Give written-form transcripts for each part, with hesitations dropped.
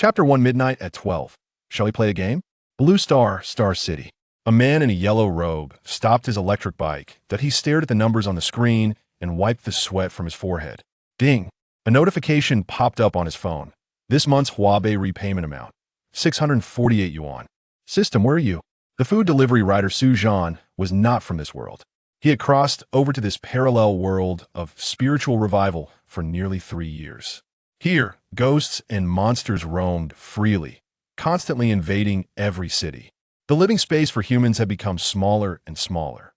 Chapter 1 Midnight at 12. Shall we play a game? Blue Star, Star City. A man in a yellow robe stopped his electric bike that he stared at the numbers on the screen and wiped the sweat from his forehead. Ding! A notification popped up on his phone. This month's Huabei repayment amount. 648 yuan. System, where are you? The food delivery rider Zhan was not from this world. He had crossed over to this parallel world of spiritual revival for nearly 3 years. Here, ghosts and monsters roamed freely, constantly invading every city. The living space for humans had become smaller and smaller.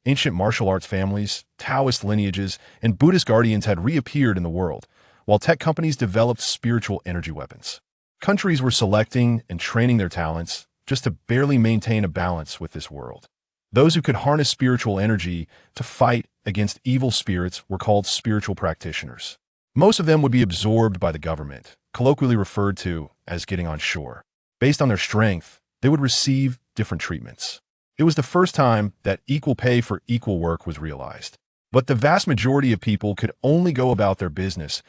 Ancient martial arts families, Taoist lineages, and Buddhist guardians had reappeared in the world, while tech companies developed spiritual energy weapons. Countries were selecting and training their talents just to barely maintain a balance with this world. Those who could harness spiritual energy to fight against evil spirits were called spiritual practitioners. Most of them would be absorbed by the government, colloquially referred to as getting on shore. Based on their strength, they would receive different treatments. It was the first time that equal pay for equal work was realized. But the vast majority of people could only go about their business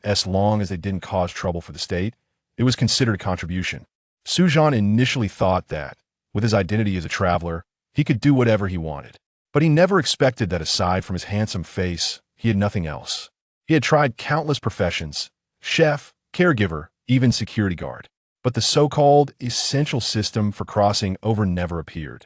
as long as they didn't cause trouble for the state. It was considered a contribution. Zhan initially thought that, with his identity as a traveler, he could do whatever he wanted. But he never expected that aside from his handsome face, he had nothing else. He had tried countless professions: chef, caregiver, even security guard. But the so-called essential system for crossing over never appeared.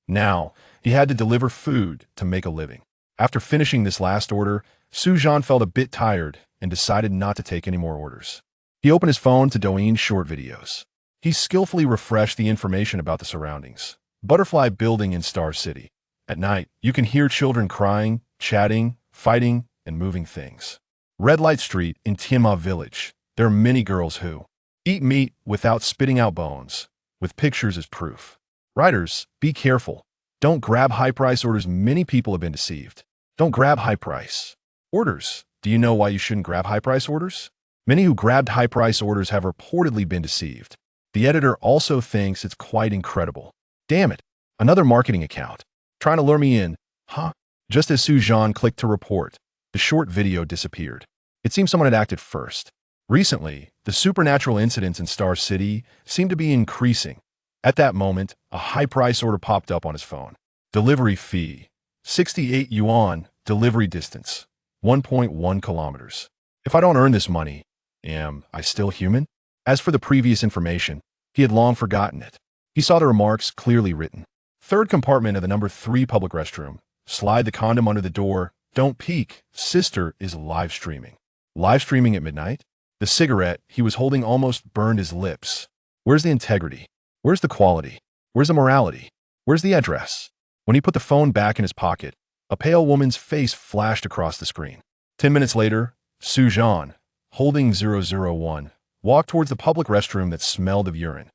Now, he had to deliver food to make a living. After finishing this last order, Zhan felt a bit tired and decided not to take any more orders. He opened his phone to Douyin short videos. He skillfully refreshed the information about the surroundings. Butterfly building in Star City. At night, you can hear children crying, chatting, fighting, and moving things. Red Light Street in Tianma Village. There are many girls who eat meat without spitting out bones, with pictures as proof. Riders, be careful. Don't grab high-price orders. Many people have been deceived. Don't grab high-price orders. Do you know why you shouldn't grab high-price orders? Many who grabbed high-price orders have reportedly been deceived. The editor also thinks it's quite incredible. Damn it, another marketing account. Trying to lure me in, huh? Just as Zhan clicked to report, the short video disappeared. It seems someone had acted first. Recently, the supernatural incidents in Star City seemed to be increasing. At that moment, a high-price order popped up on his phone. Delivery fee, 68 yuan, delivery distance, 1.1 kilometers. If I don't earn this money, am I still human? As for the previous information, he had long forgotten it. He saw the remarks clearly written. Third compartment of the number 3 public restroom. Slide the condom under the door. Don't peek. Sister is live streaming. Live streaming at midnight? The cigarette he was holding almost burned his lips. Where's the integrity? Where's the quality? Where's the morality? Where's the address? When he put the phone back in his pocket, a pale woman's face flashed across the screen. 10 minutes later, Zhan, holding 001, walked towards the public restroom that smelled of urine.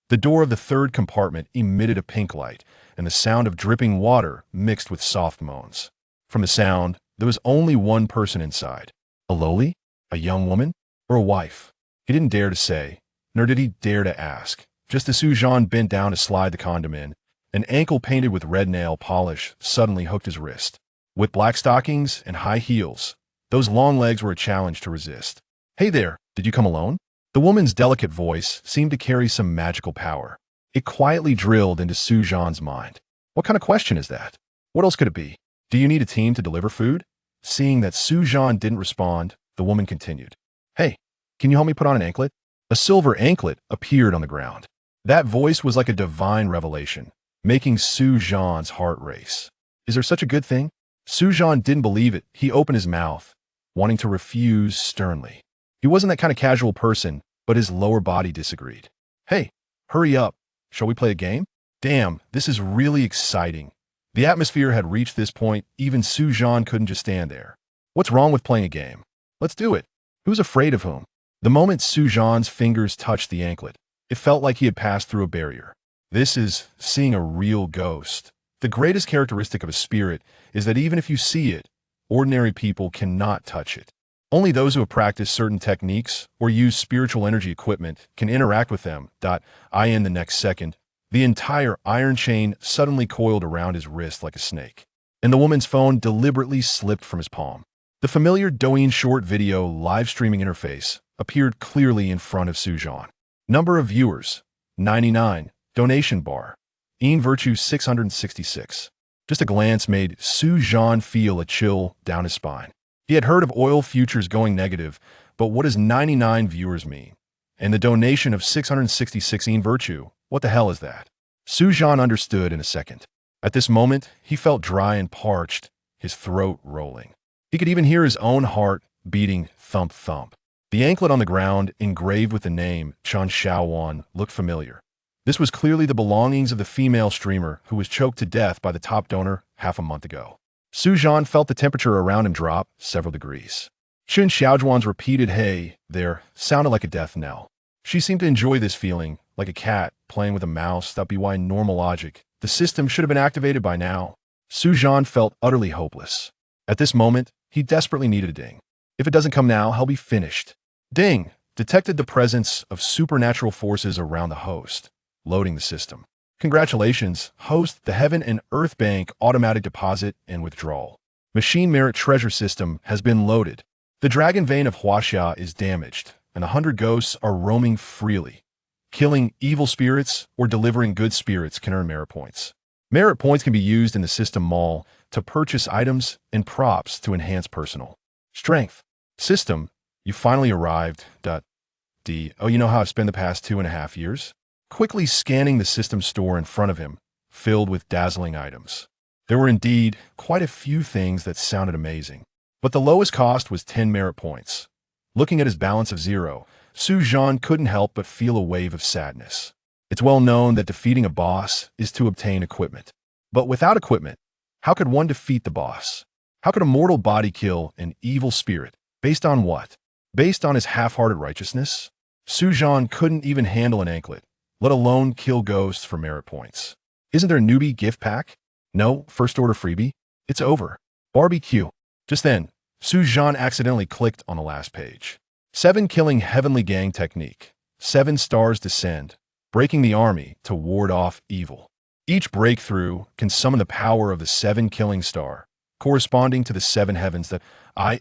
The door of the third compartment emitted a pink light, and the sound of dripping water mixed with soft moans. From the sound, there was only one person inside. A loli? A young woman? Or a wife? He didn't dare to say, nor did he dare to ask. Just as Zhan bent down to slide the condom in, an ankle painted with red nail polish suddenly hooked his wrist. With black stockings and high heels, those long legs were a challenge to resist. Hey there, did you come alone? The woman's delicate voice seemed to carry some magical power. It quietly drilled into Zhan's mind. What kind of question is that? What else could it be? Do you need a team to deliver food? Seeing that Zhan didn't respond, the woman continued. Hey, can you help me put on an anklet? A silver anklet appeared on the ground. That voice was like a divine revelation, making Zhan's heart race. Is there such a good thing? Zhan didn't believe it. He opened his mouth, wanting to refuse sternly. He wasn't that kind of casual person, but his lower body disagreed. Hey, hurry up. Shall we play a game? Damn, this is really exciting. The atmosphere had reached this point, even Zhan couldn't just stand there. What's wrong with playing a game? Let's do it. Who's afraid of whom? The moment Zhan's fingers touched the anklet, it felt like he had passed through a barrier. This is seeing a real ghost. The greatest characteristic of a spirit is that even if you see it, ordinary people cannot touch it. Only those who have practiced certain techniques or use spiritual energy equipment can interact with them. In the next second, the entire iron chain suddenly coiled around his wrist like a snake, and the woman's phone deliberately slipped from his palm. The familiar Douyin short video live streaming interface appeared clearly in front of Zhan. Number of viewers, 99. Donation bar, Yin Virtue 666. Just a glance made Zhan feel a chill down his spine. He had heard of oil futures going negative, but what does 99 viewers mean? And the donation of 666 Yin Virtue, what the hell is that? Zhan understood in a second. At this moment, he felt dry and parched, his throat rolling. He could even hear his own heart beating thump thump. The anklet on the ground, engraved with the name Chen Xiaowan, looked familiar. This was clearly the belongings of the female streamer who was choked to death by the top donor half a month ago. Zhan felt the temperature around him drop several degrees. Chen Xiaojuan's repeated "hey" there sounded like a death knell. She seemed to enjoy this feeling, like a cat playing with a mouse. That be why normal logic. The system should have been activated by now. Zhan felt utterly hopeless. At this moment, he desperately needed a ding. If it doesn't come now, he'll be finished. Ding! Detected the presence of supernatural forces around the host. Loading the system. Congratulations, host, the Heaven and Earth Bank automatic deposit and withdrawal. Machine merit treasure system has been loaded. The dragon vein of Huaxia is damaged, and 100 ghosts are roaming freely. Killing evil spirits or delivering good spirits can earn merit points. Merit points can be used in the system mall to purchase items and props to enhance personal strength. System, you finally arrived. Oh, you know how I've spent the past 2.5 years? Quickly scanning the system store in front of him, filled with dazzling items. There were indeed quite a few things that sounded amazing, but the lowest cost was 10 merit points. Looking at his balance of 0, Zhan couldn't help but feel a wave of sadness. It's well known that defeating a boss is to obtain equipment. But without equipment, how could one defeat the boss? How could a mortal body kill an evil spirit? Based on what? Based on his half-hearted righteousness? Zhan couldn't even handle an anklet, let alone kill ghosts for merit points. Isn't there a newbie gift pack? No, first order freebie? It's over. Barbecue. Just then, Zhan accidentally clicked on the last page. 7 killing heavenly gang technique. 7 stars descend, breaking the army to ward off evil. Each breakthrough can summon the power of the 7 killing star, corresponding to the 7 heavens that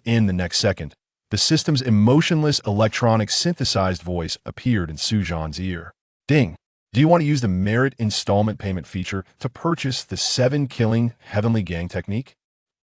in the next second. The system's emotionless electronic synthesized voice appeared in Zhan's ear. Ding! Do you want to use the merit installment payment feature to purchase the 7 killing heavenly gang technique?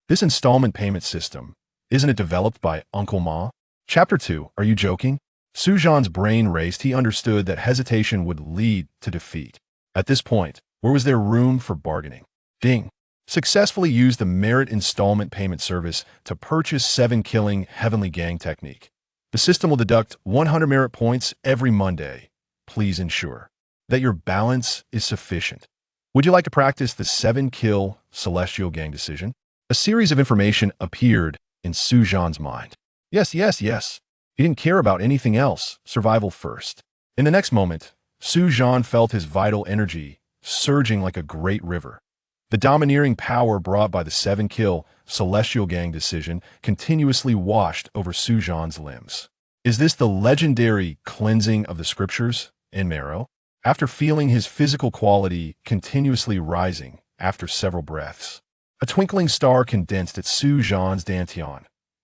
This installment payment system, isn't it developed by Uncle Ma? Chapter 2, are you joking? Zhan's brain raced. He understood that hesitation would lead to defeat. At this point, where was there room for bargaining? Ding! Successfully used the merit installment payment service to purchase 7 killing heavenly gang technique. The system will deduct 100 merit points every Monday. Please ensure that your balance is sufficient. Would you like to practice the 7 kill celestial gang decision? A series of information appeared in Zhan's mind. Yes. He didn't care about anything else. Survival first. In the next moment, Zhan felt his vital energy surging like a great river. The domineering power brought by the 7 kill celestial gang decision continuously washed over Zhan's limbs. Is this the legendary cleansing of the scriptures in marrow? After feeling his physical quality continuously rising after several breaths, a twinkling star condensed at Zhan's dantian.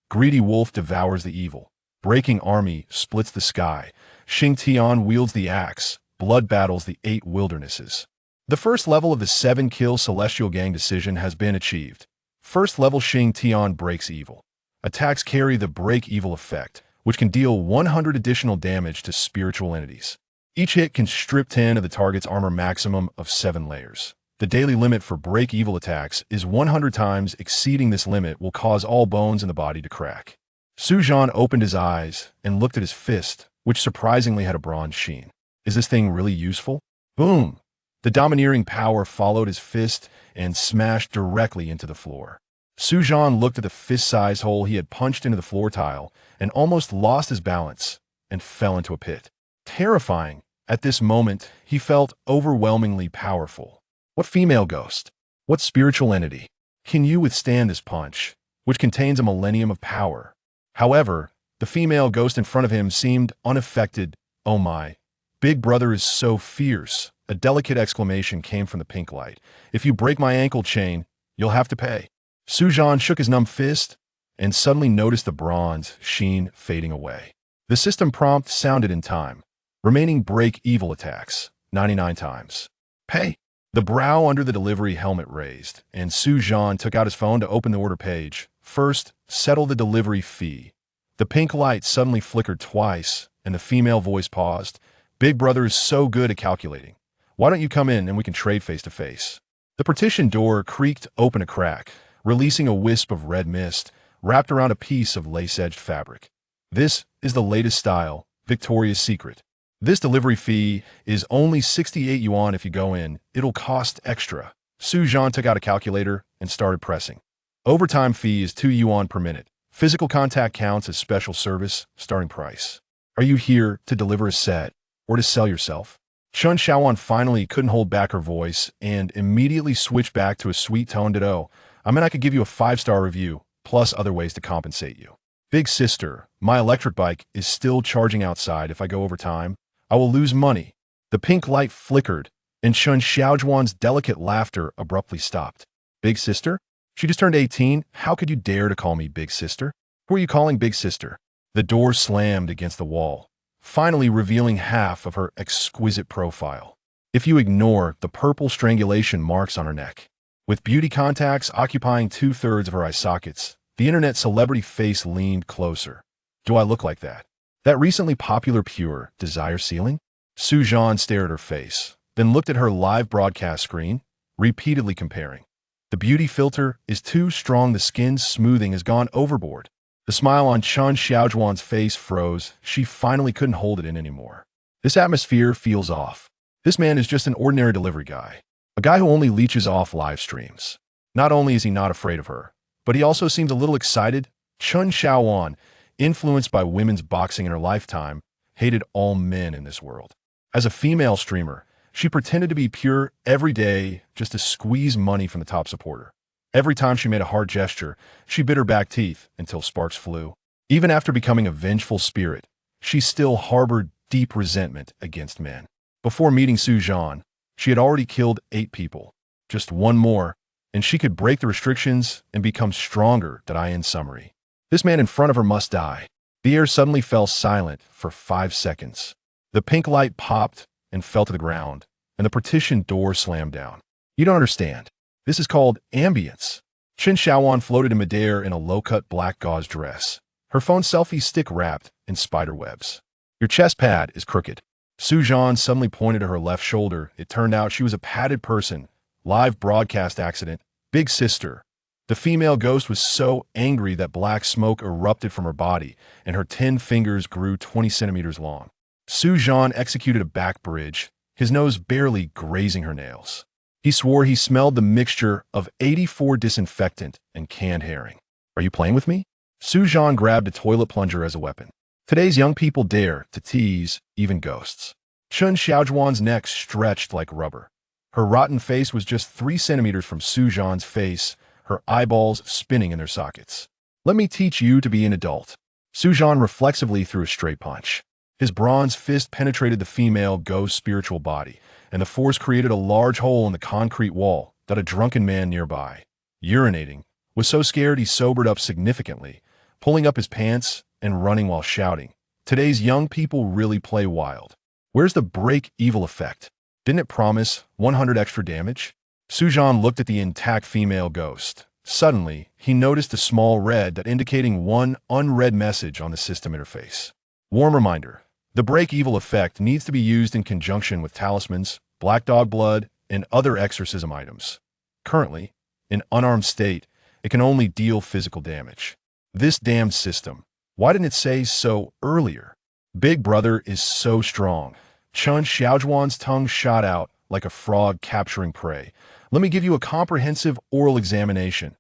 Greedy wolf devours the evil. Breaking army splits the sky. Xingtian wields the axe. Blood battles the 8 wildernesses. The first level of the 7 kill celestial gang decision has been achieved. First level Xingtian breaks evil. Attacks carry the break evil effect, which can deal 100 additional damage to spiritual entities. Each hit can strip 10 of the target's armor maximum of 7 layers. The daily limit for break evil attacks is 100 times. Exceeding this limit will cause all bones in the body to crack. Zhan opened his eyes and looked at his fist, which surprisingly had a bronze sheen. Is this thing really useful? Boom! The domineering power followed his fist and smashed directly into the floor. Zhan looked at the fist-sized hole he had punched into the floor tile and almost lost his balance and fell into a pit. Terrifying. At this moment, he felt overwhelmingly powerful. What female ghost? What spiritual entity can you withstand this punch, which contains a millennium of power? However, the female ghost in front of him seemed unaffected. Oh my, Big Brother is so fierce. A delicate exclamation came from the pink light. If you break my ankle chain, you'll have to pay. Zhan shook his numb fist and suddenly noticed the bronze sheen fading away. The system prompt sounded in time. Remaining break evil attacks, 99 times. Pay. The brow under the delivery helmet raised, and Zhan took out his phone to open the order page. First, settle the delivery fee. The pink light suddenly flickered twice, and the female voice paused. Big Brother is so good at calculating. Why don't you come in and we can trade face to face? The partition door creaked open a crack, releasing a wisp of red mist wrapped around a piece of lace-edged fabric. This is the latest style, Victoria's Secret. This delivery fee is only 68 yuan if you go in. It'll cost extra. Zhan took out a calculator and started pressing. Overtime fee is 2 yuan per minute. Physical contact counts as special service, starting price. Are you here to deliver a set or to sell yourself? Chun Shaowan finally couldn't hold back her voice and immediately switched back to a sweet-toned "Oh, I mean I could give you a 5-star review, plus other ways to compensate you. Big sister, my electric bike is still charging outside. If I go over time, I will lose money." The pink light flickered, and Chun Shaojuan's delicate laughter abruptly stopped. Big sister? She just turned 18. How could you dare to call me big sister? Who are you calling big sister? The door slammed against the wall, finally revealing half of her exquisite profile. If you ignore the purple strangulation marks on her neck, with beauty contacts occupying 2/3 of her eye sockets, the internet celebrity face leaned closer. Do I look like that? That recently popular pure desire ceiling? Zhan stared at her face, then looked at her live broadcast screen, repeatedly comparing. The beauty filter is too strong. The skin's smoothing has gone overboard. The smile on Chun Shaojuan's face froze. She finally couldn't hold it in anymore. This atmosphere feels off. This man is just an ordinary delivery guy. A guy who only leeches off live streams. Not only is he not afraid of her, but he also seems a little excited. Chun Shaowan, influenced by women's boxing in her lifetime, hated all men in this world. As a female streamer, she pretended to be pure every day just to squeeze money from the top supporter. Every time she made a hard gesture, she bit her back teeth until sparks flew. Even after becoming a vengeful spirit, she still harbored deep resentment against men. Before meeting Zhan, she had already killed 8 people. Just one more, and she could break the restrictions and become stronger. In summary, this man in front of her must die. The air suddenly fell silent for 5 seconds. The pink light popped and fell to the ground, and the partition door slammed down. You don't understand. This is called ambience. Chun Shaowan floated in midair in a low-cut black gauze dress, her phone selfie stick wrapped in spider webs. Your chest pad is crooked. Zhan suddenly pointed to her left shoulder. It turned out she was a padded person. Live broadcast accident. Big sister. The female ghost was so angry that black smoke erupted from her body, and her 10 fingers grew 20 centimeters long. Zhan executed a back bridge, his nose barely grazing her nails. He swore he smelled the mixture of 84 disinfectant and canned herring. Are you playing with me? Zhan grabbed a toilet plunger as a weapon. Today's young people dare to tease even ghosts. Chun Shaojuan's neck stretched like rubber. Her rotten face was just 3 centimeters from Zhan's face, her eyeballs spinning in their sockets. Let me teach you to be an adult. Zhan reflexively threw a straight punch. His bronze fist penetrated the female ghost's spiritual body, and the force created a large hole in the concrete wall that a drunken man nearby, urinating, was so scared he sobered up significantly, pulling up his pants and running while shouting, "Today's young people really play wild. Where's the break evil effect? Didn't it promise 100 extra damage?" Zhan looked at the intact female ghost. Suddenly, he noticed a small red dot indicating one unread message on the system interface. Warm reminder. The break evil effect needs to be used in conjunction with talismans, black dog blood, and other exorcism items. Currently, in unarmed state, it can only deal physical damage. This damned system. Why didn't it say so earlier? Big Brother is so strong. Chun Shaojuan's tongue shot out like a frog capturing prey. Let me give you a comprehensive oral examination.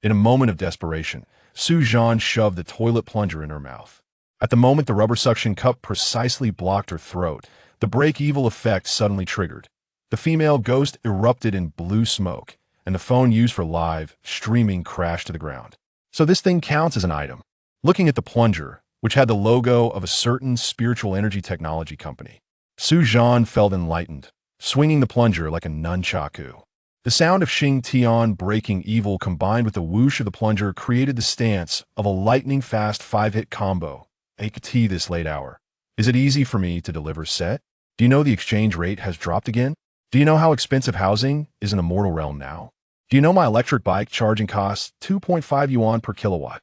In a moment of desperation, Zhan shoved the toilet plunger in her mouth. At the moment the rubber suction cup precisely blocked her throat, the break evil effect suddenly triggered. The female ghost erupted in blue smoke, and the phone used for live streaming crashed to the ground. So this thing counts as an item. Looking at the plunger, which had the logo of a certain spiritual energy technology company, Zhan felt enlightened, swinging the plunger like a nunchaku. The sound of Xing Tian breaking evil combined with the whoosh of the plunger created the stance of a lightning-fast 5-hit combo. AKT this late hour. Is it easy for me to deliver set? Do you know the exchange rate has dropped again? Do you know how expensive housing is in the mortal realm now? Do you know my electric bike charging costs 2.5 yuan per kilowatt?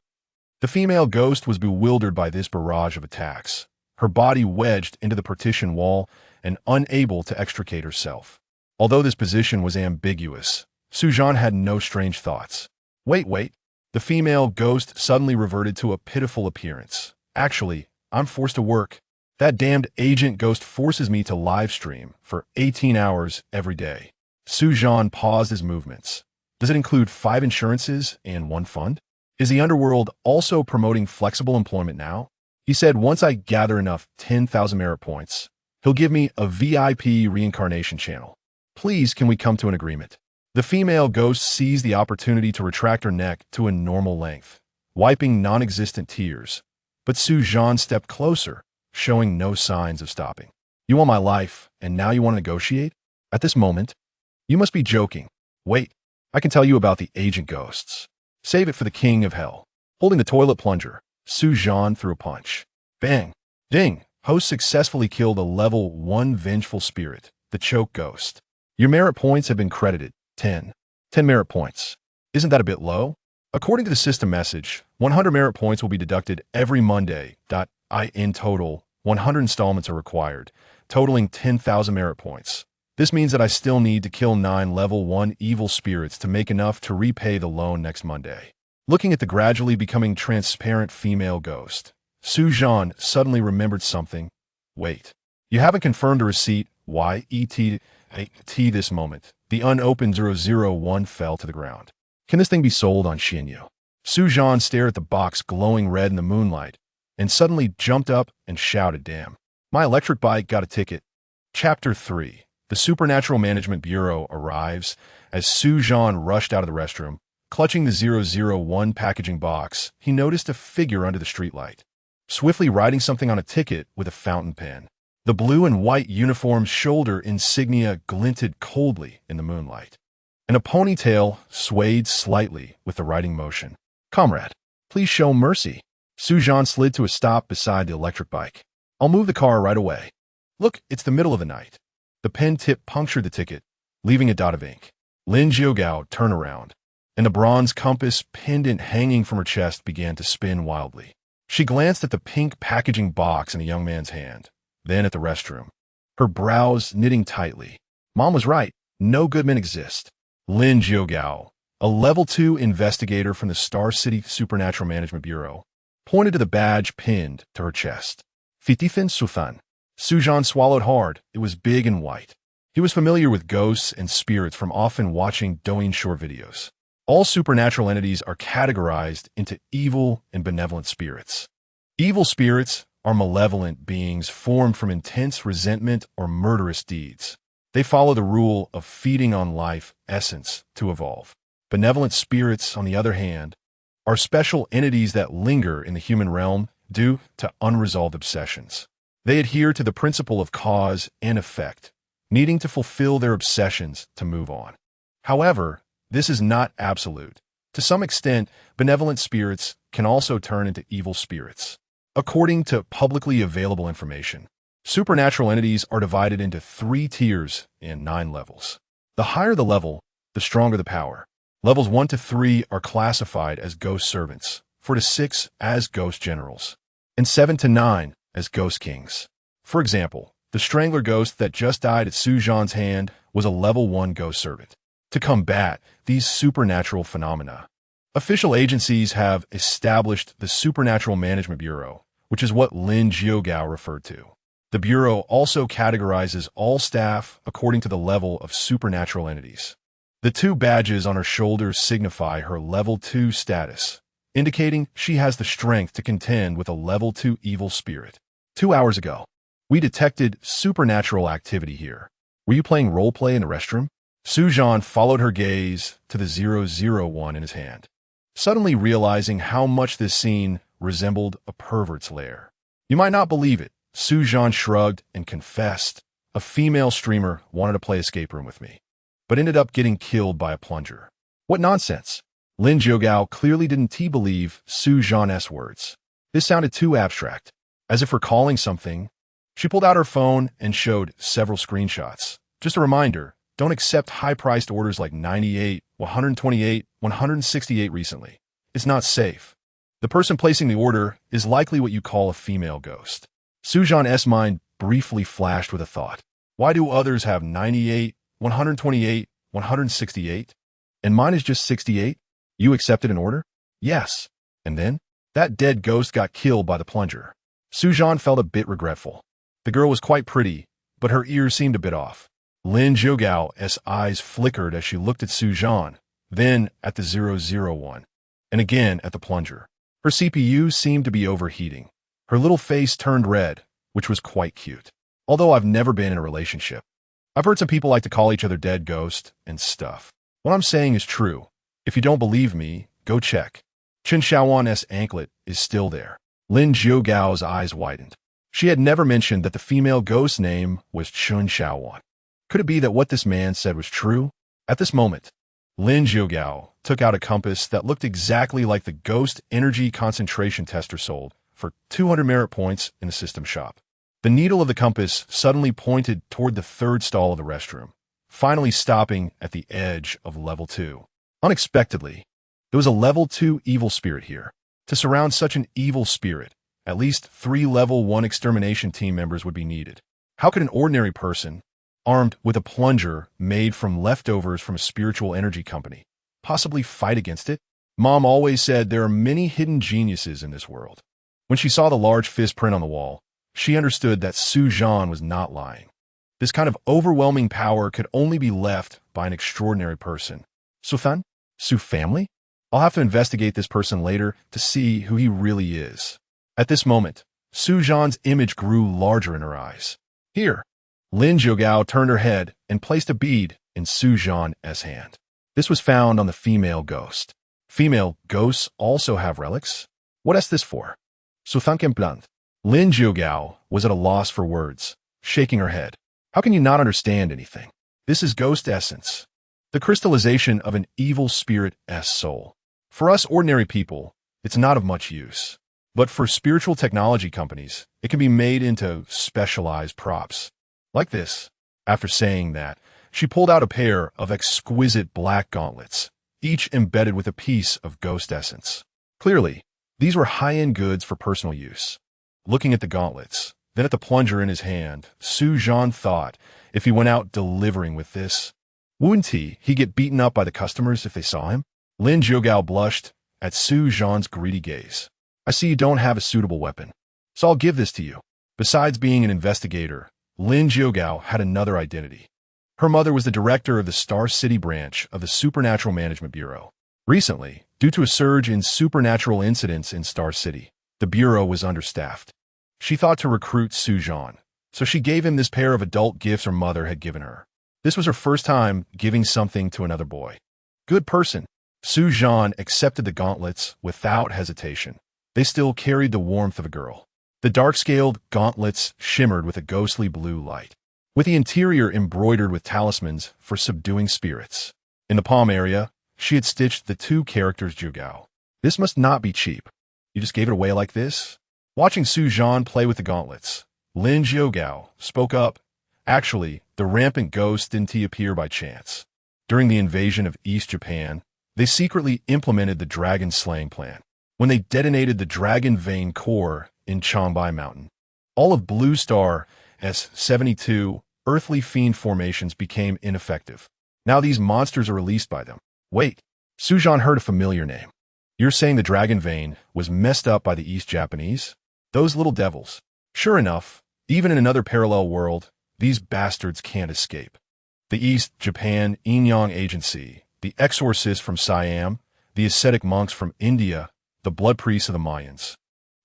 The female ghost was bewildered by this barrage of attacks, her body wedged into the partition wall and unable to extricate herself. Although this position was ambiguous, Zhan had no strange thoughts. Wait. The female ghost suddenly reverted to a pitiful appearance. Actually, I'm forced to work. That damned agent ghost forces me to live stream for 18 hours every day. Zhan paused his movements. Does it include 5 insurances and 1 fund? Is the underworld also promoting flexible employment now? He said once I gather enough 10,000 merit points, he'll give me a VIP reincarnation channel. Please, can we come to an agreement? The female ghost seized the opportunity to retract her neck to a normal length, wiping non-existent tears. But Zhan stepped closer, showing no signs of stopping. You want my life, and now you want to negotiate? At this moment? You must be joking. Wait, I can tell you about the agent ghosts. Save it for the king of hell. Holding the toilet plunger, Zhan threw a punch. Bang! Ding! Host successfully killed a level 1 vengeful spirit, the choke ghost. Your merit points have been credited. 10 merit points. Isn't that a bit low? According to the system message, 100 merit points will be deducted every Monday. In total, 100 installments are required, totaling 10,000 merit points. This means that I still need to kill 9 level 1 evil spirits to make enough to repay the loan next Monday. Looking at the gradually becoming transparent female ghost, Zhan suddenly remembered something. Wait, you haven't confirmed a receipt. Why? This moment, the unopened 001 fell to the ground. Can this thing be sold on Xinyu? Zhan stared at the box glowing red in the moonlight and suddenly jumped up and shouted, damn. My electric bike got a ticket. Chapter 3. The Supernatural Management Bureau arrives as Zhan rushed out of the restroom. Clutching the 001 packaging box, he noticed a figure under the streetlight, swiftly writing something on a ticket with a fountain pen. The blue and white uniform's shoulder insignia glinted coldly in the moonlight, and a ponytail swayed slightly with the writing motion. Comrade, please show mercy. Zhan slid to a stop beside the electric bike. I'll move the car right away. Look, it's the middle of the night. The pen tip punctured the ticket, leaving a dot of ink. Lin Jiugao turned around, and the bronze compass pendant hanging from her chest began to spin wildly. She glanced at the pink packaging box in a young man's hand, then at the restroom, her brows knitting tightly. Mom was right. No good men exist. Lin Jiugao, a level 2 investigator from the Star City Supernatural Management Bureau, pointed to the badge pinned to her chest. Fitifin Suthan. Zhan swallowed hard. It was big and white. He was familiar with ghosts and spirits from often watching Douyin short videos. All supernatural entities are categorized into evil and benevolent spirits. Evil spirits are malevolent beings formed from intense resentment or murderous deeds. They follow the rule of feeding on life essence to evolve. Benevolent spirits, on the other hand, are special entities that linger in the human realm due to unresolved obsessions. They adhere to the principle of cause and effect, needing to fulfill their obsessions to move on. However, this is not absolute. To some extent, benevolent spirits can also turn into evil spirits. According to publicly available information, supernatural entities are divided into 3 tiers and 9 levels. The higher the level, the stronger the power. Levels 1 to 3 are classified as ghost servants, 4 to 6 as ghost generals, and 7 to 9 as ghost kings. For example, the strangler ghost that just died at Zhan's hand was a level 1 ghost servant. To combat these supernatural phenomena, official agencies have established the Supernatural Management Bureau, which is what Lin Jiugao referred to. The Bureau also categorizes all staff according to the level of supernatural entities. The 2 badges on her shoulders signify her level 2 status, indicating she has the strength to contend with a level 2 evil spirit. 2 hours ago, we detected supernatural activity here. Were you playing roleplay in the restroom? Zhan followed her gaze to the 001 in his hand, suddenly realizing how much this scene resembled a pervert's lair. You might not believe it. Zhan shrugged and confessed. A female streamer wanted to play escape room with me, but ended up getting killed by a plunger. What nonsense! Lin Jiugao clearly didn't believe Zhan's words. This sounded too abstract, as if recalling something She pulled out her phone and showed several screenshots. Just a reminder, don't accept high-priced orders like 98, 128, 168 recently. It's not safe. The person placing the order is likely what you call a female ghost. Zhan's mind briefly flashed with a thought. Why do others have 98, 128, 168? And mine is just 68? You accepted an order? Yes. And then? That dead ghost got killed by the plunger. Zhan felt a bit regretful. The girl was quite pretty, but her ears seemed a bit off. Lin Zhougao's eyes flickered as she looked at Zhan, then at the 001, and again at the plunger. Her CPU seemed to be overheating. Her little face turned red, which was quite cute. Although I've never been in a relationship. I've heard some people like to call each other dead ghost and stuff. What I'm saying is true. If you don't believe me, go check. Chen Xiaowan's anklet is still there. Lin Zhougao's eyes widened. She had never mentioned that the female ghost's name was Chen Xiaowan. Could it be that what this man said was true? At this moment, Lin Zhougao took out a compass that looked exactly like the ghost energy concentration tester sold for 200 merit points in the system shop. The needle of the compass suddenly pointed toward the third stall of the restroom, finally stopping at the edge of level 2. Unexpectedly, there was a level 2 evil spirit here. To surround such an evil spirit, at least 3 level 1 extermination team members would be needed. How could an ordinary person, armed with a plunger made from leftovers from a spiritual energy company, possibly fight against it? Mom always said there are many hidden geniuses in this world. When she saw the large fist print on the wall, she understood that Zhan was not lying. This kind of overwhelming power could only be left by an extraordinary person. Sufan? Su family? I'll have to investigate this person later to see who he really is. At this moment, Zhan's image grew larger in her eyes. Here, Lin Zhougao turned her head and placed a bead in Zhan's hand. This was found on the female ghost. Female ghosts also have relics? What is this for? Suthanken blunt. Lin Zhougao was at a loss for words, shaking her head. How can you not understand anything? This is ghost essence, the crystallization of an evil spirit's soul. For us ordinary people, it's not of much use. But for spiritual technology companies, it can be made into specialized props. Like this. After saying that, she pulled out a pair of exquisite black gauntlets, each embedded with a piece of ghost essence. Clearly, these were high-end goods for personal use. Looking at the gauntlets, then at the plunger in his hand, Zhan thought, if he went out delivering with this, wouldn't he get beaten up by the customers if they saw him? Lin Zhougao blushed at Zhan's greedy gaze. I see you don't have a suitable weapon, so I'll give this to you. Besides being an investigator, Lin Zhougao had another identity. Her mother was the director of the Star City branch of the Supernatural Management Bureau. Recently, due to a surge in supernatural incidents in Star City, the bureau was understaffed. She thought to recruit Zhan, so she gave him this pair of adult gifts her mother had given her. This was her first time giving something to another boy. Good person. Zhan accepted the gauntlets without hesitation. They still carried the warmth of a girl. The dark-scaled gauntlets shimmered with a ghostly blue light, with the interior embroidered with talismans for subduing spirits. In the palm area, she had stitched the 2 characters Zhougao. This must not be cheap. You just gave it away like this? Watching Zhan play with the gauntlets, Lin Zhougao spoke up. Actually, the rampant ghost didn't appear by chance. During the invasion of East Japan, they secretly implemented the dragon slaying plan. When they detonated the dragon vein core in Changbai Mountain, all of Blue Star's 72 earthly fiend formations became ineffective. Now these monsters are released by them. Wait, Zhan heard a familiar name. You're saying the dragon vein was messed up by the East Japanese? Those little devils. Sure enough, even in another parallel world, these bastards can't escape. The East Japan Yin-Yang Agency, the exorcists from Siam, the ascetic monks from India, the blood priests of the Mayans,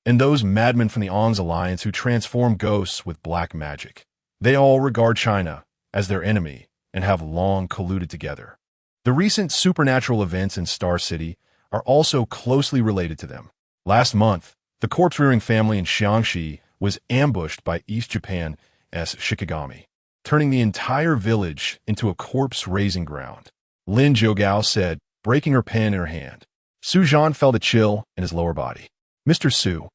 and those madmen from the Angsa Alliance who transform ghosts with black magic. They all regard China as their enemy and have long colluded together. The recent supernatural events in Star City are also closely related to them. Last month, the corpse-rearing family in Xiangxi was ambushed by East Japan's Shikigami, turning the entire village into a corpse-raising ground. Lin Zhougao said, breaking her pen in her hand. Zhan felt a chill in his lower body. Mr. Su,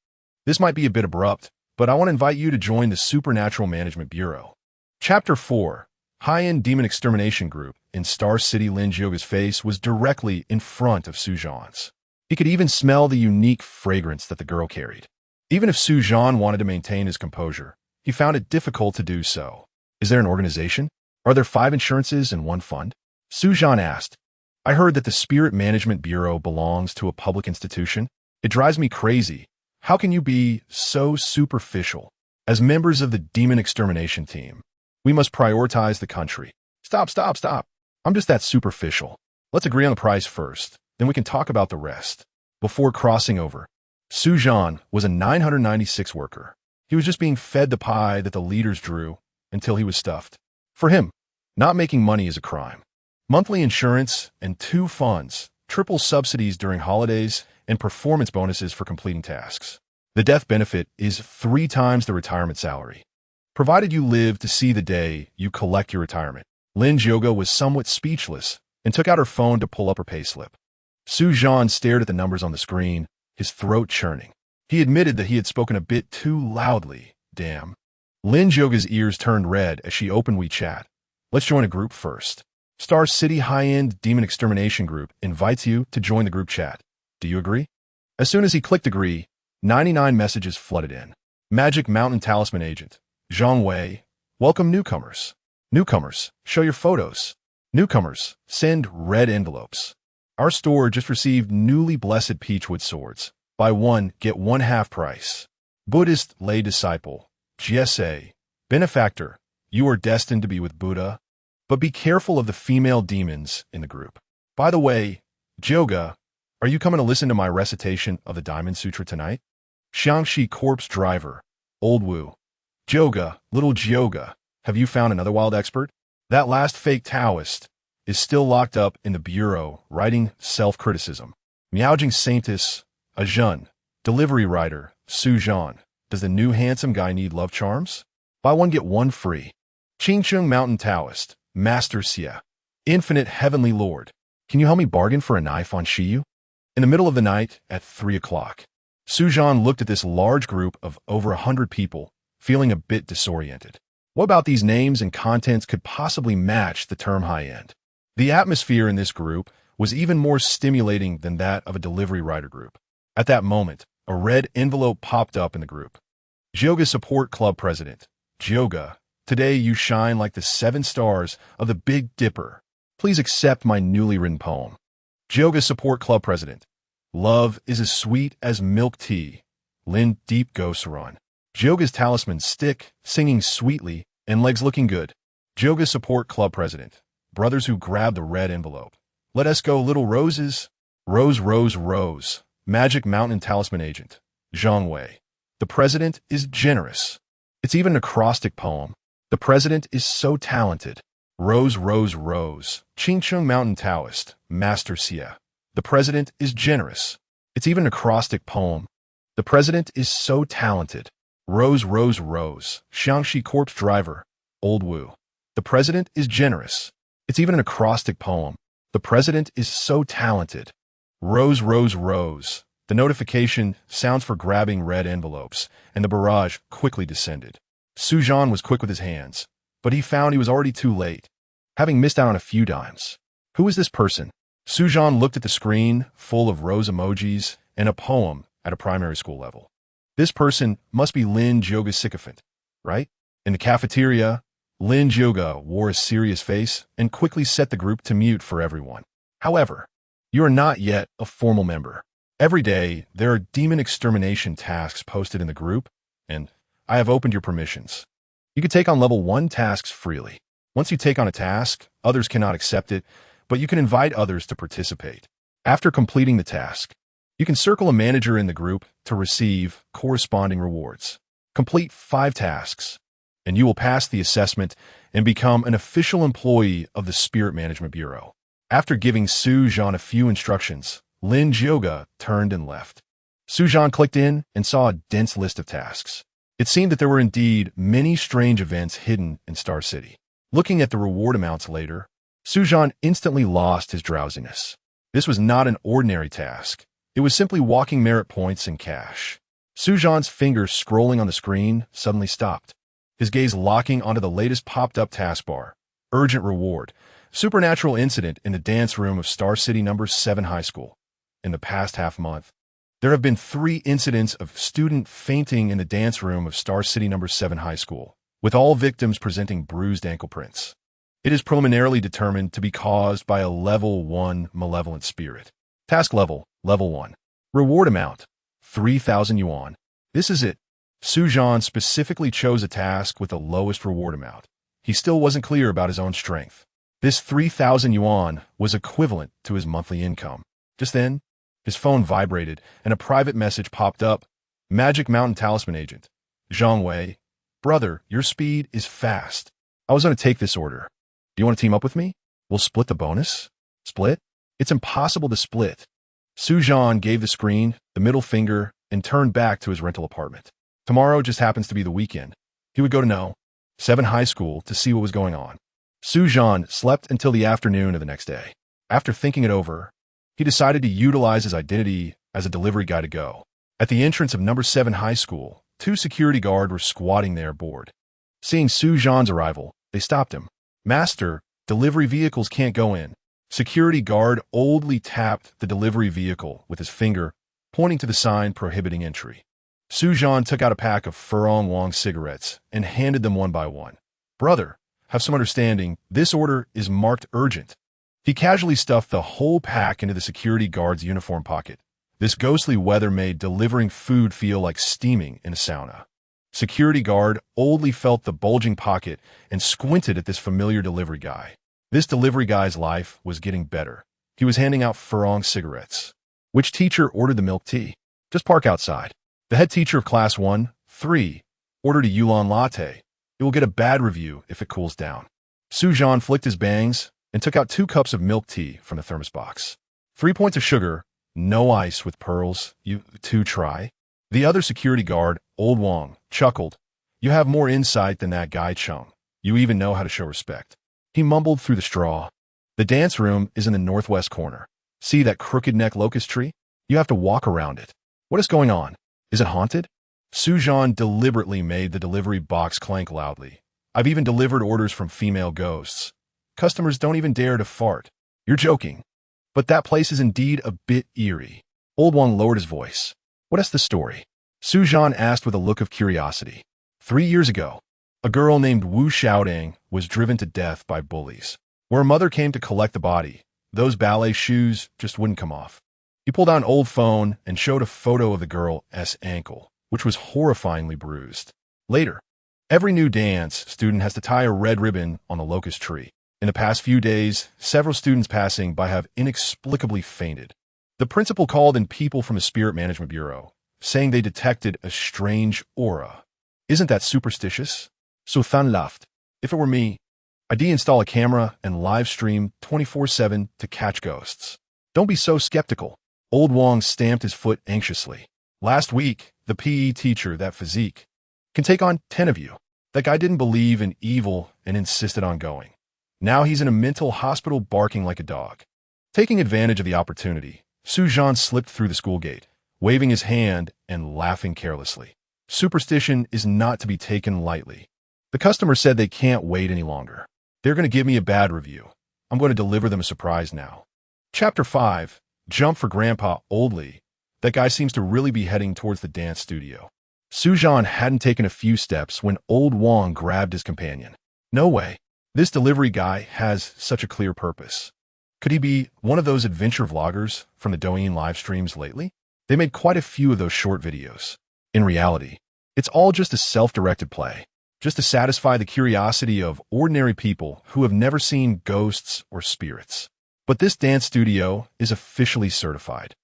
this might be a bit abrupt, but I want to invite you to join the Supernatural Management Bureau. Chapter 4. High-End Demon Extermination Group. In Star City, Lin Jioga's face was directly in front of Zhan's. He could even smell the unique fragrance that the girl carried. Even if Zhan wanted to maintain his composure, he found it difficult to do so. Is there an organization? Are there 5 insurances and 1 fund? Zhan asked. I heard that the Spirit Management Bureau belongs to a public institution. It drives me crazy. How can you be so superficial? As members of the Demon Extermination Team, we must prioritize the country. Stop. I'm just that superficial. Let's agree on the price first, then we can talk about the rest. Before crossing over, Zhan was a 996 worker. He was just being fed the pie that the leaders drew until he was stuffed. For him, not making money is a crime. Monthly insurance and 2 funds, triple subsidies during holidays, and performance bonuses for completing tasks. The death benefit is 3 times the retirement salary, provided you live to see the day you collect your retirement. Lin Jioga was somewhat speechless and took out her phone to pull up her payslip. Zhan stared at the numbers on the screen, his throat churning. He admitted that he had spoken a bit too loudly. Damn. Lin Jioga's ears turned red as she opened WeChat. Let's join a group first. Star City High-End Demon Extermination Group invites you to join the group chat. Do you agree? As soon as he clicked agree, 99 messages flooded in. Magic Mountain Talisman Agent. Zhang Wei. Welcome newcomers. Newcomers, show your photos. Newcomers, send red envelopes. Our store just received newly blessed peachwood swords. Buy 1, get 1 half price. Buddhist lay disciple. GSA. Benefactor. You are destined to be with Buddha. But be careful of the female demons in the group. By the way, Jioga, are you coming to listen to my recitation of the Diamond Sutra tonight? Xiangxi Corpse Driver. Old Wu. Jioga, little Jioga, have you found another wild expert? That last fake Taoist is still locked up in the bureau, writing self-criticism. Miaojing Saintus, a Zhan. Delivery rider, Zhan. Does the new handsome guy need love charms? Buy 1 get 1 free. Qingcheng Mountain Taoist, Master Xie. Infinite Heavenly Lord. Can you help me bargain for a knife on Shiyu? In the middle of the night, at 3 o'clock, Zhan looked at this large group of over 100 people, feeling a bit disoriented. What about these names and contents could possibly match the term high-end? The atmosphere in this group was even more stimulating than that of a delivery rider group. At that moment, a red envelope popped up in the group. Jioga Support Club President. Jioga, today you shine like the 7 stars of the Big Dipper. Please accept my newly written poem. Jioga Support Club President. Love is as sweet as milk tea. Lin Deep Ghost Run. Jioga's talisman stick, singing sweetly, and legs looking good. Jioga Support Club President. Brothers who grab the red envelope. Let us go, little roses. Rose, rose, rose. Magic Mountain Talisman Agent. Zhang Wei. The president is generous. It's even an acrostic poem. The president is so talented. Rose, rose, rose. Qingcheng Mountain Taoist. Master Xie. The president is generous. It's even an acrostic poem. The president is so talented. Rose, rose, rose. Xiangxi Corpse Driver. Old Wu. The president is generous. It's even an acrostic poem. The president is so talented. Rose, rose, rose. The notification sounds for grabbing red envelopes, and the barrage quickly descended. Zhan was quick with his hands, but he found he was already too late, having missed out on a few dimes. Who is this person? Zhan looked at the screen, full of rose emojis, and a poem at a primary school level. This person must be Lin Jioga's sycophant, right? In the cafeteria, Lin Jioga wore a serious face and quickly set the group to mute for everyone. However, you are not yet a formal member. Every day, there are demon extermination tasks posted in the group, and I have opened your permissions. You can take on level 1 tasks freely. Once you take on a task, others cannot accept it, but you can invite others to participate. After completing the task, you can circle a manager in the group to receive corresponding rewards. Complete 5 tasks, and you will pass the assessment and become an official employee of the Spirit Management Bureau. After giving Zhan a few instructions, Lin Jioga turned and left. Zhan clicked in and saw a dense list of tasks. It seemed that there were indeed many strange events hidden in Star City. Looking at the reward amounts later, Zhan instantly lost his drowsiness. This was not an ordinary task. It was simply walking merit points and cash. Zhan's fingers scrolling on the screen suddenly stopped, his gaze locking onto the latest popped-up taskbar. Urgent reward. Supernatural incident in the dance room of Star City No. 7 High School. In the past half-month, there have been 3 incidents of student fainting in the dance room of Star City No. 7 High School, with all victims presenting bruised ankle prints. It is preliminarily determined to be caused by a Level 1 malevolent spirit. Task level, Level 1. Reward amount, 3,000 yuan. This is it. Zhan specifically chose a task with the lowest reward amount. He still wasn't clear about his own strength. This 3,000 yuan was equivalent to his monthly income. Just then, his phone vibrated and a private message popped up. Magic Mountain Talisman Agent. Zhang Wei. Brother, your speed is fast. I was going to take this order. Do you want to team up with me? We'll split the bonus? Split? It's impossible to split. Zhan gave the screen, the middle finger, and turned back to his rental apartment. Tomorrow just happens to be the weekend. He would go to No. 7 High School to see what was going on. Zhan slept until the afternoon of the next day. After thinking it over, he decided to utilize his identity as a delivery guy to go. At the entrance of No. 7 High School, 2 security guards were squatting there bored. Seeing Zhan's arrival, they stopped him. Master, delivery vehicles can't go in. Security guard oldly tapped the delivery vehicle with his finger, pointing to the sign prohibiting entry. Zhan took out a pack of Furong Wong cigarettes and handed them one by one. Brother, have some understanding, this order is marked urgent. He casually stuffed the whole pack into the security guard's uniform pocket. This ghostly weather made delivering food feel like steaming in a sauna. Security guard oldly felt the bulging pocket and squinted at this familiar delivery guy. This delivery guy's life was getting better. He was handing out Furong cigarettes. Which teacher ordered the milk tea? Just park outside. The head teacher of Class 1-3 ordered a Yulon latte. It will get a bad review if it cools down. Zhan flicked his bangs and took out 2 cups of milk tea from the thermos box. 3 points of sugar, no ice with pearls. You 2 try. The other security guard, Old Wong, chuckled. You have more insight than that guy Chung. You even know how to show respect. He mumbled through the straw. The dance room is in the northwest corner. See that crooked neck locust tree? You have to walk around it. What is going on? Is it haunted? Zhan deliberately made the delivery box clank loudly. I've even delivered orders from female ghosts. Customers don't even dare to fart. You're joking. But that place is indeed a bit eerie. Old Wong lowered his voice. What is the story? Zhan asked with a look of curiosity. 3 years ago, a girl named Wu Xiaodang was driven to death by bullies. Where her mother came to collect the body, those ballet shoes just wouldn't come off. He pulled out an old phone and showed a photo of the girl's ankle, which was horrifyingly bruised. Later, every new dance student has to tie a red ribbon on the locust tree. In the past few days, several students passing by have inexplicably fainted. The principal called in people from the Spirit Management Bureau, saying they detected a strange aura. Isn't that superstitious? So Thun laughed. If it were me, I'd deinstall a camera and live stream 24/7 to catch ghosts. Don't be so skeptical. Old Wong stamped his foot anxiously. Last week, the PE teacher, that physique, can take on 10 of you. That guy didn't believe in evil and insisted on going. Now he's in a mental hospital barking like a dog. Taking advantage of the opportunity, Zhan slipped through the school gate, waving his hand and laughing carelessly. Superstition is not to be taken lightly. The customer said they can't wait any longer. They're going to give me a bad review. I'm going to deliver them a surprise now. Chapter 5. Jump for Grandpa Oldly. That guy seems to really be heading towards the dance studio. Zhan hadn't taken a few steps when Old Wong grabbed his companion. No way. This delivery guy has such a clear purpose. Could he be one of those adventure vloggers from the Douyin live streams lately? They made quite a few of those short videos. In reality, it's all just a self-directed play, just to satisfy the curiosity of ordinary people who have never seen ghosts or spirits. But this dance studio is officially certified.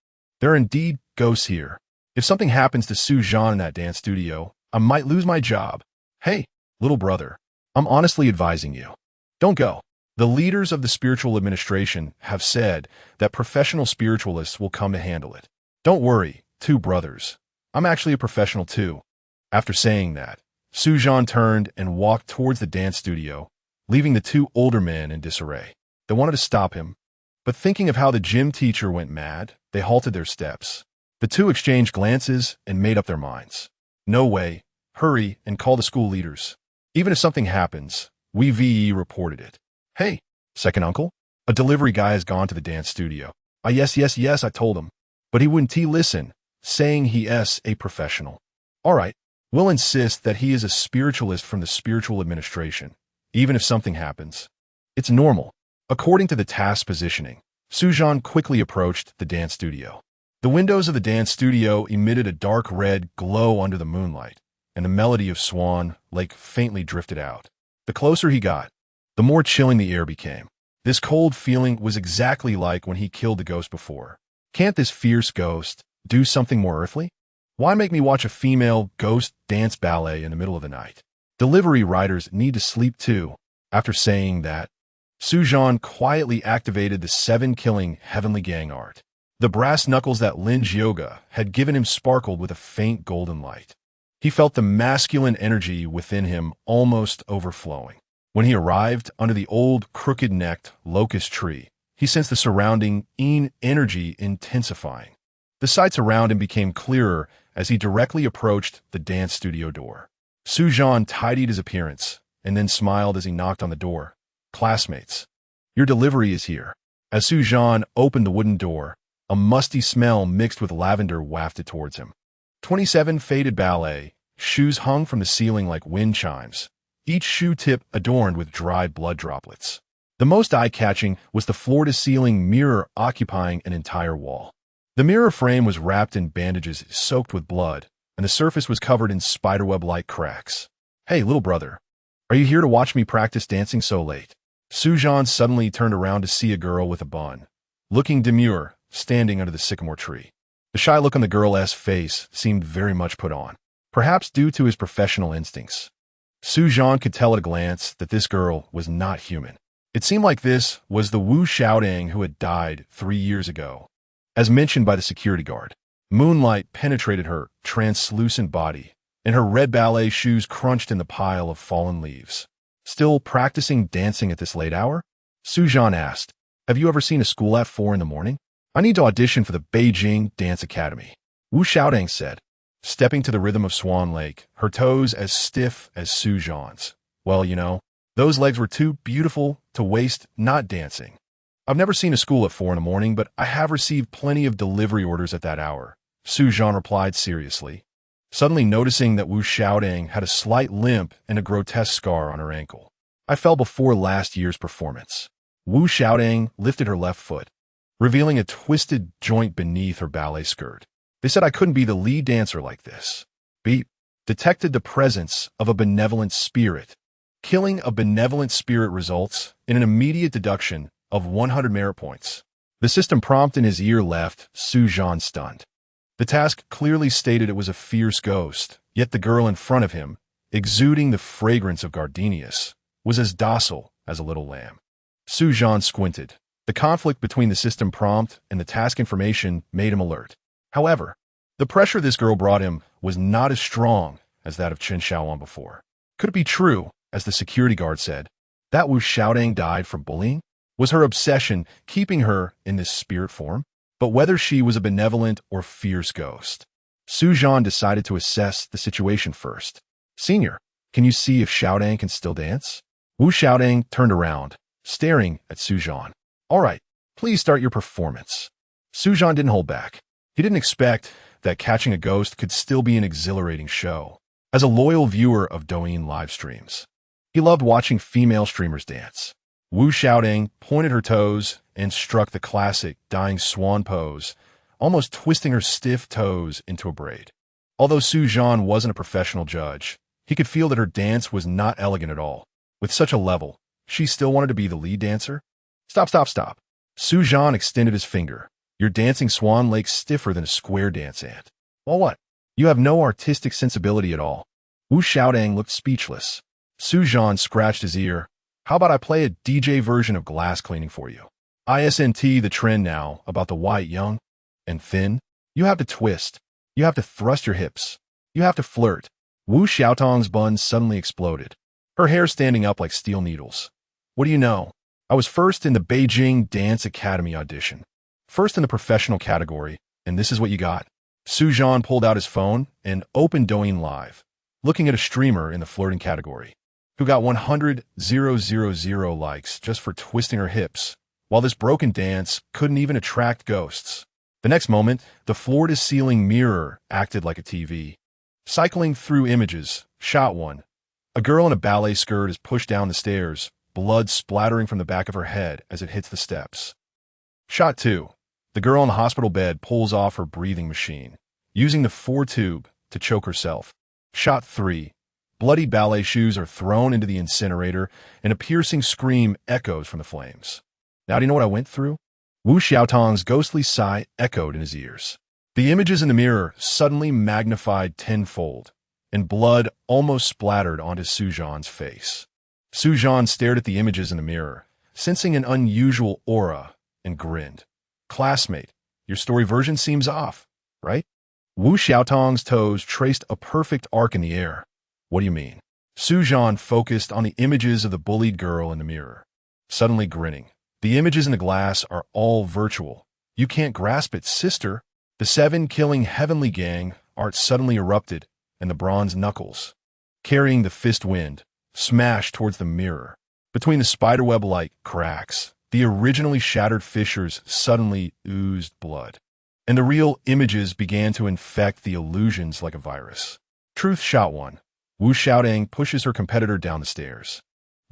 There are indeed ghosts here. If something happens to Zhan in that dance studio, I might lose my job. Hey, little brother, I'm honestly advising you. Don't go. The leaders of the spiritual administration have said that professional spiritualists will come to handle it. Don't worry, 2 brothers. I'm actually a professional too. After saying that, Zhan turned and walked towards the dance studio, leaving the 2 older men in disarray. They wanted to stop him, but thinking of how the gym teacher went mad, they halted their steps. The two exchanged glances and made up their minds. No way. Hurry and call the school leaders. Even if something happens, we VE reported it. Hey, second uncle? A delivery guy has gone to the dance studio. Yes, I told him. But he wouldn't listen, saying he's a professional. All right, we'll insist that he is a spiritualist from the spiritual administration, even if something happens. It's normal. According to the task positioning, Zhan quickly approached the dance studio. The windows of the dance studio emitted a dark red glow under the moonlight, and the melody of Swan Lake faintly drifted out. The closer he got, the more chilling the air became. This cold feeling was exactly like when he killed the ghost before. Can't this fierce ghost do something more earthly? Why make me watch a female ghost dance ballet in the middle of the night? Delivery riders need to sleep too. After saying that, Zhan quietly activated the 7-killing heavenly gang art. The brass knuckles that Lin's yoga had given him sparkled with a faint golden light. He felt the masculine energy within him almost overflowing. When he arrived under the old crooked-necked locust tree, he sensed the surrounding Yin energy intensifying. The sights around him became clearer as he directly approached the dance studio door. Zhan tidied his appearance and then smiled as he knocked on the door. Classmates, your delivery is here. As Zhan opened the wooden door, a musty smell mixed with lavender wafted towards him. 27 faded ballet shoes hung from the ceiling like wind chimes, each shoe tip adorned with dried blood droplets. The most eye-catching was the floor-to-ceiling mirror occupying an entire wall. The mirror frame was wrapped in bandages soaked with blood, and the surface was covered in spiderweb-like cracks. Hey, little brother, are you here to watch me practice dancing so late? Zhan suddenly turned around to see a girl with a bun, looking demure, standing under the sycamore tree. The shy look on the girl's face seemed very much put on, perhaps due to his professional instincts. Zhan could tell at a glance that this girl was not human. It seemed like this was the Wu Xiaodang who had died 3 years ago. As mentioned by the security guard, moonlight penetrated her translucent body, and her red ballet shoes crunched in the pile of fallen leaves. Still practicing dancing at this late hour? Zhan asked, have you ever seen a school at 4 in the morning? I need to audition for the Beijing Dance Academy, Wu Xiaodang said, stepping to the rhythm of Swan Lake, her toes as stiff as Zhan's. Well, you know, those legs were too beautiful to waste not dancing. I've never seen a school at 4 in the morning, but I have received plenty of delivery orders at that hour, Zhan replied seriously, suddenly noticing that Wu Xiaodang had a slight limp and a grotesque scar on her ankle. I fell before last year's performance. Wu Xiaodang lifted her left foot, revealing a twisted joint beneath her ballet skirt. They said I couldn't be the lead dancer like this. Beep. Detected the presence of a benevolent spirit. Killing a benevolent spirit results in an immediate deduction of 100 merit points. The system prompt in his ear left Zhan stunned. The task clearly stated it was a fierce ghost, yet the girl in front of him, exuding the fragrance of gardenias, was as docile as a little lamb. Zhan squinted. The conflict between the system prompt and the task information made him alert. However, the pressure this girl brought him was not as strong as that of Chen Xiaowan before. Could it be true, as the security guard said, that Wu Xiaodang died from bullying? Was her obsession keeping her in this spirit form? But whether she was a benevolent or fierce ghost, Zhan decided to assess the situation first. Senior, can you see if Xiaodang can still dance? Wu Xiaodang turned around, staring at Zhan. All right, please start your performance. Zhan didn't hold back. He didn't expect that catching a ghost could still be an exhilarating show. As a loyal viewer of Douyin live streams, he loved watching female streamers dance. Wu Xiaodang pointed her toes and struck the classic dying swan pose, almost twisting her stiff toes into a braid. Although Zhan wasn't a professional judge, he could feel that her dance was not elegant at all. With such a level, she still wanted to be the lead dancer? Stop. Zhan extended his finger. You're dancing Swan Lake stiffer than a square dance ant. Well, what? You have no artistic sensibility at all. Wu Xiaodang looked speechless. Zhan scratched his ear. How about I play a DJ version of glass cleaning for you? Isn't the trend now about the white, young, and thin? You have to twist. You have to thrust your hips. You have to flirt. Wu Xiaotang's bun suddenly exploded, her hair standing up like steel needles. What do you know? I was first in the Beijing Dance Academy audition. First in the professional category, and this is what you got. Zhan pulled out his phone and opened Douyin Live, looking at a streamer in the flirting category, who got 100,000 likes just for twisting her hips, while this broken dance couldn't even attract ghosts. The next moment, the floor-to-ceiling mirror acted like a TV. Cycling through images, shot 1. A girl in a ballet skirt is pushed down the stairs, blood splattering from the back of her head as it hits the steps. Shot 2. The girl in the hospital bed pulls off her breathing machine, using the 4-tube to choke herself. Shot 3. Bloody ballet shoes are thrown into the incinerator, and a piercing scream echoes from the flames. Now do you know what I went through? Wu Xiaotong's ghostly sigh echoed in his ears. The images in the mirror suddenly magnified tenfold, and blood almost splattered onto Zhan's face. Zhan stared at the images in the mirror, sensing an unusual aura, and grinned. Classmate, your story version seems off, right? Wu Xiaotong's toes traced a perfect arc in the air. What do you mean? Zhan focused on the images of the bullied girl in the mirror, suddenly grinning. The images in the glass are all virtual. You can't grasp it, sister. The 7-killing heavenly gang art suddenly erupted, and the bronze knuckles, carrying the fist wind, smashed towards the mirror. Between the spiderweb-like cracks, the originally shattered fissures suddenly oozed blood, and the real images began to infect the illusions like a virus. Truth shot 1. Wu Xiaotong pushes her competitor down the stairs,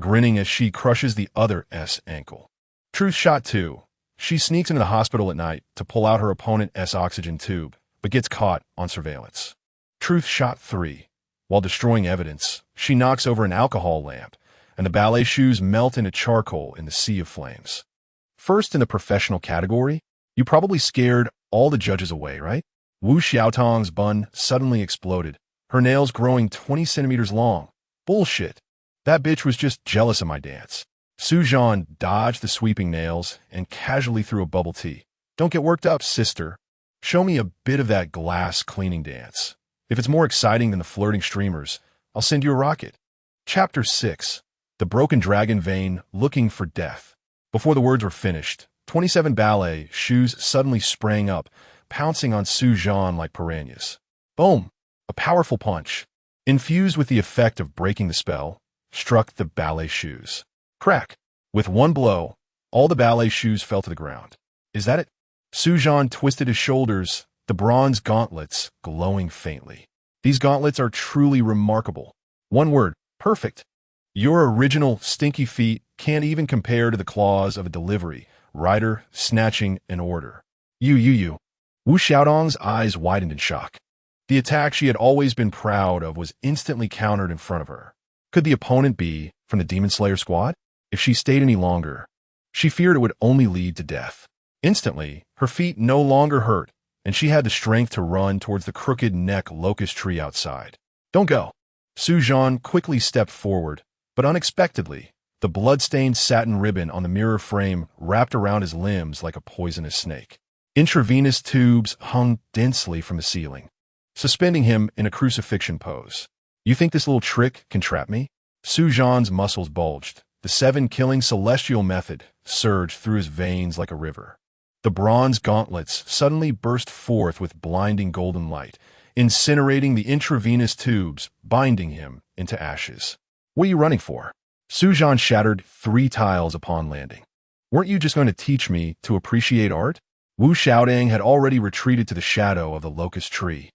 grinning as she crushes the other's ankle. Truth shot 2. She sneaks into the hospital at night to pull out her opponent's oxygen tube, but gets caught on surveillance. Truth shot 3. While destroying evidence, she knocks over an alcohol lamp, and the ballet shoes melt into charcoal in the sea of flames. First in the professional category, you probably scared all the judges away, right? Wu Xiaotong's bun suddenly exploded, her nails growing 20 centimeters long. Bullshit. That bitch was just jealous of my dance. Zhan dodged the sweeping nails and casually threw a bubble tea. Don't get worked up, sister. Show me a bit of that glass cleaning dance. If it's more exciting than the flirting streamers, I'll send you a rocket. Chapter 6. The Broken Dragon Vein Looking for Death. Before the words were finished, 27 ballet shoes suddenly sprang up, pouncing on Zhan like piranhas. Boom! A powerful punch, infused with the effect of breaking the spell, struck the ballet shoes. Crack! With one blow, all the ballet shoes fell to the ground. Is that it? Zhan twisted his shoulders, the bronze gauntlets glowing faintly. These gauntlets are truly remarkable. One word, perfect. Your original stinky feet can't even compare to the claws of a delivery rider snatching an order. You. Wu Xiaotong's eyes widened in shock. The attack she had always been proud of was instantly countered in front of her. Could the opponent be from the Demon Slayer squad? If she stayed any longer, she feared it would only lead to death. Instantly, her feet no longer hurt, and she had the strength to run towards the crooked neck locust tree outside. Don't go. Zhan quickly stepped forward, but unexpectedly, the blood-stained satin ribbon on the mirror frame wrapped around his limbs like a poisonous snake. Intravenous tubes hung densely from the ceiling, suspending him in a crucifixion pose. You think this little trick can trap me? Zhan's muscles bulged. The 7-killing celestial method surged through his veins like a river. The bronze gauntlets suddenly burst forth with blinding golden light, incinerating the intravenous tubes, binding him into ashes. What are you running for? Zhan shattered 3 tiles upon landing. Weren't you just going to teach me to appreciate art? Wu Xiaotong had already retreated to the shadow of the locust tree,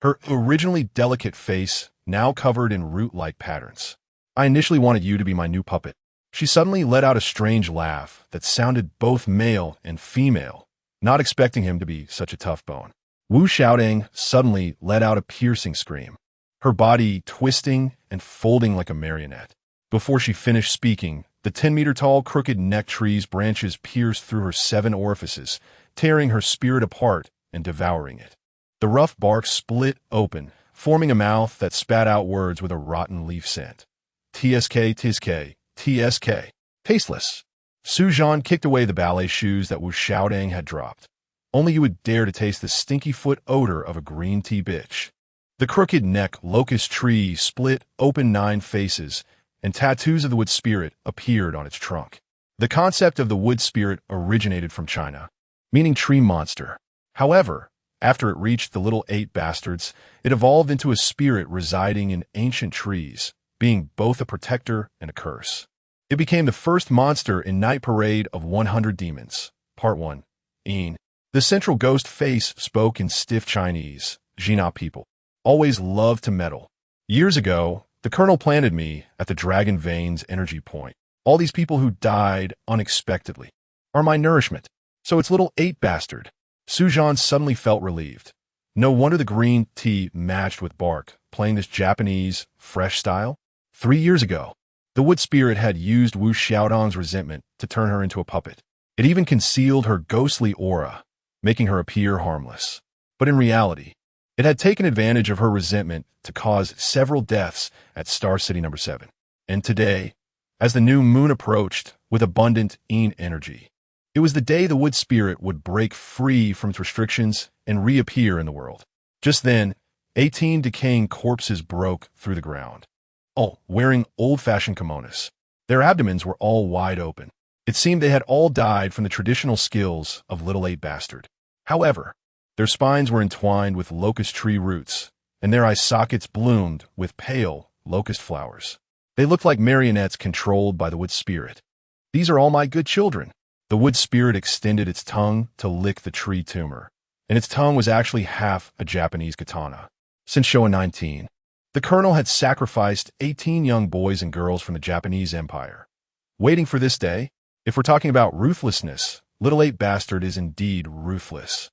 her originally delicate face now covered in root-like patterns. I initially wanted you to be my new puppet. She suddenly let out a strange laugh that sounded both male and female, not expecting him to be such a tough bone. Wu Xiaotong suddenly let out a piercing scream, her body twisting and folding like a marionette. Before she finished speaking, the 10-meter-tall crooked neck tree's branches pierced through her 7 orifices, tearing her spirit apart and devouring it. The rough bark split open, forming a mouth that spat out words with a rotten leaf scent. TSK, TSK, TSK. Tasteless. Zhan kicked away the ballet shoes that Wu Xiaotong had dropped. Only you would dare to taste the stinky foot odor of a green tea bitch. The crooked neck locust tree split open 9 faces, and tattoos of the wood spirit appeared on its trunk. The concept of the wood spirit originated from China, meaning tree monster. However, After it reached the little 8 bastards, it evolved into a spirit residing in ancient trees, being both a protector and a curse. It became the first monster in Night Parade of 100 Demons. Part 1. Yin. The central ghost face spoke in stiff Chinese. Zhan people always loved to meddle. Years ago, the colonel planted me at the Dragon Veins energy point. All these people who died unexpectedly are my nourishment. So it's little 8 bastard. Zhan suddenly felt relieved. No wonder the green tea matched with bark, playing this Japanese, fresh style. 3 years ago, the wood spirit had used Wu Xiaodong's resentment to turn her into a puppet. It even concealed her ghostly aura, making her appear harmless. But in reality, it had taken advantage of her resentment to cause several deaths at Star City number 7. And today, as the new moon approached with abundant Yin energy, it was the day the wood spirit would break free from its restrictions and reappear in the world. Just then, 18 decaying corpses broke through the ground. All wearing old-fashioned kimonos. Their abdomens were all wide open. It seemed they had all died from the traditional skills of little 8 bastard. However, their spines were entwined with locust tree roots, and their eye sockets bloomed with pale locust flowers. They looked like marionettes controlled by the wood spirit. These are all my good children. The wood spirit extended its tongue to lick the tree tumor, and its tongue was actually half a Japanese katana. Since Showa 19, the colonel had sacrificed 18 young boys and girls from the Japanese Empire. Waiting for this day, if we're talking about ruthlessness, little 8 bastard is indeed ruthless.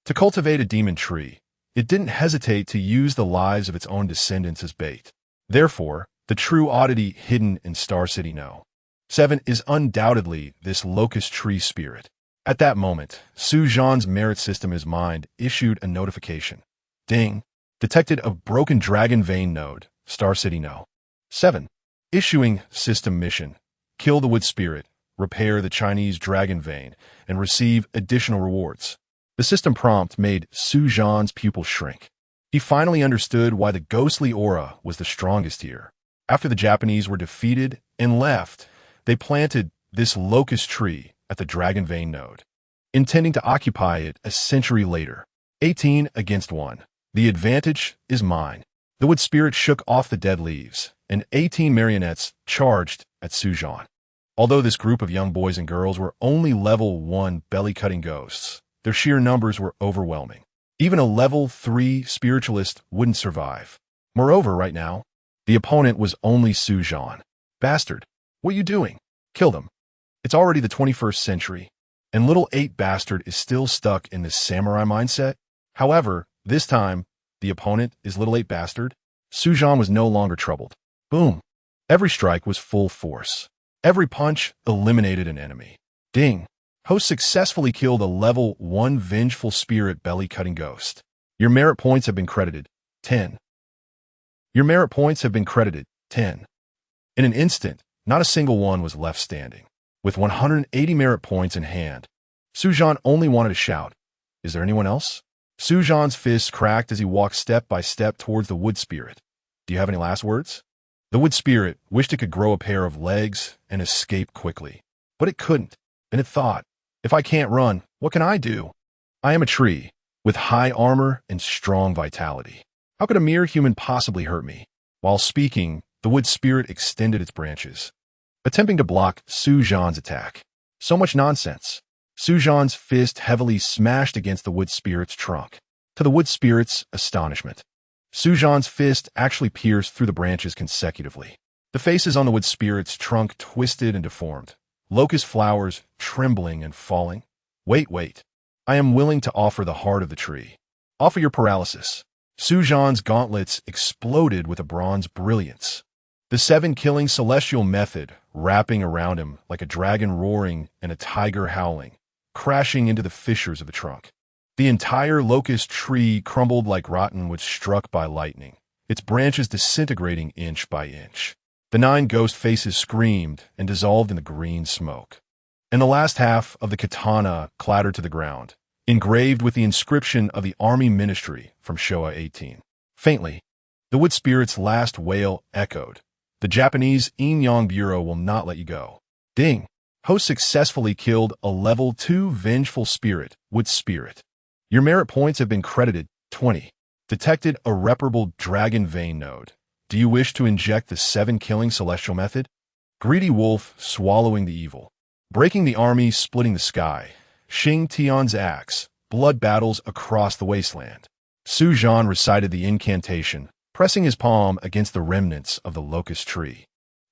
To cultivate a demon tree, it didn't hesitate to use the lives of its own descendants as bait. Therefore, the true oddity hidden in Star City No. 7 is undoubtedly this locust tree spirit. At that moment, Zhan's merit system in his mind issued a notification. Ding. Detected a broken dragon vein node, Star City No. 7. Issuing system mission. Kill the wood spirit, repair the Chinese dragon vein, and receive additional rewards. The system prompt made Zhan's pupil shrink. He finally understood why the ghostly aura was the strongest here. After the Japanese were defeated and left, they planted this locust tree at the dragon vein node, intending to occupy it a century later. 18 against 1. The advantage is mine. The wood spirit shook off the dead leaves, and 18 marionettes charged at Zhan. Although this group of young boys and girls were only level 1 belly-cutting ghosts, their sheer numbers were overwhelming. Even a level 3 spiritualist wouldn't survive. Moreover, right now, the opponent was only Zhan. Bastard, what are you doing? Kill them. It's already the 21st century, and little 8 bastard is still stuck in this samurai mindset. However, this time, the opponent is little 8 bastard. Zhan was no longer troubled. Boom. Every strike was full force. Every punch eliminated an enemy. Ding. Host successfully killed a level 1 vengeful spirit belly-cutting ghost. Your merit points have been credited. 10. Your merit points have been credited. 10. In an instant, not a single one was left standing. With 180 merit points in hand, Zhan only wanted to shout, "Is there anyone else?" Zhan's fist cracked as he walked step by step towards the wood spirit. Do you have any last words? The wood spirit wished it could grow a pair of legs and escape quickly. But it couldn't, and it thought, if I can't run, what can I do? I am a tree, with high armor and strong vitality. How could a mere human possibly hurt me? While speaking, the wood spirit extended its branches, attempting to block Zhan's attack. So much nonsense. Zhan's fist heavily smashed against the wood spirit's trunk. To the wood spirit's astonishment, Zhan's fist actually pierced through the branches consecutively. The faces on the wood spirit's trunk twisted and deformed, locust flowers trembling and falling. Wait. I am willing to offer the heart of the tree. Offer your paralysis. Zhan's gauntlets exploded with a bronze brilliance. The 7-killing celestial method wrapping around him like a dragon roaring and a tiger howling, crashing into the fissures of the trunk. The entire locust tree crumbled like rotten wood struck by lightning, its branches disintegrating inch by inch. The 9 ghost faces screamed and dissolved in the green smoke. And the last half of the katana clattered to the ground, engraved with the inscription of the Army Ministry from Showa 18. Faintly, the wood spirit's last wail echoed. The Japanese Yin-Yang Bureau will not let you go. Ding. Host successfully killed a level 2 vengeful spirit, wood spirit. Your merit points have been credited 20. Detected irreparable dragon vein node. Do you wish to inject the 7-killing celestial method? Greedy wolf swallowing the evil. Breaking the army, splitting the sky. Xing Tian's axe. Blood battles across the wasteland. Zhan recited the incantation, pressing his palm against the remnants of the locust tree.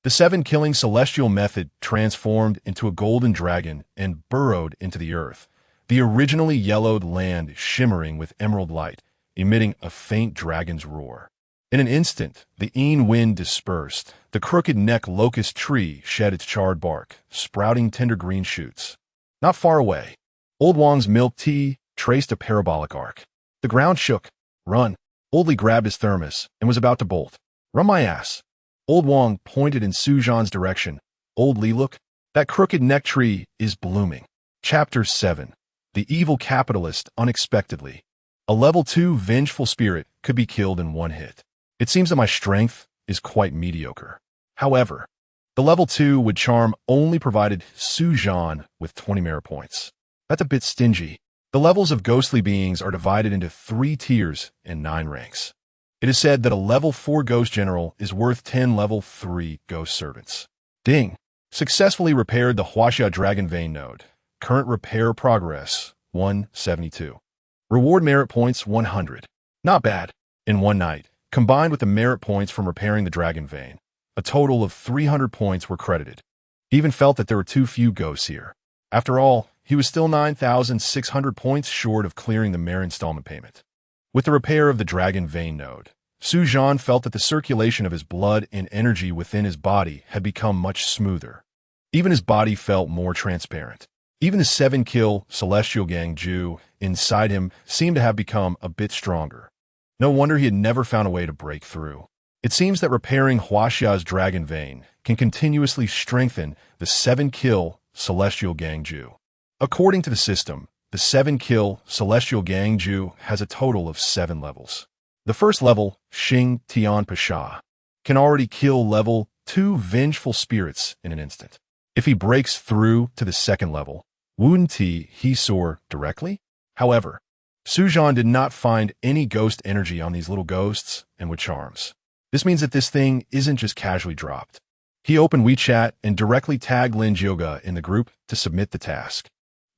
The 7-killing celestial method transformed into a golden dragon and burrowed into the earth, the originally yellowed land shimmering with emerald light, emitting a faint dragon's roar. In an instant, the Yin wind dispersed. The crooked neck locust tree shed its charred bark, sprouting tender green shoots. Not far away, Old Wang's milk tea traced a parabolic arc. The ground shook. Run. Old Li grabbed his thermos and was about to bolt. Run my ass. Old Wang pointed in Zhan's direction. Old Li, look. That crooked neck tree is blooming. Chapter 7. The Evil Capitalist Unexpectedly. A level 2 vengeful spirit could be killed in one hit. It seems that my strength is quite mediocre. However, the level 2 would charm only provided Zhan with 20 merit points. That's a bit stingy. The levels of ghostly beings are divided into 3 tiers and 9 ranks. It is said that a level 4 ghost general is worth 10 level 3 ghost servants. Ding! Successfully repaired the Huaxia Dragon Vein node. Current repair progress, 172. Reward merit points, 100. Not bad. In one night, combined with the merit points from repairing the Dragon Vein, a total of 300 points were credited. He even felt that there were too few ghosts here. After all, he was still 9,600 points short of clearing the merit installment payment. With the repair of the Dragon Vein node, Zhan felt that the circulation of his blood and energy within his body had become much smoother. Even his body felt more transparent. Even the 7-kill celestial gang Ju inside him seemed to have become a bit stronger. No wonder he had never found a way to break through. It seems that repairing Huaxia's Dragon Vein can continuously strengthen the 7-kill celestial gang Ju. According to the system, the 7-kill celestial gang Ju has a total of 7 levels. The first level, Xing Tian Pasha, can already kill level 2 vengeful spirits in an instant. If he breaks through to the second level, wouldn't he soar directly? However, Zhan did not find any ghost energy on these little ghosts and with charms. This means that this thing isn't just casually dropped. He opened WeChat and directly tagged Lin Jioga in the group to submit the task.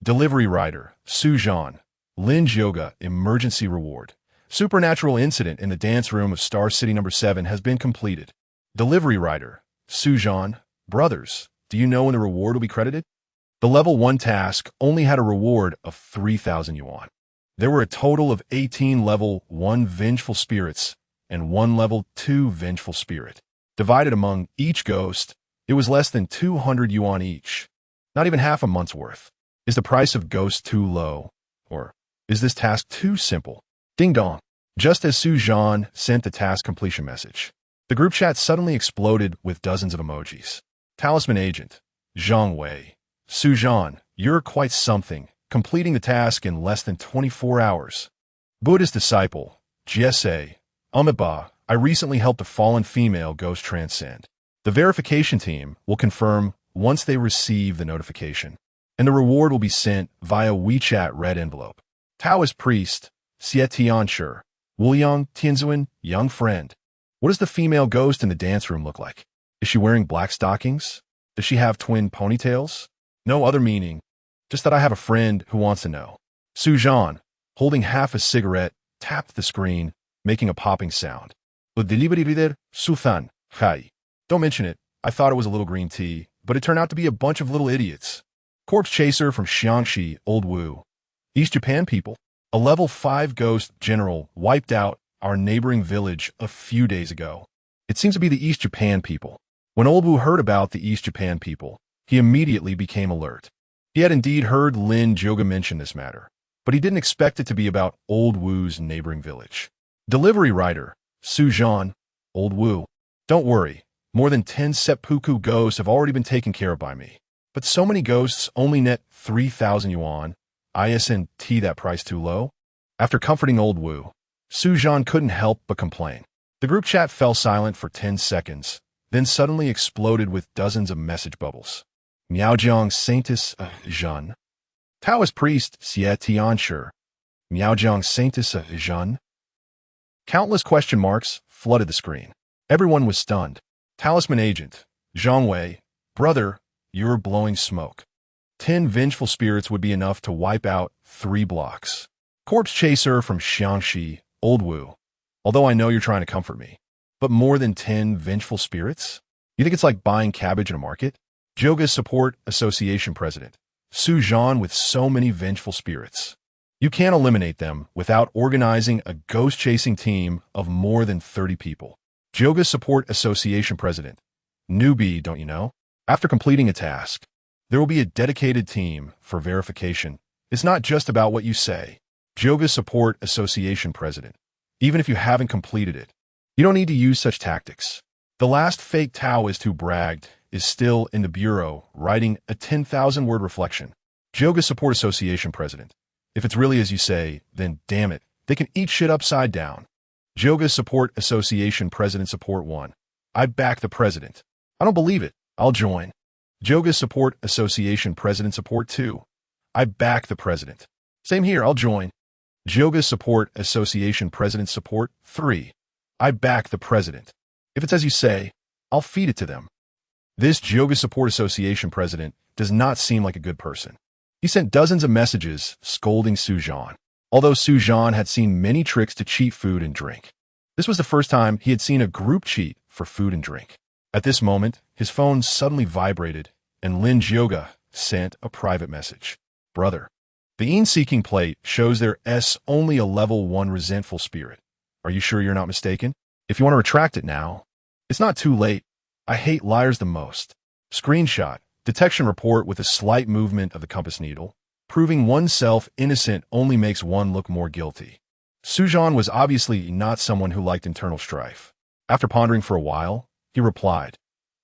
Delivery rider, Zhan. Lin Jioga, emergency reward. Supernatural incident in the dance room of Star City number 7 has been completed. Delivery rider, Zhan. Brothers, do you know when the reward will be credited? The level 1 task only had a reward of 3,000 yuan. There were a total of 18 level 1 vengeful spirits and 1 level 2 vengeful spirit. Divided among each ghost, it was less than 200 yuan each. Not even half a month's worth. Is the price of ghosts too low? Or is this task too simple? Ding dong. Just as Zhan sent the task completion message, the group chat suddenly exploded with dozens of emojis. Talisman Agent, Zhang Wei. Zhan, you're quite something, completing the task in less than 24 hours. Buddhist Disciple, Jesse. Amiba, I recently helped a fallen female ghost transcend. The verification team will confirm once they receive the notification, and the reward will be sent via WeChat red envelope. Taoist Priest, Xie Tianshi, Wuliang Tianzuan, young friend. What does the female ghost in the dance room look like? Is she wearing black stockings? Does she have twin ponytails? No other meaning, just that I have a friend who wants to know. Zhan, holding half a cigarette, tapped the screen, making a popping sound. Suthan, Hai. Don't mention it. I thought it was a little green tea, but it turned out to be a bunch of little idiots. Corpse Chaser from Xiangxi, Old Wu. East Japan people. A level 5 ghost general wiped out our neighboring village a few days ago. It seems to be the East Japan people. When Old Wu heard about the East Japan people, he immediately became alert. He had indeed heard Lin Jioga mention this matter, but he didn't expect it to be about Old Wu's neighboring village. Delivery rider, Zhan. Old Wu. Don't worry, more than 10 seppuku ghosts have already been taken care of by me. But so many ghosts only net 3,000 yuan. Isn't that price too low? After comforting Old Wu, Zhan couldn't help but complain. The group chat fell silent for 10 seconds, then suddenly exploded with dozens of message bubbles. Miaojiang Saintus Zhan. Taoist Priest Xie Tianshi. Miaojiang Saintus Zhan? Countless question marks flooded the screen. Everyone was stunned. Talisman agent, Zhang Wei, brother, you're blowing smoke. 10 vengeful spirits would be enough to wipe out 3 blocks. Corpse chaser from Xiangxi, Old Wu. Although I know you're trying to comfort me. But more than 10 vengeful spirits? You think it's like buying cabbage in a market? Joga Support Association President, Su Zhan with so many vengeful spirits. You can't eliminate them without organizing a ghost-chasing team of more than 30 people. Joga Support Association President, newbie, don't you know? After completing a task, there will be a dedicated team for verification. It's not just about what you say. Joga Support Association President, even if you haven't completed it, you don't need to use such tactics. The last fake Taoist who bragged is still in the bureau writing a 10,000-word reflection. Joga Support Association President, if it's really as you say, then damn it, they can eat shit upside down. Joga Support Association President Support 1. I back the president. I don't believe it. I'll join. Joga Support Association President Support 2. I back the president. Same here, I'll join. Joga Support Association President Support 3. I back the president. If it's as you say, I'll feed it to them. This Joga Support Association president does not seem like a good person. He sent dozens of messages scolding Su Zhan. Although Su Zhan had seen many tricks to cheat food and drink, this was the first time he had seen a group cheat for food and drink. At this moment, his phone suddenly vibrated, and Lin Jioga sent a private message. Brother, the Yin-seeking plate shows there's only a level 1 resentful spirit. Are you sure you're not mistaken? If you want to retract it now, it's not too late. I hate liars the most. Screenshot, detection report with a slight movement of the compass needle. Proving oneself innocent only makes one look more guilty. Su Zhan was obviously not someone who liked internal strife. After pondering for a while, he replied,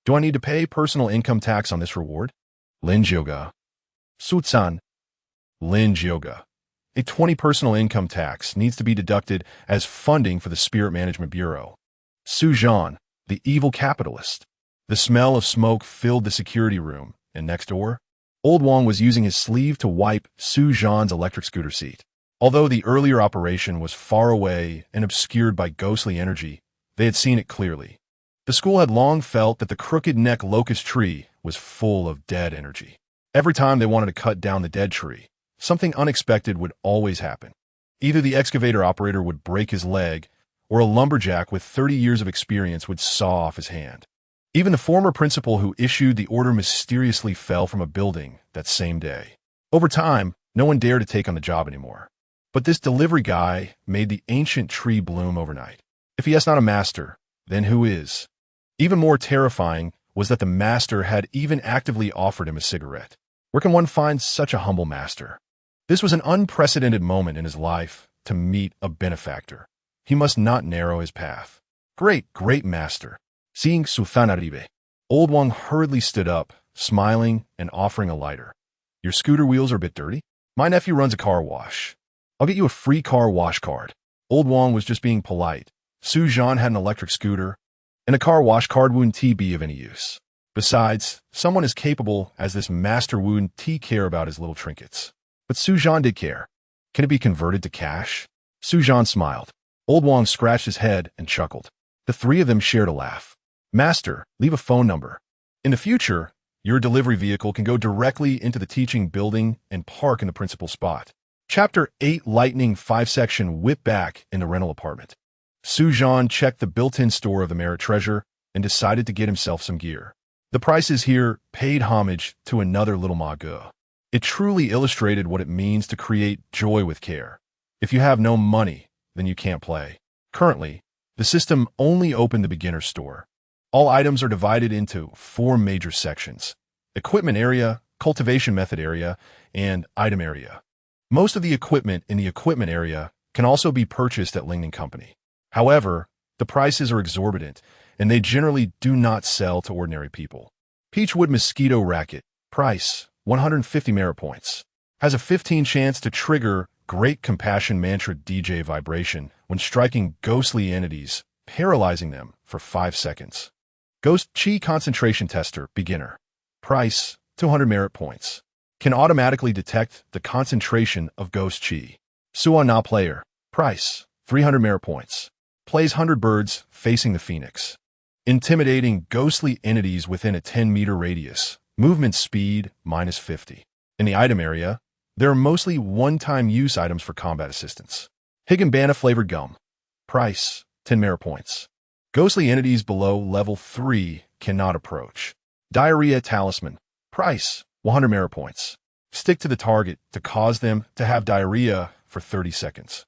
do I need to pay personal income tax on this reward? Lin Jioga. Su Zhan. Lin Jioga. A 20 personal income tax needs to be deducted as funding for the Spirit Management Bureau. Su Zhan, the evil capitalist. The smell of smoke filled the security room, and next door, Old Wang was using his sleeve to wipe Su Zhan's electric scooter seat. Although the earlier operation was far away and obscured by ghostly energy, they had seen it clearly. The school had long felt that the crooked neck locust tree was full of dead energy. Every time they wanted to cut down the dead tree, something unexpected would always happen. Either the excavator operator would break his leg, or a lumberjack with 30 years of experience would saw off his hand. Even the former principal who issued the order mysteriously fell from a building that same day. Over time, no one dared to take on the job anymore. But this delivery guy made the ancient tree bloom overnight. If he is not a master, then who is? Even more terrifying was that the master had even actively offered him a cigarette. Where can one find such a humble master? This was an unprecedented moment in his life to meet a benefactor. He must not narrow his path. Great master. Seeing Su Zhan arrive, Old Wang hurriedly stood up, smiling and offering a lighter. Your scooter wheels are a bit dirty? My nephew runs a car wash. I'll get you a free car wash card. Old Wang was just being polite. Su Zhan had an electric scooter, and a car wash card wouldn't be of any use. Besides, someone as capable as this master wouldn't care about his little trinkets. But Su Zhan did care. Can it be converted to cash? Su Zhan smiled. Old Wang scratched his head and chuckled. The three of them shared a laugh. Master, leave a phone number. In the future, your delivery vehicle can go directly into the teaching building and park in the principal spot. Chapter 8 Lightning 5-section Whip back in the rental apartment. Su Zhan checked the built-in store of the Merit Treasure and decided to get himself some gear. The prices here paid homage to another little mago. It truly illustrated what it means to create joy with care. If you have no money, then you can't play. Currently, the system only opened the beginner store. All items are divided into 4 major sections: equipment area, cultivation method area, and item area. Most of the equipment in the equipment area can also be purchased at Ling & Company. However, the prices are exorbitant, and they generally do not sell to ordinary people. Peachwood Mosquito Racket, price 150 merit points. Has a 15 chance to trigger Great Compassion Mantra DJ vibration when striking ghostly entities, paralyzing them for 5 seconds. Ghost Chi Concentration Tester, Beginner. Price, 200 merit points. Can automatically detect the concentration of Ghost Chi. Suan Na player. Price, 300 merit points. Plays 100 birds facing the phoenix. Intimidating ghostly entities within a 10-meter radius. Movement speed, -50. In the item area, there are mostly one-time use items for combat assistance. Higanbana flavored gum. Price, 10 merit points. Ghostly entities below level 3 cannot approach. Diarrhea talisman. Price, 100 merit points. Stick to the target to cause them to have diarrhea for 30 seconds.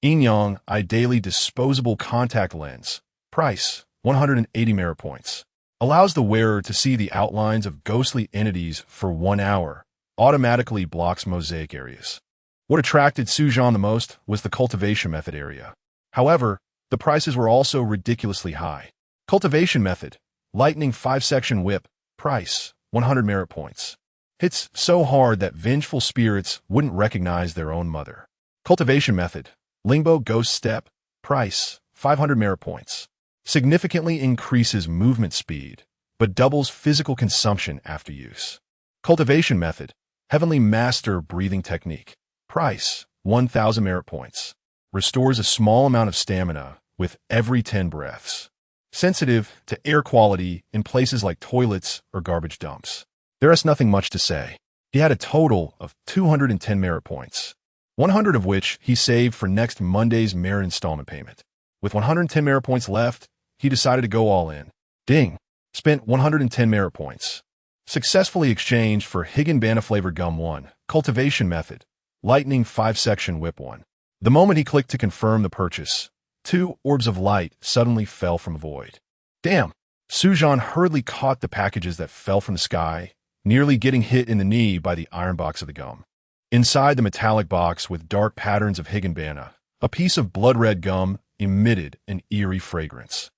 Yin-Yang daily disposable contact lens. Price, 180 merit points. Allows the wearer to see the outlines of ghostly entities for 1 hour. Automatically blocks mosaic areas. What attracted Zhan the most was the cultivation method area. However, the prices were also ridiculously high. Cultivation method. Lightning 5-section whip. Price, 100 merit points. Hits so hard that vengeful spirits wouldn't recognize their own mother. Cultivation method. Lingbo ghost step. Price, 500 merit points. Significantly increases movement speed, but doubles physical consumption after use. Cultivation method. Heavenly Master breathing technique. Price, 1,000 merit points. Restores a small amount of stamina with every 10 breaths. Sensitive to air quality in places like toilets or garbage dumps. There is nothing much to say. He had a total of 210 merit points, 100 of which he saved for next Monday's merit installment payment. With 110 merit points left, he decided to go all in. Ding! Spent 110 merit points. Successfully exchanged for Higanbana flavored gum 1, cultivation method, lightning 5-section whip 1. The moment he clicked to confirm the purchase, 2 orbs of light suddenly fell from a void. Damn! Zhan hurriedly caught the packages that fell from the sky, nearly getting hit in the knee by the iron box of the gum. Inside the metallic box with dark patterns of Higanbana, a piece of blood-red gum emitted an eerie fragrance.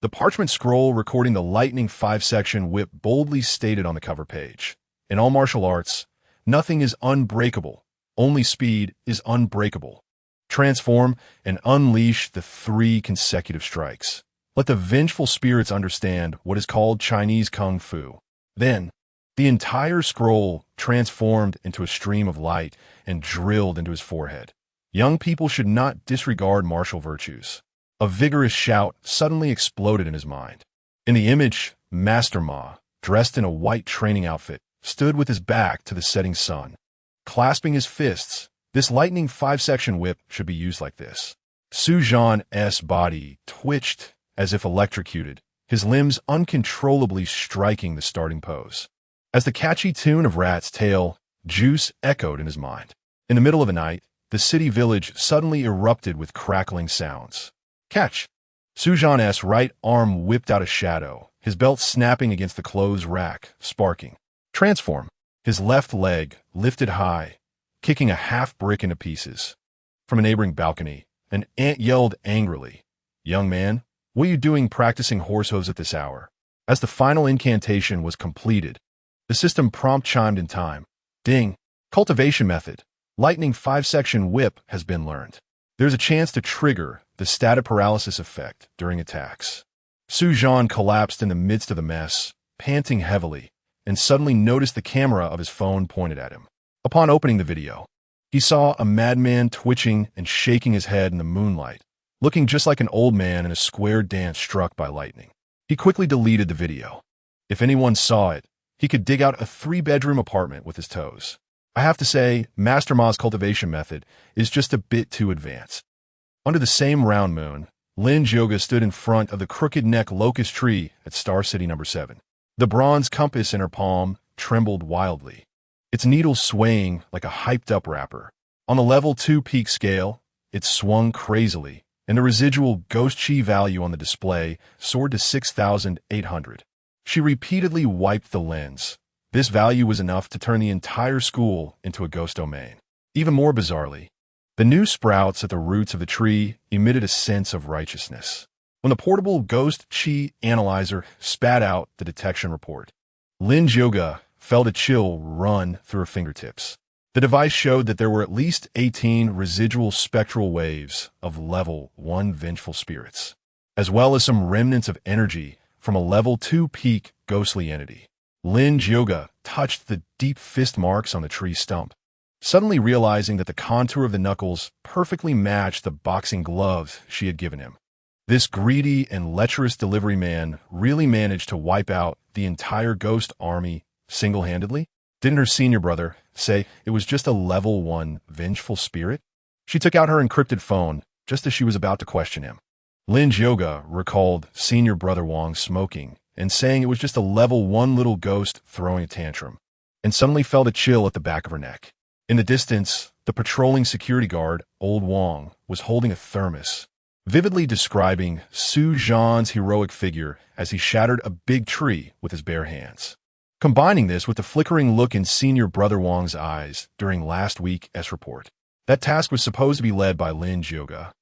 The parchment scroll recording the lightning 5-section whip boldly stated on the cover page, "In all martial arts, nothing is unbreakable, only speed is unbreakable. Transform and unleash the 3 consecutive strikes. Let the vengeful spirits understand what is called Chinese Kung Fu." Then, the entire scroll transformed into a stream of light and drilled into his forehead. Young people should not disregard martial virtues. A vigorous shout suddenly exploded in his mind. In the image, Master Ma, dressed in a white training outfit, stood with his back to the setting sun. Clasping his fists, this lightning 5-section whip should be used like this. Zhan's body twitched as if electrocuted, his limbs uncontrollably striking the starting pose. As the catchy tune of Rat's Tail, Juice echoed in his mind. In the middle of the night, the city village suddenly erupted with crackling sounds. Catch! Zhan's right arm whipped out a shadow, his belt snapping against the clothes rack, sparking. Transform! His left leg lifted high, kicking a half brick into pieces. From a neighboring balcony, an ant yelled angrily, "Young man, what are you doing practicing horse hooves at this hour?" As the final incantation was completed, the system prompt chimed in time. Ding! Cultivation method. Lightning 5-section whip has been learned. There's a chance to trigger the static paralysis effect during attacks. Zhan collapsed in the midst of the mess, panting heavily, and suddenly noticed the camera of his phone pointed at him. Upon opening the video, he saw a madman twitching and shaking his head in the moonlight, looking just like an old man in a square dance struck by lightning. He quickly deleted the video. If anyone saw it, he could dig out a 3-bedroom apartment with his toes. I have to say, Master Ma's cultivation method is just a bit too advanced. Under the same round moon, Lin Zhoga stood in front of the crooked neck locust tree at Star City No. 7. The bronze compass in her palm trembled wildly, its needle swaying like a hyped-up rapper. On the level 2 peak scale, it swung crazily, and the residual ghost chi value on the display soared to 6,800. She repeatedly wiped the lens. This value was enough to turn the entire school into a ghost domain. Even more bizarrely, the new sprouts at the roots of the tree emitted a sense of righteousness. When the portable ghost chi analyzer spat out the detection report, Lin Zhoga felt a chill run through her fingertips. The device showed that there were at least 18 residual spectral waves of level 1 vengeful spirits, as well as some remnants of energy from a level 2 peak ghostly entity. Lin Zhoga touched the deep fist marks on the tree stump. suddenly realizing that the contour of the knuckles perfectly matched the boxing gloves she had given him. This greedy and lecherous delivery man really managed to wipe out the entire ghost army single-handedly? Didn't her senior brother say it was just a level 1 vengeful spirit? She took out her encrypted phone just as she was about to question him. Lin Jioge recalled senior brother Wang smoking and saying it was just a level 1 little ghost throwing a tantrum, and suddenly felt a chill at the back of her neck. In the distance, the patrolling security guard, old Wang, was holding a thermos, vividly describing Zhan's heroic figure as he shattered a big tree with his bare hands. Combining this with the flickering look in senior brother Wang's eyes during last week's report, that task was supposed to be led by Lin Jioge.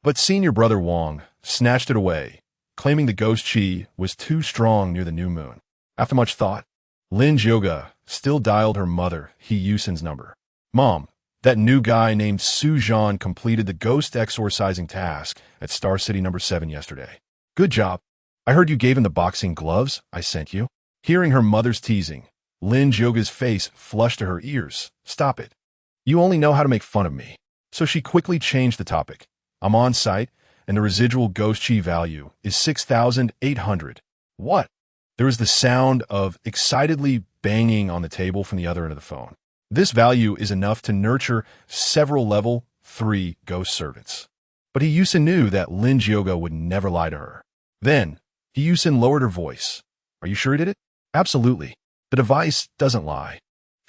But senior brother Wang snatched it away, claiming the ghost chi was too strong near the new moon. After much thought, Lin Jioge still dialed her mother, He Yusin's number. Mom, that new guy named Zhan completed the ghost exorcising task at Star City number 7 yesterday. Good job. I heard you gave him the boxing gloves I sent you. Hearing her mother's teasing, Lin Jioge's face flushed to her ears. Stop it. You only know how to make fun of me. So she quickly changed the topic. I'm on site, and the residual ghost chi value is 6,800. What? There was the sound of excitedly banging on the table from the other end of the phone. This value is enough to nurture several level 3 ghost servants. But He Yusin knew that Lin Jioge would never lie to her. Then, He Yusin lowered her voice. Are you sure he did it? Absolutely. The device doesn't lie.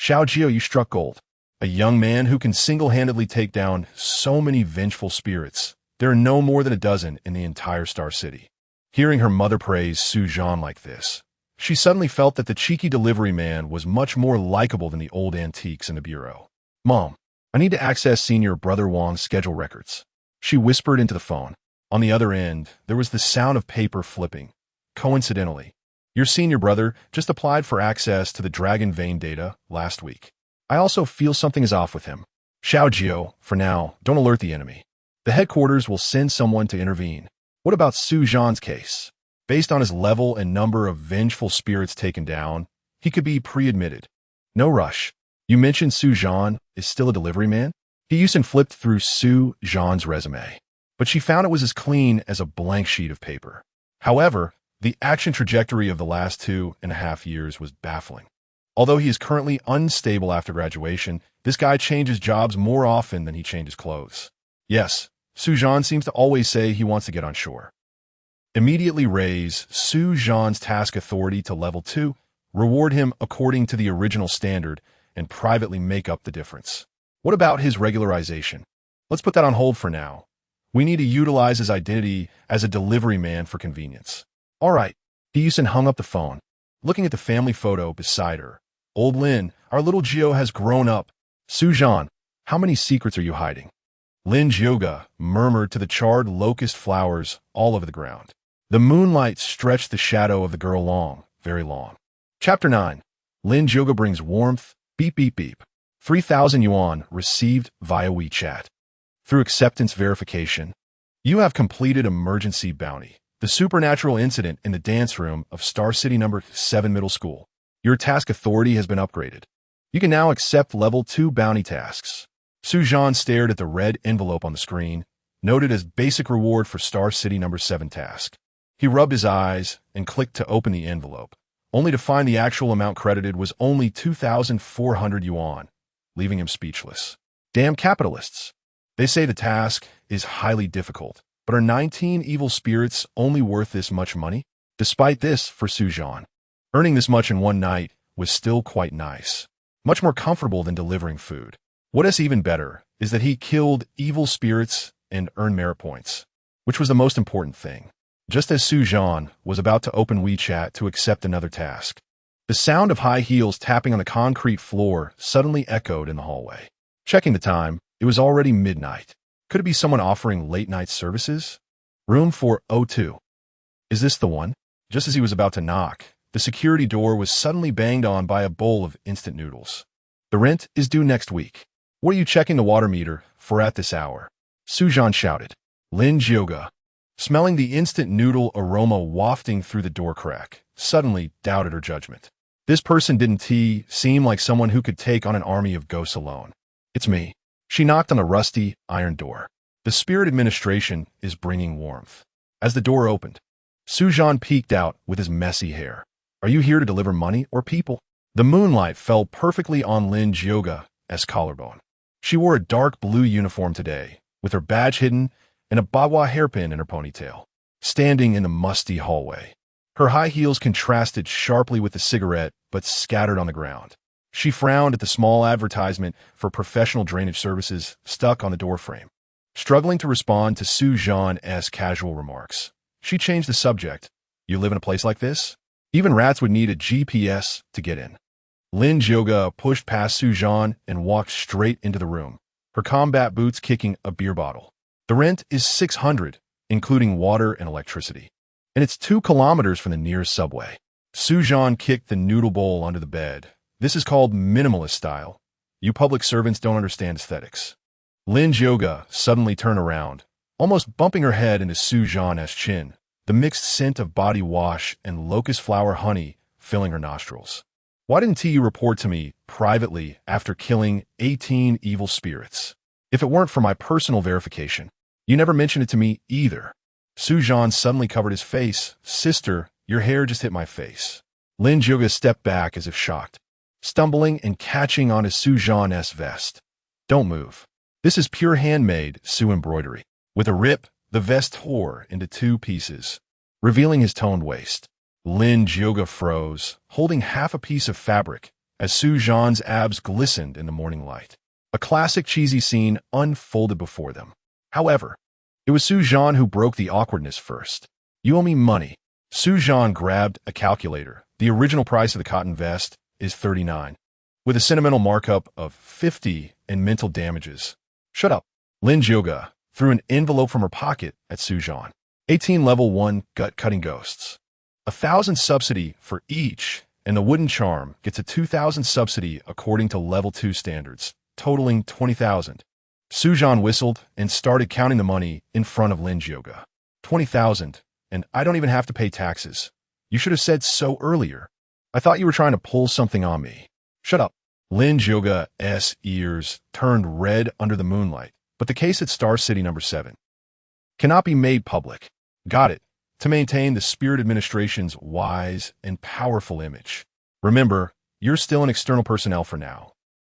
Xiao Jio, you struck gold. A young man who can single-handedly take down so many vengeful spirits. There are no more than a dozen in the entire Star City. Hearing her mother praise Zhan like this, she suddenly felt that the cheeky delivery man was much more likable than the old antiques in the bureau. Mom, I need to access senior brother Wang's schedule records. She whispered into the phone. On the other end, there was the sound of paper flipping. Coincidentally, your senior brother just applied for access to the Dragon Vein data last week. I also feel something is off with him. Xiao Jio, for now, don't alert the enemy. The headquarters will send someone to intervene. What about Zhan's case? Based on his level and number of vengeful spirits taken down, he could be pre-admitted. No rush. You mentioned Zhan is still a delivery man? He Yusin flipped through Zhan's resume, but she found it was as clean as a blank sheet of paper. However, the action trajectory of the last 2.5 years was baffling. Although he is currently unstable after graduation, this guy changes jobs more often than he changes clothes. Yes, Zhan seems to always say he wants to get on shore. Immediately raise Zhan's task authority to level 2, reward him according to the original standard, and privately make up the difference. What about his regularization? Let's put that on hold for now. We need to utilize his identity as a delivery man for convenience. All right, He Yusin hung up the phone. Looking at the family photo beside her, Old Lin, our little Gio has grown up. Zhan, how many secrets are you hiding? Lin Jioge murmured to the charred locust flowers all over the ground. The moonlight stretched the shadow of the girl long, very long. Chapter 9. Lin Jioge brings warmth. Beep, beep, beep. 3,000 yuan received via WeChat. Through acceptance verification, you have completed emergency bounty. The supernatural incident in the dance room of Star City number 7 Middle School. Your task authority has been upgraded. You can now accept level 2 bounty tasks. Zhan stared at the red envelope on the screen, noted as basic reward for Star City number 7 task. He rubbed his eyes and clicked to open the envelope, only to find the actual amount credited was only 2,400 yuan, leaving him speechless. Damn capitalists. They say the task is highly difficult, but are 19 evil spirits only worth this much money? Despite this, for Zhan, earning this much in one night was still quite nice. Much more comfortable than delivering food. What is even better is that he killed evil spirits and earned merit points, which was the most important thing. Just as Zhan was about to open WeChat to accept another task, the sound of high heels tapping on the concrete floor suddenly echoed in the hallway. Checking the time, it was already midnight. Could it be someone offering late-night services? Room 402. Is this the one? Just as he was about to knock, the security door was suddenly banged on by a bowl of instant noodles. The rent is due next week. What are you checking the water meter for at this hour? Zhan shouted. Lin Jioge, smelling the instant noodle aroma wafting through the door crack, suddenly doubted her judgment. This person didn't seem like someone who could take on an army of ghosts alone. It's me. She knocked on a rusty, iron door. The spirit administration is bringing warmth. As the door opened, Zhan peeked out with his messy hair. Are you here to deliver money or people? The moonlight fell perfectly on Lin Jioga's collarbone. She wore a dark blue uniform today, with her badge hidden and a bagua hairpin in her ponytail, standing in the musty hallway. Her high heels contrasted sharply with the cigarette, but scattered on the ground. She frowned at the small advertisement for professional drainage services stuck on the doorframe. Struggling to respond to Zhan's casual remarks, she changed the subject. You live in a place like this? Even rats would need a GPS to get in. Lin Jioga pushed past Zhan and walked straight into the room, her combat boots kicking a beer bottle. The rent is 600, including water and electricity. And it's 2 kilometers from the nearest subway. Zhan kicked the noodle bowl under the bed. This is called minimalist style. You public servants don't understand aesthetics. Lin Jioga suddenly turned around, almost bumping her head into Zhan's chin, the mixed scent of body wash and locust flower honey filling her nostrils. Why didn't you report to me privately after killing 18 evil spirits? If it weren't for my personal verification, you never mentioned it to me either. Zhan suddenly covered his face. Sister, your hair just hit my face. Lin Jioga stepped back as if shocked, stumbling and catching onto Zhan's vest. Don't move. This is pure handmade Su embroidery. With a rip, the vest tore into 2 pieces, revealing his toned waist. Lin Jioga froze, holding half a piece of fabric, as Zhan's abs glistened in the morning light. A classic cheesy scene unfolded before them. However, it was Zhan who broke the awkwardness first. You owe me money. Zhan grabbed a calculator. The original price of the cotton vest is 39, with a sentimental markup of 50 and mental damages. Shut up. Lin Jioga threw an envelope from her pocket at Zhan. 18 level 1 gut-cutting ghosts. 1,000 subsidy for each, and the wooden charm gets a 2,000 subsidy according to level 2 standards, totaling 20,000. Zhan whistled and started counting the money in front of Lin Jioga. 20,000, and I don't even have to pay taxes. You should have said so earlier. I thought you were trying to pull something on me. Shut up. Lin Jioga's ears turned red under the moonlight, but the case at Star City number 7 cannot be made public. Got it. To maintain the Spirit Administration's wise and powerful image. Remember, you're still an external personnel for now.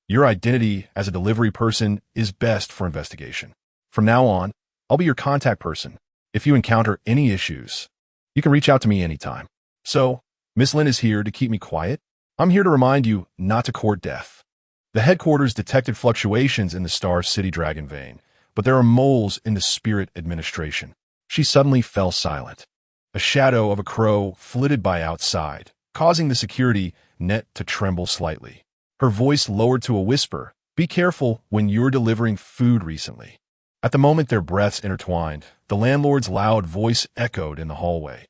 Your identity as a delivery person is best for investigation. From now on, I'll be your contact person. If you encounter any issues, you can reach out to me anytime. So, Miss Lin is here to keep me quiet. I'm here to remind you not to court death. The headquarters detected fluctuations in the Star City Dragon vein, but there are moles in the Spirit Administration. She suddenly fell silent. A shadow of a crow flitted by outside, causing the security net to tremble slightly. Her voice lowered to a whisper. Be careful when you're delivering food recently. At the moment their breaths intertwined, the landlord's loud voice echoed in the hallway.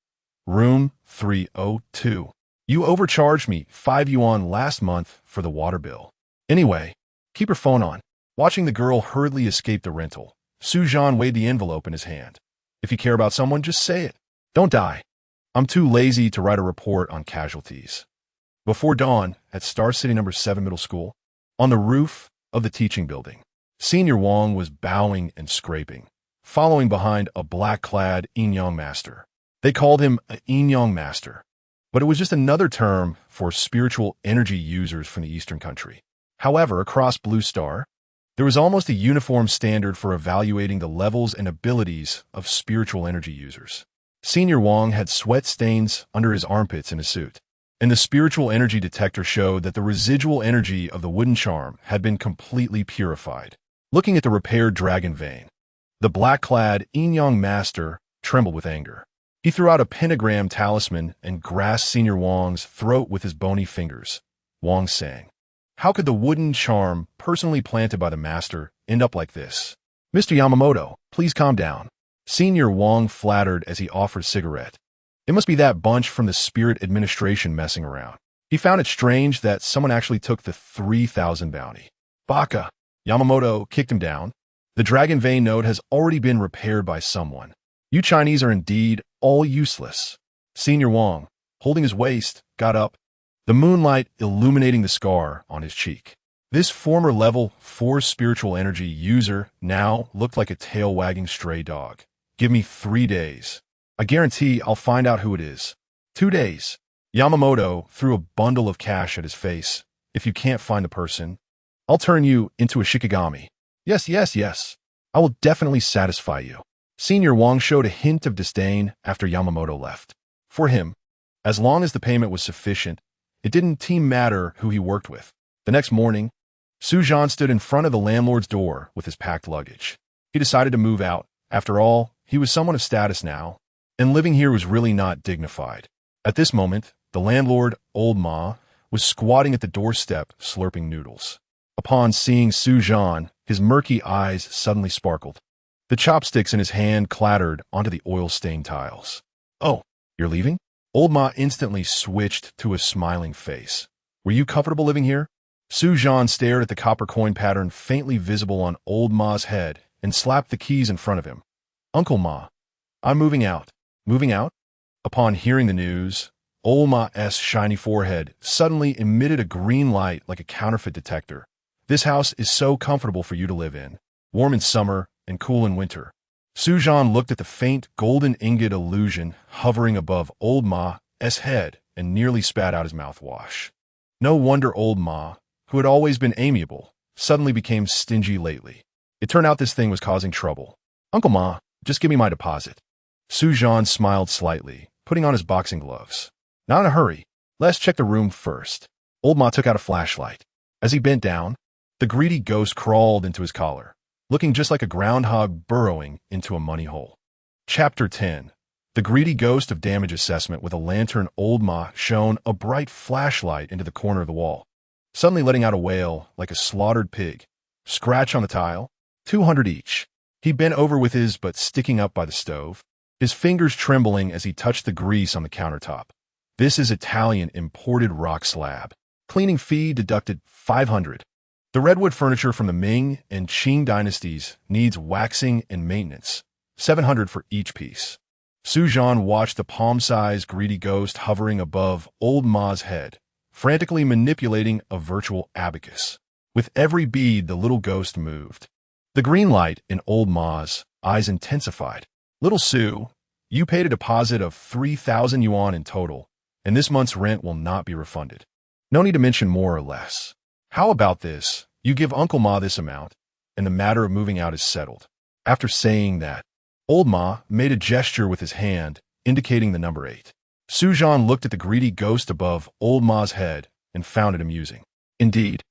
Room 302. You overcharged me 5 yuan last month for the water bill. Anyway, keep your phone on. Watching the girl hurriedly escape the rental, Zhan weighed the envelope in his hand. If you care about someone, just say it. Don't die. I'm too lazy to write a report on casualties. Before dawn, at Star City number 7 Middle School, on the roof of the teaching building, Senior Wang was bowing and scraping, following behind a black-clad Yin-Yang Master. They called him a Yin-Yang Master, but it was just another term for spiritual energy users from the Eastern country. However, across Blue Star, there was almost a uniform standard for evaluating the levels and abilities of spiritual energy users. Senior Wang had sweat stains under his armpits in his suit, and the spiritual energy detector showed that the residual energy of the wooden charm had been completely purified. Looking at the repaired dragon vein, the black-clad Yin-Yang Master trembled with anger. He threw out a pentagram talisman and grasped Senior Wang's throat with his bony fingers. Wang sang, "How could the wooden charm personally planted by the Master end up like this? Mr. Yamamoto, please calm down." Senior Wang flattered as he offered a cigarette. It must be that bunch from the Spirit Administration messing around. He found it strange that someone actually took the 3,000 bounty. Baka. Yamamoto kicked him down. The Dragon Vein node has already been repaired by someone. You Chinese are indeed all useless. Senior Wang, holding his waist, got up, the moonlight illuminating the scar on his cheek. This former level 4 spiritual energy user now looked like a tail-wagging stray dog. Give me 3 days. I guarantee I'll find out who it is. 2 days. Yamamoto threw a bundle of cash at his face. If you can't find the person, I'll turn you into a shikigami. Yes, yes, yes. I will definitely satisfy you. Senior Wang showed a hint of disdain after Yamamoto left. For him, as long as the payment was sufficient, it didn't matter who he worked with. The next morning, Zhan stood in front of the landlord's door with his packed luggage. He decided to move out. After all, he was someone of status now, and living here was really not dignified. At this moment, the landlord, Old Ma, was squatting at the doorstep slurping noodles. Upon seeing Zhan, his murky eyes suddenly sparkled. The chopsticks in his hand clattered onto the oil-stained tiles. Oh, you're leaving? Old Ma instantly switched to a smiling face. Were you comfortable living here? Zhan stared at the copper coin pattern faintly visible on Old Ma's head and slapped the keys in front of him. Uncle Ma, I'm moving out. Moving out? Upon hearing the news, Old Ma's shiny forehead suddenly emitted a green light like a counterfeit detector. This house is so comfortable for you to live in, warm in summer and cool in winter. Zhan looked at the faint golden ingot illusion hovering above Old Ma's head and nearly spat out his mouthwash. No wonder Old Ma, who had always been amiable, suddenly became stingy lately. It turned out this thing was causing trouble. Uncle Ma, just give me my deposit. Zhan smiled slightly, putting on his boxing gloves. Not in a hurry. Let's check the room first. Old Ma took out a flashlight. As he bent down, the greedy ghost crawled into his collar, looking just like a groundhog burrowing into a money hole. Chapter 10. The greedy ghost of damage assessment with a lantern. Old Ma shone a bright flashlight into the corner of the wall, suddenly letting out a wail like a slaughtered pig. Scratch on the tile. 200 each. He bent over with his butt sticking up by the stove, his fingers trembling as he touched the grease on the countertop. This is Italian imported rock slab. Cleaning fee deducted 500. The redwood furniture from the Ming and Qing dynasties needs waxing and maintenance. 700 for each piece. Zhan watched the palm-sized greedy ghost hovering above Old Ma's head, frantically manipulating a virtual abacus. With every bead, the little ghost moved. The green light in Old Ma's eyes intensified. Little Sue, you paid a deposit of 3,000 yuan in total, and this month's rent will not be refunded. No need to mention more or less. How about this? You give Uncle Ma this amount, and the matter of moving out is settled. After saying that, Old Ma made a gesture with his hand, indicating the number 8. Zhan looked at the greedy ghost above Old Ma's head and found it amusing. Indeed,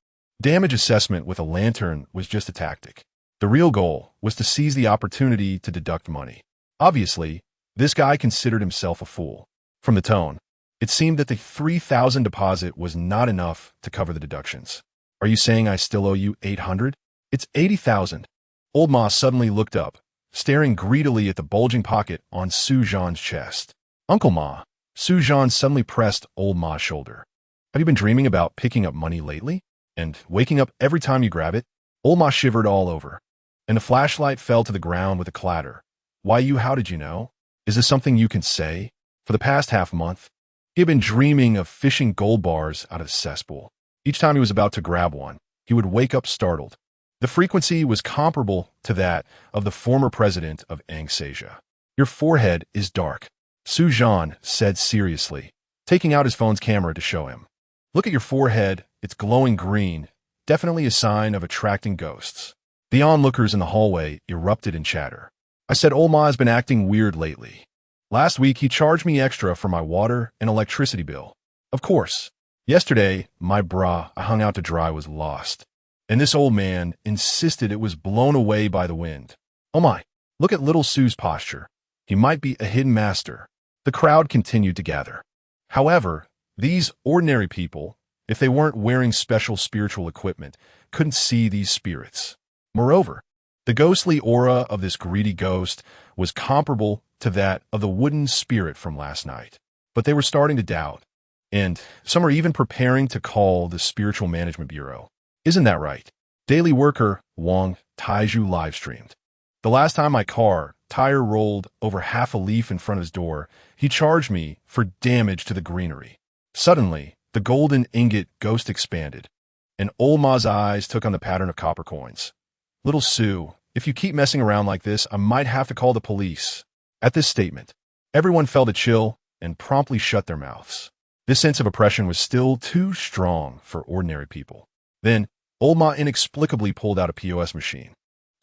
damage assessment with a lantern was just a tactic. The real goal was to seize the opportunity to deduct money. Obviously, this guy considered himself a fool. From the tone, it seemed that the 3,000 deposit was not enough to cover the deductions. Are you saying I still owe you 800? It's 80,000. Old Ma suddenly looked up, staring greedily at the bulging pocket on Zhan's chest. Uncle Ma. Zhan suddenly pressed Old Ma's shoulder. Have you been dreaming about picking up money lately? And waking up every time you grab it? Old Ma shivered all over, and the flashlight fell to the ground with a clatter. How did you know? Is this something you can say? For the past half-month, he had been dreaming of fishing gold bars out of the cesspool. Each time he was about to grab one, he would wake up startled. The frequency was comparable to that of the former president of Angsa. Your forehead is dark, Zhan said seriously, taking out his phone's camera to show him. Look at your forehead, it's glowing green, definitely a sign of attracting ghosts. The onlookers in the hallway erupted in chatter. I said Old Ma has been acting weird lately. Last week he charged me extra for my water and electricity bill. Of course, yesterday my bra I hung out to dry was lost, and this old man insisted it was blown away by the wind. Oh my, look at little Sue's posture. He might be a hidden master. The crowd continued to gather. However, these ordinary people, if they weren't wearing special spiritual equipment, couldn't see these spirits. Moreover, the ghostly aura of this greedy ghost was comparable to that of the wooden spirit from last night. But they were starting to doubt, and some are even preparing to call the Spiritual Management Bureau. Isn't that right? Daily Worker Wang Taiju live-streamed. The last time my car tire rolled over half a leaf in front of his door, he charged me for damage to the greenery. Suddenly, the golden ingot ghost expanded, and old Ma's eyes took on the pattern of copper coins. "Little Sue, if you keep messing around like this, I might have to call the police." At this statement, everyone felt a chill and promptly shut their mouths. This sense of oppression was still too strong for ordinary people. Then, old Ma inexplicably pulled out a POS machine.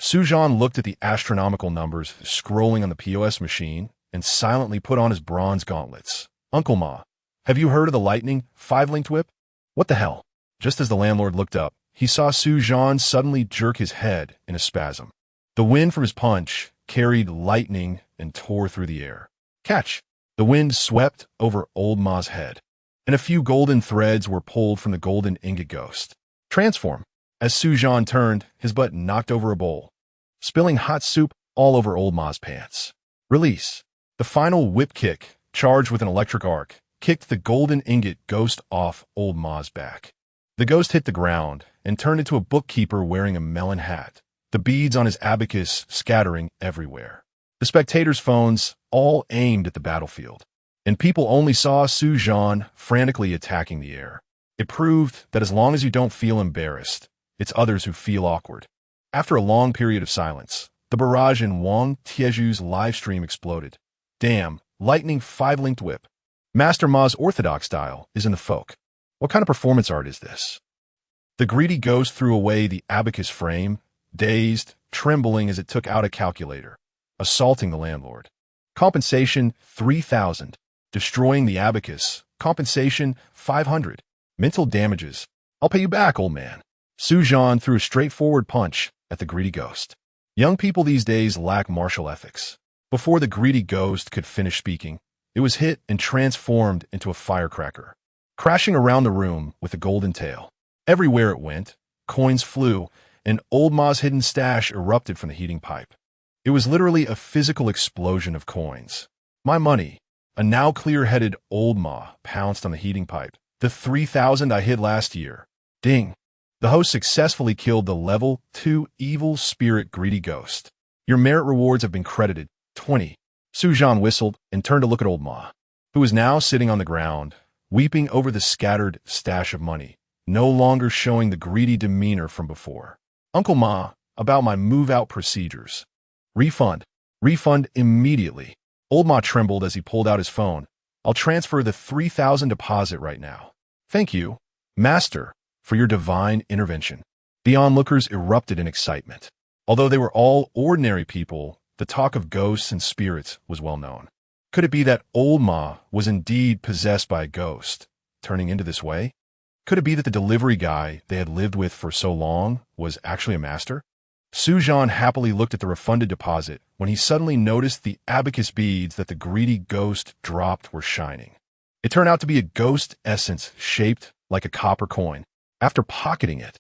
Zhan looked at the astronomical numbers scrolling on the POS machine and silently put on his bronze gauntlets. "Uncle Ma, have you heard of the lightning 5-linked whip?" "What the hell?" Just as the landlord looked up, he saw Zhan suddenly jerk his head in a spasm. The wind from his punch carried lightning and tore through the air. Catch! The wind swept over old Ma's head, and a few golden threads were pulled from the golden ingot ghost. Transform! As Zhan turned, his butt knocked over a bowl, spilling hot soup all over old Ma's pants. Release! The final whip kick, charged with an electric arc, kicked the golden ingot ghost off old Ma's back. The ghost hit the ground and turned into a bookkeeper wearing a melon hat, the beads on his abacus scattering everywhere. The spectators' phones all aimed at the battlefield, and people only saw Zhan frantically attacking the air. It proved that as long as you don't feel embarrassed, it's others who feel awkward. After a long period of silence, the barrage in Wang Tieju's live stream exploded. "Damn, lightning 5-linked whip. Master Ma's orthodox style is in the folk. What kind of performance art is this?" The greedy ghost threw away the abacus frame, dazed, trembling as it took out a calculator, assaulting the landlord. Compensation 3,000. Destroying the abacus. Compensation 500. Mental damages. "I'll pay you back, old man." Zhan threw a straightforward punch at the greedy ghost. Young people these days lack martial ethics. Before the greedy ghost could finish speaking, it was hit and transformed into a firecracker, crashing around the room with a golden tail. Everywhere it went, coins flew, and old Ma's hidden stash erupted from the heating pipe. It was literally a physical explosion of coins. "My money." A now clear-headed old Ma pounced on the heating pipe. "The 3,000 I hid last year." Ding. The host successfully killed the level 2 evil spirit greedy ghost. "Your merit rewards have been credited. 20. Zhan whistled and turned to look at old Ma, who was now sitting on the ground, weeping over the scattered stash of money, no longer showing the greedy demeanor from before. "Uncle Ma, about my move-out procedures." "Refund. Refund immediately." Old Ma trembled as he pulled out his phone. "I'll transfer the 3,000 deposit right now." "Thank you, Master, for your divine intervention." The onlookers erupted in excitement. Although they were all ordinary people, the talk of ghosts and spirits was well known. Could it be that old Ma was indeed possessed by a ghost, turning into this way? Could it be that the delivery guy they had lived with for so long was actually a master? Zhan happily looked at the refunded deposit when he suddenly noticed the abacus beads that the greedy ghost dropped were shining. It turned out to be a ghost essence shaped like a copper coin. After pocketing it,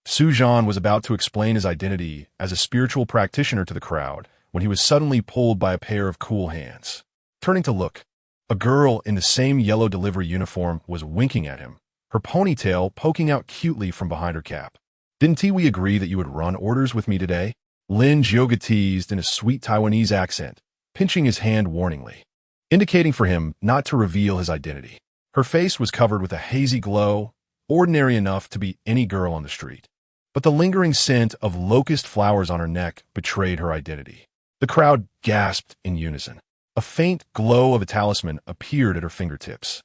Zhan was about to explain his identity as a spiritual practitioner to the crowd when he was suddenly pulled by a pair of cool hands. Turning to look, a girl in the same yellow delivery uniform was winking at him, her ponytail poking out cutely from behind her cap. "Didn't we agree that you would run orders with me today?" Lin Jioga teased in a sweet Taiwanese accent, pinching his hand warningly, indicating for him not to reveal his identity. Her face was covered with a hazy glow, ordinary enough to be any girl on the street. But the lingering scent of locust flowers on her neck betrayed her identity. The crowd gasped in unison. A faint glow of a talisman appeared at her fingertips.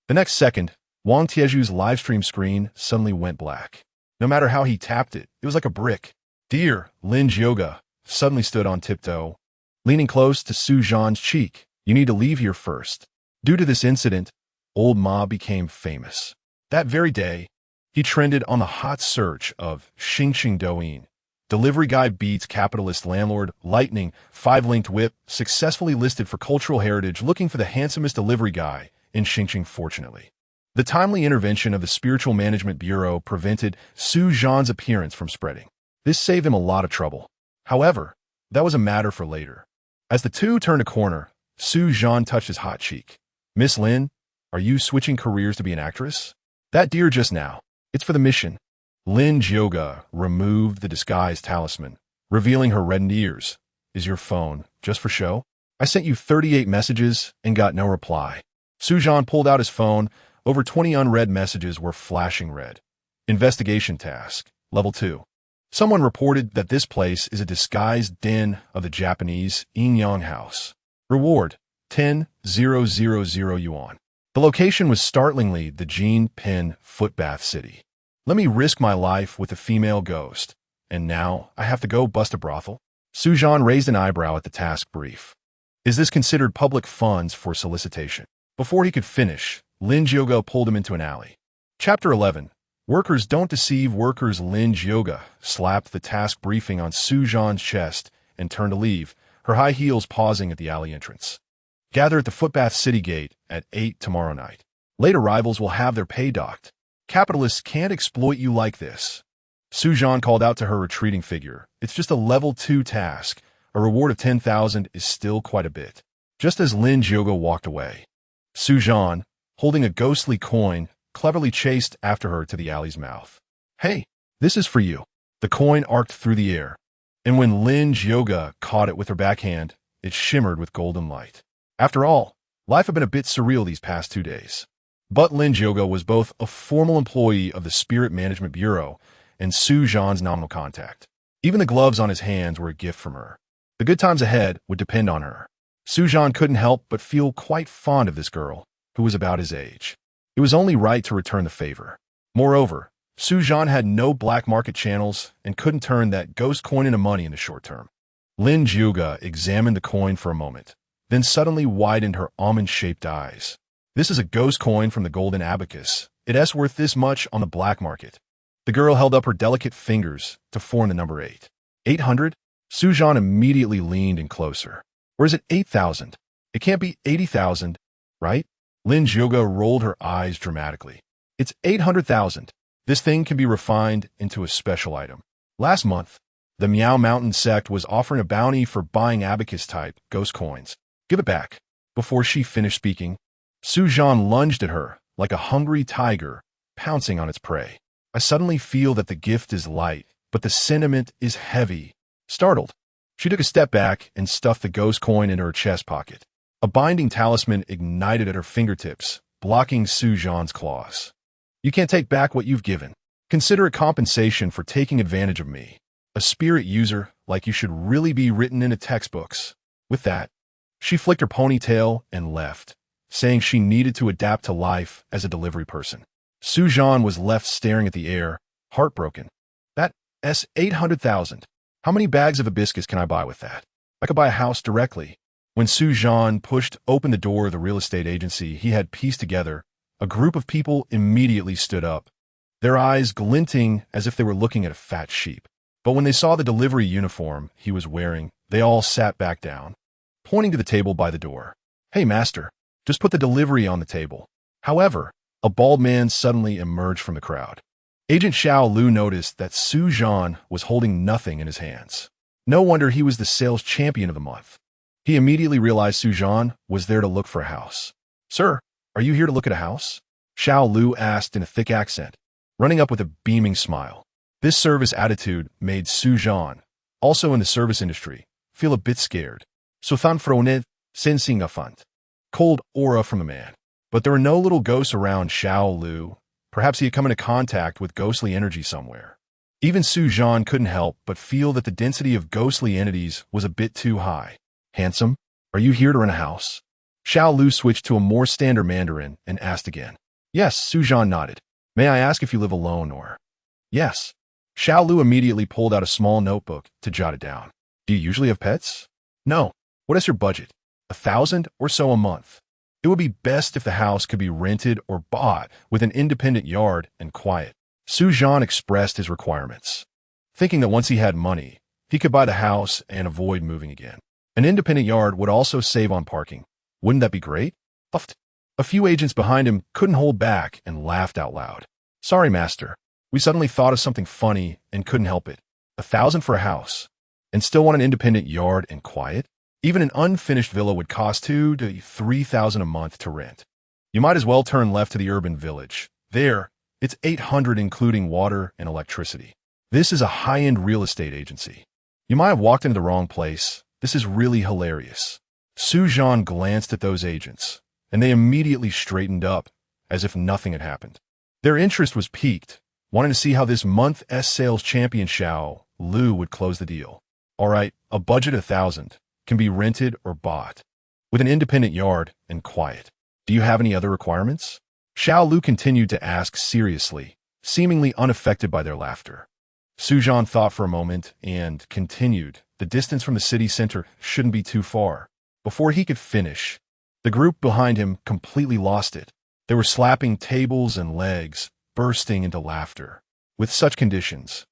The next second, Wang Tieju's livestream screen suddenly went black. No matter how he tapped it, it was like a brick. Dear Lin Jioga suddenly stood on tiptoe, leaning close to Zhan's cheek. "You need to leave here first." Due to this incident, old Ma became famous. That very day, he trended on the hot search of Xingxing Douyin. Delivery guy beats capitalist landlord, lightning, 5-linked whip, successfully listed for cultural heritage, looking for the handsomest delivery guy in Xingxing. Fortunately, the timely intervention of the Spiritual Management Bureau prevented Zhan's appearance from spreading. This saved him a lot of trouble. However, that was a matter for later. As the two turned a corner, Zhan touched his hot cheek. "Miss Lin, are you switching careers to be an actress?" "That dear just now. It's for the mission." Lin Jioga removed the disguised talisman, revealing her reddened ears. "Is your phone just for show? I sent you 38 messages and got no reply." Zhan pulled out his phone. Over 20 unread messages were flashing red. Investigation task. Level 2. Someone reported that this place is a disguised den of the Japanese Yin-Yang House. Reward: 10,000 yuan. The location was startlingly the Jean Pin Footbath City. Let me risk my life with a female ghost. And now I have to go bust a brothel? Zhan raised an eyebrow at the task brief. Is this considered public funds for solicitation? Before he could finish, Lin Jioga pulled him into an alley. Chapter 11. Workers don't deceive workers. Lin Jioga slapped the task briefing on Zhan's chest and turned to leave, her high heels pausing at the alley entrance. Gather at the Footbath City Gate at 8 tomorrow night. Late arrivals will have their pay docked. Capitalists can't exploit you like this. Zhan called out to her retreating figure. It's just a level 2 task. A reward of 10,000 is still quite a bit. Just as Lin Jioga walked away, Zhan, holding a ghostly coin, cleverly chased after her to the alley's mouth. Hey, this is for you. The coin arced through the air, and when Lin Jioga caught it with her backhand, it shimmered with golden light. After all, life had been a bit surreal these past 2 days. But Lin Jioga was both a formal employee of the Spirit Management Bureau and Zhan's nominal contact. Even the gloves on his hands were a gift from her. The good times ahead would depend on her. Zhan couldn't help but feel quite fond of this girl, who was about his age. It was only right to return the favor. Moreover, Zhan had no black market channels and couldn't turn that ghost coin into money in the short term. Lin Jioga examined the coin for a moment, then suddenly widened her almond-shaped eyes. This is a ghost coin from the golden abacus. It's worth this much on the black market. The girl held up her delicate fingers to form the number 8. 800? Zhan immediately leaned in closer. Or is it 8,000? It can't be 80,000, right? Lin Jioga rolled her eyes dramatically. It's 800,000. This thing can be refined into a special item. Last month, the Miao Mountain sect was offering a bounty for buying abacus-type ghost coins. Give it back. Before she finished speaking, Zhan lunged at her like a hungry tiger, pouncing on its prey. I suddenly feel that the gift is light, but the sentiment is heavy. Startled, she took a step back and stuffed the ghost coin into her chest pocket. A binding talisman ignited at her fingertips, blocking Zhan's claws. You can't take back what you've given. Consider it compensation for taking advantage of me. A spirit user like you should really be written into textbooks. With that, she flicked her ponytail and left, saying she needed to adapt to life as a delivery person. Zhan was left staring at the air, heartbroken. That's 800,000. How many bags of hibiscus can I buy with that? I could buy a house directly. When Zhan pushed open the door of the real estate agency he had pieced together, a group of people immediately stood up, their eyes glinting as if they were looking at a fat sheep. But when they saw the delivery uniform he was wearing, they all sat back down, pointing to the table by the door. Hey, master, just put the delivery on the table. However, a bald man suddenly emerged from the crowd. Agent Xiao Lu noticed that Zhan was holding nothing in his hands. No wonder he was the sales champion of the month. He immediately realized Zhan was there to look for a house. Sir, are you here to look at a house? Xiao Lu asked in a thick accent, running up with a beaming smile. This service attitude made Zhan, also in the service industry, feel a bit scared. Suthan fronet, sensing a font. Cold aura from the man. But there were no little ghosts around Xiao Lu. Perhaps he had come into contact with ghostly energy somewhere. Even Zhan couldn't help but feel that the density of ghostly entities was a bit too high. Handsome, are you here to rent a house? Xiao Lu switched to a more standard Mandarin and asked again. Yes, Zhan nodded. May I ask if you live alone or? Yes. Xiao Lu immediately pulled out a small notebook to jot it down. Do you usually have pets? No. What is your budget? 1,000 or so a month. It would be best if the house could be rented or bought with an independent yard and quiet. Zhan expressed his requirements, thinking that once he had money, he could buy the house and avoid moving again. An independent yard would also save on parking. Wouldn't that be great? Puffed. A few agents behind him couldn't hold back and laughed out loud. Sorry, master. We suddenly thought of something funny and couldn't help it. 1,000 for a house. And still want an independent yard and quiet? Even an unfinished villa would cost 2,000 to 3,000 a month to rent. You might as well turn left to the urban village. There, it's 800 including water and electricity. This is a high-end real estate agency. You might have walked into the wrong place. This is really hilarious. Zhan glanced at those agents, and they immediately straightened up, as if nothing had happened. Their interest was piqued, wanting to see how this month's sales champion Xiao Lu would close the deal. All right, a budget of 1,000 can be rented or bought, with an independent yard and quiet. Do you have any other requirements? Xiao Lu continued to ask seriously, seemingly unaffected by their laughter. Zhan thought for a moment and continued. The distance from the city center shouldn't be too far. Before he could finish, the group behind him completely lost it. They were slapping tables and legs, bursting into laughter. With such conditions,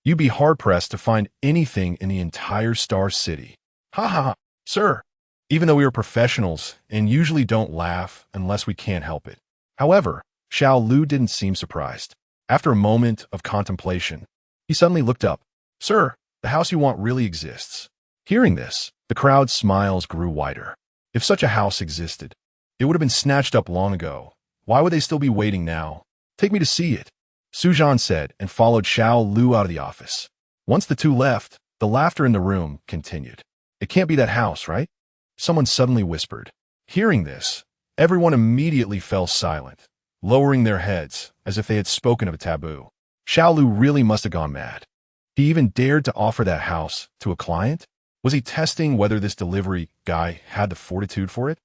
you'd be hard-pressed to find anything in the entire Star City. Ha ha ha, sir. Even though we are professionals and usually don't laugh unless we can't help it. However, Xiao Lu didn't seem surprised. After a moment of contemplation, he suddenly looked up. Sir, the house you want really exists. Hearing this, the crowd's smiles grew wider. If such a house existed, it would have been snatched up long ago. Why would they still be waiting now? Take me to see it, Zhan said and followed Xiao Lu out of the office. Once the two left, the laughter in the room continued. It can't be that house, right? Someone suddenly whispered. Hearing this, everyone immediately fell silent, lowering their heads as if they had spoken of a taboo. Xiao Lu really must have gone mad. He even dared to offer that house to a client? Was he testing whether this delivery guy had the fortitude for it?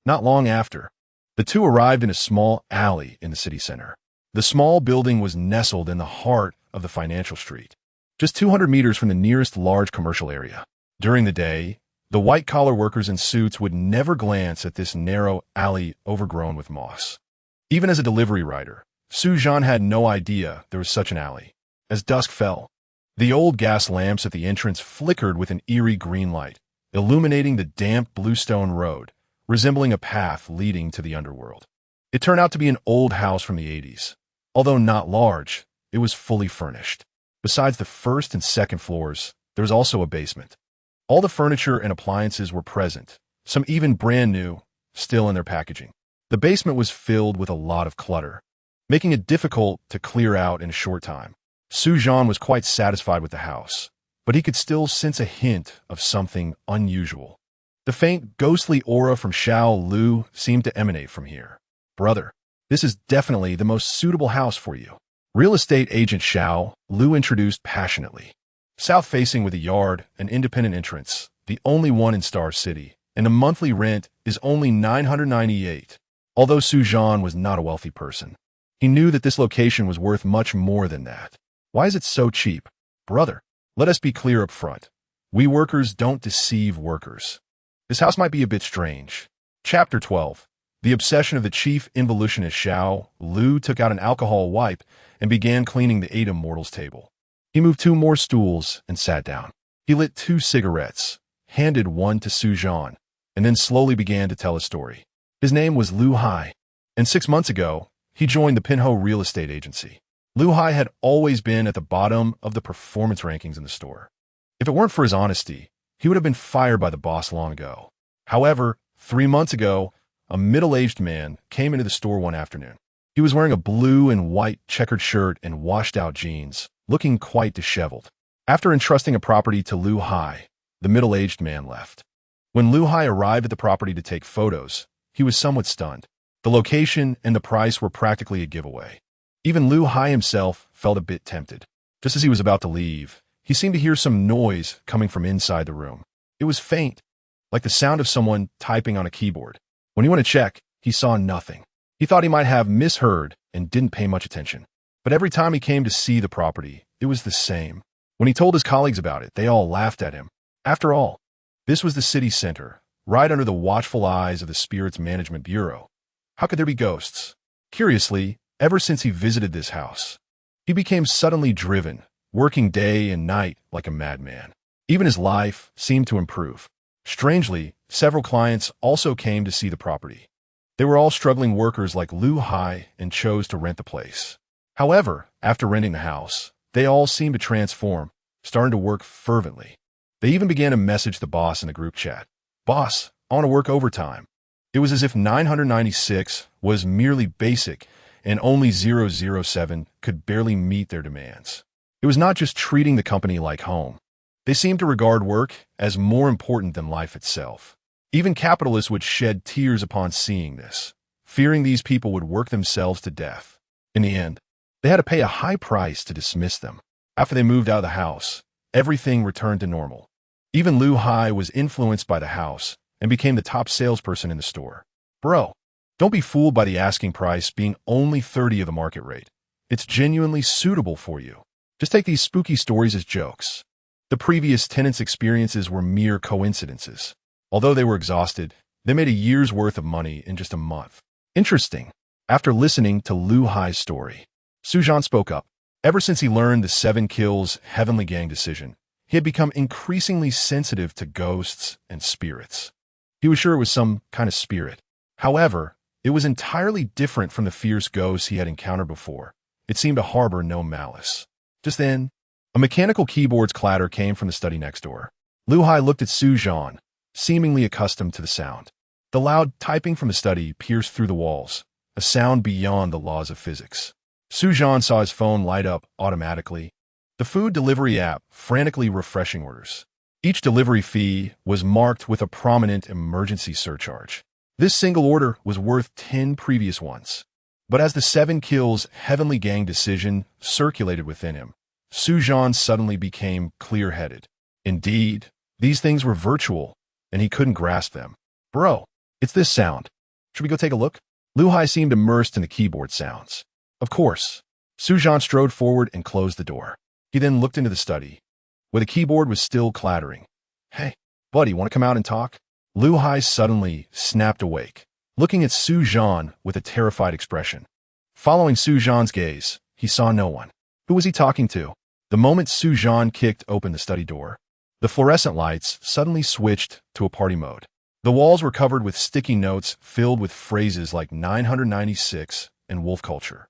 Not long after, the two arrived in a small alley in the city center. The small building was nestled in the heart of the financial street, just 200 meters from the nearest large commercial area. During the day, the white-collar workers in suits would never glance at this narrow alley overgrown with moss. Even as a delivery rider, Zhan had no idea there was such an alley. As dusk fell, the old gas lamps at the entrance flickered with an eerie green light, illuminating the damp bluestone road, resembling a path leading to the underworld. It turned out to be an old house from the 80s. Although not large, it was fully furnished. Besides the first and second floors, there was also a basement. All the furniture and appliances were present, some even brand new, still in their packaging. The basement was filled with a lot of clutter, making it difficult to clear out in a short time. Zhan was quite satisfied with the house, but he could still sense a hint of something unusual. The faint, ghostly aura from Xiao Lu seemed to emanate from here. Brother, this is definitely the most suitable house for you. Real estate agent Xiao Lu introduced passionately. South-facing with a yard, an independent entrance, the only one in Star City, and the monthly rent is only $998. Although Zhan was not a wealthy person, he knew that this location was worth much more than that. Why is it so cheap? Brother, let us be clear up front. We workers don't deceive workers. This house might be a bit strange. Chapter 12. The obsession of the chief involutionist Xiao Lu took out an alcohol wipe and began cleaning the eight immortals table. He moved 2 more stools and sat down. He lit 2 cigarettes, handed one to Zhan, and then slowly began to tell his story. His name was Lu Hai, and 6 months ago, he joined the Pinho real estate agency. Lu Hai had always been at the bottom of the performance rankings in the store. If it weren't for his honesty, he would have been fired by the boss long ago. However, 3 months ago, a middle-aged man came into the store one afternoon. He was wearing a blue and white checkered shirt and washed-out jeans, looking quite disheveled. After entrusting a property to Lu Hai, the middle-aged man left. When Lu Hai arrived at the property to take photos, he was somewhat stunned. The location and the price were practically a giveaway. Even Lu Hai himself felt a bit tempted. Just as he was about to leave, he seemed to hear some noise coming from inside the room. It was faint, like the sound of someone typing on a keyboard. When he went to check, he saw nothing. He thought he might have misheard and didn't pay much attention. But every time he came to see the property, it was the same. When he told his colleagues about it, they all laughed at him. After all, this was the city center, right under the watchful eyes of the Spirits Management Bureau. How could there be ghosts? Curiously, ever since he visited this house, he became suddenly driven, working day and night like a madman. Even his life seemed to improve. Strangely, several clients also came to see the property. They were all struggling workers like Lu Hai and chose to rent the place. However, after renting the house, they all seemed to transform, starting to work fervently. They even began to message the boss in the group chat. Boss, I want to work overtime. It was as if 996 was merely basic and only 007 could barely meet their demands. It was not just treating the company like home. They seemed to regard work as more important than life itself. Even capitalists would shed tears upon seeing this, fearing these people would work themselves to death. In the end, They had to pay a high price to dismiss them. After they moved out of the house, everything returned to normal. Even Lu Hai was influenced by the house and became the top salesperson in the store. Bro, don't be fooled by the asking price being only 30 of the market rate. It's genuinely suitable for you. Just take these spooky stories as jokes. The previous tenants' experiences were mere coincidences. Although they were exhausted, they made a year's worth of money in just a month. Interesting. After listening to Lu Hai's story, Zhan spoke up. Ever since he learned the 7 kills Heavenly Gang decision, he had become increasingly sensitive to ghosts and spirits. He was sure it was some kind of spirit. However, it was entirely different from the fierce ghosts he had encountered before. It seemed to harbor no malice. Just then, a mechanical keyboard's clatter came from the study next door. Lu Hai looked at Zhan, seemingly accustomed to the sound. The loud typing from the study pierced through the walls, a sound beyond the laws of physics. Zhan saw his phone light up automatically. The food delivery app frantically refreshing orders. Each delivery fee was marked with a prominent emergency surcharge. This single order was worth 10 previous ones. But as the 7 kills Heavenly Gang decision circulated within him, Zhan suddenly became clear-headed. Indeed, these things were virtual, and he couldn't grasp them. Bro, it's this sound. Should we go take a look? Lu Hai seemed immersed in the keyboard sounds. Of course. Zhan strode forward and closed the door. He then looked into the study, where the keyboard was still clattering. Hey, buddy, want to come out and talk? Lu Hai suddenly snapped awake, looking at Zhan with a terrified expression. Following Zhan's gaze, he saw no one. Who was he talking to? The moment Zhan kicked open the study door, the fluorescent lights suddenly switched to a party mode. The walls were covered with sticky notes filled with phrases like 996 and wolf culture.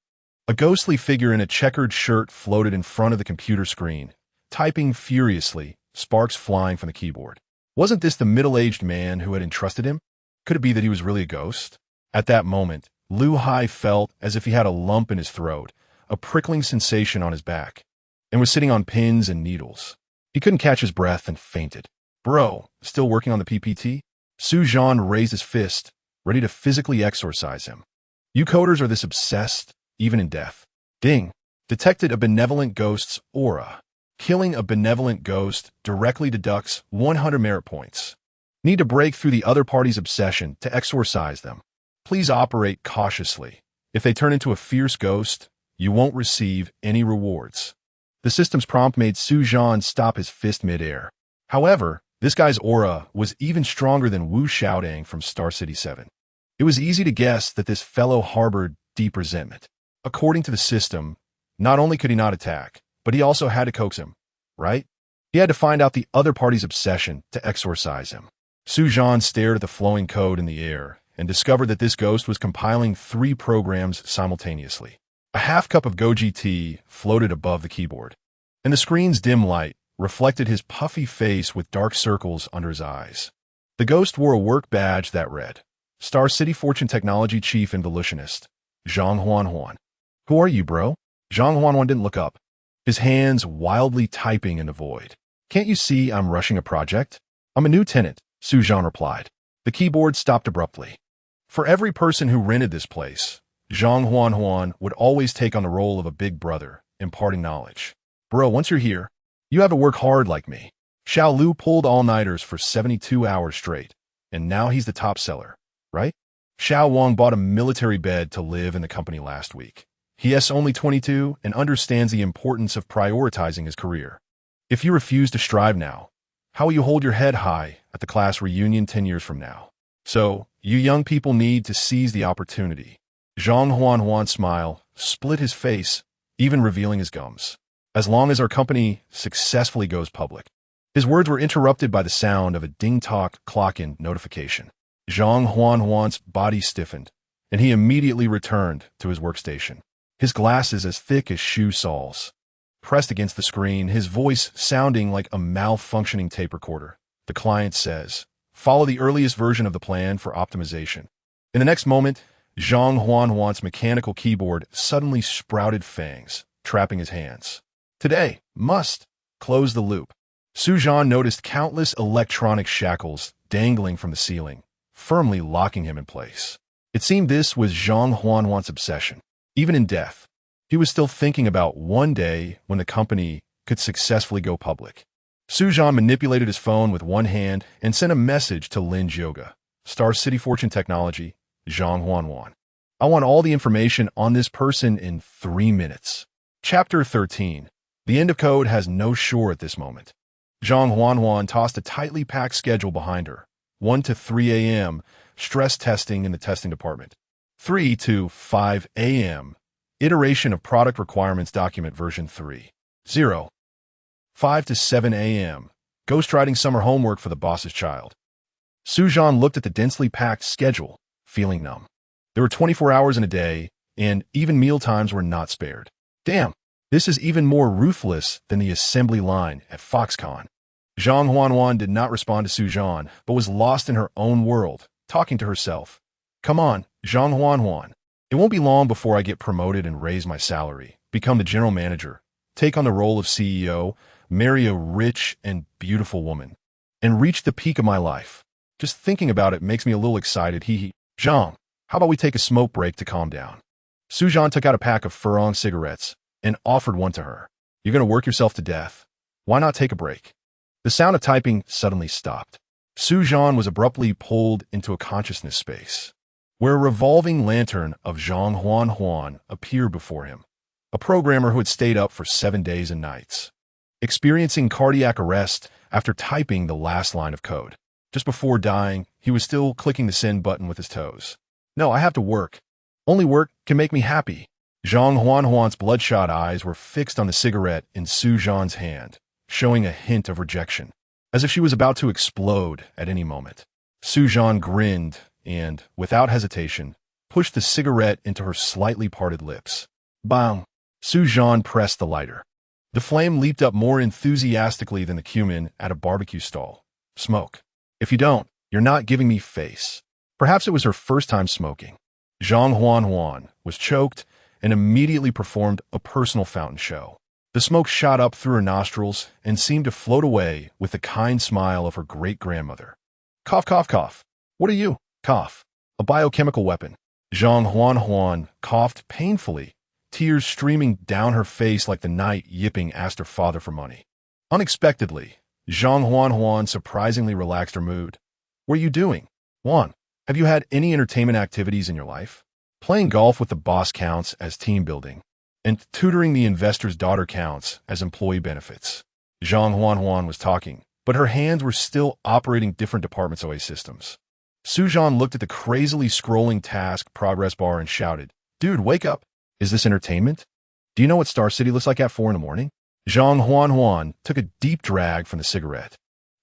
A ghostly figure in a checkered shirt floated in front of the computer screen, typing furiously, sparks flying from the keyboard. Wasn't this the middle-aged man who had entrusted him? Could it be that he was really a ghost? At that moment, Lu Hai felt as if he had a lump in his throat, a prickling sensation on his back, and was sitting on pins and needles. He couldn't catch his breath and fainted. Bro, still working on the PPT? Zhan raised his fist, ready to physically exorcise him. You coders are this obsessed, even in death. Ding. Detected a benevolent ghost's aura. Killing a benevolent ghost directly deducts 100 merit points. Need to break through the other party's obsession to exorcise them. Please operate cautiously. If they turn into a fierce ghost, you won't receive any rewards. The system's prompt made Zhan stop his fist mid-air. However, this guy's aura was even stronger than Wu Xiaodang from Star City 7. It was easy to guess that this fellow harbored deep resentment. According to the system, not only could he not attack, but he also had to coax him, right? He had to find out the other party's obsession to exorcise him. Zhan stared at the flowing code in the air and discovered that this ghost was compiling 3 programs simultaneously. A half cup of goji tea floated above the keyboard, and the screen's dim light reflected his puffy face with dark circles under his eyes. The ghost wore a work badge that read, Star City Fortune Technology Chief Involutionist, Zhang Huanhuan. Who are you, bro? Zhang Huanhuan didn't look up, his hands wildly typing in the void. Can't you see I'm rushing a project? I'm a new tenant, Zhan replied. The keyboard stopped abruptly. For every person who rented this place, Zhang Huanhuan would always take on the role of a big brother, imparting knowledge. Bro, once you're here, you have to work hard like me. Xiao Lu pulled all-nighters for 72 hours straight, and now he's the top seller, right? Xiao Wang bought a military bed to live in the company last week. He is only 22 and understands the importance of prioritizing his career. If you refuse to strive now, how will you hold your head high at the class reunion 10 years from now? So, you young people need to seize the opportunity. Zhang Huanhuan's smile split his face, even revealing his gums. As long as our company successfully goes public. His words were interrupted by the sound of a ding-tock clock-in notification. Zhang Huanhuan's body stiffened, and he immediately returned to his workstation. His glasses as thick as shoe soles. Pressed against the screen, his voice sounding like a malfunctioning tape recorder. The client says, follow the earliest version of the plan for optimization. In the next moment, Zhang Huanhuan's mechanical keyboard suddenly sprouted fangs, trapping his hands. Today, must close the loop. Zhan noticed countless electronic shackles dangling from the ceiling, firmly locking him in place. It seemed this was Zhang Huanhuan's obsession. Even in death, He was still thinking about one day when the company could successfully go public. Zhan manipulated his phone with one hand and sent a message to Lin Zhoga, Star City Fortune Technology, Zhang Huanhuan. I want all the information on this person in 3 minutes. Chapter 13. The end of code has no shore at this moment. Zhang Huanhuan tossed a tightly packed schedule behind her. 1 to 3 a.m., stress testing in the testing department. 3 to 5 a.m., iteration of product requirements document version 3. 0. 5 to 7 a.m., ghostwriting summer homework for the boss's child. Zhan looked at the densely packed schedule, feeling numb. There were 24 hours in a day, and even meal times were not spared. Damn, this is even more ruthless than the assembly line at Foxconn. Zhang Huanhuan did not respond to Zhan, but was lost in her own world, talking to herself. Come on, Zhang Huanhuan. It won't be long before I get promoted and raise my salary, become the general manager, take on the role of CEO, marry a rich and beautiful woman, and reach the peak of my life. Just thinking about it makes me a little excited. Zhang, how about we take a smoke break to calm down? Zhan took out a pack of Furong cigarettes and offered one to her. You're going to work yourself to death. Why not take a break? The sound of typing suddenly stopped. Zhan was abruptly pulled into a consciousness space, where a revolving lantern of Zhang Huanhuan appeared before him, a programmer who had stayed up for 7 days and nights, experiencing cardiac arrest after typing the last line of code. Just before dying, he was still clicking the send button with his toes. No, I have to work. Only work can make me happy. Zhang Huanhuan's bloodshot eyes were fixed on the cigarette in Zhan's hand, showing a hint of rejection, as if she was about to explode at any moment. Zhan grinned and, without hesitation, pushed the cigarette into her slightly parted lips. Bang! Zhan pressed the lighter. The flame leaped up more enthusiastically than the cumin at a barbecue stall. Smoke. If you don't, you're not giving me face. Perhaps it was her first time smoking. Zhang Huanhuan was choked and immediately performed a personal fountain show. The smoke shot up through her nostrils and seemed to float away with the kind smile of her great-grandmother. Cough, cough, cough. What are you? Cough. A biochemical weapon. Zhang Huanhuan coughed painfully, tears streaming down her face like the night Yipping asked her father for money. Unexpectedly, Zhang Huanhuan surprisingly relaxed her mood. What are you doing? Juan, have you had any entertainment activities in your life? Playing golf with the boss counts as team building, and tutoring the investor's daughter counts as employee benefits. Zhang Huanhuan was talking, but her hands were still operating different departments' OA systems. Zhan looked at the crazily scrolling task progress bar and shouted, Dude, wake up! Is this entertainment? Do you know what Star City looks like at 4 in the morning? Zhang Huanhuan took a deep drag from the cigarette,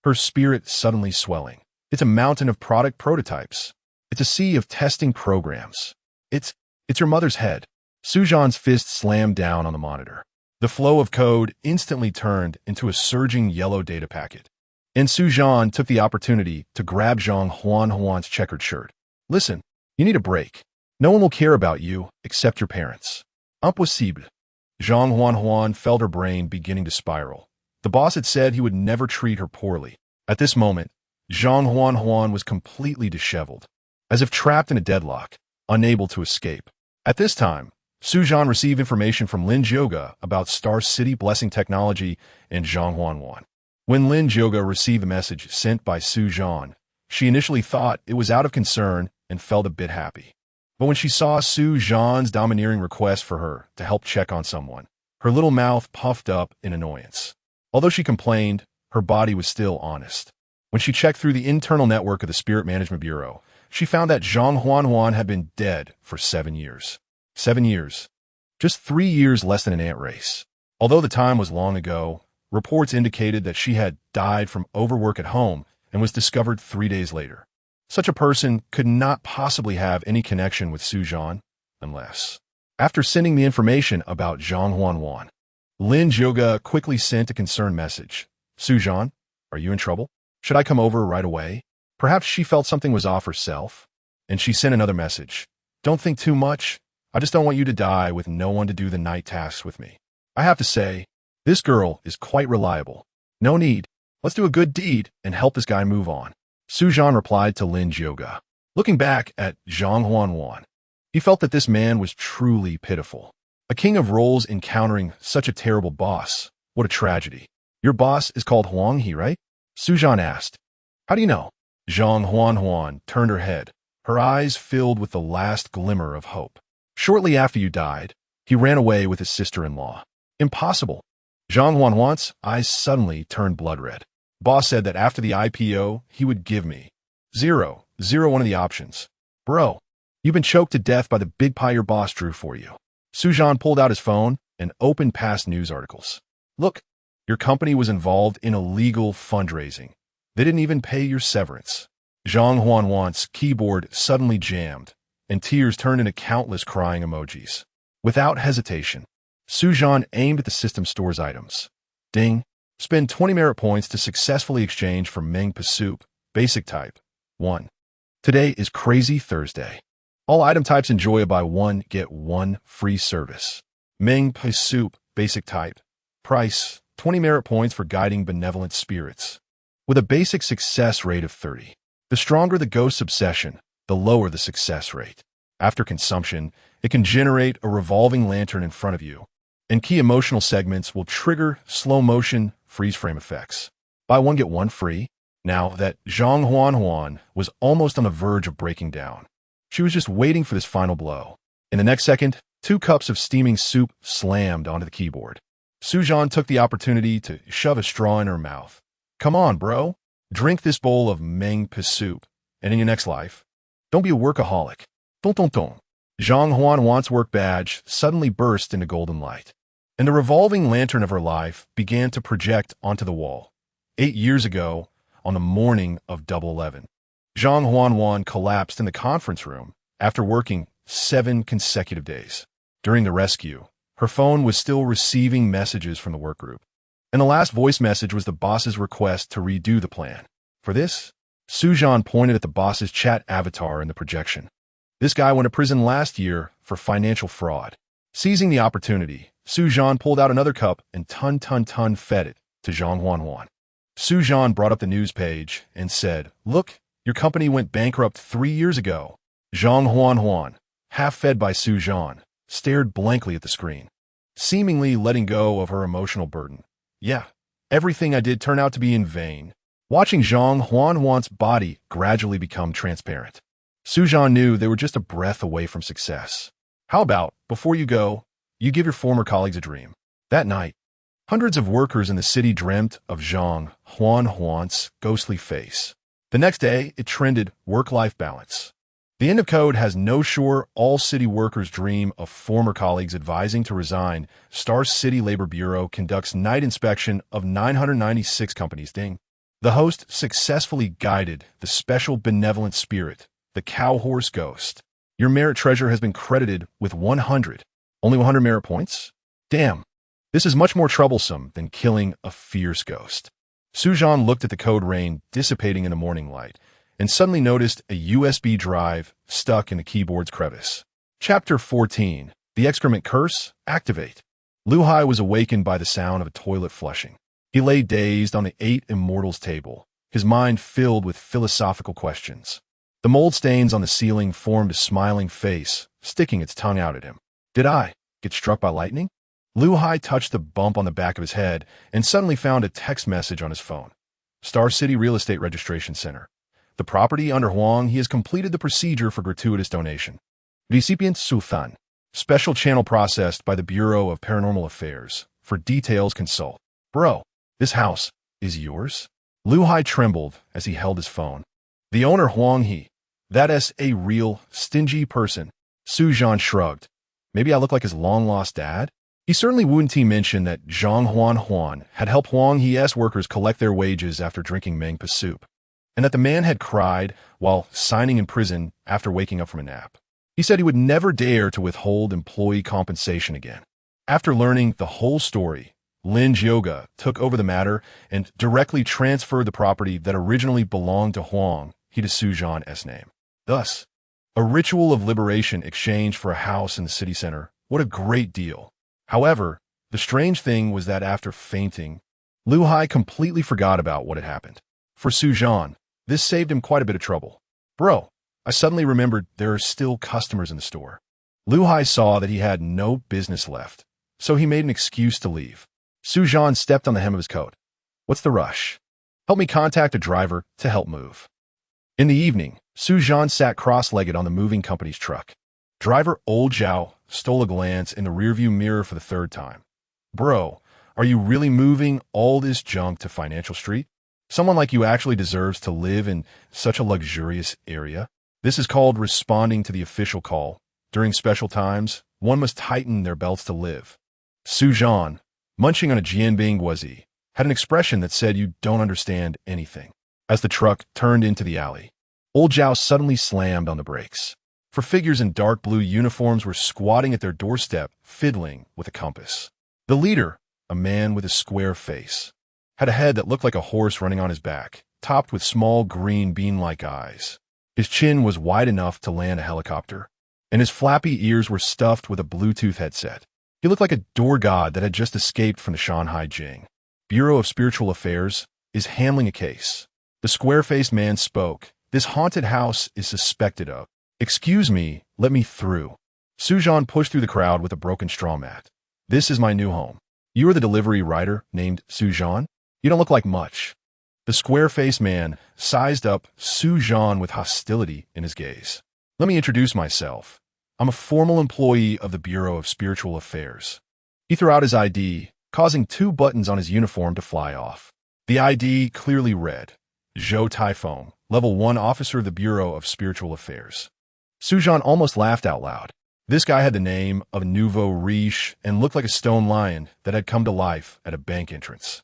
her spirit suddenly swelling. It's a mountain of product prototypes. It's a sea of testing programs. It's your mother's head. Zhan's fist slammed down on the monitor. The flow of code instantly turned into a surging yellow data packet. And Zhan took the opportunity to grab Zhang Huanhuan's checkered shirt. Listen, you need a break. No one will care about you except your parents. Impossible. Zhang Huanhuan felt her brain beginning to spiral. The boss had said he would never treat her poorly. At this moment, Zhang Huanhuan was completely disheveled, as if trapped in a deadlock, unable to escape. At this time, Zhan received information from Lin Zhoga about Star City Blessing Technology and Zhang Huanhuan. When Lin Zhoga received the message sent by Zhan, she initially thought it was out of concern and felt a bit happy. But when she saw Zhan's domineering request for her to help check on someone, her little mouth puffed up in annoyance. Although she complained, her body was still honest. When she checked through the internal network of the Spirit Management Bureau, she found that Zhang Huanhuan had been dead for 7 years. 7 years. Just 3 years less than an ant race. Although the time was long ago, reports indicated that she had died from overwork at home and was discovered 3 days later. Such a person could not possibly have any connection with Zhan, unless... After sending the information about Zhang Huanhuan, Lin Zhoga quickly sent a concerned message. Zhan, are you in trouble? Should I come over right away? Perhaps she felt something was off herself, and she sent another message. Don't think too much. I just don't want you to die with no one to do the night tasks with me. I have to say, this girl is quite reliable. No need. Let's do a good deed and help this guy move on. Zhan replied to Lin Zhoga. Looking back at Zhang Huanhuan, he felt that this man was truly pitiful. A king of roles encountering such a terrible boss. What a tragedy. Your boss is called He, right? Zhan asked. How do you know? Zhang Huan turned her head, her eyes filled with the last glimmer of hope. Shortly after you died, he ran away with his sister-in-law. Impossible. Zhang Huan's eyes suddenly turned blood red. Boss said that after the IPO, he would give me one of the options. Bro, you've been choked to death by the big pie your boss drew for you. Zhan pulled out his phone and opened past news articles. Look, your company was involved in illegal fundraising. They didn't even pay your severance. Zhang Huan's keyboard suddenly jammed, and tears turned into countless crying emojis. Without hesitation, Zhan aimed at the system store's items. Ding. Spend 20 merit points to successfully exchange for Maya.Plus, basic type, 1. Today is Crazy Thursday. All item types enjoy a buy one, get one free service. Maya.Plus, basic type, price, 20 merit points for guiding benevolent spirits. With a basic success rate of 30. The stronger the ghost's obsession, the lower the success rate. After consumption, it can generate a revolving lantern in front of you, and key emotional segments will trigger slow-motion freeze-frame effects. Buy one, get one free. Now that Zhang Huan was almost on the verge of breaking down. She was just waiting for this final blow. In the next second, 2 cups of steaming soup slammed onto the keyboard. Zhan took the opportunity to shove a straw in her mouth. Come on, bro. Drink this bowl of Maya.Plus, and in your next life, don't be a workaholic. Don. Zhang Huan's work badge suddenly burst into golden light, and the revolving lantern of her life began to project onto the wall. 8 years ago, on the morning of 11/11, Zhang Huan collapsed in the conference room after working 7 consecutive days. During the rescue, her phone was still receiving messages from the work group, and the last voice message was the boss's request to redo the plan. For this, Zhan pointed at the boss's chat avatar in the projection. This guy went to prison last year for financial fraud. Seizing the opportunity, Zhan pulled out another cup and fed it to Zhang Huan. Zhan brought up the news page and said, Look, your company went bankrupt 3 years ago. Zhang Huan, half fed by Zhan, stared blankly at the screen, seemingly letting go of her emotional burden. Yeah, everything I did turned out to be in vain. Watching Zhang Huan's body gradually become transparent, Zhan knew they were just a breath away from success. How about, before you go, you give your former colleagues a dream? That night, hundreds of workers in the city dreamt of Zhang Huan's ghostly face. The next day, it trended work-life balance. The end of code has no sure all city workers dream of former colleagues advising to resign. Star City Labor Bureau conducts night inspection of 996 companies. Ding. The host successfully guided the special benevolent spirit, the cow horse ghost. Your merit treasure has been credited with 100. Only 100 merit points? Damn. This is much more troublesome than killing a fierce ghost. Zhan looked at the code rain dissipating in the morning light and suddenly noticed a USB drive stuck in the keyboard's crevice. Chapter 14, The Excrement Curse, Activate. Luhai was awakened by the sound of a toilet flushing. He lay dazed on the 8 Immortals table, his mind filled with philosophical questions. The mold stains on the ceiling formed a smiling face, sticking its tongue out at him. Did I get struck by lightning? Luhai touched the bump on the back of his head and suddenly found a text message on his phone. Star City Real Estate Registration Center. The property under He has completed the procedure for gratuitous donation. Recipient Suthan. Special channel processed by the Bureau of Paranormal Affairs. For details, consult. Bro, this house is yours? Luhai trembled as he held his phone. The owner He. That's a real, stingy person. Zhan shrugged. Maybe I look like his long-lost dad? He certainly wouldn't mention that Zhang Huan had helped He's workers collect their wages after drinking Maya.Plus, and that the man had cried while signing in prison after waking up from a nap. He said he would never dare to withhold employee compensation again. After learning the whole story, Lin Yoga took over the matter and directly transferred the property that originally belonged to He to Zhan's name. Thus, a ritual of liberation exchanged for a house in the city center. What a great deal. However, the strange thing was that after fainting, Luhai completely forgot about what had happened. For Zhan, this saved him quite a bit of trouble. Bro, I suddenly remembered there are still customers in the store. Lu Hai saw that he had no business left, so he made an excuse to leave. Zhan stepped on the hem of his coat. What's the rush? Help me contact a driver to help move. In the evening, Zhan sat cross-legged on the moving company's truck. Driver Old Zhao stole a glance in the rearview mirror for the third time. Bro, are you really moving all this junk to Financial Street? Someone like you actually deserves to live in such a luxurious area? This is called responding to the official call. During special times, one must tighten their belts to live. Zhan, munching on a jianbing guazi, had an expression that said you don't understand anything. As the truck turned into the alley, Old Zhao suddenly slammed on the brakes. For figures in dark blue uniforms were squatting at their doorstep, fiddling with a compass. The leader, a man with a square face, had a head that looked like a horse running on his back, topped with small green bean-like eyes. His chin was wide enough to land a helicopter, and his flappy ears were stuffed with a Bluetooth headset. He looked like a door god that had just escaped from the Shanghai Jing. Bureau of Spiritual Affairs is handling a case. The square-faced man spoke. This haunted house is suspected of. Excuse me, let me through. Zhan pushed through the crowd with a broken straw mat. This is my new home. You are the delivery rider named Zhan? You don't look like much. The square-faced man sized up Zhan with hostility in his gaze. Let me introduce myself. I'm a formal employee of the Bureau of Spiritual Affairs. He threw out his ID, causing 2 buttons on his uniform to fly off. The ID clearly read, Zhou Taifeng, Level 1 Officer of the Bureau of Spiritual Affairs. Zhan almost laughed out loud. This guy had the name of a nouveau riche and looked like a stone lion that had come to life at a bank entrance.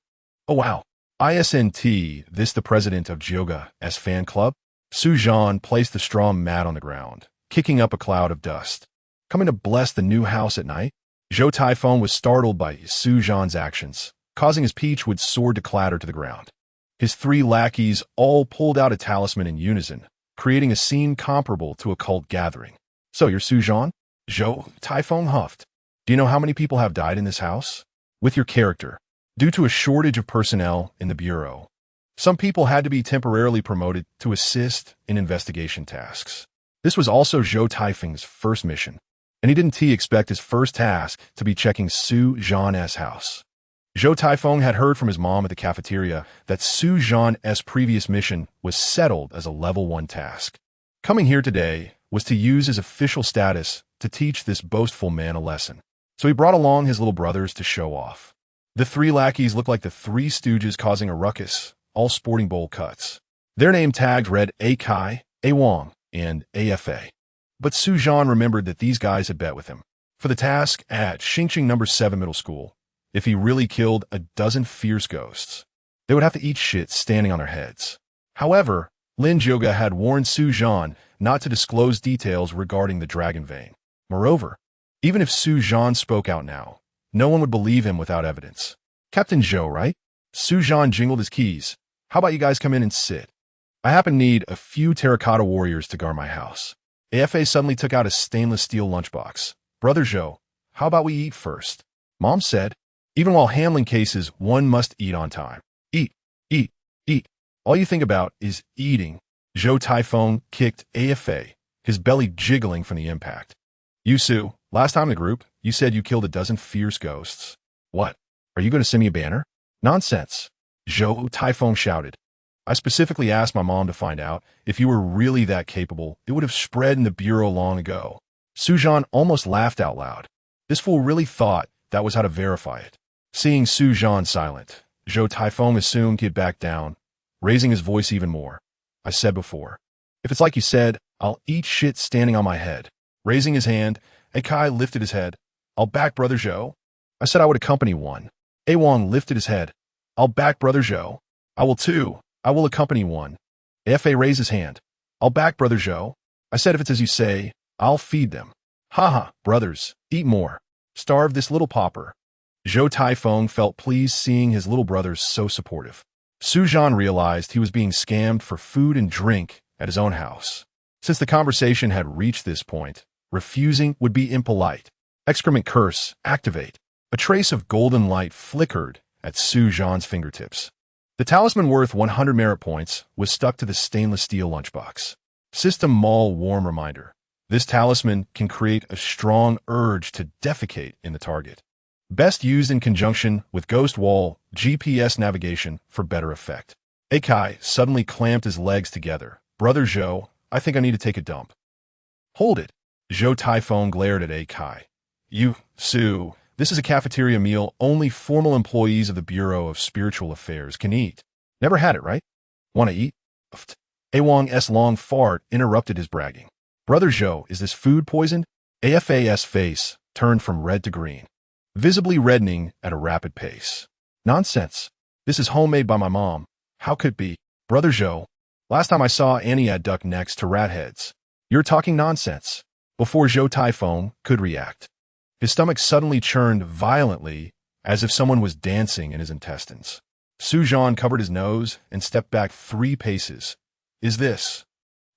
Oh wow. ISNT, this the president of Jyoga's fan club? Zhan placed the straw mat on the ground, kicking up a cloud of dust. Coming to bless the new house at night? Zhou Taifeng was startled by Zhan's actions, causing his peachwood sword to clatter to the ground. His 3 lackeys all pulled out a talisman in unison, creating a scene comparable to a cult gathering. So you're Zhan? Zhou Taifeng huffed. Do you know how many people have died in this house? With your character. Due to a shortage of personnel in the Bureau, some people had to be temporarily promoted to assist in investigation tasks. This was also Zhou Taifeng's first mission, and he didn't expect his first task to be checking Zhan's house. Zhou Taifeng had heard from his mom at the cafeteria that Zhan's previous mission was settled as a level 1 task. Coming here today was to use his official status to teach this boastful man a lesson, so he brought along his little brothers to show off. The 3 lackeys looked like the 3 stooges causing a ruckus, all sporting bowl cuts. Their name tags read A Kai, A Wang, and AFA. But Zhan remembered that these guys had bet with him for the task at Xingqing No. 7 Middle School. If he really killed a dozen fierce ghosts, they would have to eat shit standing on their heads. However, Lin Jioga had warned Zhan not to disclose details regarding the dragon vein. Moreover, even if Zhan spoke out now, no one would believe him without evidence. Captain Zhou, right? Zhan jingled his keys. How about you guys come in and sit? I happen to need a few terracotta warriors to guard my house. AFA suddenly took out a stainless steel lunchbox. Brother Zhou, how about we eat first? Mom said, even while handling cases, one must eat on time. Eat, eat, eat. All you think about is eating. Zhou Taifeng kicked AFA, his belly jiggling from the impact. Yusu, last time in the group, you said you killed a dozen fierce ghosts. What? Are you going to send me a banner? Nonsense. Zhou Taifeng shouted. I specifically asked my mom to find out if you were really that capable. It would have spread in the bureau long ago. Zhan almost laughed out loud. This fool really thought that was how to verify it. Seeing Zhan silent, Zhou Taifeng assumed he had backed down, raising his voice even more. I said before, if it's like you said, I'll eat shit standing on my head. Raising his hand, Akai lifted his head. I'll back Brother Zhou. I said I would accompany one. A Wang lifted his head. I'll back Brother Zhou. I will too. I will accompany one. Fa raised his hand. I'll back Brother Zhou. I said if it's as you say, I'll feed them. Haha, brothers, eat more. Starve this little pauper. Zhou Taifeng felt pleased seeing his little brothers so supportive. Zhan realized he was being scammed for food and drink at his own house. Since the conversation had reached this point, refusing would be impolite. Excrement curse, activate. A trace of golden light flickered at Zhan's fingertips. The talisman worth 100 merit points was stuck to the stainless steel lunchbox. System Mall warm reminder. This talisman can create a strong urge to defecate in the target. Best used in conjunction with Ghost Wall GPS navigation for better effect. Akai suddenly clamped his legs together. Brother Zhou, I think I need to take a dump. Hold it. Zhou Typhon glared at Akai. You, Su, this is a cafeteria meal only formal employees of the Bureau of Spiritual Affairs can eat. Never had it, right? Want to eat? Awang's long fart interrupted his bragging. Brother Zhou, is this food poisoned? AFA's face turned from red to green, visibly reddening at a rapid pace. Nonsense. This is homemade by my mom. How could it be? Brother Zhou, last time I saw Annie had duck next to rat heads. You're talking nonsense. Before Zhou Typhon could react, his stomach suddenly churned violently as if someone was dancing in his intestines. Zhan covered his nose and stepped back 3 paces. Is this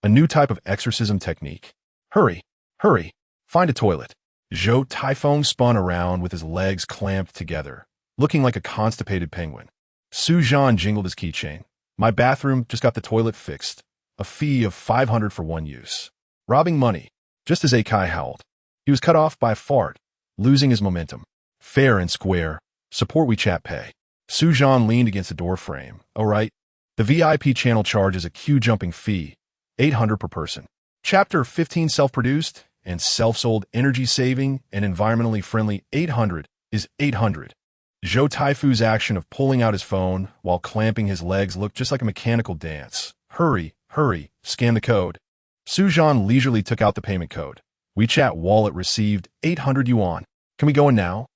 a new type of exorcism technique? Hurry, hurry, find a toilet. Zhou Typhon spun around with his legs clamped together, looking like a constipated penguin. Zhan jingled his keychain. My bathroom just got the toilet fixed. A fee of 500 for one use. Robbing money. Just as Akai howled. He was cut off by a fart, losing his momentum. Fair and square. Support WeChat Pay. Zhan leaned against the door frame. All right. The VIP channel charges a queue-jumping fee, 800 per person. Chapter 15 self-produced and self-sold energy-saving and environmentally friendly 800 is 800. Zhou Taifu's action of pulling out his phone while clamping his legs looked just like a mechanical dance. Hurry, hurry, scan the code. Zhan leisurely took out the payment code. WeChat wallet received 800 yuan. Can we go in now?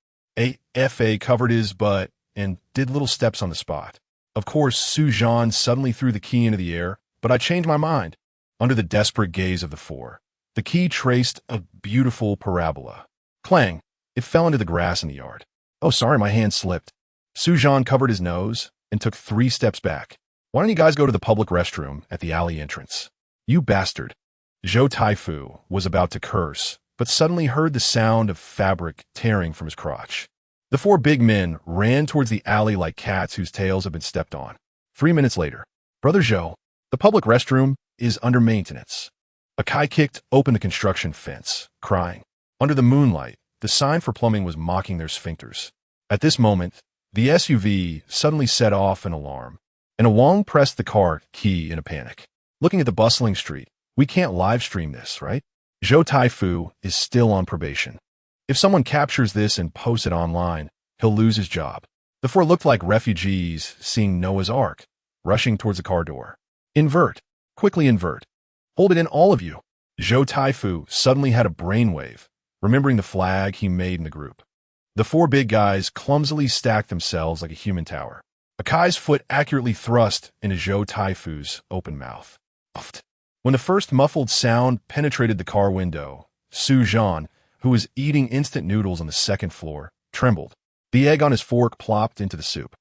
AFA covered his butt and did little steps on the spot. Of course, Zhan suddenly threw the key into the air, but I changed my mind. Under the desperate gaze of the 4, the key traced a beautiful parabola. Clang! It fell into the grass in the yard. Oh, sorry, my hand slipped. Zhan covered his nose and took 3 steps back. Why don't you guys go to the public restroom at the alley entrance? You bastard. Zhou Taifu was about to curse, but suddenly heard the sound of fabric tearing from his crotch. The 4 big men ran towards the alley like cats whose tails had been stepped on. 3 minutes later, Brother Zhou, the public restroom is under maintenance. Akai kicked open the construction fence, crying. Under the moonlight, the sign for plumbing was mocking their sphincters. At this moment, the SUV suddenly set off an alarm, and Awang pressed the car key in a panic. Looking at the bustling street, we can't live stream this, right? Zhou Taifu is still on probation. If someone captures this and posts it online, he'll lose his job. The 4 looked like refugees seeing Noah's Ark, rushing towards the car door. Invert. Quickly invert. Hold it in, all of you. Zhou Taifu suddenly had a brainwave, remembering the flag he made in the group. The 4 big guys clumsily stacked themselves like a human tower. Akai's foot accurately thrust into Zhou Taifu's open mouth. When the first muffled sound penetrated the car window, Zhan, who was eating instant noodles on the 2nd floor, trembled. The egg on his fork plopped into the soup.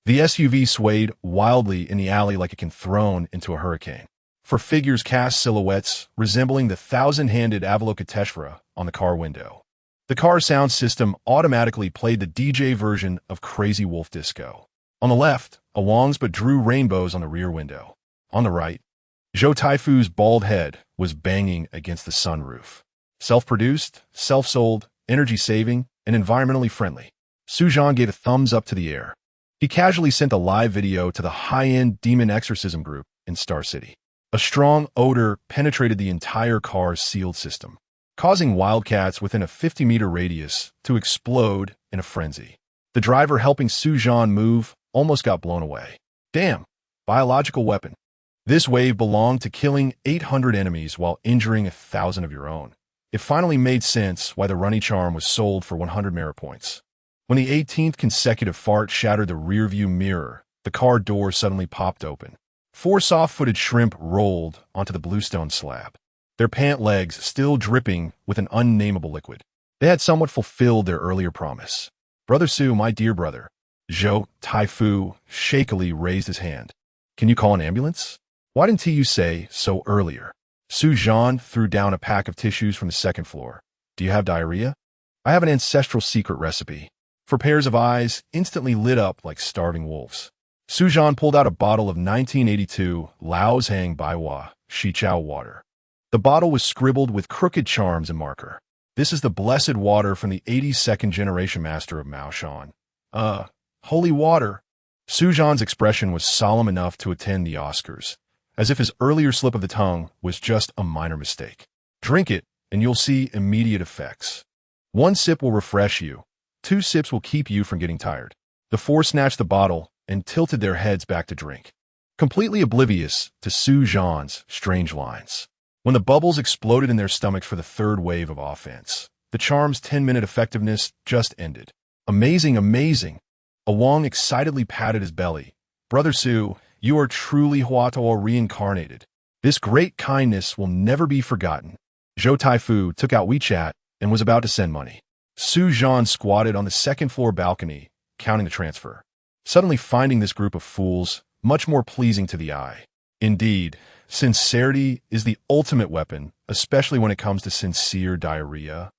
The SUV swayed wildly in the alley like it can thrown into a hurricane. 4 figures cast silhouettes resembling the 1,000-handed Avalokiteshvara on the car window. The car sound system automatically played the DJ version of Crazy Wolf Disco. On the left, Awang's but drew rainbows on the rear window. On the right, Zhou Taifu's bald head was banging against the sunroof. Self-produced, self-sold, energy-saving, and environmentally friendly. Zhan gave a thumbs up to the air. He casually sent a live video to the high-end demon exorcism group in Star City. A strong odor penetrated the entire car's sealed system, causing wildcats within a 50-meter radius to explode in a frenzy. The driver helping Zhan move almost got blown away. Damn, biological weapon. This wave belonged to killing 800 enemies while injuring 1,000 of your own. It finally made sense why the runny charm was sold for 100 merit points. When the 18th consecutive fart shattered the rearview mirror, the car door suddenly popped open. 4 soft-footed shrimp rolled onto the bluestone slab, their pant legs still dripping with an unnameable liquid. They had somewhat fulfilled their earlier promise. Brother Su, my dear brother. Zhou Taifu shakily raised his hand. Can you call an ambulance? Why didn't you say so earlier? Zhan threw down a pack of tissues from the 2nd floor. Do you have diarrhea? I have an ancestral secret recipe. 4 pairs of eyes instantly lit up like starving wolves. Zhan pulled out a bottle of 1982 Lao's Hang Baiwa Shichao water. The bottle was scribbled with crooked charms and marker. This is the blessed water from the 82nd generation master of Mao Shan. Holy water. Su Zhan's expression was solemn enough to attend the Oscars, as if his earlier slip of the tongue was just a minor mistake. Drink it, and you'll see immediate effects. 1 sip will refresh you. 2 sips will keep you from getting tired. The 4 snatched the bottle and tilted their heads back to drink, completely oblivious to Su Zhan's strange lines. When the bubbles exploded in their stomachs for the 3rd wave of offense, the charm's 10-minute effectiveness just ended. Amazing, amazing. Awang excitedly patted his belly. Brother Su, you are truly Huatuo reincarnated. This great kindness will never be forgotten. Zhou Taifu took out WeChat and was about to send money. Su Zhan squatted on the 2nd floor balcony, counting the transfer, suddenly finding this group of fools much more pleasing to the eye. Indeed, sincerity is the ultimate weapon, especially when it comes to sincere diarrhea.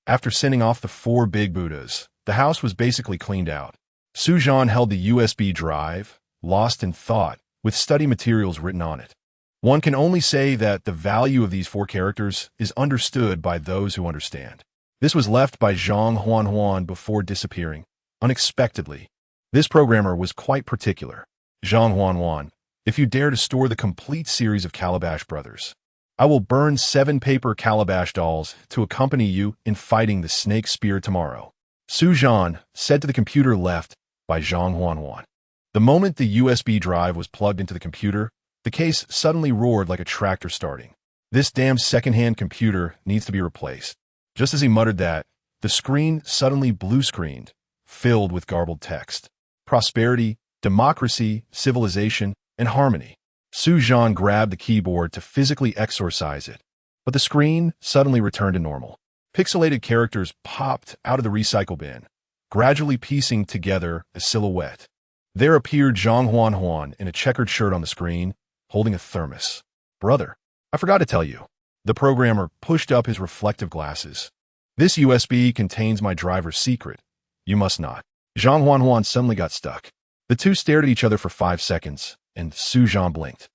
After sending off the 4 big Buddhas, the house was basically cleaned out. Su Zhan held the USB drive, lost in thought, with study materials written on it. One can only say that the value of these 4 characters is understood by those who understand. This was left by Zhang Huan before disappearing, unexpectedly. This programmer was quite particular. Zhang Huan, if you dare to store the complete series of Calabash Brothers, I will burn 7 paper Calabash dolls to accompany you in fighting the snake spear tomorrow. Su Zhan said to the computer left by Zhang Huan. The moment the USB drive was plugged into the computer, the case suddenly roared like a tractor starting. This damn second-hand computer needs to be replaced. Just as he muttered that, the screen suddenly blue-screened, filled with garbled text. Prosperity, democracy, civilization, and harmony. Su Zhan grabbed the keyboard to physically exorcise it, but the screen suddenly returned to normal. Pixelated characters popped out of the recycle bin, gradually piecing together a silhouette. There appeared Zhang Huan in a checkered shirt on the screen, holding a thermos. Brother, I forgot to tell you. The programmer pushed up his reflective glasses. This USB contains my driver's secret. You must not. Zhang Huan suddenly got stuck. The two stared at each other for 5 seconds, and Su Zhan blinked.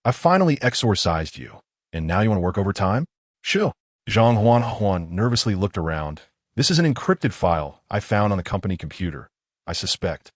I finally exorcised you, and now you want to work overtime? Sure. Zhang Huan nervously looked around. This is an encrypted file I found on the company computer, I suspect.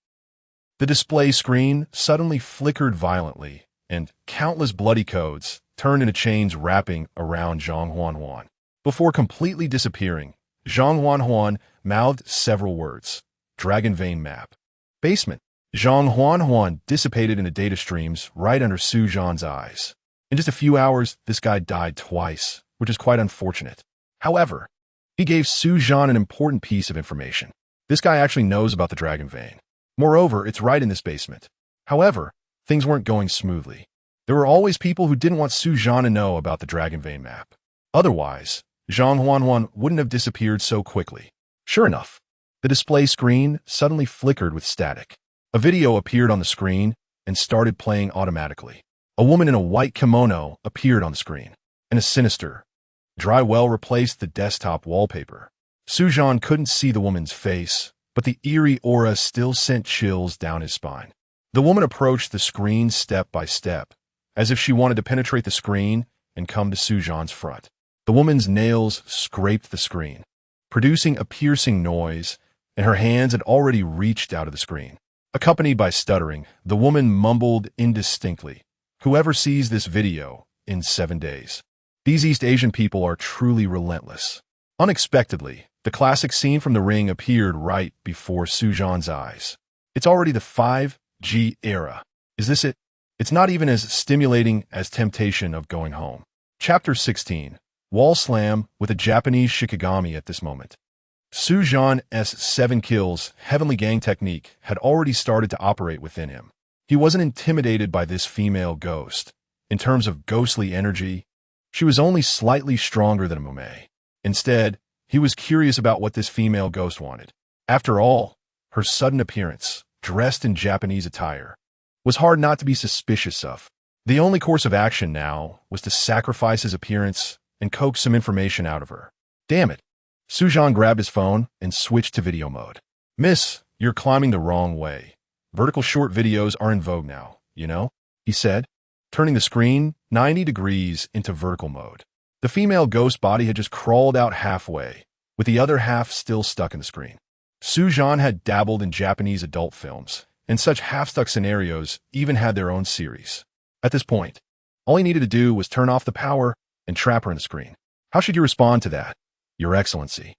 The display screen suddenly flickered violently, and countless bloody codes turned into chains wrapping around Zhang Huan. Before completely disappearing, Zhang Huan mouthed several words. Dragon Vein Map. Basement. Zhang Huan dissipated into data streams right under Su Zhan's eyes. In just a few hours, this guy died twice, which is quite unfortunate. However, he gave Su Zhan an important piece of information. This guy actually knows about the Dragon Vein. Moreover, it's right in this basement. However, things weren't going smoothly. There were always people who didn't want Su Zhan to know about the Dragon Vein map. Otherwise, Zhang Huan wouldn't have disappeared so quickly. Sure enough, the display screen suddenly flickered with static. A video appeared on the screen and started playing automatically. A woman in a white kimono appeared on the screen, and a sinister, dry well replaced the desktop wallpaper. Su Zhan couldn't see the woman's face, but the eerie aura still sent chills down his spine. The woman approached the screen step by step, as if she wanted to penetrate the screen and come to Su Zhan's front. The woman's nails scraped the screen, producing a piercing noise, and her hands had already reached out of the screen. Accompanied by stuttering, the woman mumbled indistinctly, "Whoever sees this video in 7 days." These East Asian people are truly relentless. Unexpectedly, the classic scene from The Ring appeared right before Su Zhan's eyes. It's already the 5G era. Is this it? It's not even as stimulating as Temptation of Going Home. Chapter 16. Wall Slam with a Japanese Shikigami at this moment. Su Zhan's 7 kills Heavenly Gang technique had already started to operate within him. He wasn't intimidated by this female ghost. In terms of ghostly energy, she was only slightly stronger than a Mume. Instead, he was curious about what this female ghost wanted. After all, her sudden appearance, dressed in Japanese attire, was hard not to be suspicious of. The only course of action now was to sacrifice his appearance and coax some information out of her. Damn it. Su Zhan grabbed his phone and switched to video mode. "Miss, you're climbing the wrong way. Vertical short videos are in vogue now, you know?" he said, turning the screen 90 degrees into vertical mode. The female ghost body had just crawled out halfway, with the other half still stuck in the screen. Zhan had dabbled in Japanese adult films, and such half-stuck scenarios even had their own series. At this point, all he needed to do was turn off the power and trap her in the screen. How should you respond to that, Your Excellency?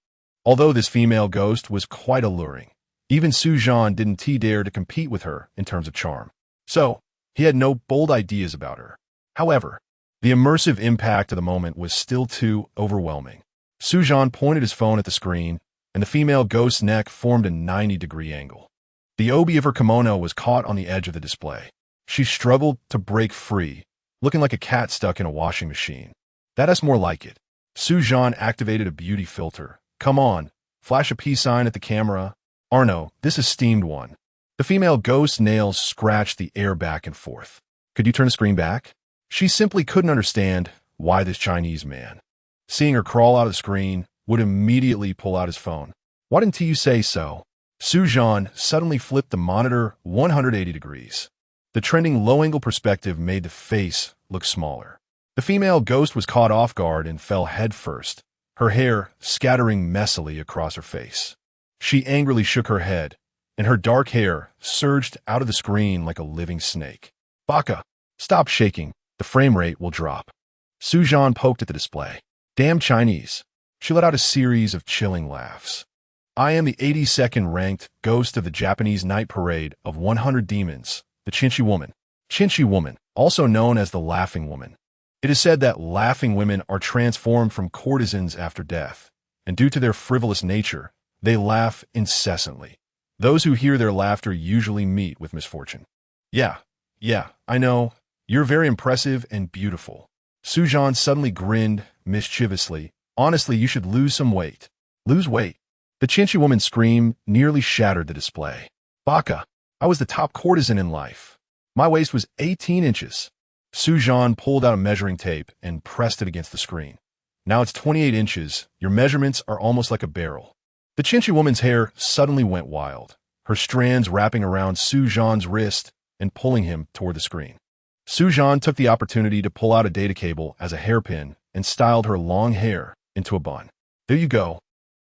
Although this female ghost was quite alluring, even Zhan didn't dare to compete with her in terms of charm. So, he had no bold ideas about her. However, the immersive impact of the moment was still too overwhelming. Zhan pointed his phone at the screen, and the female ghost's neck formed a 90-degree angle. The obi of her kimono was caught on the edge of the display. She struggled to break free, looking like a cat stuck in a washing machine. That's more like it. Zhan activated a beauty filter. Come on, flash a peace sign at the camera. Arno, this is steamed one. The female ghost's nails scratched the air back and forth. Could you turn the screen back? She simply couldn't understand why this Chinese man, seeing her crawl out of the screen, would immediately pull out his phone. Why didn't you say so? Zhan suddenly flipped the monitor 180 degrees. The trending low-angle perspective made the face look smaller. The female ghost was caught off guard and fell headfirst, her hair scattering messily across her face. She angrily shook her head, and her dark hair surged out of the screen like a living snake. Baka, stop shaking. The frame rate will drop. Zhan poked at the display. Damn Chinese. She let out a series of chilling laughs. I am the 82nd ranked ghost of the Japanese night parade of 100 demons, the Chinchi woman. Chinchi woman, also known as the laughing woman. It is said that laughing women are transformed from courtesans after death, and due to their frivolous nature, they laugh incessantly. Those who hear their laughter usually meet with misfortune. Yeah, I know. You're very impressive and beautiful. Zhan suddenly grinned mischievously. Honestly, you should lose some weight. Lose weight? The Chinchi woman's scream nearly shattered the display. Baka, I was the top courtesan in life. My waist was 18 inches. Zhan pulled out a measuring tape and pressed it against the screen. Now it's 28 inches. Your measurements are almost like a barrel. The Chinchi woman's hair suddenly went wild, her strands wrapping around Zhan's wrist and pulling him toward the screen. Zhan took the opportunity to pull out a data cable as a hairpin and styled her long hair into a bun. There you go.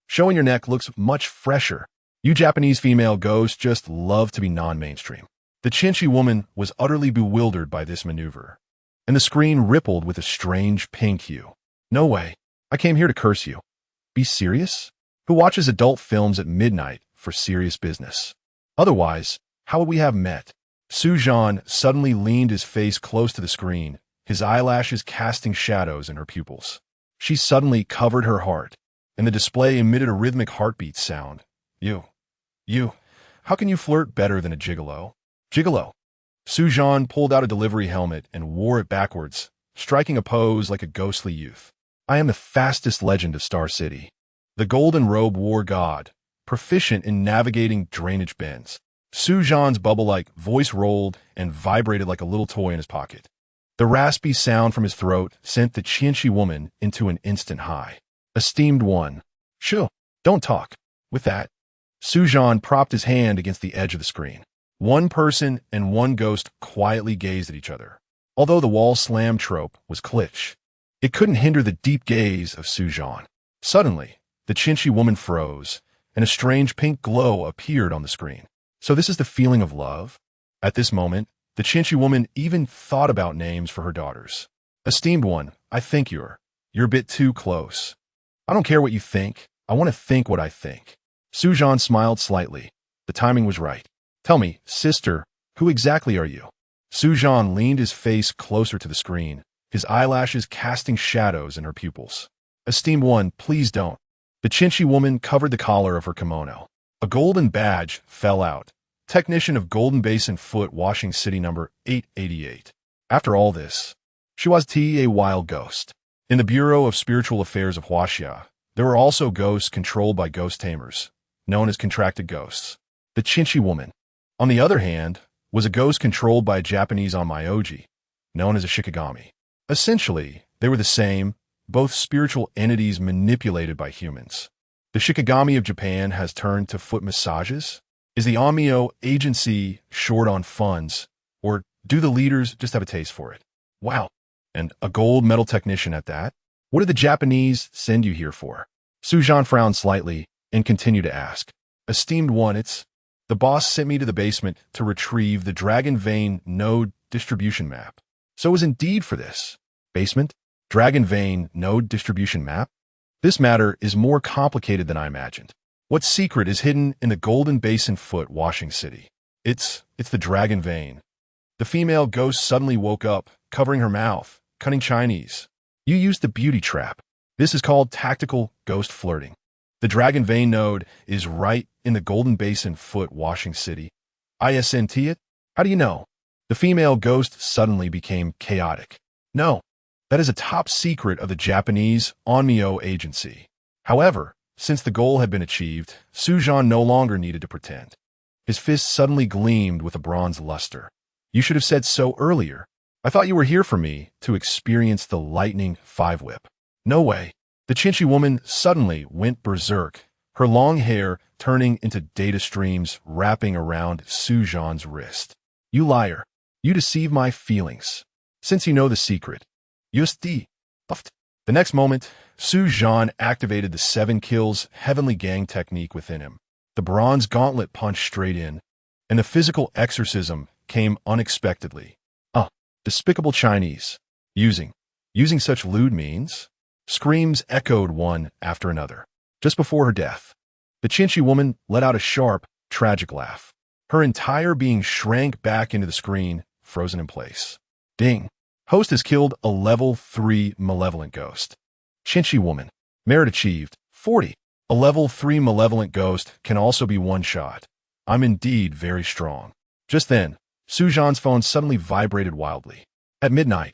Showing your neck looks much fresher. You Japanese female ghosts just love to be non-mainstream. The Chinchi woman was utterly bewildered by this maneuver, and the screen rippled with a strange pink hue. No way. I came here to curse you. Be serious? Who watches adult films at midnight for serious business? Otherwise, how would we have met? Zhan suddenly leaned his face close to the screen, his eyelashes casting shadows in her pupils. She suddenly covered her heart, and the display emitted a rhythmic heartbeat sound. You, how can you flirt better than a gigolo? Gigolo. Zhan pulled out a delivery helmet and wore it backwards, striking a pose like a ghostly youth. I am the fastest legend of Star City. The golden robe war god, proficient in navigating drainage bends. Zhan's bubble-like voice rolled and vibrated like a little toy in his pocket. The raspy sound from his throat sent the Chinchi woman into an instant high. Esteemed one. Shoo, don't talk. With that, Zhan propped his hand against the edge of the screen. One person and one ghost quietly gazed at each other. Although the wall slam trope was cliché, it couldn't hinder the deep gaze of Zhan. Suddenly, the Chinchi woman froze, and a strange pink glow appeared on the screen. So this is the feeling of love? At this moment, the Chinchi woman even thought about names for her daughters. Esteemed one, I think you're a bit too close. I don't care what you think. I want to think what I think. Zhan smiled slightly. The timing was right. Tell me, sister, who exactly are you? Zhan leaned his face closer to the screen, his eyelashes casting shadows in her pupils. Esteemed one, please don't. The Chinchi woman covered the collar of her kimono. A golden badge fell out. Technician of Golden Basin Foot Washing City number 888. After all this, she was a wild ghost. In the Bureau of Spiritual Affairs of Huaxia, there were also ghosts controlled by ghost tamers, known as contracted ghosts. The Chinchi woman, on the other hand, was a ghost controlled by a Japanese onmyoji, known as a shikigami. Essentially, they were the same, both spiritual entities manipulated by humans. The Shikigami of Japan has turned to foot massages? Is the onmyo agency short on funds, or do the leaders just have a taste for it? Wow, and a gold medal technician at that? What did the Japanese send you here for? Zhan frowned slightly and continued to ask. Esteemed one, the boss sent me to the basement to retrieve the Dragon Vein node distribution map. So it was indeed for this. Basement? Dragon Vein node distribution map? This matter is more complicated than I imagined. What secret is hidden in the Golden Basin foot washing city? It's the Dragon Vein. The female ghost suddenly woke up, covering her mouth, cunning Chinese. You used the beauty trap. This is called tactical ghost flirting. The Dragon Vein node is right in the Golden Basin foot washing city. Isn't it? How do you know? The female ghost suddenly became chaotic. No, that is a top secret of the Japanese Onmyo agency. However, since the goal had been achieved, Zhan no longer needed to pretend. His fist suddenly gleamed with a bronze luster. You should have said so earlier. I thought you were here for me to experience the lightning five-whip. No way. The Chinchi woman suddenly went berserk, her long hair turning into data streams wrapping around Zhan's wrist. You liar. You deceive my feelings. Since you know the secret. Justi. The next moment, Zhan activated the 7 kills heavenly gang technique within him. The bronze gauntlet punched straight in, and the physical exorcism came unexpectedly. Despicable Chinese. Using such lewd means? Screams echoed one after another. Just before her death, the Chinchi woman let out a sharp, tragic laugh. Her entire being shrank back into the screen, frozen in place. Ding. Host has killed a level 3 malevolent ghost. Chinchi woman. Merit achieved. 40. A level 3 malevolent ghost can also be one-shot. I'm indeed very strong. Just then, Zhan's phone suddenly vibrated wildly. At midnight,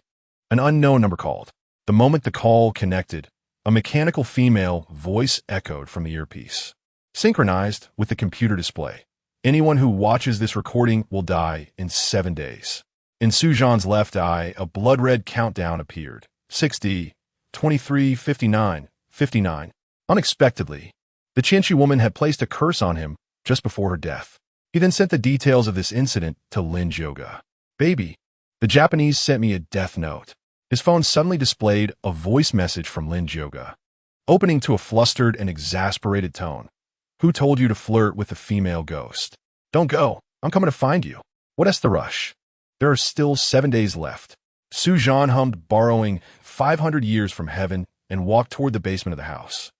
an unknown number called. The moment the call connected, a mechanical female voice echoed from the earpiece. Synchronized with the computer display. Anyone who watches this recording will die in 7 days. In Zhan's left eye, a blood-red countdown appeared. 60, 23, 59, 59. Unexpectedly, the Chinchi woman had placed a curse on him just before her death. He then sent the details of this incident to Lin Joga. Baby, the Japanese sent me a death note. His phone suddenly displayed a voice message from Lin Joga, opening to a flustered and exasperated tone. Who told you to flirt with the female ghost? Don't go. I'm coming to find you. What's the rush? There are still 7 days left. Zhan hummed borrowing 500 years from heaven and walked toward the basement of the house.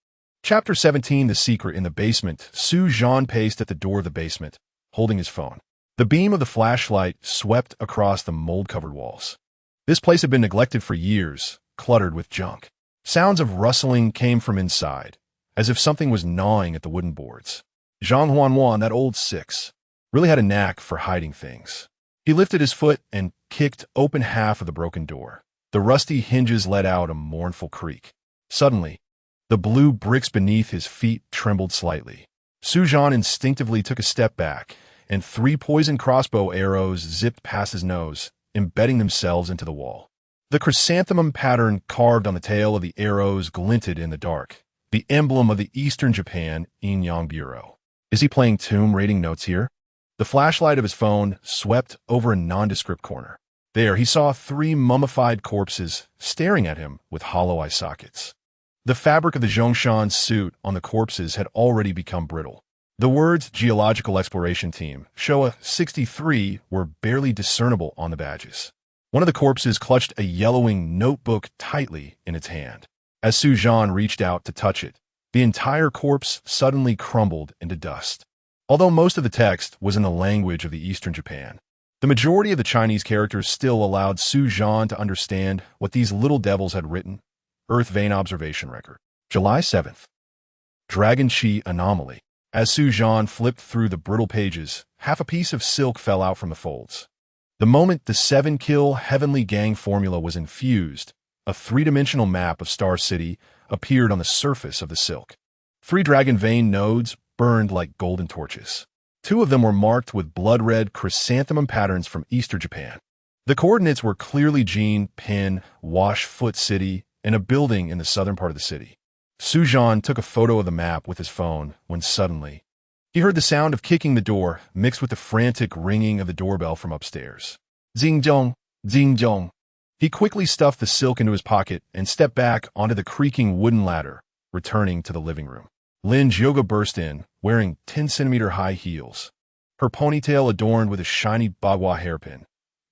Chapter 17, The Secret in the Basement. Zhan paced at the door of the basement, holding his phone. The beam of the flashlight swept across the mold-covered walls. This place had been neglected for years, cluttered with junk. Sounds of rustling came from inside, as if something was gnawing at the wooden boards. Zhang Huanwan, that old 6, really had a knack for hiding things. He lifted his foot and kicked open half of the broken door. The rusty hinges let out a mournful creak. Suddenly, the blue bricks beneath his feet trembled slightly. Zhan instinctively took a step back, and 3 poison crossbow arrows zipped past his nose, embedding themselves into the wall. The chrysanthemum pattern carved on the tail of the arrows glinted in the dark, the emblem of the Eastern Japan Yin-Yang Bureau. Is he playing tomb raiding notes here? The flashlight of his phone swept over a nondescript corner. There, he saw 3 mummified corpses staring at him with hollow eye sockets. The fabric of the Zhongshan suit on the corpses had already become brittle. The words Geological Exploration Team, Showa 63, were barely discernible on the badges. One of the corpses clutched a yellowing notebook tightly in its hand. As Zhan reached out to touch it, the entire corpse suddenly crumbled into dust. Although most of the text was in the language of the Eastern Japan, the majority of the Chinese characters still allowed Zhan to understand what these little devils had written. Earth Vein Observation Record. July 7th. Dragon Chi Anomaly. As Zhan flipped through the brittle pages, half a piece of silk fell out from the folds. The moment the 7-kill Heavenly Gang formula was infused, a 3-dimensional map of Star City appeared on the surface of the silk. 3 Dragon Vein nodes burned like golden torches. 2 of them were marked with blood-red chrysanthemum patterns from Eastern Japan. The coordinates were clearly Jin, Pin, Wash Foot City, and a building in the southern part of the city. Zhan took a photo of the map with his phone when suddenly, he heard the sound of kicking the door mixed with the frantic ringing of the doorbell from upstairs. Zing-jong, zing-jong. He quickly stuffed the silk into his pocket and stepped back onto the creaking wooden ladder, returning to the living room. Lin's yoga burst in, wearing 10-centimeter high heels, her ponytail adorned with a shiny bagua hairpin.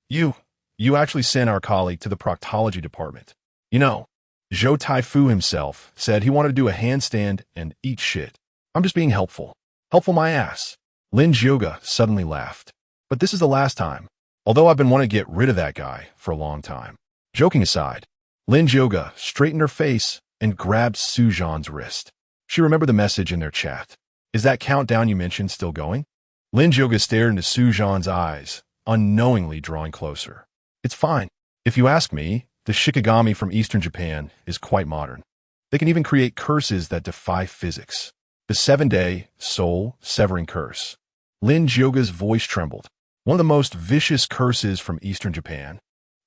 You actually sent our colleague to the proctology department. You know, Zhou Taifu himself said he wanted to do a handstand and eat shit. I'm just being helpful. Helpful my ass. Lin's yoga suddenly laughed. But this is the last time, although I've been wanting to get rid of that guy for a long time. Joking aside, Lin's yoga straightened her face and grabbed Su Zhan's wrist. She remembered the message in their chat. Is that countdown you mentioned still going? Lin's yoga stared into Su Zhan's eyes, unknowingly drawing closer. It's fine. If you ask me, the Shikigami from Eastern Japan is quite modern. They can even create curses that defy physics. The 7-day, soul-severing curse. Lin's yoga's voice trembled. One of the most vicious curses from Eastern Japan.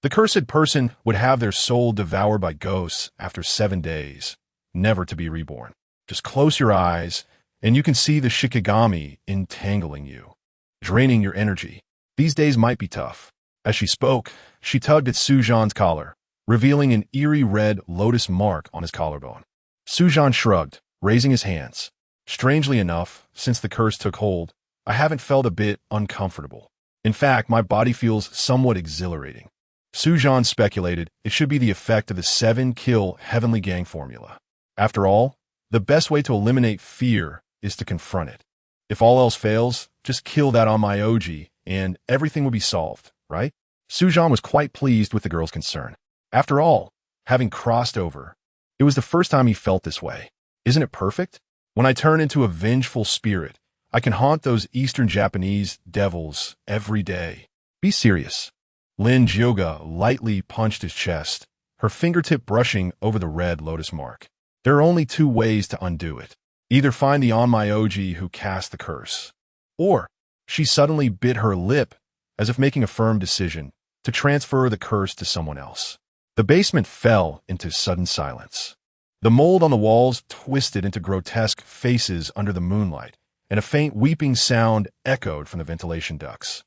The cursed person would have their soul devoured by ghosts after 7 days, never to be reborn. Just close your eyes, and you can see the Shikigami entangling you, draining your energy. These days might be tough. As she spoke, she tugged at Su Zhan's collar, revealing an eerie red lotus mark on his collarbone. Su Zhan shrugged, raising his hands. Strangely enough, since the curse took hold, I haven't felt a bit uncomfortable. In fact, my body feels somewhat exhilarating. Su Zhan speculated it should be the effect of the 7-kill heavenly gang formula. After all, the best way to eliminate fear is to confront it. If all else fails, just kill that on my OG, and everything will be solved, right? Su Zhan was quite pleased with the girl's concern. After all, having crossed over, it was the first time he felt this way. Isn't it perfect? When I turn into a vengeful spirit, I can haunt those Eastern Japanese devils every day. Be serious. Lin's yoga lightly punched his chest, her fingertip brushing over the red lotus mark. There are only 2 ways to undo it. Either find the Onmyoji who cast the curse, or she suddenly bit her lip as if making a firm decision to transfer the curse to someone else. The basement fell into sudden silence. The mold on the walls twisted into grotesque faces under the moonlight, and a faint weeping sound echoed from the ventilation ducts.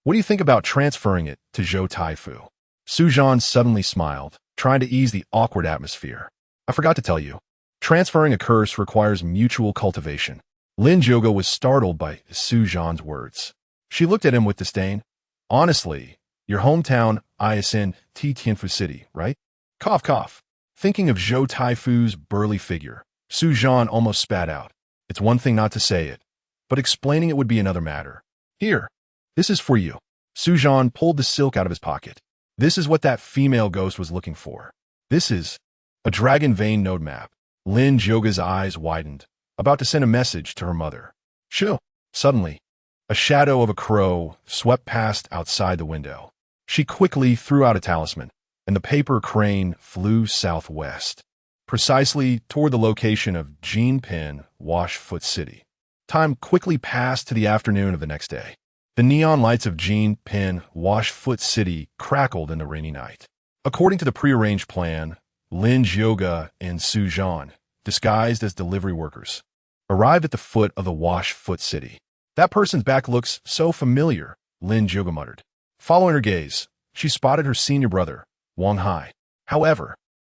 What do you think about transferring it to Zhou Taifu? Su Zhan suddenly smiled, trying to ease the awkward atmosphere. I forgot to tell you. Transferring a curse requires mutual cultivation. Lin's yoga was startled by Su Zhan's words. She looked at him with disdain. Honestly, your hometown is in Tianfu City, right? Cough, cough. Thinking of Zhou Taifu's burly figure, Su Zhan almost spat out. It's one thing not to say it, but explaining it would be another matter. Here, this is for you. Su Zhan pulled the silk out of his pocket. This is what that female ghost was looking for. This is a dragon vein node map. Lin's yoga's eyes widened, about to send a message to her mother. Shoo! Suddenly, a shadow of a crow swept past outside the window. She quickly threw out a talisman, and the paper crane flew southwest, precisely toward the location of Jinpin, Washfoot City. Time quickly passed to the afternoon of the next day. The neon lights of Jinpin, Washfoot City crackled in the rainy night. According to the prearranged plan, Lin's yoga and Su Zhan, disguised as delivery workers, arrived at the foot of the Washfoot City. That person's back looks so familiar, Lin's yoga muttered. Following her gaze, she spotted her senior brother, Wang-Hai. However,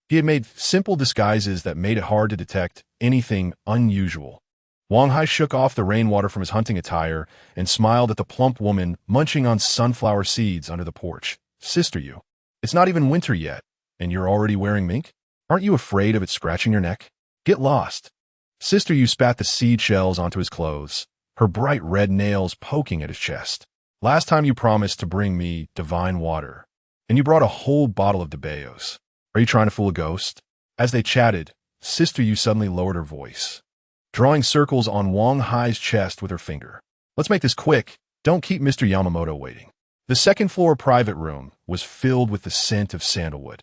he had made simple disguises that made it hard to detect anything unusual. Wang-Hai shook off the rainwater from his hunting attire and smiled at the plump woman munching on sunflower seeds under the porch. Sister you, it's not even winter yet, and you're already wearing mink? Aren't you afraid of it scratching your neck? Get lost. Sister you spat the seed shells onto his clothes, her bright red nails poking at his chest. Last time you promised to bring me divine water, and you brought a whole bottle of DeBeos. Are you trying to fool a ghost? As they chatted, Sister you suddenly lowered her voice, drawing circles on Wang-Hai's chest with her finger. Let's make this quick. Don't keep Mr. Yamamoto waiting. The second-floor private room was filled with the scent of sandalwood,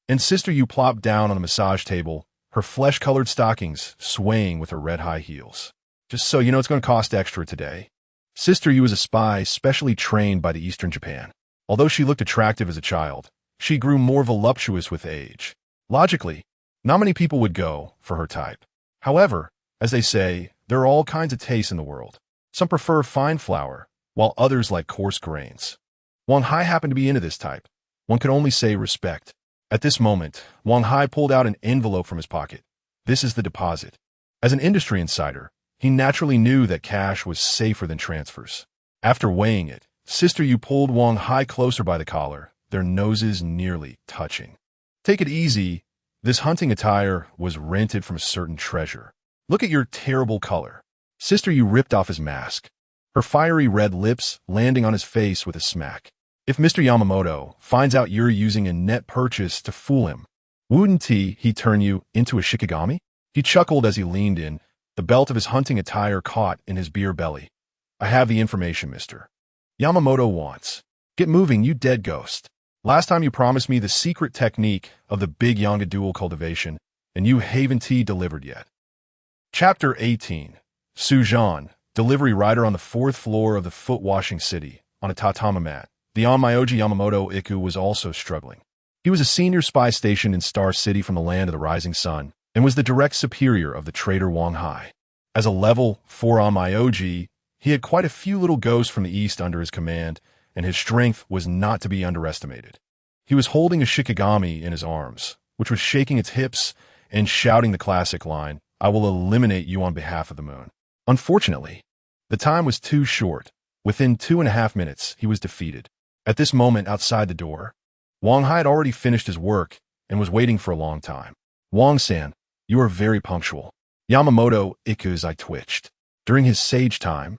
and Sister you plopped down on the massage table, her flesh-colored stockings swaying with her red high heels. Just so you know, it's going to cost extra today. Sister you was a spy specially trained by the Eastern Japan. Although she looked attractive as a child, she grew more voluptuous with age. Logically, not many people would go for her type. However, as they say, there are all kinds of tastes in the world. Some prefer fine flour, while others like coarse grains. Wang-Hai happened to be into this type. One could only say respect. At this moment, Wang Hai pulled out an envelope from his pocket. This is the deposit. As an industry insider, he naturally knew that cash was safer than transfers. After weighing it, Sister Yu pulled Wang Hai closer by the collar, their noses nearly touching. Take it easy. This hunting attire was rented from a certain treasure. Look at your terrible color. Sister Yu ripped off his mask, her fiery red lips landing on his face with a smack. If Mr. Yamamoto finds out you're using a net purchase to fool him, wouldn't he turn you into a shikigami? He chuckled as he leaned in, the belt of his hunting attire caught in his beer belly. I have the information, Mr. Yamamoto wants. Get moving, you dead ghost. Last time you promised me the secret technique of the big Yanga dual cultivation, and you haven't delivered yet. Chapter 18. Zhan, delivery rider on the 4th floor of the foot-washing city, on a tatami mat. The Onmyoji Yamamoto Iku was also struggling. He was a senior spy stationed in Star City from the land of the rising sun, and was the direct superior of the traitor Wang Hai. As a level 4 Onmyoji, he had quite a few little ghosts from the east under his command, and his strength was not to be underestimated. He was holding a shikigami in his arms, which was shaking its hips and shouting the classic line, I will eliminate you on behalf of the moon. Unfortunately, the time was too short. Within 2.5 minutes, he was defeated. At this moment outside the door, Wang Hai had already finished his work and was waiting for a long time. Wang-san, you are very punctual. Yamamoto Iku's eye twitched. During his sage time,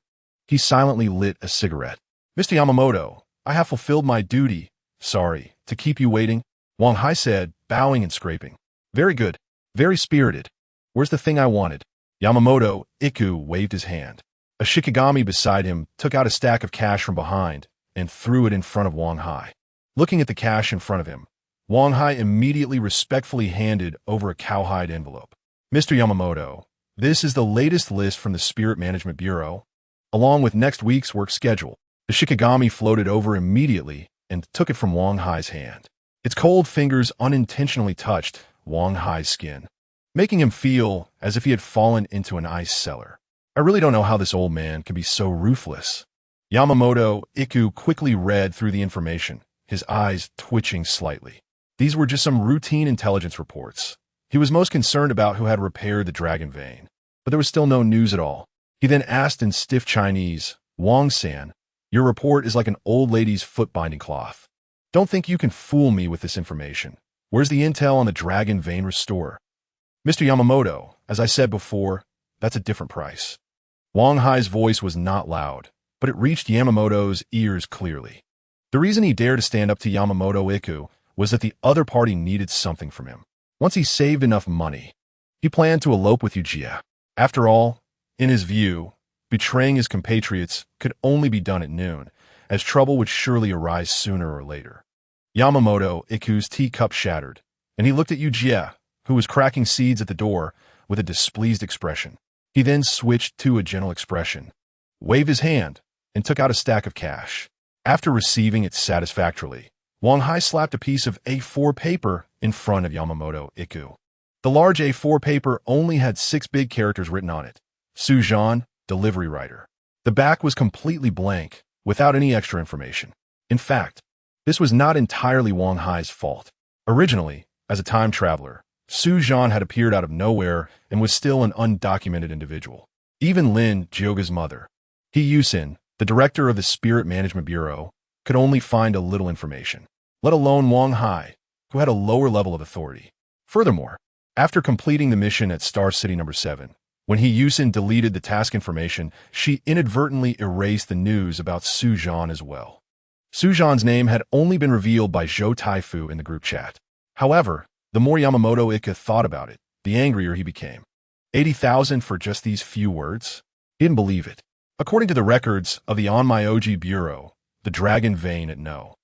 he silently lit a cigarette. Mr. Yamamoto, I have fulfilled my duty. Sorry to keep you waiting, Wang Hai said, bowing and scraping. Very good. Very spirited. Where's the thing I wanted? Yamamoto Iku waved his hand. A shikigami beside him took out a stack of cash from behind and threw it in front of Wang Hai. Looking at the cash in front of him, Wang Hai immediately respectfully handed over a cowhide envelope. Mr. Yamamoto, this is the latest list from the Spirit Management Bureau, along with next week's work schedule. The shikigami floated over immediately and took it from Wang Hai's hand. Its cold fingers unintentionally touched Wang Hai's skin, making him feel as if he had fallen into an ice cellar. I really don't know how this old man can be so ruthless. Yamamoto Iku quickly read through the information, his eyes twitching slightly. These were just some routine intelligence reports. He was most concerned about who had repaired the dragon vein, but there was still no news at all. He then asked in stiff Chinese, Wang-san, your report is like an old lady's foot-binding cloth. Don't think you can fool me with this information. Where's the intel on the dragon vein restore? Mr. Yamamoto, as I said before, that's a different price. Wang Hai's voice was not loud, but it reached Yamamoto's ears clearly. The reason he dared to stand up to Yamamoto Iku was that the other party needed something from him. Once he saved enough money, he planned to elope with Ujia. After all, in his view, betraying his compatriots could only be done at noon, as trouble would surely arise sooner or later. Yamamoto Iku's teacup shattered, and he looked at Ujia, who was cracking seeds at the door, with a displeased expression. He then switched to a gentle expression, waved his hand, and took out a stack of cash. After receiving it satisfactorily, Wang Hai slapped a piece of A4 paper in front of Yamamoto Iku. The large A4 paper only had 6 big characters written on it. Zhan, delivery rider. The back was completely blank, without any extra information. In fact, this was not entirely Wang Hai's fault. Originally, as a time traveler, Zhan had appeared out of nowhere and was still an undocumented individual. Even Lin Jioga's mother, He Yusin, the director of the Spirit Management Bureau, could only find a little information, let alone Wang Hai, who had a lower level of authority. Furthermore, after completing the mission at Star City No. 7, when He Yusin deleted the task information, she inadvertently erased the news about Zhan as well. Zhan's name had only been revealed by Zhou Taifu in the group chat. However, the more Yamamoto Ika thought about it, the angrier he became. 80,000 for just these few words? He didn't believe it. According to the records of the Onmyoji Bureau, the dragon vein at No.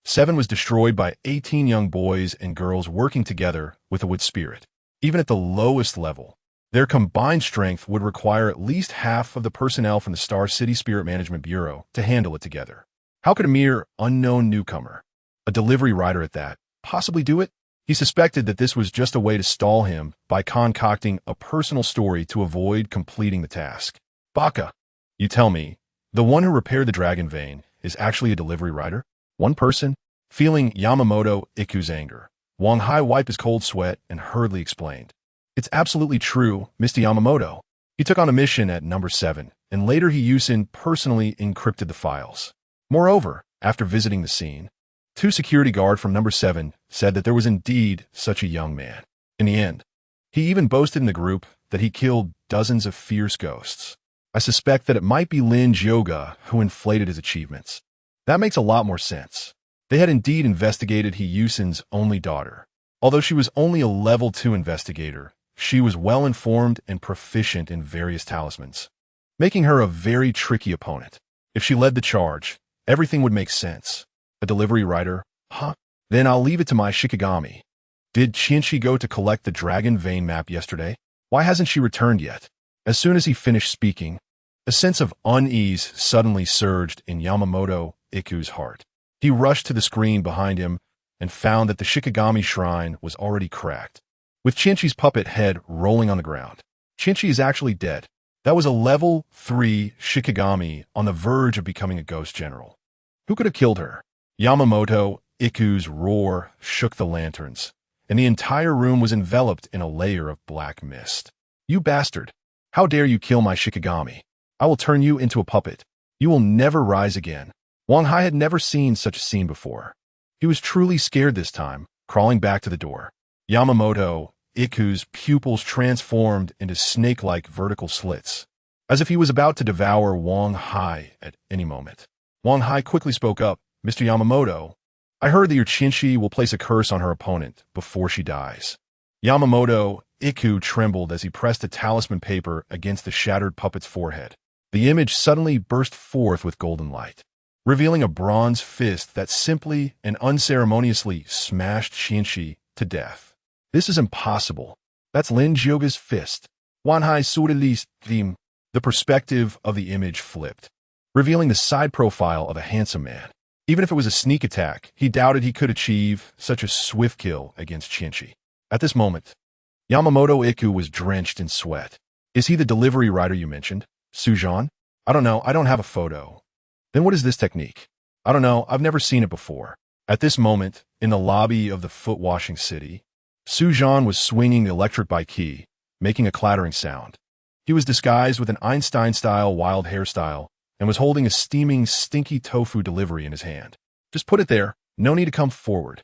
7 was destroyed by 18 young boys and girls working together with a wood spirit. Even at the lowest level, their combined strength would require at least half of the personnel from the Star City Spirit Management Bureau to handle it together. How could a mere unknown newcomer, a delivery rider at that, possibly do it? He suspected that this was just a way to stall him by concocting a personal story to avoid completing the task. Baka, you tell me, the one who repaired the dragon vein is actually a delivery rider? One person? Feeling Yamamoto Iku's anger, Wang Hai wiped his cold sweat and hurriedly explained. It's absolutely true, Mr. Yamamoto. He took on a mission at number 7, and later He personally encrypted the files. Moreover, after visiting the scene, 2 security guards from number 7 said that there was indeed such a young man. In the end, he even boasted in the group that he killed dozens of fierce ghosts. I suspect that it might be Lin Jioga who inflated his achievements. That makes a lot more sense. They had indeed investigated He only daughter. Although she was only a level 2 investigator, she was well-informed and proficient in various talismans, making her a very tricky opponent. If she led the charge, everything would make sense. A delivery rider? Huh? Then I'll leave it to my Shikigami. Did Qianxi go to collect the Dragon Vein map yesterday? Why hasn't she returned yet? As soon as he finished speaking, a sense of unease suddenly surged in Yamamoto Iku's heart. He rushed to the screen behind him and found that the Shikigami shrine was already cracked, with Qianxi's puppet head rolling on the ground. Qianxi is actually dead. That was a level 3 Shikigami on the verge of becoming a ghost general. Who could have killed her? Yamamoto Iku's roar shook the lanterns, and the entire room was enveloped in a layer of black mist. You bastard! How dare you kill my Shikigami? I will turn you into a puppet. You will never rise again. Wang Hai had never seen such a scene before. He was truly scared this time, crawling back to the door. Yamamoto Iku's pupils transformed into snake-like vertical slits, as if he was about to devour Wang Hai at any moment. Wang Hai quickly spoke up. Mr. Yamamoto, I heard that your Qianxi will place a curse on her opponent before she dies. Yamamoto Iku trembled as he pressed a talisman paper against the shattered puppet's forehead. The image suddenly burst forth with golden light, revealing a bronze fist that simply and unceremoniously smashed Qianxi to death. This is impossible. That's Lin Jioga's fist. Wang Hai Sudalis theme. The perspective of the image flipped, revealing the side profile of a handsome man. Even if it was a sneak attack, he doubted he could achieve such a swift kill against Qianxi. At this moment, Yamamoto Iku was drenched in sweat. Is he the delivery rider you mentioned? Zhan? I don't know, I don't have a photo. Then what is this technique? I don't know, I've never seen it before. At this moment, in the lobby of the foot-washing city, Zhan was swinging the electric bike key, making a clattering sound. He was disguised with an Einstein-style wild hairstyle and was holding a steaming, stinky tofu delivery in his hand. Just put it there, no need to come forward.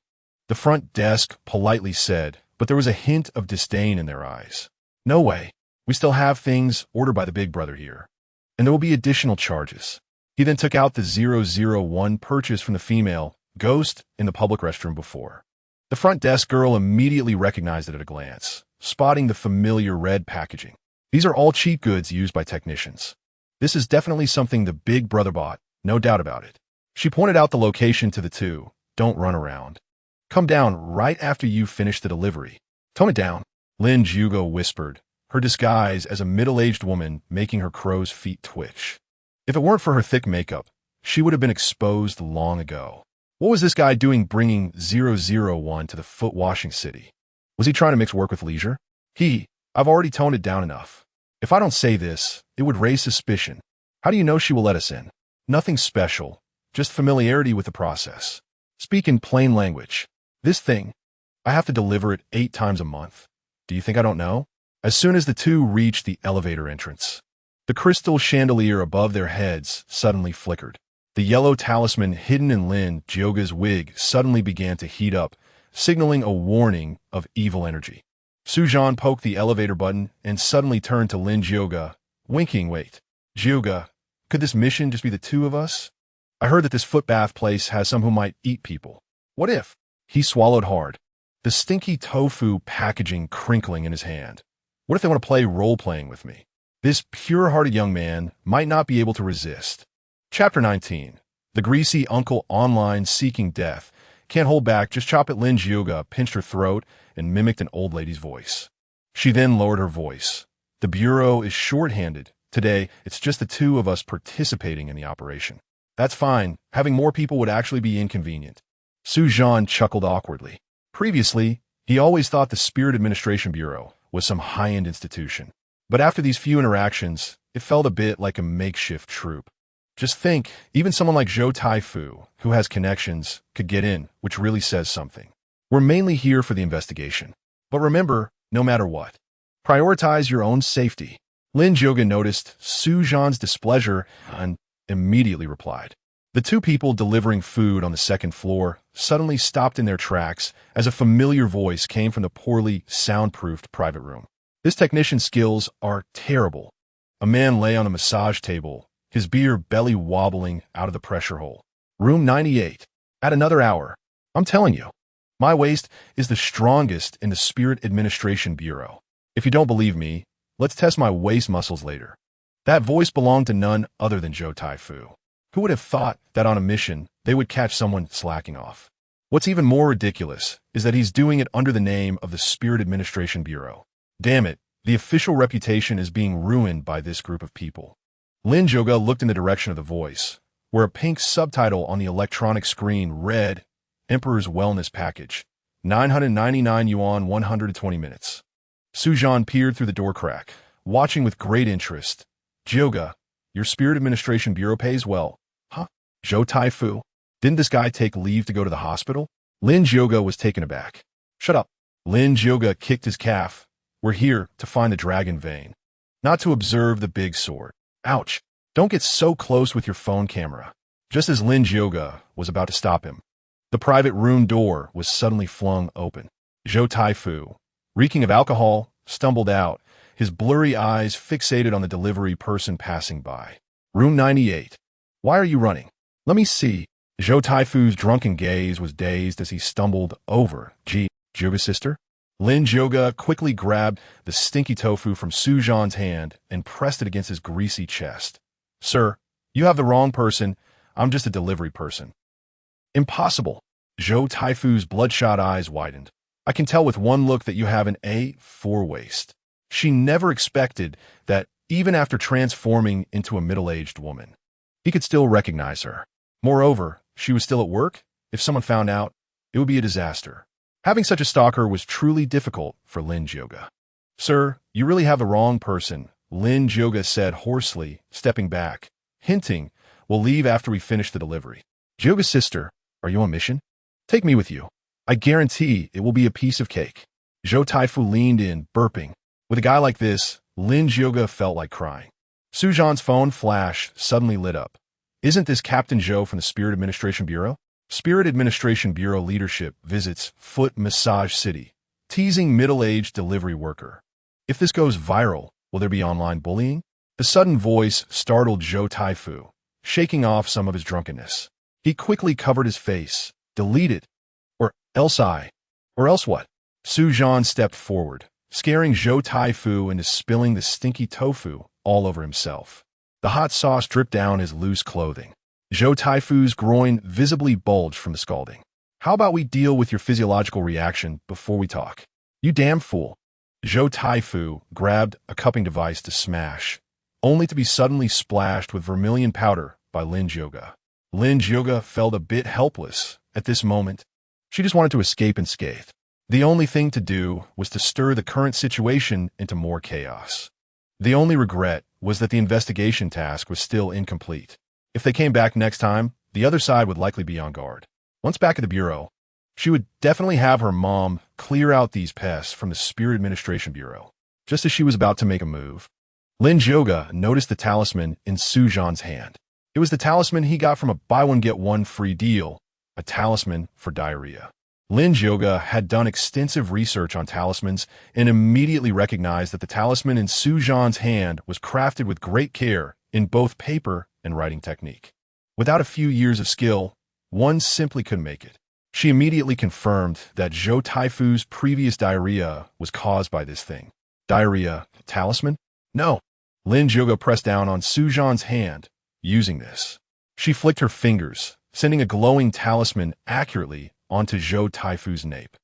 The front desk politely said, but there was a hint of disdain in their eyes. No way, we still have things ordered by the big brother here, and there will be additional charges. He then took out the 001 purchase from the female ghost in the public restroom before. The front desk girl immediately recognized it at a glance, spotting the familiar red packaging. These are all cheap goods used by technicians. This is definitely something the big brother bought, no doubt about it. She pointed out the location to the two. Don't run around. Come down right after you finish the delivery. Tone it down, Lin Jioga whispered, her disguise as a middle-aged woman making her crow's feet twitch. If it weren't for her thick makeup, she would have been exposed long ago. What was this guy doing bringing 001 to the foot-washing city? Was he trying to mix work with leisure? I've already toned it down enough. If I don't say this, it would raise suspicion. How do you know she will let us in? Nothing special, just familiarity with the process. Speak in plain language. This thing, I have to deliver it 8 times a month. Do you think I don't know? As soon as the two reached the elevator entrance, the crystal chandelier above their heads suddenly flickered. The yellow talisman hidden in Lin Jioga's wig suddenly began to heat up, signaling a warning of evil energy. Zhan poked the elevator button and suddenly turned to Lin Jioga, winking. Wait, Jioga, could this mission just be the two of us? I heard that this footbath place has some who might eat people. What if? He swallowed hard, the stinky tofu packaging crinkling in his hand. What if they want to play role-playing with me? This pure-hearted young man might not be able to resist. Chapter 19. The greasy uncle online seeking death. Can't hold back, just chop it. Lin Jioga pinched her throat and mimicked an old lady's voice. She then lowered her voice. The bureau is short-handed. Today, it's just the two of us participating in the operation. That's fine. Having more people would actually be inconvenient. Zhan chuckled awkwardly. Previously, he always thought the Spirit Administration Bureau was some high-end institution. But after these few interactions, it felt a bit like a makeshift troop. Just think, even someone like Zhou Taifu, who has connections, could get in, which really says something. We're mainly here for the investigation. But remember, no matter what, prioritize your own safety. Lin Zhoga noticed Su Zhan's displeasure and immediately replied. The two people delivering food on the second floor suddenly stopped in their tracks as a familiar voice came from the poorly soundproofed private room. This technician's skills are terrible. A man lay on a massage table, his beer belly wobbling out of the pressure hole. Room 98. Add another hour. I'm telling you, my waist is the strongest in the Spirit Administration Bureau. If you don't believe me, let's test my waist muscles later. That voice belonged to none other than Zhou Taifu. Who would have thought that on a mission, they would catch someone slacking off? What's even more ridiculous is that he's doing it under the name of the Spirit Administration Bureau. Damn it, the official reputation is being ruined by this group of people. Lin Zhoga looked in the direction of the voice, where a pink subtitle on the electronic screen read, Emperor's Wellness Package, 999 yuan 120 minutes. Su Zhan peered through the door crack, watching with great interest. Zhoga, your Spirit Administration Bureau pays well. Huh? Zhou Taifu? Didn't this guy take leave to go to the hospital? Lin Zhoga was taken aback. Shut up. Lin Zhoga kicked his calf. We're here to find the dragon vein, not to observe the big sword. Ouch. Don't get so close with your phone camera. Just as Lin Zhoga was about to stop him, the private room door was suddenly flung open. Zhou Taifu, reeking of alcohol, stumbled out, his blurry eyes fixated on the delivery person passing by. Room 98. Why are you running? Let me see. Zhou Taifu's drunken gaze was dazed as he stumbled over. Zhoga's sister? Lin Zhoga quickly grabbed the stinky tofu from Su Zhan's hand and pressed it against his greasy chest. Sir, you have the wrong person. I'm just a delivery person. Impossible. Zhou Taifu's bloodshot eyes widened. I can tell with one look that you have an A4 waist. She never expected that, even after transforming into a middle-aged woman, he could still recognize her. Moreover, she was still at work. If someone found out, it would be a disaster. Having such a stalker was truly difficult for Lin Zhoga. Sir, you really have the wrong person, Lin Zhoga said hoarsely, stepping back, hinting, we'll leave after we finish the delivery. Zhoga's sister, are you on mission? Take me with you. I guarantee it will be a piece of cake. Zhou Taifu leaned in, burping. With a guy like this, Lin Zhoga felt like crying. Su Zhan's phone flash suddenly lit up. Isn't this Captain Zhou from the Spirit Administration Bureau? Spirit Administration Bureau leadership visits Foot Massage City, teasing middle-aged delivery worker. If this goes viral, will there be online bullying? The sudden voice startled Zhou Taifu, shaking off some of his drunkenness. He quickly covered his face. Delete it. Or else what? Su Zhan stepped forward, scaring Zhou Taifu into spilling the stinky tofu all over himself. The hot sauce dripped down his loose clothing. Zhou Taifu's groin visibly bulged from the scalding. How about we deal with your physiological reaction before we talk? You damn fool. Zhou Taifu grabbed a cupping device to smash, only to be suddenly splashed with vermilion powder by Lin Zhoga. Lin Zhoga felt a bit helpless at this moment. She just wanted to escape unscathed. The only thing to do was to stir the current situation into more chaos. The only regret was that the investigation task was still incomplete. If they came back next time, the other side would likely be on guard. Once back at the Bureau, she would definitely have her mom clear out these pests from the Spirit Administration Bureau. Just as she was about to make a move, Lin Zhoga noticed the talisman in Su Zhan's hand. It was the talisman he got from a buy-one-get-one-free deal, a talisman for diarrhea. Lin Zhoga had done extensive research on talismans and immediately recognized that the talisman in Su Zhan's hand was crafted with great care in both paper and writing technique. Without a few years of skill, one simply couldn't make it. She immediately confirmed that Zhou Taifu's previous diarrhea was caused by this thing. Diarrhea, talisman? No. Lin Zhoga pressed down on Su Zhan's hand, using this. She flicked her fingers, sending a glowing talisman accurately onto Zhou Taifu's nape.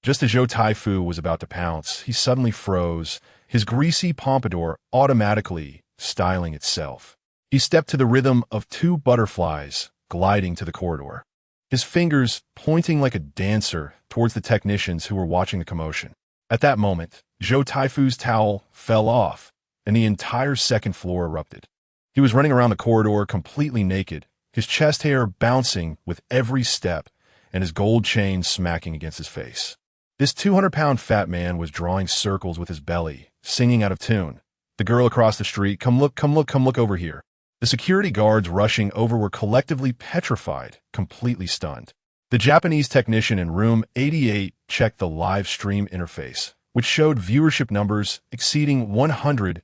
Just as Zhou Taifu was about to pounce, he suddenly froze, his greasy pompadour automatically styling itself. He stepped to the rhythm of two butterflies gliding to the corridor, his fingers pointing like a dancer towards the technicians who were watching the commotion. At that moment, Zhou Taifu's towel fell off, and the entire second floor erupted. He was running around the corridor completely naked, his chest hair bouncing with every step and his gold chain smacking against his face. This 200-pound fat man was drawing circles with his belly, singing out of tune. The girl across the street, come look, come look, come look over here. The security guards rushing over were collectively petrified, completely stunned. The Japanese technician in room 88 checked the live stream interface, which showed viewership numbers exceeding 100,000.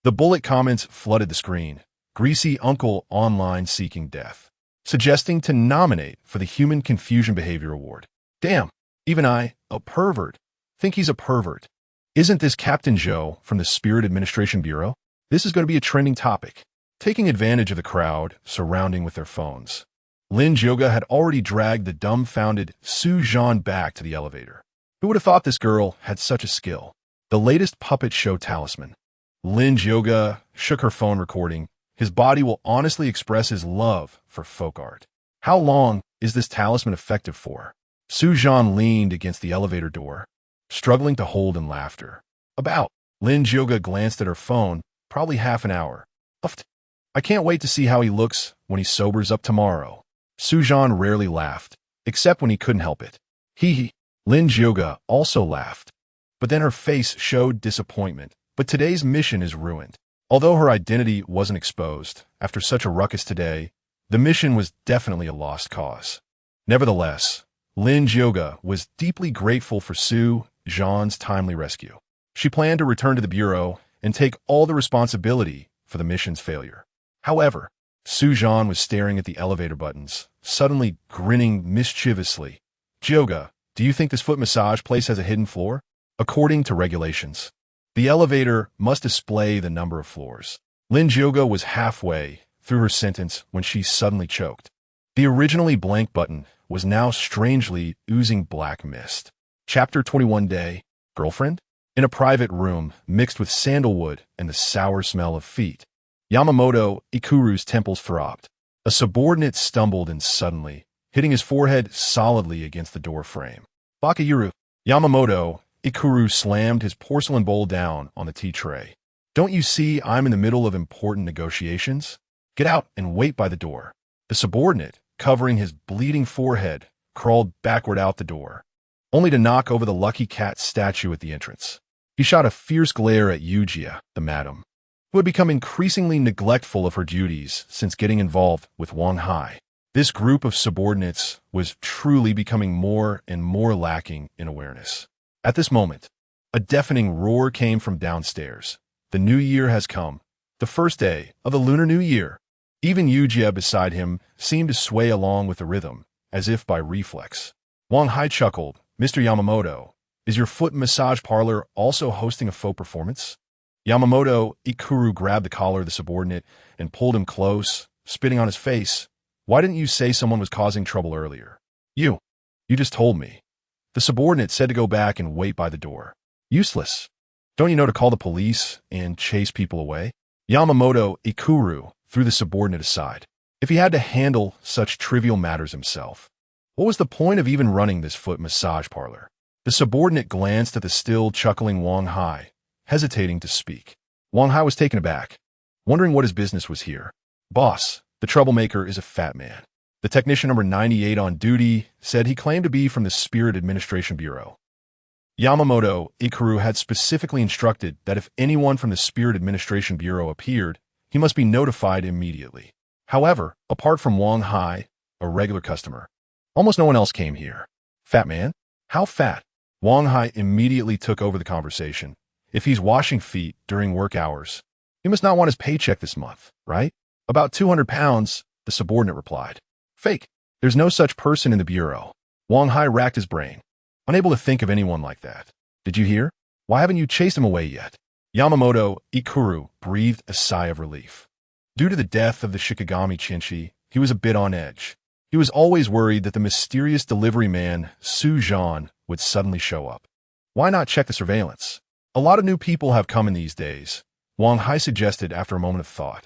The bullet comments flooded the screen. Greasy uncle online seeking death, suggesting to nominate for the Human Confusion Behavior Award. Damn, even I, a pervert, think he's a pervert. Isn't this Captain Joe from the Spirit Administration Bureau? This is going to be a trending topic. Taking advantage of the crowd surrounding with their phones, Lin Jioga had already dragged the dumbfounded Zhan back to the elevator. Who would have thought this girl had such a skill? The latest puppet show talisman. Lin Jioga shook her phone recording. His body will honestly express his love for folk art. How long is this talisman effective for? Zhan leaned against the elevator door, struggling to hold in laughter. About. Lin Jioga glanced at her phone. Probably half an hour. Uffed. I can't wait to see how he looks when he sobers up tomorrow. Zhan rarely laughed, except when he couldn't help it. Hee. Lin Jioga also laughed. But then her face showed disappointment. But today's mission is ruined. Although her identity wasn't exposed after such a ruckus today, the mission was definitely a lost cause. Nevertheless, Lin Jioga was deeply grateful for Zhan's timely rescue. She planned to return to the bureau and take all the responsibility for the mission's failure. However, Zhan was staring at the elevator buttons, suddenly grinning mischievously. Jioga, do you think this foot massage place has a hidden floor? According to regulations, the elevator must display the number of floors. Lin Jioga was halfway through her sentence when she suddenly choked. The originally blank button was now strangely oozing black mist. Chapter 21 Day, Girlfriend? In a private room mixed with sandalwood and the sour smell of feet, Yamamoto Ikuru's temples throbbed. A subordinate stumbled in suddenly, hitting his forehead solidly against the door frame. Bakayuru. Yamamoto Ikuru slammed his porcelain bowl down on the tea tray. Don't you see I'm in the middle of important negotiations? Get out and wait by the door. The subordinate, covering his bleeding forehead, crawled backward out the door, only to knock over the lucky cat statue at the entrance. He shot a fierce glare at Yujiya, the madam, who had become increasingly neglectful of her duties since getting involved with Wang-Hai. This group of subordinates was truly becoming more and more lacking in awareness. At this moment, a deafening roar came from downstairs. The new year has come, the first day of the Lunar New Year. Even Yujiya beside him seemed to sway along with the rhythm, as if by reflex. Wang-Hai chuckled. Mr. Yamamoto, is your foot massage parlor also hosting a faux performance? Yamamoto Ikuru grabbed the collar of the subordinate and pulled him close, spitting on his face. Why didn't you say someone was causing trouble earlier? You just told me. The subordinate said to go back and wait by the door. Useless. Don't you know to call the police and chase people away? Yamamoto Ikuru threw the subordinate aside. If he had to handle such trivial matters himself, what was the point of even running this foot massage parlor? The subordinate glanced at the still chuckling Wang-Hai, hesitating to speak. Wang-Hai was taken aback, wondering what his business was here. Boss, the troublemaker is a fat man. The technician number 98 on duty said he claimed to be from the Spirit Administration Bureau. Yamamoto Ikuru had specifically instructed that if anyone from the Spirit Administration Bureau appeared, he must be notified immediately. However, apart from Wang-Hai, a regular customer, almost no one else came here. Fat man? How fat? Wang-Hai immediately took over the conversation. If he's washing feet during work hours, he must not want his paycheck this month, right? About 200 pounds, the subordinate replied. Fake. There's no such person in the bureau. Wang-Hai racked his brain, unable to think of anyone like that. Did you hear? Why haven't you chased him away yet? Yamamoto Ikuru breathed a sigh of relief. Due to the death of the Shikigami Chinchi, he was a bit on edge. He was always worried that the mysterious delivery man, Zhan, would suddenly show up. Why not check the surveillance? A lot of new people have come in these days, Wang-Hai suggested after a moment of thought.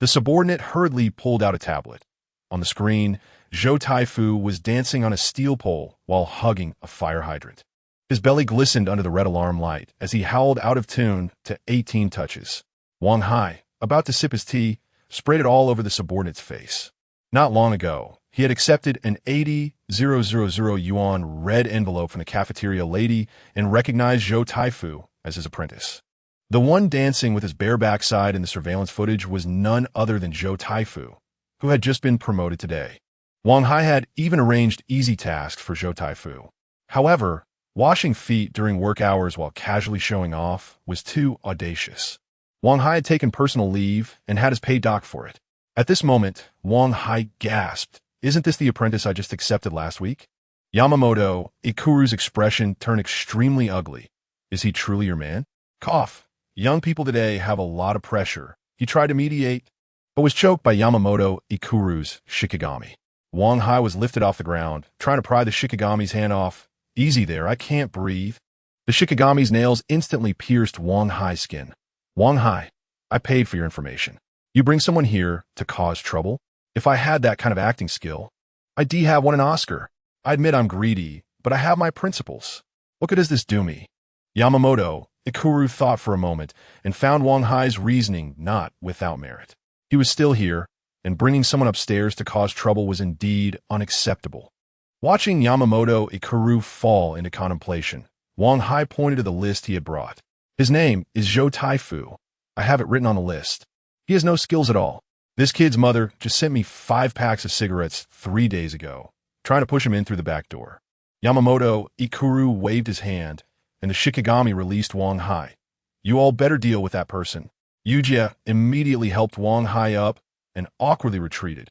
The subordinate hurriedly pulled out a tablet. On the screen, Zhou Taifu was dancing on a steel pole while hugging a fire hydrant. His belly glistened under the red alarm light as he howled out of tune to 18 touches. Wang-Hai, about to sip his tea, sprayed it all over the subordinate's face. Not long ago, he had accepted an 80,000 yuan red envelope from the cafeteria lady and recognized Zhou Taifu as his apprentice. The one dancing with his bare backside in the surveillance footage was none other than Zhou Taifu, who had just been promoted today. Wang Hai had even arranged easy tasks for Zhou Taifu. However, washing feet during work hours while casually showing off was too audacious. Wang Hai had taken personal leave and had his pay docked for it. At this moment, Wang Hai gasped, "Isn't this the apprentice I just accepted last week?" Yamamoto Ikuru's expression turned extremely ugly. "Is he truly your man?" Cough. Young people today have a lot of pressure. He tried to mediate, but was choked by Yamamoto Ikuru's shikigami. Wang Hai was lifted off the ground, trying to pry the shikigami's hand off. "Easy there, I can't breathe." The shikigami's nails instantly pierced Wang Hai's skin. "Wang Hai, I paid for your information. You bring someone here to cause trouble? If I had that kind of acting skill, I'd have won an Oscar. I admit I'm greedy, but I have my principles. What good does this do me?" Yamamoto Ikuru thought for a moment and found Wang Hai's reasoning not without merit. He was still here, and bringing someone upstairs to cause trouble was indeed unacceptable. Watching Yamamoto Ikuru fall into contemplation, Wang Hai pointed to the list he had brought. "His name is Zhou Taifu. I have it written on the list. He has no skills at all. This kid's mother just sent me 5 packs of cigarettes 3 days ago, trying to push him in through the back door." Yamamoto Ikuru waved his hand, and the shikigami released Wang Hai. "You all better deal with that person." Yujia immediately helped Wang Hai up and awkwardly retreated.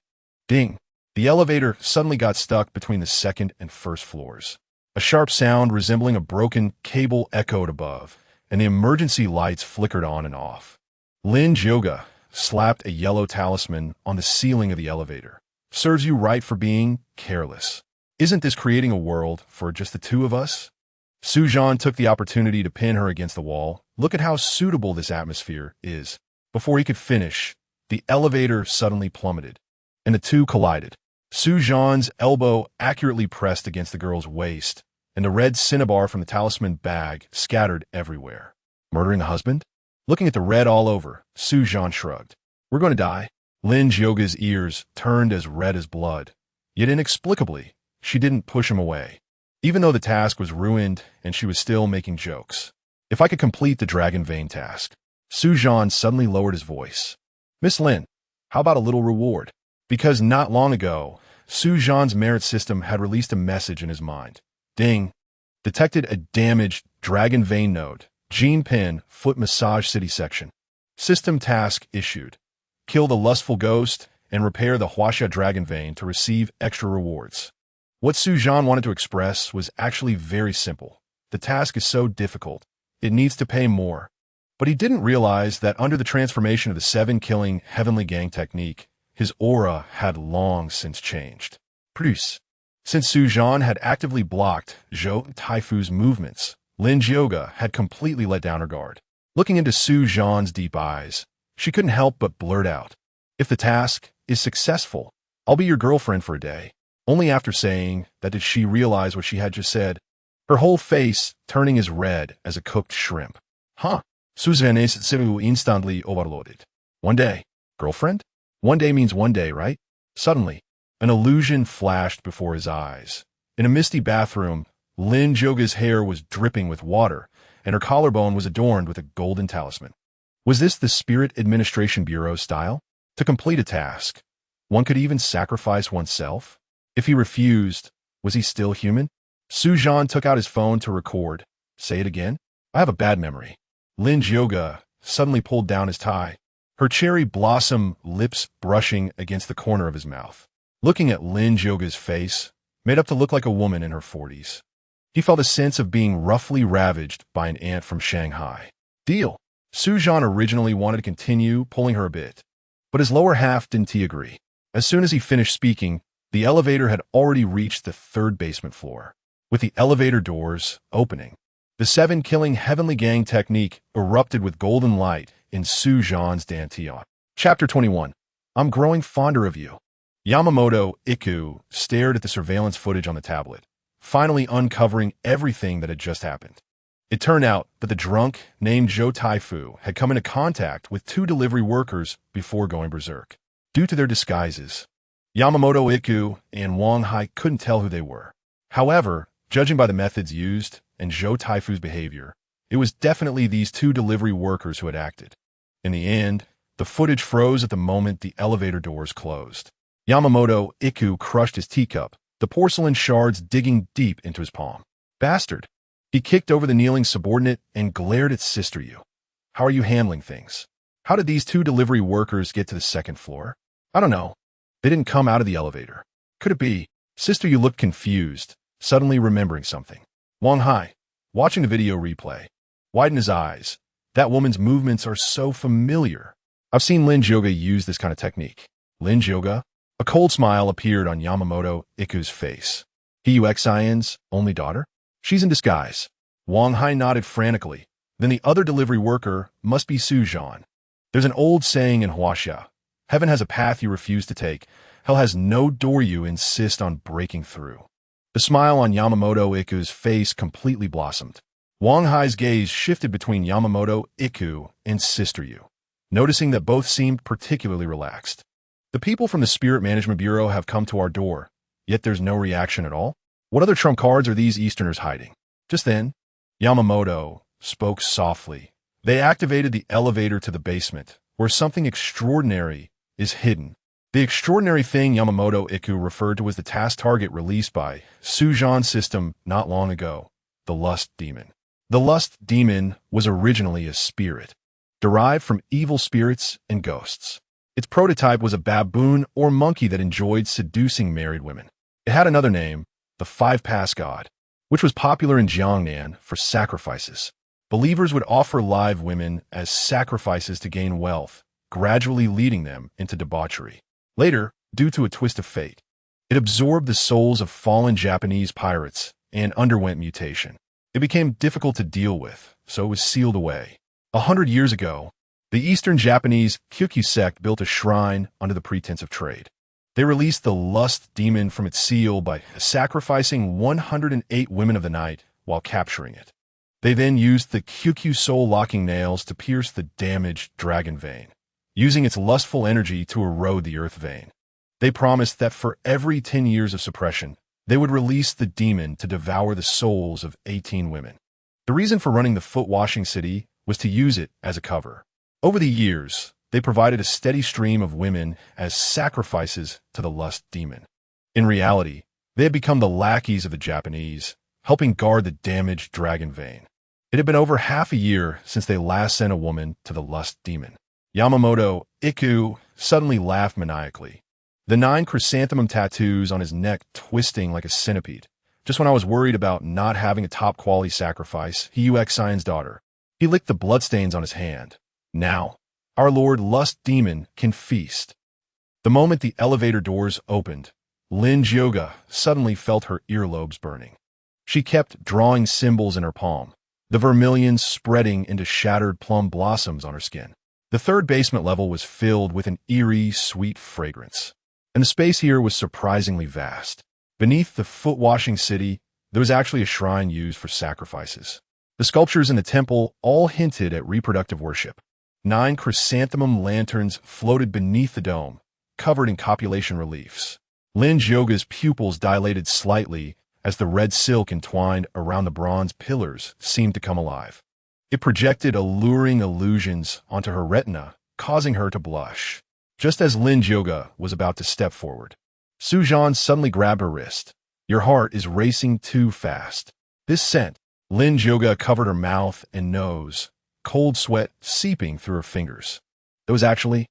Ding! The elevator suddenly got stuck between the second and first floors. A sharp sound resembling a broken cable echoed above, and the emergency lights flickered on and off. Lin Jioga slapped a yellow talisman on the ceiling of the elevator. "Serves you right for being careless. Isn't this creating a world for just the two of us?" Zhan took the opportunity to pin her against the wall. "Look at how suitable this atmosphere is." Before he could finish, the elevator suddenly plummeted, and the two collided. Zhan's elbow accurately pressed against the girl's waist, and the red cinnabar from the talisman bag scattered everywhere. "Murdering the husband?" Looking at the red all over, Zhan shrugged. "We're going to die." Lin Jioga's ears turned as red as blood. Yet inexplicably, she didn't push him away, even though the task was ruined and she was still making jokes. "If I could complete the Dragon Vein task." Zhan suddenly lowered his voice. "Miss Lin, how about a little reward?" Because not long ago, Zhan's merit system had released a message in his mind. Ding! Detected a damaged Dragon Vein node. Gene Pin, Foot Massage City Section. System task issued. Kill the lustful ghost and repair the Huaxia Dragon Vein to receive extra rewards. What Zhan wanted to express was actually very simple. The task is so difficult, it needs to pay more. But he didn't realize that under the transformation of the 7-killing Heavenly Gang technique, his aura had long since changed. Plus, since Zhan had actively blocked Zhou Taifu's movements, Lin Jioga had completely let down her guard. Looking into Zhan's deep eyes, she couldn't help but blurt out, "If the task is successful, I'll be your girlfriend for a day." Only after saying that did she realize what she had just said, her whole face turning as red as a cooked shrimp. "Huh." Zhan is instantly overloaded. "One day. Girlfriend? One day means one day, right?" Suddenly, an illusion flashed before his eyes. In a misty bathroom, Lin Jioga's hair was dripping with water, and her collarbone was adorned with a golden talisman. Was this the Spirit Administration Bureau style? To complete a task, one could even sacrifice oneself? If he refused, was he still human? Zhan took out his phone to record. "Say it again? I have a bad memory." Lin Jioga suddenly pulled down his tie, her cherry blossom lips brushing against the corner of his mouth. Looking at Lin Jioga's face, made up to look like a woman in her 40s, he felt a sense of being roughly ravaged by an ant from Shanghai. Deal. Zhan originally wanted to continue pulling her a bit, but his lower half didn't agree. As soon as he finished speaking, the elevator had already reached the 3rd basement floor. With the elevator doors opening, the 7-killing Heavenly Gang technique erupted with golden light in Zhan's dantian. Chapter 21. I'm growing fonder of you. Yamamoto Iku stared at the surveillance footage on the tablet, finally uncovering everything that had just happened. It turned out that the drunk named Zhou Taifu had come into contact with two delivery workers before going berserk. Due to their disguises, Yamamoto Iku and Wang Hai couldn't tell who they were. However, judging by the methods used and Zhou Taifu's behavior, it was definitely these two delivery workers who had acted. In the end, the footage froze at the moment the elevator doors closed. Yamamoto Iku crushed his teacup, the porcelain shards digging deep into his palm. Bastard! He kicked over the kneeling subordinate and glared at Sister Yu. How are you handling things? How did these two delivery workers get to the second floor? I don't know. They didn't come out of the elevator. Could it be? Sister Yu looked confused, suddenly remembering something. Wang Hai, watching the video replay, widened his eyes. That woman's movements are so familiar. I've seen Lin Jioga use this kind of technique. Lin Jioga? A cold smile appeared on Yamamoto Iku's face. He-Xian's only daughter? She's in disguise. Wang Hai nodded frantically. Then the other delivery worker must be Zhan. There's an old saying in Huaxia. Heaven has a path you refuse to take. Hell has no door you insist on breaking through. The smile on Yamamoto Iku's face completely blossomed. Wang Hai's gaze shifted between Yamamoto Iku and Sister Yu, noticing that both seemed particularly relaxed. The people from the Spirit Management Bureau have come to our door, yet there's no reaction at all? What other trump cards are these Easterners hiding? Just then, Yamamoto spoke softly. They activated the elevator to the basement, where something extraordinary is hidden. The extraordinary thing Yamamoto Iku referred to as the task target released by Zhan's system not long ago, the Lust Demon. The Lust Demon was originally a spirit, derived from evil spirits and ghosts. Its prototype was a baboon or monkey that enjoyed seducing married women. It had another name, the Five-Pass God, which was popular in Jiangnan for sacrifices. Believers would offer live women as sacrifices to gain wealth, gradually leading them into debauchery. Later, due to a twist of fate, it absorbed the souls of fallen Japanese pirates and underwent mutation. It became difficult to deal with, so it was sealed away. 100 years ago, the Eastern Japanese Kyukyu sect built a shrine under the pretense of trade. They released the Lust Demon from its seal by sacrificing 108 women of the night while capturing it. They then used the Kyukyu soul-locking nails to pierce the damaged dragon vein, using its lustful energy to erode the earth vein. They promised that for every 10 years of suppression, they would release the demon to devour the souls of 18 women. The reason for running the foot-washing city was to use it as a cover. Over the years, they provided a steady stream of women as sacrifices to the Lust Demon. In reality, they had become the lackeys of the Japanese, helping guard the damaged dragon vein. It had been over half a year since they last sent a woman to the Lust Demon. Yamamoto Iku suddenly laughed maniacally, the 9 chrysanthemum tattoos on his neck twisting like a centipede. Just when I was worried about not having a top-quality sacrifice, He-Xian's daughter. He licked the bloodstains on his hand. Now, our Lord Lust Demon can feast. The moment the elevator doors opened, Lin Jioga suddenly felt her earlobes burning. She kept drawing symbols in her palm, the vermilion spreading into shattered plum blossoms on her skin. The third basement level was filled with an eerie, sweet fragrance, and the space here was surprisingly vast. Beneath the foot-washing city, there was actually a shrine used for sacrifices. The sculptures in the temple all hinted at reproductive worship. 9 chrysanthemum lanterns floated beneath the dome, covered in copulation reliefs. Lin Jioga's pupils dilated slightly as the red silk entwined around the bronze pillars seemed to come alive. It projected alluring illusions onto her retina, causing her to blush. Just as Lin Jioga was about to step forward, Zhan suddenly grabbed her wrist. Your heart is racing too fast. This scent. Lin Jioga covered her mouth and nose, cold sweat seeping through her fingers. There was actually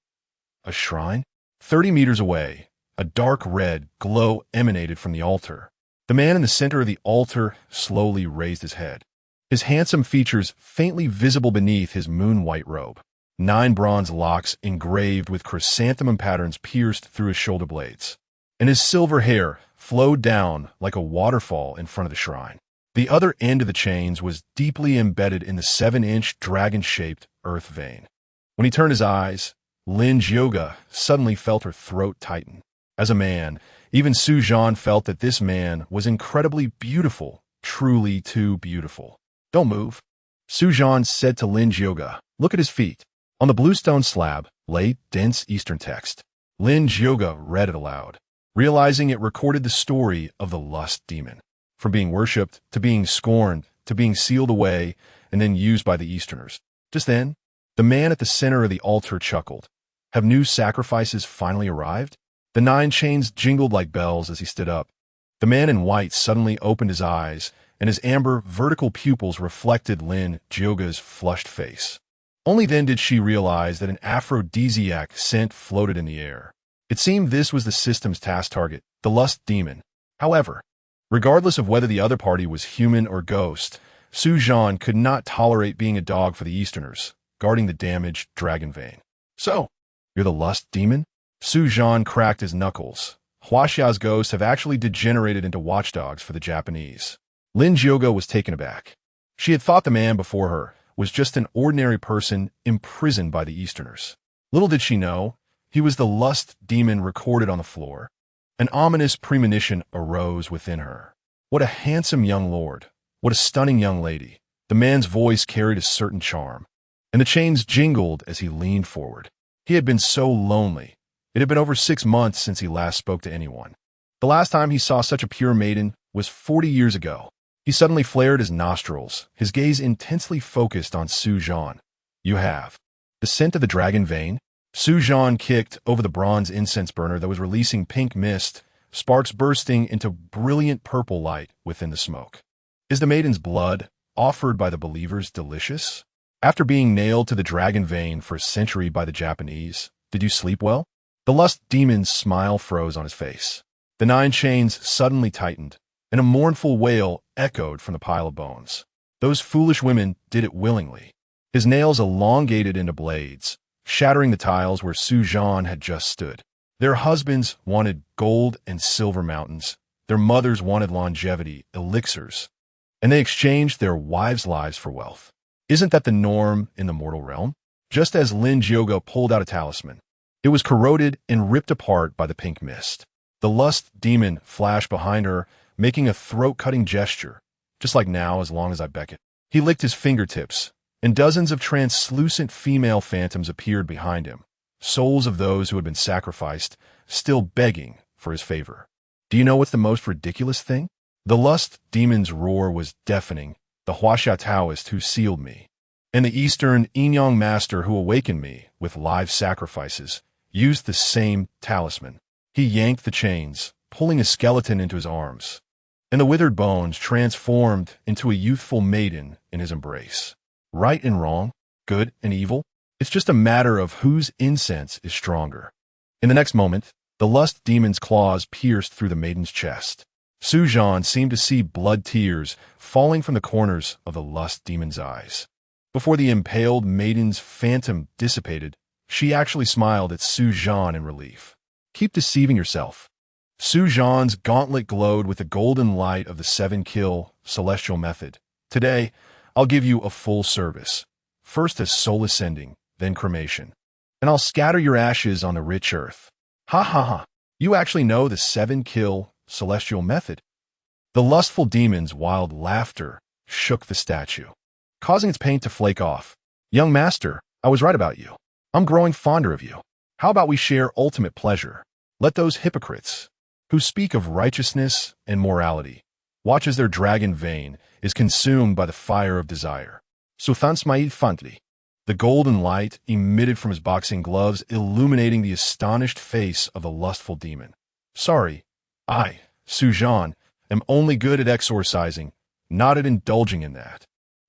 a shrine. 30 meters away, a dark red glow emanated from the altar. The man in the center of the altar slowly raised his head, his handsome features faintly visible beneath his moon-white robe. 9 bronze locks engraved with chrysanthemum patterns pierced through his shoulder blades, and his silver hair flowed down like a waterfall in front of the shrine. The other end of the chains was deeply embedded in the 7-inch dragon-shaped earth vein. When he turned his eyes, Lin Jioga suddenly felt her throat tighten. As a man, even Zhan felt that this man was incredibly beautiful, truly too beautiful. Don't move. Zhan said to Lin Jioge, "Look at his feet." On the blue stone slab lay dense Eastern text. Lin Jioge read it aloud, realizing it recorded the story of the lust demon, from being worshipped to being scorned to being sealed away and then used by the Easterners. Just then, the man at the center of the altar chuckled. Have new sacrifices finally arrived? The 9 chains jingled like bells as he stood up. The man in white suddenly opened his eyes, and his amber, vertical pupils reflected Lin Jioge's flushed face. Only then did she realize that an aphrodisiac scent floated in the air. It seemed this was the system's task target, the lust demon. However, regardless of whether the other party was human or ghost, Zhan could not tolerate being a dog for the Easterners, guarding the damaged dragon vein. "So, you're the lust demon?" Zhan cracked his knuckles. Huaxia's ghosts have actually degenerated into watchdogs for the Japanese. Lin Jioge was taken aback. She had thought the man before her was just an ordinary person imprisoned by the Easterners. Little did she know, he was the lust demon recorded on the floor. An ominous premonition arose within her. What a handsome young lord. What a stunning young lady. The man's voice carried a certain charm, and the chains jingled as he leaned forward. He had been so lonely. It had been over 6 months since he last spoke to anyone. The last time he saw such a pure maiden was 40 years ago. He suddenly flared his nostrils, his gaze intensely focused on Zhan. "You have the scent of the dragon vein?" Zhan kicked over the bronze incense burner that was releasing pink mist, sparks bursting into brilliant purple light within the smoke. "Is the maiden's blood, offered by the believers, delicious? After being nailed to the dragon vein for a century by the Japanese, did you sleep well?" The lust demon's smile froze on his face. The 9 chains suddenly tightened, and a mournful wail echoed from the pile of bones. Those foolish women did it willingly. His nails elongated into blades, shattering the tiles where Zhan had just stood. Their husbands wanted gold and silver mountains. Their mothers wanted longevity, elixirs, and they exchanged their wives' lives for wealth. Isn't that the norm in the mortal realm? Just as Lin Jioge pulled out a talisman, it was corroded and ripped apart by the pink mist. The lust demon flashed behind her, making a throat-cutting gesture, just like now as long as I beckon. He licked his fingertips, and dozens of translucent female phantoms appeared behind him, souls of those who had been sacrificed, still begging for his favor. Do you know what's the most ridiculous thing? The lust demon's roar was deafening, the Huaxia Taoist who sealed me, and the Eastern Yin-Yang Master who awakened me with live sacrifices, used the same talisman. He yanked the chains, pulling a skeleton into his arms, and the withered bones transformed into a youthful maiden in his embrace. Right and wrong, good and evil, it's just a matter of whose incense is stronger. In the next moment, the lust demon's claws pierced through the maiden's chest. Zhan seemed to see blood tears falling from the corners of the lust demon's eyes. Before the impaled maiden's phantom dissipated, she actually smiled at Zhan in relief. "Keep deceiving yourself." Zhan's gauntlet glowed with the golden light of the 7-kill celestial method. "Today, I'll give you a full service. First a soul ascending, then cremation. And I'll scatter your ashes on the rich earth." "Ha ha ha. You actually know the 7-kill celestial method?" The lustful demon's wild laughter shook the statue, causing its paint to flake off. "Young master, I was right about you. I'm growing fonder of you. How about we share ultimate pleasure? Let those hypocrites, who speak of righteousness and morality, watch as their dragon vein is consumed by the fire of desire." Sultan Smail Fantli. The golden light emitted from his boxing gloves, illuminating the astonished face of the lustful demon. "Sorry, I, Zhan, am only good at exorcising, not at indulging in that."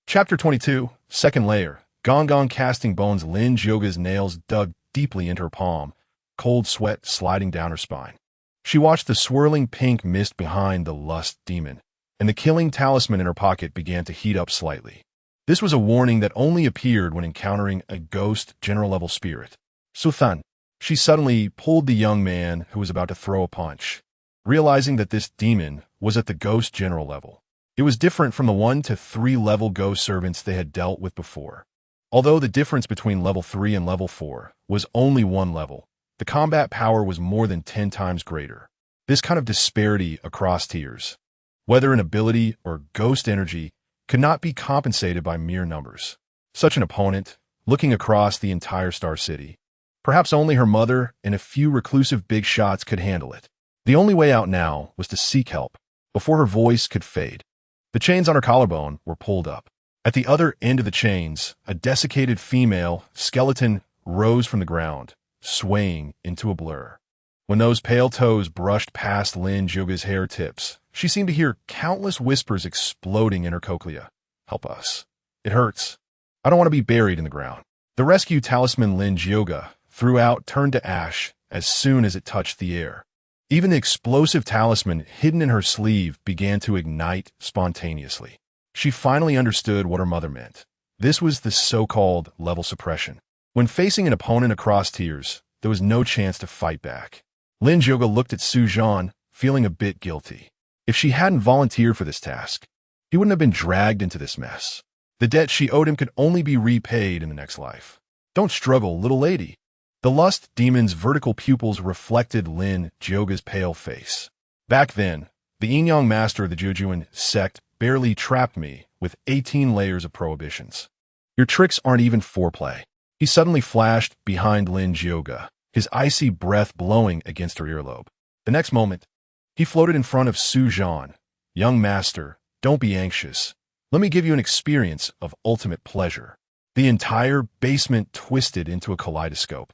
Chapter 22, Second Layer. Gong casting bones. Lin Jioge's nails dug deeply into her palm, cold sweat sliding down her spine. She watched the swirling pink mist behind the lust demon, and the killing talisman in her pocket began to heat up slightly. This was a warning that only appeared when encountering a ghost general-level spirit. "Sultan." She suddenly pulled the young man who was about to throw a punch, realizing that this demon was at the ghost general level. It was different from the 1 to 3 level ghost servants they had dealt with before. Although the difference between level 3 and level 4 was only 1 level, the combat power was more than 10 times greater. This kind of disparity across tiers, whether in ability or ghost energy, could not be compensated by mere numbers. Such an opponent, looking across the entire Star City. Perhaps only her mother and a few reclusive big shots could handle it. The only way out now was to seek help, before her voice could fade. The chains on her collarbone were pulled up. At the other end of the chains, a desiccated female skeleton rose from the ground, swaying into a blur. When those pale toes brushed past Lin Juga's hair tips, she seemed to hear countless whispers exploding in her cochlea. Help us. It hurts. I don't want to be buried in the ground. The rescue talisman Lin Juga threw out turned to ash as soon as it touched the air. Even the explosive talisman hidden in her sleeve began to ignite spontaneously. She finally understood what her mother meant. This was the so-called level suppression. When facing an opponent across tiers, there was no chance to fight back. Lin Juga looked at Zhan, feeling a bit guilty. If she hadn't volunteered for this task, he wouldn't have been dragged into this mess. The debt she owed him could only be repaid in the next life. Don't struggle, little lady. The lust demon's vertical pupils reflected Lin Juga's pale face. Back then, the Yin-Yang Master of the Jujuan sect barely trapped me with 18 layers of prohibitions. Your tricks aren't even foreplay. He suddenly flashed behind Lin Juga, his icy breath blowing against her earlobe. The next moment, he floated in front of Zhan. Young master, don't be anxious. Let me give you an experience of ultimate pleasure. The entire basement twisted into a kaleidoscope,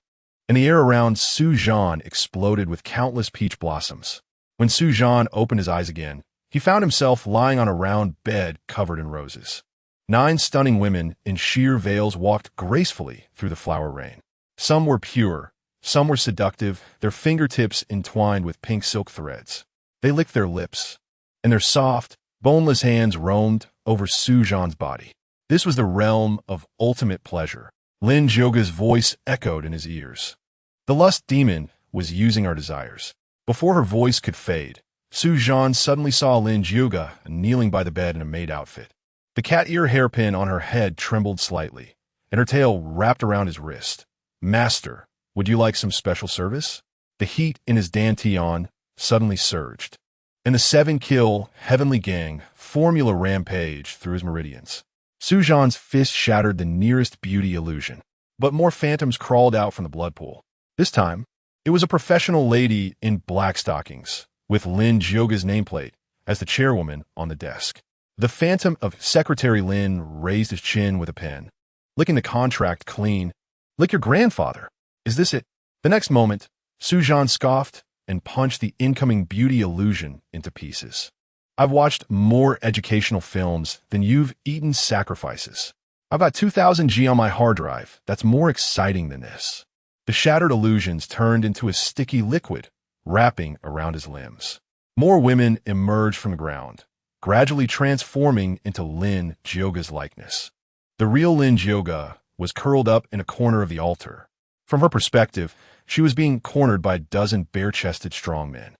and the air around Zhan exploded with countless peach blossoms. When Zhan opened his eyes again, he found himself lying on a round bed covered in roses. 9 stunning women in sheer veils walked gracefully through the flower rain. Some were pure, some were seductive, their fingertips entwined with pink silk threads. They licked their lips, and their soft, boneless hands roamed over Zhan's body. This was the realm of ultimate pleasure. Lin Juga's voice echoed in his ears. The lust demon was using our desires. Before her voice could fade, Zhan suddenly saw Lin Juga kneeling by the bed in a maid outfit. The cat ear hairpin on her head trembled slightly, and her tail wrapped around his wrist. Master, would you like some special service? The heat in his dantian suddenly surged, and the 7-kill heavenly gang formula rampage through his meridians. Zhan's fist shattered the nearest beauty illusion, but more phantoms crawled out from the blood pool. This time, it was a professional lady in black stockings, with Lin Juga's nameplate as the chairwoman on the desk. The phantom of Secretary Lin raised his chin with a pen, licking the contract clean. Lick your grandfather. Is this it? The next moment, Zhan scoffed and punched the incoming beauty illusion into pieces. I've watched more educational films than you've eaten sacrifices. I've got 2000 G on my hard drive. That's more exciting than this. The shattered illusions turned into a sticky liquid, wrapping around his limbs. More women emerged from the ground, gradually transforming into Lin Juga's likeness. The real Lin Juga was curled up in a corner of the altar. From her perspective, she was being cornered by a dozen bare-chested strongmen.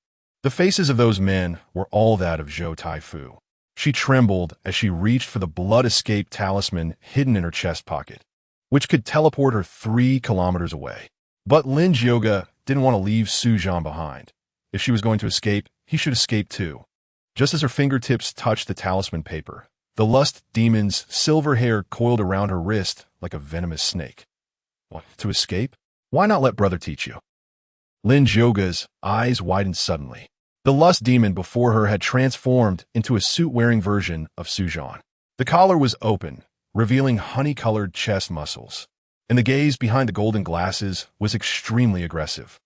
The faces of those men were all that of Zhou Taifu. She trembled as she reached for the blood-escape talisman hidden in her chest pocket, which could teleport her 3 kilometers away. But Lin Juga didn't want to leave Zhan behind. If she was going to escape, he should escape too. Just as her fingertips touched the talisman paper, the lust demon's silver hair coiled around her wrist like a venomous snake. What, to escape? Why not let brother teach you? Lin Juga's eyes widened suddenly. The lust demon before her had transformed into a suit-wearing version of Zhan. The collar was open, revealing honey-colored chest muscles, and the gaze behind the golden glasses was extremely aggressive.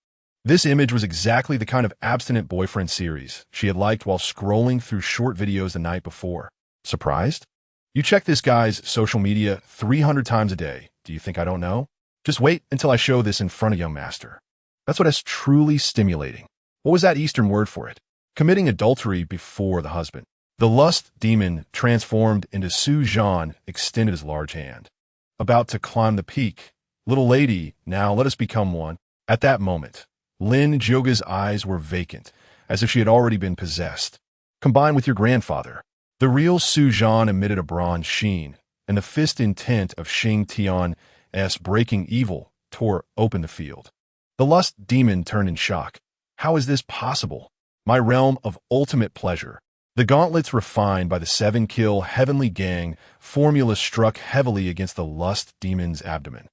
This image was exactly the kind of abstinent boyfriend series she had liked while scrolling through short videos the night before. Surprised? You check this guy's social media 300 times a day. Do you think I don't know? Just wait until I show this in front of young master. That's what is truly stimulating. What was that Eastern word for it? Committing adultery before the husband. The lust demon transformed into Zhan extended his large hand. About to climb the peak. Little lady, now let us become one. At that moment, Lin Juga's eyes were vacant, as if she had already been possessed. Combined with your grandfather. The real Zhan emitted a bronze sheen, and the fist intent of Xing Tian's breaking evil tore open the field. The lust demon turned in shock. How is this possible? My realm of ultimate pleasure. The gauntlets refined by the 7-kill heavenly gang formula struck heavily against the lust demon's abdomen.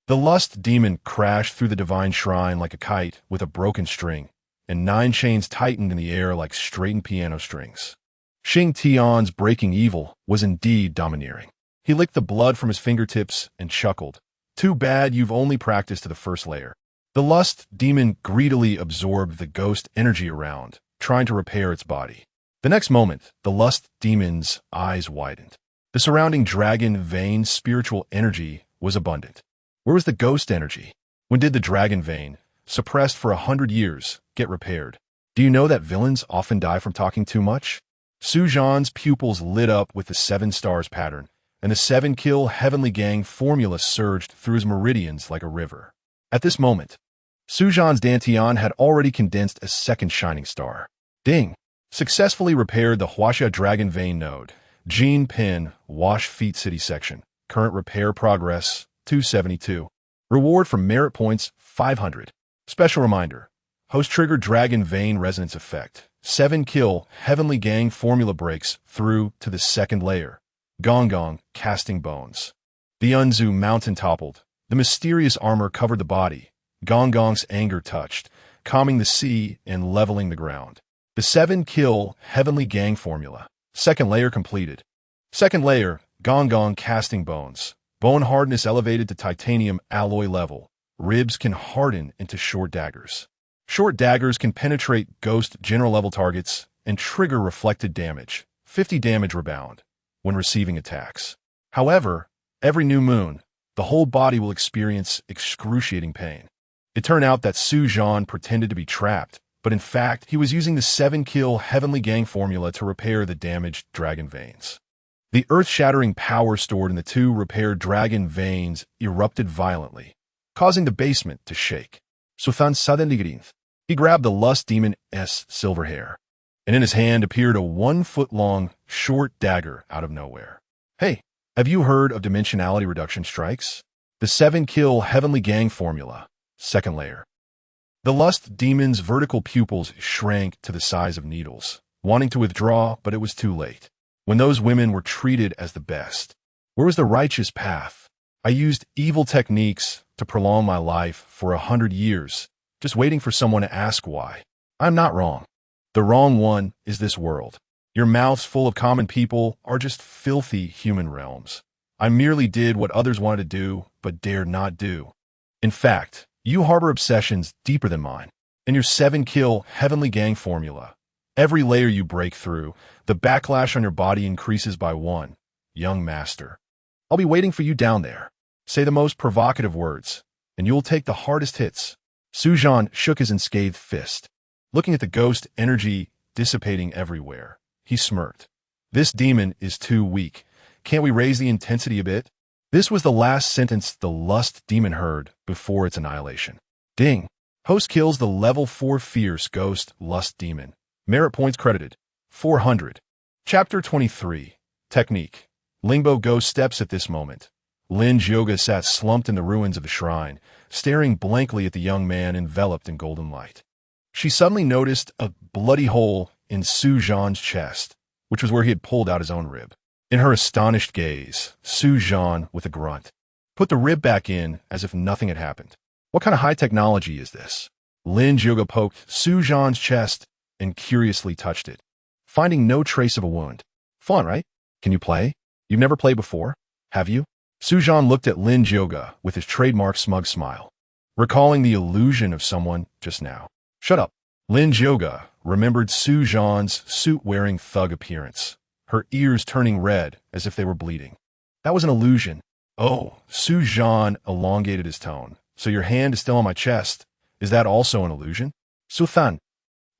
The lust demon crashed through the divine shrine like a kite with a broken string, and 9 chains tightened in the air like straightened piano strings. Xing Tian's breaking evil was indeed domineering. He licked the blood from his fingertips and chuckled. Too bad you've only practiced to the first layer. The lust demon greedily absorbed the ghost energy around, trying to repair its body. The next moment, the lust demon's eyes widened. The surrounding dragon vein spiritual energy was abundant. Where was the ghost energy? When did the dragon vein, suppressed for 100 years, get repaired? Do you know that villains often die from talking too much? Zhan's pupils lit up with the 7 stars pattern, and the 7-kill heavenly gang formula surged through his meridians like a river. At this moment, Zhan's dantian had already condensed a second shining star. Ding! Successfully repaired the Huaxia Dragon Vein node. Gene Pin, Wash Feet City Section. Current repair progress, 272. Reward for merit points, 500. Special reminder. Host-triggered Dragon Vein Resonance Effect. 7-kill Heavenly Gang formula breaks through to the second layer. Gong, casting bones. The Unzu mountain toppled. The mysterious armor covered the body. Gong's anger touched, calming the sea and leveling the ground. The 7-kill Heavenly Gang formula. Second layer completed. Second layer, Gong casting bones. Bone hardness elevated to titanium alloy level. Ribs can harden into short daggers. Short daggers can penetrate ghost general level targets and trigger reflected damage. 50 damage rebound when receiving attacks. However, every new moon, the whole body will experience excruciating pain. It turned out that Zhan pretended to be trapped, but in fact, he was using the 7-kill Heavenly Gang formula to repair the damaged dragon veins. The earth-shattering power stored in the 2 repaired dragon veins erupted violently, causing the basement to shake. Zhan suddenly he grabbed the lust demon's silver hair, and in his hand appeared a 1-foot-long, short dagger out of nowhere. Hey, have you heard of dimensionality reduction strikes? The 7-kill Heavenly Gang formula, second layer. The lust demon's vertical pupils shrank to the size of needles, wanting to withdraw, but it was too late. When those women were treated as the best, where was the righteous path? I used evil techniques to prolong my life for 100 years, just waiting for someone to ask why. I'm not wrong. The wrong one is this world. Your mouths full of common people are just filthy human realms. I merely did what others wanted to do, but dared not do. In fact, you harbor obsessions deeper than mine. In your 7-kill Heavenly Gang formula, every layer you break through, the backlash on your body increases by 1. Young master. I'll be waiting for you down there. Say the most provocative words, and you'll take the hardest hits. Zhan shook his unscathed fist. Looking at the ghost energy dissipating everywhere, he smirked. This demon is too weak. Can't we raise the intensity a bit? This was the last sentence the lust demon heard before its annihilation. Ding! Host kills the level 4 fierce ghost lust demon. Merit points credited. 400. Chapter 23. Technique. Lingbo ghost steps at this moment. Lin Jioga sat slumped in the ruins of the shrine, staring blankly at the young man enveloped in golden light. She suddenly noticed a bloody hole in Zhan's chest, which was where he had pulled out his own rib. In her astonished gaze, Zhan, with a grunt, put the rib back in as if nothing had happened. What kind of high technology is this? Lin Jioga poked Zhan's chest and curiously touched it, finding no trace of a wound. Fun, right? Can you play? You've never played before, have you? Zhan looked at Lin Jioga with his trademark smug smile, recalling the illusion of someone just now. Shut up. Lin Jioga remembered Zhan's suit-wearing thug appearance, her ears turning red as if they were bleeding. That was an illusion. Oh, Zhan elongated his tone. So your hand is still on my chest. Is that also an illusion? Zhan.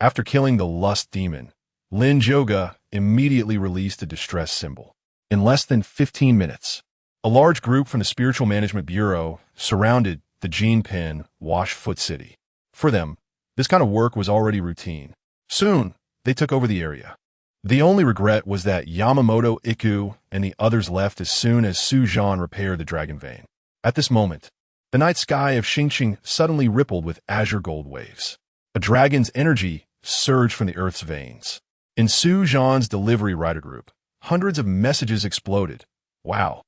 After killing the lust demon, Lin Jioga immediately released a distress symbol. In less than 15 minutes, a large group from the Spiritual Management Bureau surrounded the Gene Pin Wash Foot City. For them, this kind of work was already routine. Soon, they took over the area. The only regret was that Yamamoto Iku and the others left as soon as Zhan repaired the dragon vein. At this moment, the night sky of Xingqing suddenly rippled with azure gold waves. A dragon's energy surged from the earth's veins. In Zhan's delivery rider group, hundreds of messages exploded. Wow.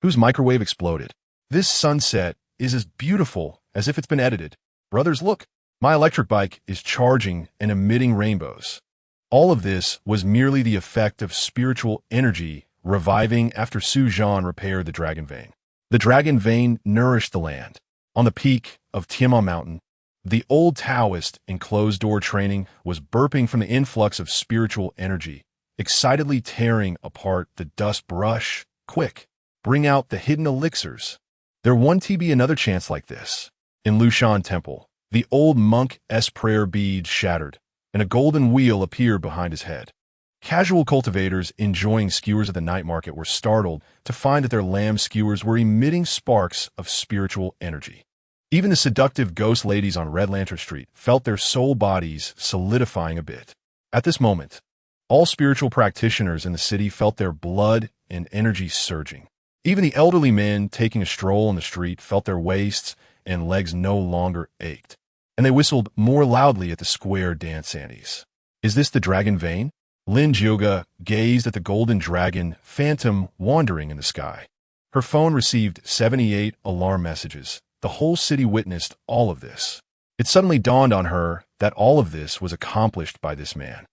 Whose microwave exploded? This sunset is as beautiful as if it's been edited. Brothers, look. My electric bike is charging and emitting rainbows. All of this was merely the effect of spiritual energy reviving after Zhan repaired the dragon vein. The dragon vein nourished the land. On the peak of Tiamat Mountain, the old Taoist in closed-door training was burping from the influx of spiritual energy, excitedly tearing apart the dust brush. Quick, bring out the hidden elixirs. There won't be another chance like this. In Lushan Temple, the old monk's prayer bead shattered, and a golden wheel appeared behind his head. Casual cultivators enjoying skewers at the night market were startled to find that their lamb skewers were emitting sparks of spiritual energy. Even the seductive ghost ladies on Red Lantern Street felt their soul bodies solidifying a bit. At this moment, all spiritual practitioners in the city felt their blood and energy surging. Even the elderly men taking a stroll on the street felt their waists and legs no longer ached, and they whistled more loudly at the square dance anties. Is this the dragon vein? Lin Jioga gazed at the golden dragon phantom wandering in the sky. Her phone received 78 alarm messages. The whole city witnessed all of this. It suddenly dawned on her that all of this was accomplished by this man.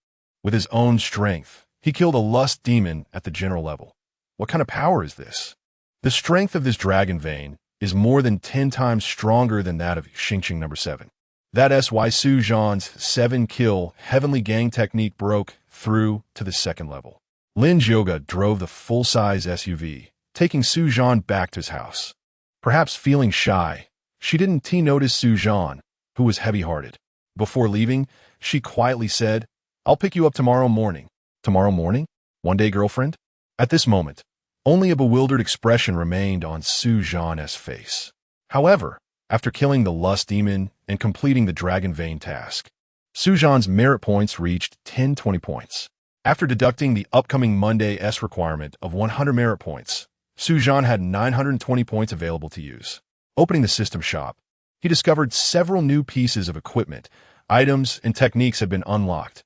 With his own strength, he killed a lust demon at the general level. What kind of power is this? The strength of this dragon vein is more than 10 times stronger than that of Xingqing number 7. That's why Zhan's 7-kill heavenly gang technique broke through to the second level. Lin Jioga drove the full-size SUV, taking Zhan back to his house. Perhaps feeling shy, she didn't notice Zhan, who was heavy-hearted. Before leaving, she quietly said, "I'll pick you up tomorrow morning." Tomorrow morning? One day, girlfriend? At this moment, only a bewildered expression remained on Zhan's face. However, after killing the lust demon and completing the dragon vein task, Zhan's merit points reached 1020 points. After deducting the upcoming Monday's requirement of 100 merit points, Zhan had 920 points available to use. Opening the system shop, he discovered several new pieces of equipment. Items and techniques had been unlocked.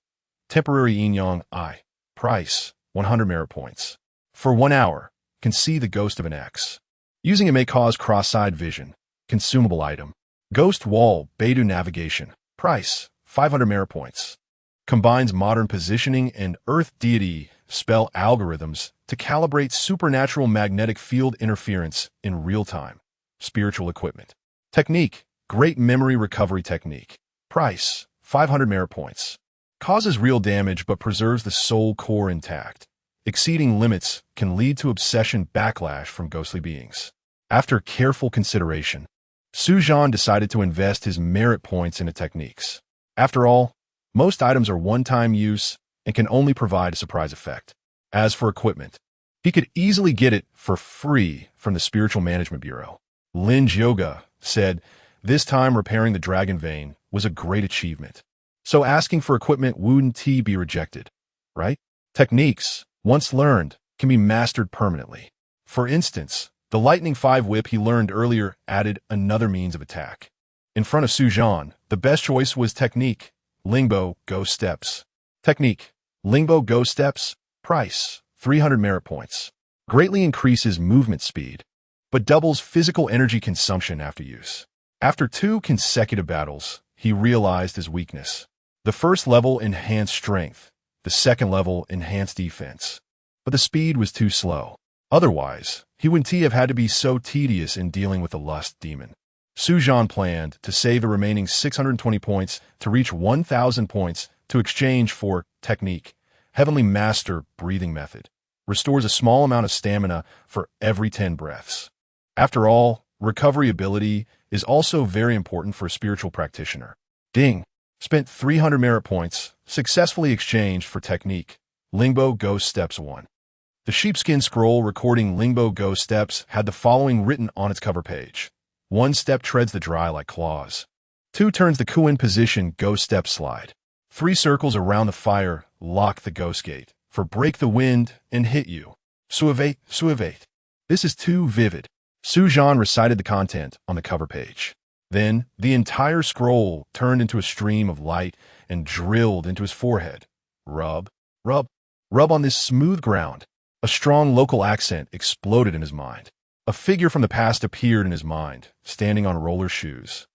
Temporary Yin-Yang Eye. Price, 100 merit points. For 1 hour, can see the ghost of an X. Using it may cause cross-eyed vision. Consumable item. Ghost Wall Beidou Navigation. Price, 500 merit points. Combines modern positioning and earth deity spell algorithms to calibrate supernatural magnetic field interference in real time. Spiritual equipment. Technique. Great memory recovery technique. Price, 500 merit points. Causes real damage but preserves the soul core intact. Exceeding limits can lead to obsession backlash from ghostly beings. After careful consideration, Zhan decided to invest his merit points into techniques. After all, most items are one-time use and can only provide a surprise effect. As for equipment, he could easily get it for free from the Spiritual Management Bureau. Lin Jioga said, this time repairing the dragon vein was a great achievement. So asking for equipment wouldn't be rejected, right? Techniques, once learned, can be mastered permanently. For instance, the Lightning 5 whip he learned earlier added another means of attack. In front of Zhan, the best choice was technique, Lingbo Ghost Steps. Technique, Lingbo Ghost Steps, price, 300 merit points. Greatly increases movement speed, but doubles physical energy consumption after use. After 2 consecutive battles, he realized his weakness. The first level enhanced strength, the second level enhanced defense. But the speed was too slow. Otherwise, he wouldn't have had to be so tedious in dealing with the lust demon. Zhan planned to save the remaining 620 points to reach 1,000 points to exchange for technique, Heavenly Master breathing method. Restores a small amount of stamina for every 10 breaths. After all, recovery ability is also very important for a spiritual practitioner. Ding! Spent 300 merit points, successfully exchanged for technique, Lingbo Ghost Steps 1. The sheepskin scroll recording Lingbo Ghost Steps had the following written on its cover page. 1 step treads the dry like claws. 2 turns the Kuan position ghost step slide. 3 circles around the fire lock the ghost gate. For break the wind and hit you. Suavate, suavate. This is too vivid. Zhan recited the content on the cover page. Then, the entire scroll turned into a stream of light and drilled into his forehead. Rub. Rub. Rub on this smooth ground. A strong local accent exploded in his mind. A figure from the past appeared in his mind, standing on roller shoes,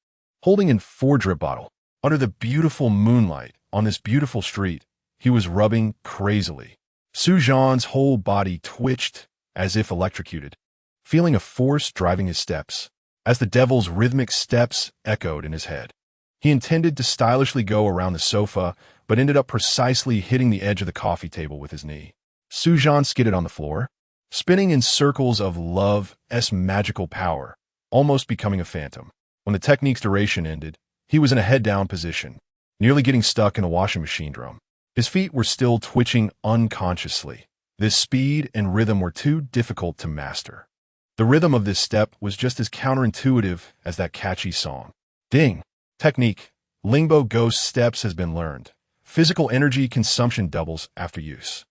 holding a 4-drip bottle. Under the beautiful moonlight, on this beautiful street, he was rubbing crazily. Zhan's whole body twitched as if electrocuted, feeling a force driving his steps, as the devil's rhythmic steps echoed in his head. He intended to stylishly go around the sofa, but ended up precisely hitting the edge of the coffee table with his knee. Zhan skidded on the floor, spinning in circles of love's magical power, almost becoming a phantom. When the technique's duration ended, he was in a head-down position, nearly getting stuck in a washing machine drum. His feet were still twitching unconsciously. This speed and rhythm were too difficult to master. The rhythm of this step was just as counterintuitive as that catchy song. Ding! Technique. Lingbo ghost steps has been learned. Physical energy consumption doubles after use.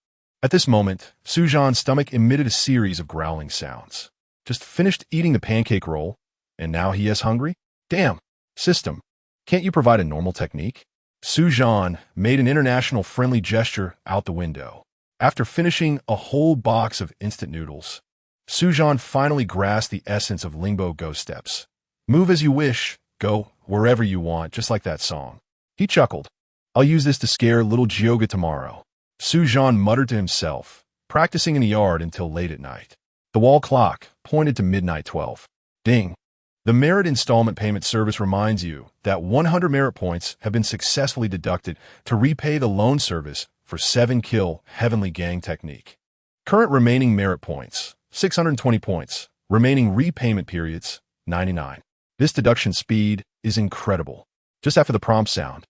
At this moment, Zhan's stomach emitted a series of growling sounds. Just finished eating the pancake roll, and now he is hungry? Damn! System, can't you provide a normal technique? Zhan made an international friendly gesture out the window. After finishing a whole box of instant noodles, Zhan finally grasped the essence of Lingbo ghost steps. Move as you wish, go wherever you want, just like that song. He chuckled. I'll use this to scare little Gyoga tomorrow. Zhan muttered to himself, practicing in the yard until late at night. The wall clock pointed to midnight 12. Ding! The merit installment payment service reminds you that 100 merit points have been successfully deducted to repay the loan service for 7-kill Heavenly Gang technique. Current remaining merit points, 620 points. Remaining repayment periods, 99. This deduction speed is incredible. Just after the prompt sound,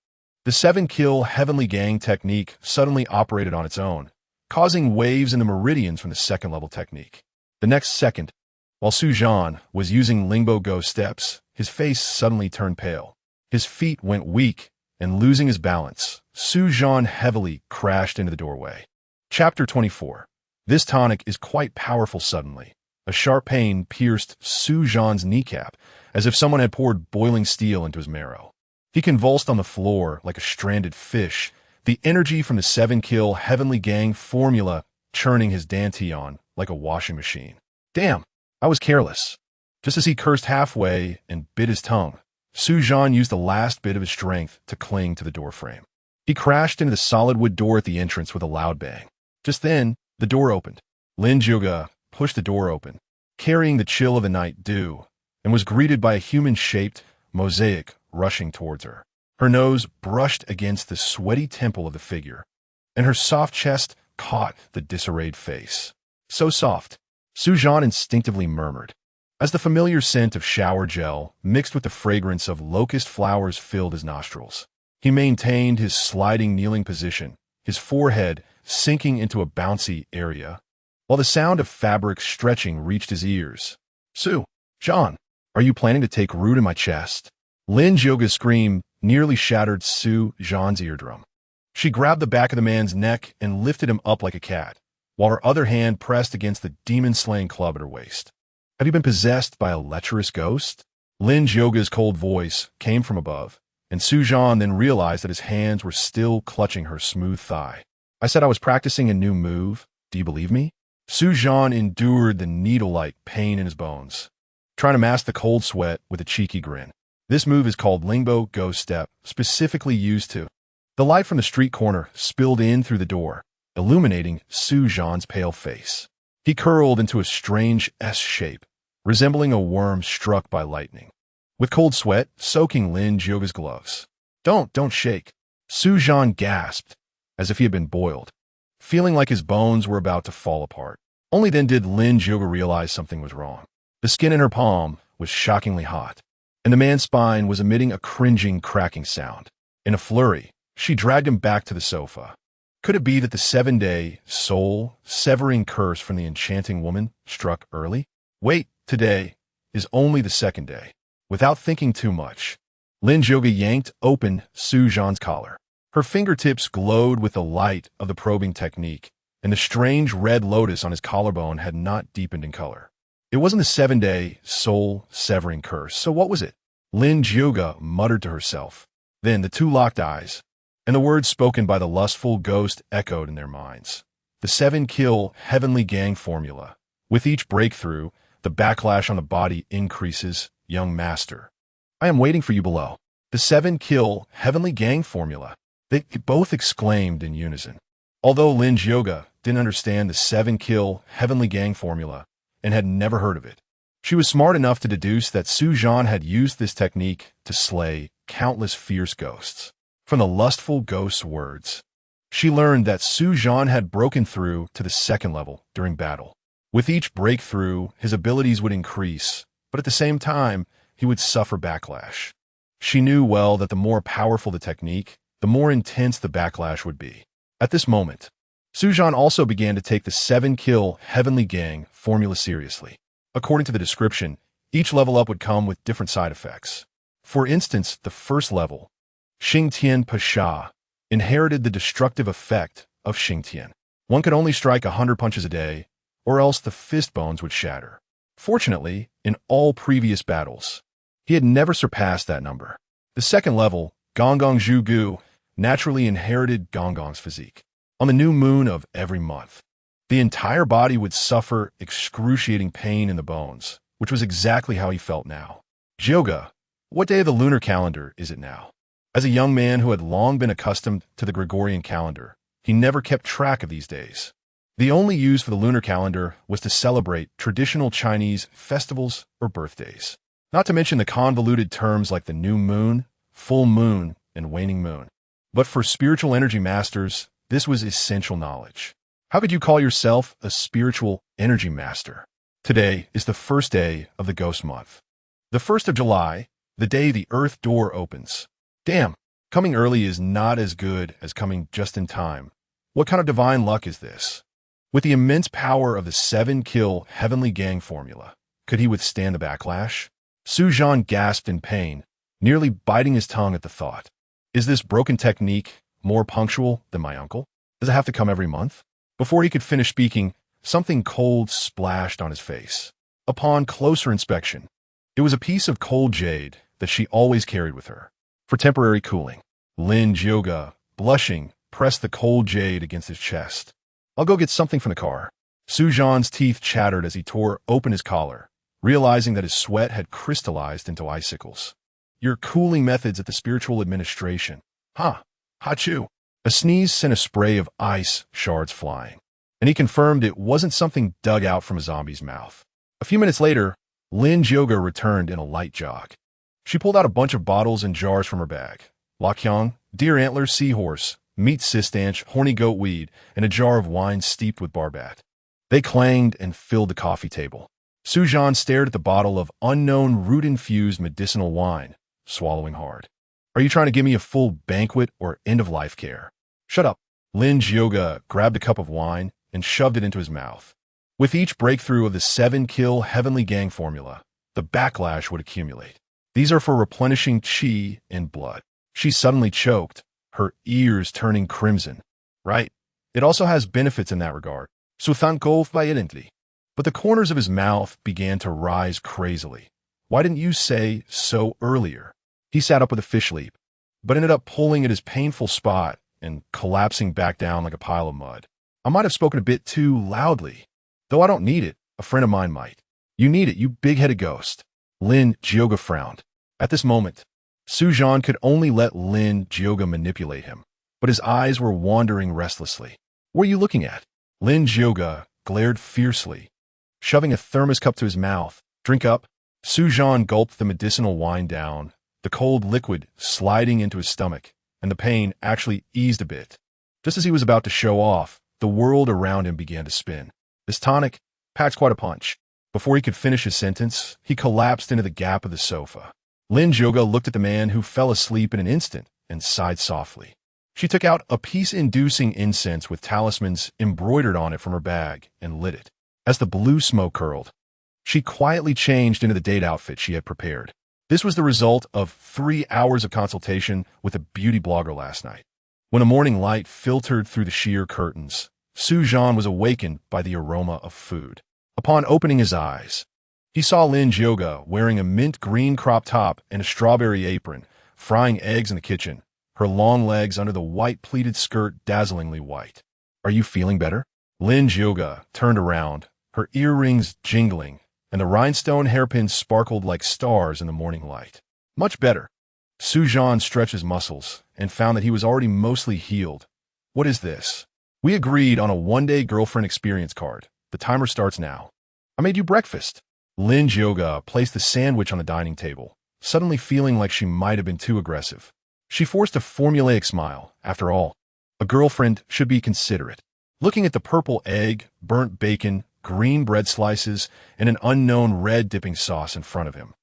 the 7-kill Heavenly Gang technique suddenly operated on its own, causing waves in the meridians from the second-level technique. The next second, while Zhan was using Lingbo ghost steps, his face suddenly turned pale. His feet went weak, and losing his balance, Zhan heavily crashed into the doorway. Chapter 24. This tonic is quite powerful suddenly. A sharp pain pierced Zhan's kneecap, as if someone had poured boiling steel into his marrow. He convulsed on the floor like a stranded fish, the energy from the 7-kill Heavenly Gang formula churning his dantian like a washing machine. Damn, I was careless. Just as he cursed halfway and bit his tongue, Zhan used the last bit of his strength to cling to the doorframe. He crashed into the solid wood door at the entrance with a loud bang. Just then, the door opened. Lin Juga pushed the door open, carrying the chill of the night dew, and was greeted by a human-shaped mosaic rushing towards her. Her nose brushed against the sweaty temple of the figure, and her soft chest caught the disarrayed face. So soft, Zhan instinctively murmured, as the familiar scent of shower gel mixed with the fragrance of locust flowers filled his nostrils. He maintained his sliding kneeling position, his forehead sinking into a bouncy area, while the sound of fabric stretching reached his ears. Zhan, are you planning to take root in my chest? Lin Jyoga's scream nearly shattered Zhan's eardrum. She grabbed the back of the man's neck and lifted him up like a cat, while her other hand pressed against the demon-slaying club at her waist. Have you been possessed by a lecherous ghost? Lin Jyoga's cold voice came from above, and Zhan then realized that his hands were still clutching her smooth thigh. I said I was practicing a new move. Do you believe me? Zhan endured the needle-like pain in his bones, trying to mask the cold sweat with a cheeky grin. This move is called Lingbo Ghost Step, specifically used to. The light from the street corner spilled in through the door, illuminating Zhan's pale face. He curled into a strange S shape, resembling a worm struck by lightning, with cold sweat soaking Lin Jyoga's gloves. Don't shake. Zhan gasped, as if he had been boiled, feeling like his bones were about to fall apart. Only then did Lin Jyoga realize something was wrong. The skin in her palm was shockingly hot, and the man's spine was emitting a cringing, cracking sound. In a flurry, she dragged him back to the sofa. Could it be that the 7-day, soul-severing curse from the enchanting woman struck early? Wait, today is only the 2nd day. Without thinking too much, Lin Jyoga yanked open Zhan's collar. Her fingertips glowed with the light of the probing technique, and the strange red lotus on his collarbone had not deepened in color. It wasn't the 7-day, soul-severing curse, so what was it? Lin Jyoga muttered to herself. Then the two locked eyes, and the words spoken by the lustful ghost echoed in their minds. The 7-kill heavenly gang formula. With each breakthrough, the backlash on the body increases, young master. I am waiting for you below. The 7-kill heavenly gang formula. They both exclaimed in unison. Although Lin Jioge didn't understand the 7-kill heavenly gang formula and had never heard of it, she was smart enough to deduce that Zhan had used this technique to slay countless fierce ghosts. From the lustful ghost's words, she learned that Zhan had broken through to the 2nd level during battle. With each breakthrough, his abilities would increase, but at the same time, he would suffer backlash. She knew well that the more powerful the technique, the more intense the backlash would be. At this moment, Zhan also began to take the 7-kill heavenly gang formula seriously. According to the description, each level up would come with different side effects. For instance, the 1st level, Xingtian Pasha, inherited the destructive effect of Xingtian. One could only strike 100 punches a day, or else the fist bones would shatter. Fortunately, in all previous battles, he had never surpassed that number. The 2nd level, Gonggong Zhu Gu, naturally inherited Gonggong's physique. On the new moon of every month, the entire body would suffer excruciating pain in the bones, which was exactly how he felt now. Jioge, what day of the lunar calendar is it now? As a young man who had long been accustomed to the Gregorian calendar, he never kept track of these days. The only use for the lunar calendar was to celebrate traditional Chinese festivals or birthdays, not to mention the convoluted terms like the new moon, full moon, and waning moon. But for spiritual energy masters, this was essential knowledge. How could you call yourself a spiritual energy master? Today is the 1st day of the ghost month. The 1st of July, the day the earth door opens. Damn, coming early is not as good as coming just in time. What kind of divine luck is this? With the immense power of the 7-kill heavenly gang formula, could he withstand the backlash? Zhan gasped in pain, nearly biting his tongue at the thought. Is this broken technique more punctual than my uncle? Does it have to come every month? Before he could finish speaking, something cold splashed on his face. Upon closer inspection, it was a piece of cold jade that she always carried with her. For temporary cooling, Lin Jioge, blushing, pressed the cold jade against his chest. I'll go get something from the car. Zhan's teeth chattered as he tore open his collar, realizing that his sweat had crystallized into icicles. Your cooling methods at the spiritual administration. Ha! Hachu! A sneeze sent a spray of ice shards flying, and he confirmed it wasn't something dug out from a zombie's mouth. A few minutes later, Lin Jioge returned in a light jog. She pulled out a bunch of bottles and jars from her bag. Lakyang, deer antler seahorse, meat sistanch, horny goat weed, and a jar of wine steeped with barbat. They clanged and filled the coffee table. Zhan stared at the bottle of unknown root-infused medicinal wine, swallowing hard. Are you trying to give me a full banquet or end-of-life care? Shut up. Lin Jioge grabbed a cup of wine and shoved it into his mouth. With each breakthrough of the 7-kill heavenly gang formula, the backlash would accumulate. These are for replenishing qi and blood. She suddenly choked, her ears turning crimson. Right. It also has benefits in that regard. Suthankov violently. But the corners of his mouth began to rise crazily. Why didn't you say so earlier? He sat up with a fish leap, but ended up pulling at his painful spot and collapsing back down like a pile of mud. I might have spoken a bit too loudly. Though I don't need it, a friend of mine might. You need it, you big-headed ghost. Lin Jioge frowned. At this moment, Zhan could only let Lin Jioge manipulate him, but his eyes were wandering restlessly. What are you looking at? Lin Jioge glared fiercely, shoving a thermos cup to his mouth. Drink up. Zhan gulped the medicinal wine down, the cold liquid sliding into his stomach, and the pain actually eased a bit. Just as he was about to show off, the world around him began to spin. This tonic packs quite a punch. Before he could finish his sentence, he collapsed into the gap of the sofa. Lin Jioge looked at the man who fell asleep in an instant and sighed softly. She took out a peace-inducing incense with talismans embroidered on it from her bag and lit it. As the blue smoke curled, she quietly changed into the date outfit she had prepared. This was the result of 3 hours of consultation with a beauty blogger last night. When a morning light filtered through the sheer curtains, Zhan was awakened by the aroma of food. Upon opening his eyes, he saw Lin Jioge wearing a mint green crop top and a strawberry apron, frying eggs in the kitchen, her long legs under the white pleated skirt dazzlingly white. "Are you feeling better?" Lin Jioga turned around, her earrings jingling, and the rhinestone hairpins sparkled like stars in the morning light. "Much better." Zhan stretched his muscles and found that he was already mostly healed. "What is this?" "We agreed on a one-day girlfriend experience card. The timer starts now." "I made you breakfast." Lin Jioga placed the sandwich on the dining table, suddenly feeling like she might have been too aggressive. She forced a formulaic smile. After all, a girlfriend should be considerate. Looking at the purple egg, burnt bacon, green bread slices, and an unknown red dipping sauce in front of him,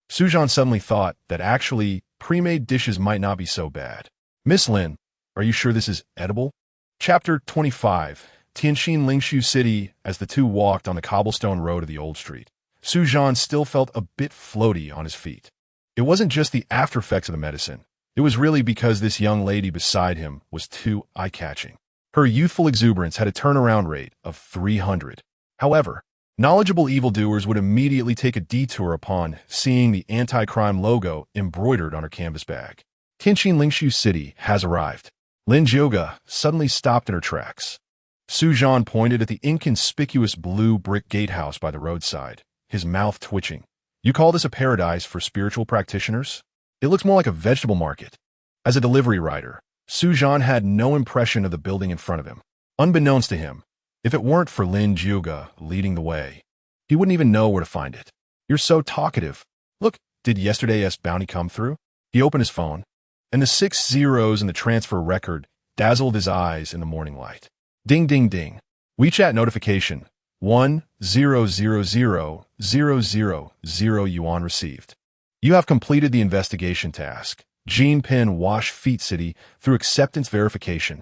Zhan suddenly thought that actually pre-made dishes might not be so bad. "Miss Lin, are you sure this is edible?" Chapter 25. Tianjin Lingshu City. As the two walked on the cobblestone road of the old street, Zhan still felt a bit floaty on his feet. It wasn't just the after-effects of the medicine. It was really because this young lady beside him was too eye-catching. Her youthful exuberance had a turnaround rate of 300. However, knowledgeable evildoers would immediately take a detour upon seeing the anti-crime logo embroidered on her canvas bag. Tianjin Lingshu City has arrived. Lin Jioga suddenly stopped in her tracks. Zhan pointed at the inconspicuous blue brick gatehouse by the roadside, his mouth twitching. "You call this a paradise for spiritual practitioners? It looks more like a vegetable market." As a delivery rider, Zhan had no impression of the building in front of him. Unbeknownst to him, if it weren't for Lin Jioga leading the way, he wouldn't even know where to find it. "You're so talkative. Look, did yesterday's bounty come through?" He opened his phone, and the 6 zeros in the transfer record dazzled his eyes in the morning light. Ding, ding, ding. WeChat notification. 1,000,000 yuan received. You have completed the investigation task. Jinping Wash Feet City through acceptance verification.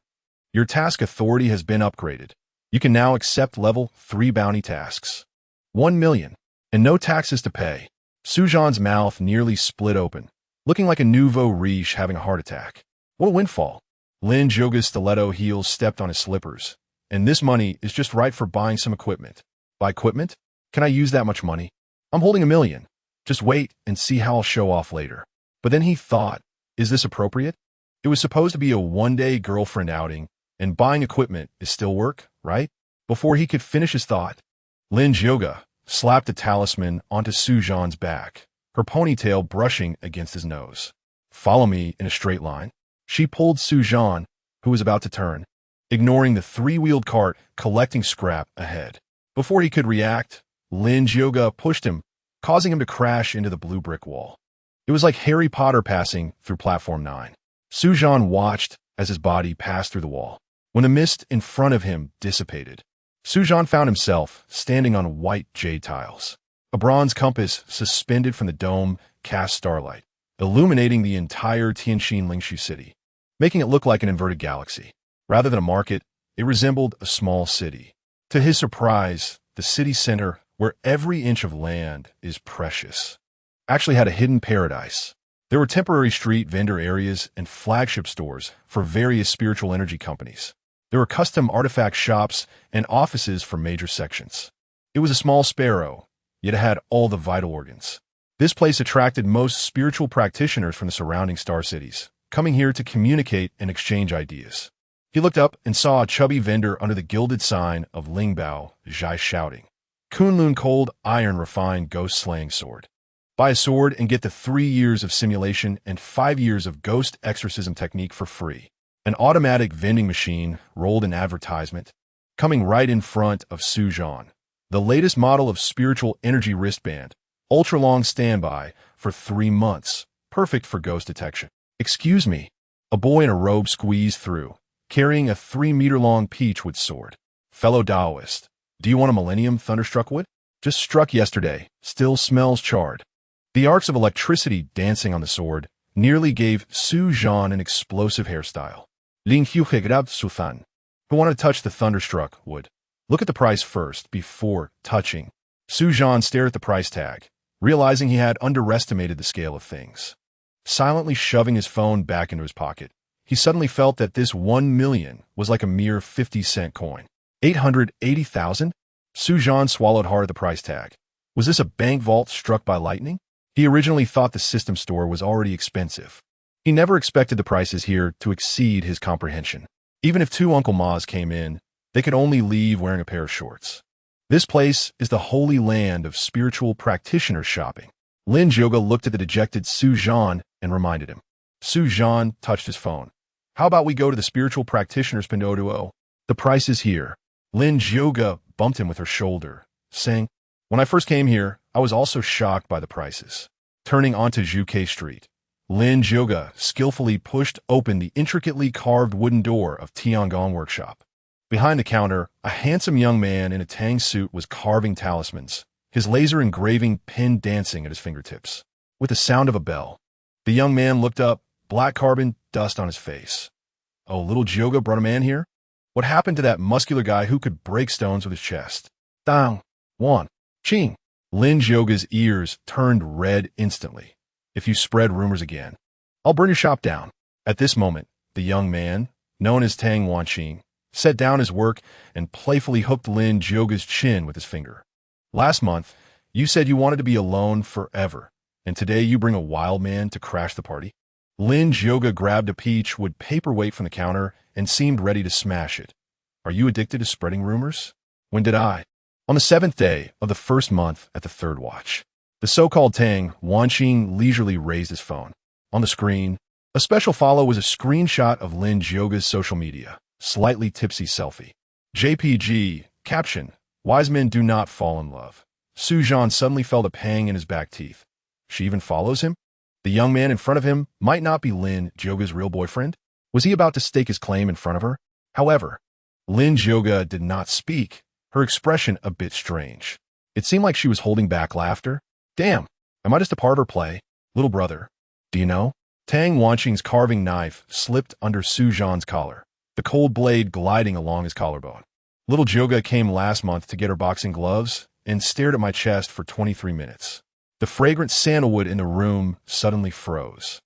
Your task authority has been upgraded. You can now accept level 3 bounty tasks. 1 million. And no taxes to pay. Zhan's mouth nearly split open, looking like a nouveau riche having a heart attack. What a windfall. Lin Jioga's stiletto heels stepped on his slippers, and this money is just right for buying some equipment. Buy equipment? Can I use that much money? I'm holding 1 million. Just wait and see how I'll show off later. But then he thought, is this appropriate? It was supposed to be a one-day girlfriend outing, and buying equipment is still work, right? Before he could finish his thought, Lin Jioga slapped a talisman onto Zhan's back, her ponytail brushing against his nose. "Follow me in a straight line." She pulled Zhan, who was about to turn, ignoring the 3-wheeled cart collecting scrap ahead. Before he could react, Lin Jioga pushed him, causing him to crash into the blue brick wall. It was like Harry Potter passing through platform 9. Zhan watched as his body passed through the wall. When the mist in front of him dissipated, Zhan found himself standing on white jade tiles. A bronze compass suspended from the dome cast starlight, illuminating the entire Tianjin Lingshu City, making it look like an inverted galaxy. Rather than a market, it resembled a small city. To his surprise, the city center, where every inch of land is precious, actually had a hidden paradise. There were temporary street vendor areas and flagship stores for various spiritual energy companies. There were custom artifact shops and offices for major sections. It was a small sparrow, yet it had all the vital organs. This place attracted most spiritual practitioners from the surrounding star cities, coming here to communicate and exchange ideas. He looked up and saw a chubby vendor under the gilded sign of Lingbao Zhai shouting, "Kunlun cold iron refined ghost slaying sword. Buy a sword and get the 3 years of simulation and 5 years of ghost exorcism technique for free." An automatic vending machine rolled an advertisement, coming right in front of Zhan. The latest model of spiritual energy wristband, ultra-long standby for 3 months, perfect for ghost detection. "Excuse me." A boy in a robe squeezed through, carrying a 3-meter-long peachwood sword. "Fellow Taoist, do you want a Millennium Thunderstruck wood? Just struck yesterday, still smells charred." The arcs of electricity dancing on the sword nearly gave Zhan an explosive hairstyle. Ling Hu Hegrab Suthan. Who wanted to touch the Thunderstruck wood? Look at the price first, before touching. Zhan stared at the price tag, realizing he had underestimated the scale of things. Silently shoving his phone back into his pocket, he suddenly felt that this 1 million was like a mere 50-cent coin. 880,000? Zhan swallowed hard at the price tag. Was this a bank vault struck by lightning? He originally thought the system store was already expensive. He never expected the prices here to exceed his comprehension. Even if two Uncle Ma's came in, they could only leave wearing a pair of shorts. This place is the holy land of spiritual practitioner shopping. Lin Zhoga looked at the dejected Zhan and reminded him. Zhan touched his phone. How about we go to the spiritual practitioner's Pindoduo? The price is here. Lin Zhoga bumped him with her shoulder, saying, When I first came here, I was also shocked by the prices. Turning onto Zhuke Street, Lin Zhoga skillfully pushed open the intricately carved wooden door of Tiangong Workshop. Behind the counter, a handsome young man in a Tang suit was carving talismans, his laser engraving pin dancing at his fingertips. With the sound of a bell, the young man looked up, black carbon dust on his face. Oh, little Zhoga brought a man here? What happened to that muscular guy who could break stones with his chest? Dang, Wan, Ching. Lin Zhoga's ears turned red instantly. If you spread rumors again, I'll burn your shop down. At this moment, the young man, known as Tang Wanqing, set down his work and playfully hooked Lin Zhoga's chin with his finger. Last month, you said you wanted to be alone forever, and today you bring a wild man to crash the party? Lin Zhoga grabbed a peach wood paperweight from the counter and seemed ready to smash it. Are you addicted to spreading rumors? When did I? On the 7th day of the first month at the 3rd watch. The so-called Tang Wanqing leisurely raised his phone. On the screen, a special follow was a screenshot of Lin Zhoga's social media, slightly tipsy selfie. JPG, caption, Wise men do not fall in love. Zhan suddenly felt a pang in his back teeth. She even follows him? The young man in front of him might not be Lin Zhoga's real boyfriend. Was he about to stake his claim in front of her? However, Lin Zhoga did not speak, her expression a bit strange. It seemed like she was holding back laughter. Damn, am I just a part of her play? Little brother, do you know? Tang Wanqing's carving knife slipped under Zhan's collar, the cold blade gliding along his collarbone. Little Zhoga came last month to get her boxing gloves and stared at my chest for 23 minutes. The fragrant sandalwood in the room suddenly froze,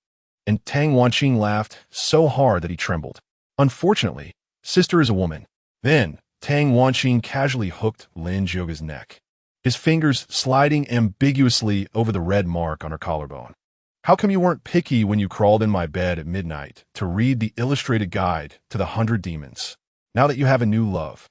and Tang Wanqing laughed so hard that he trembled. Unfortunately, sister is a woman. Then, Tang Wanqing casually hooked Lin Zhoga's neck, his fingers sliding ambiguously over the red mark on her collarbone. How come you weren't picky when you crawled in my bed at midnight to read the illustrated guide to the 100 demons, now that you have a new love?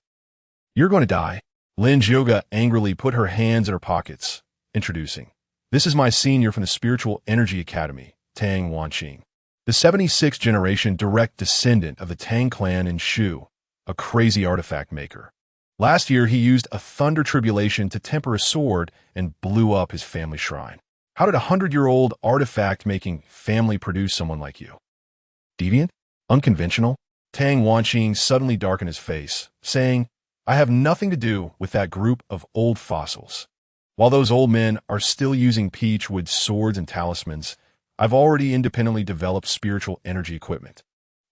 You're going to die. Lin Zhoga angrily put her hands in her pockets, introducing. This is my senior from the Spiritual Energy Academy, Tang Wanqing, the 76th generation direct descendant of the Tang clan in Shu, a crazy artifact maker. Last year, he used a thunder tribulation to temper a sword and blew up his family shrine. How did a 100-year-old artifact-making family produce someone like you? Deviant? Unconventional? Tang Wanqing suddenly darkened his face, saying, I have nothing to do with that group of old fossils. While those old men are still using peach wood swords and talismans, I've already independently developed spiritual energy equipment.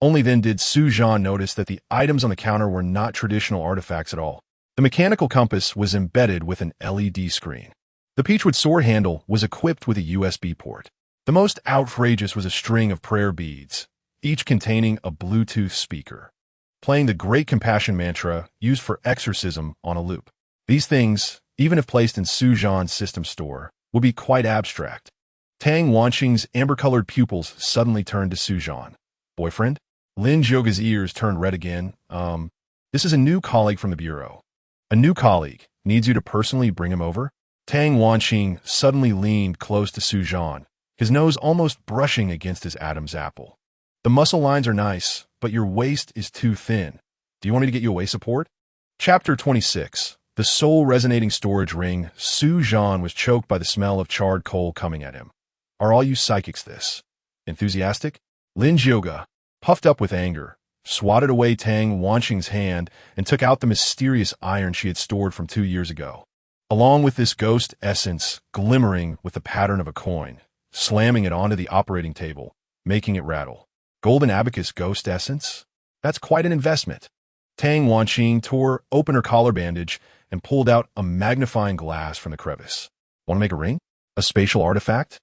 Only then did Zhan notice that the items on the counter were not traditional artifacts at all. The mechanical compass was embedded with an LED screen. The peachwood sword handle was equipped with a USB port. The most outrageous was a string of prayer beads, each containing a Bluetooth speaker, playing the Great Compassion mantra used for exorcism on a loop. These things, even if placed in Zhan's system store, would be quite abstract. Tang Wanqing's amber-colored pupils suddenly turned to Zhan. Boyfriend? Lin Zhoga's ears turned red again. This is a new colleague from the bureau. A new colleague needs you to personally bring him over? Tang Wanqing suddenly leaned close to Zhan, his nose almost brushing against his Adam's apple. The muscle lines are nice, but your waist is too thin. Do you want me to get you a waist support? Chapter 26. The soul-resonating storage ring. Zhan was choked by the smell of charred coal coming at him. Are all you psychics this? Enthusiastic? Lin Zhoga, puffed up with anger, swatted away Tang Wanqing's hand and took out the mysterious iron she had stored from 2 years ago, along with this ghost essence glimmering with the pattern of a coin, slamming it onto the operating table, making it rattle. Golden abacus ghost essence? That's quite an investment. Tang Wanqing tore open her collar bandage and pulled out a magnifying glass from the crevice. Want to make a ring? A spatial artifact?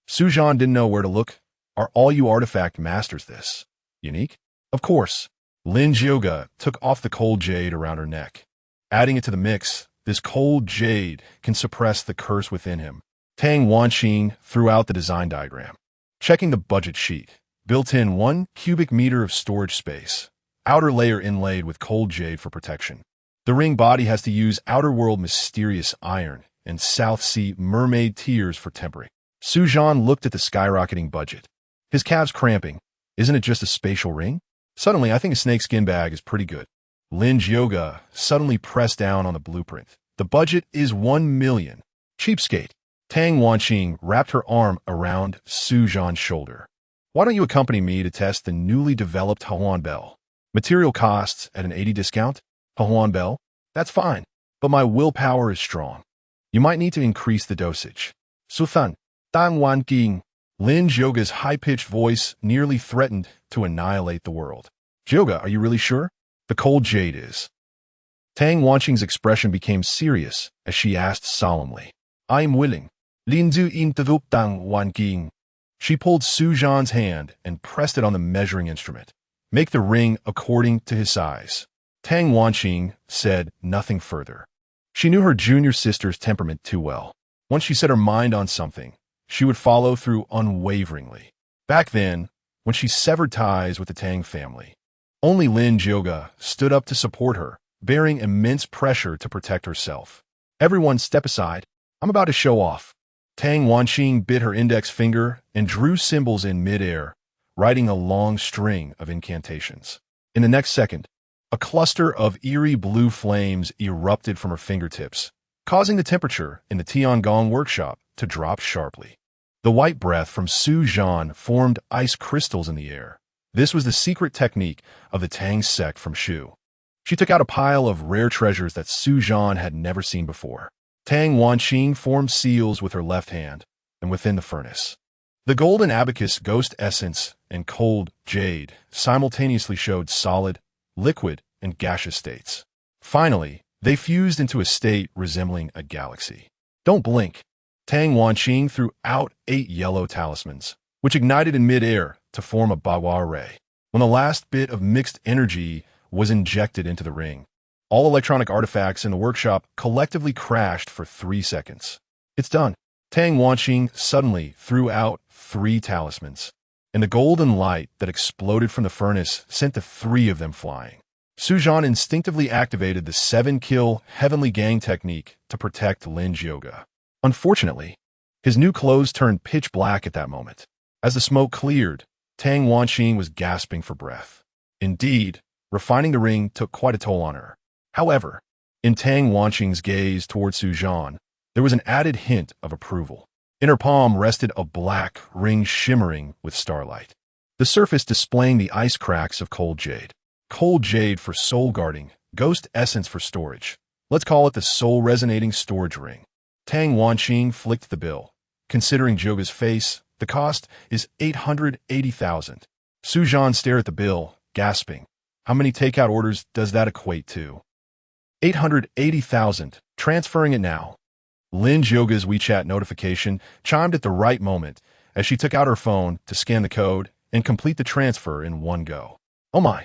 Zhan didn't know where to look. Are all you artifact masters this? Unique? Of course. Lin Zhoga took off the cold jade around her neck. Adding it to the mix, this cold jade can suppress the curse within him. Tang Wanqing threw out the design diagram. Checking the budget sheet, Built-in 1 cubic meter of storage space. Outer layer inlaid with cold jade for protection. The ring body has to use outer world mysterious iron and South Sea mermaid tears for tempering. Zhan looked at the skyrocketing budget. His calves cramping. Isn't it just a spatial ring? Suddenly, I think a snakeskin bag is pretty good. Lin Yoga suddenly pressed down on the blueprint. The budget is 1 million. Cheapskate. Tang Wanqing wrapped her arm around Zhan's shoulder. Why don't you accompany me to test the newly developed Huan Bell? Material costs at an 80 discount? Huan Bell? That's fine, but my willpower is strong. You might need to increase the dosage. Suthan, Tang Wanqing. Lin Yoga's high-pitched voice nearly threatened to annihilate the world. Yoga, are you really sure? The cold jade is. Tang Wanqing's expression became serious as she asked solemnly. I am willing. Lin Zu interrupt Tang Wanqing. She pulled Zhan's hand and pressed it on the measuring instrument. Make the ring according to his size. Tang Wanqing said nothing further. She knew her junior sister's temperament too well. Once she set her mind on something, she would follow through unwaveringly. Back then, when she severed ties with the Tang family, only Lin Yoga stood up to support her, bearing immense pressure to protect herself. Everyone step aside. I'm about to show off. Tang Wanqing bit her index finger and drew symbols in midair, writing a long string of incantations. In the next second, a cluster of eerie blue flames erupted from her fingertips, causing the temperature in the Tiangong workshop to drop sharply. The white breath from Zhan formed ice crystals in the air. This was the secret technique of the Tang sect from Shu. She took out a pile of rare treasures that Zhan had never seen before. Tang Wanqing formed seals with her left hand and within the furnace. The golden abacus ghost essence and cold jade simultaneously showed solid, liquid, and gaseous states. Finally, they fused into a state resembling a galaxy. Don't blink. Tang Wanqing threw out 8 yellow talismans, which ignited in midair to form a Bawa ray. When the last bit of mixed energy was injected into the ring, all electronic artifacts in the workshop collectively crashed for 3 seconds. It's done. Tang Wanqing suddenly threw out 3 talismans, and the golden light that exploded from the furnace sent the 3 of them flying. Zhan instinctively activated the 7-kill heavenly gang technique to protect Lin Yoga. Unfortunately, his new clothes turned pitch black at that moment. As the smoke cleared, Tang Wanqing was gasping for breath. Indeed, refining the ring took quite a toll on her. However, in Tang Wanqing's gaze towards Zhan, there was an added hint of approval. In her palm rested a black ring shimmering with starlight, the surface displaying the ice cracks of cold jade. Cold jade for soul guarding, ghost essence for storage. Let's call it the soul resonating storage ring. Tang Wanqing flicked the bill. Considering Joga's face, the cost is 880,000. Zhan stared at the bill, gasping. How many takeout orders does that equate to? 880,000. Transferring it now. Lin Yoga's WeChat notification chimed at the right moment as she took out her phone to scan the code and complete the transfer in one go. Oh my.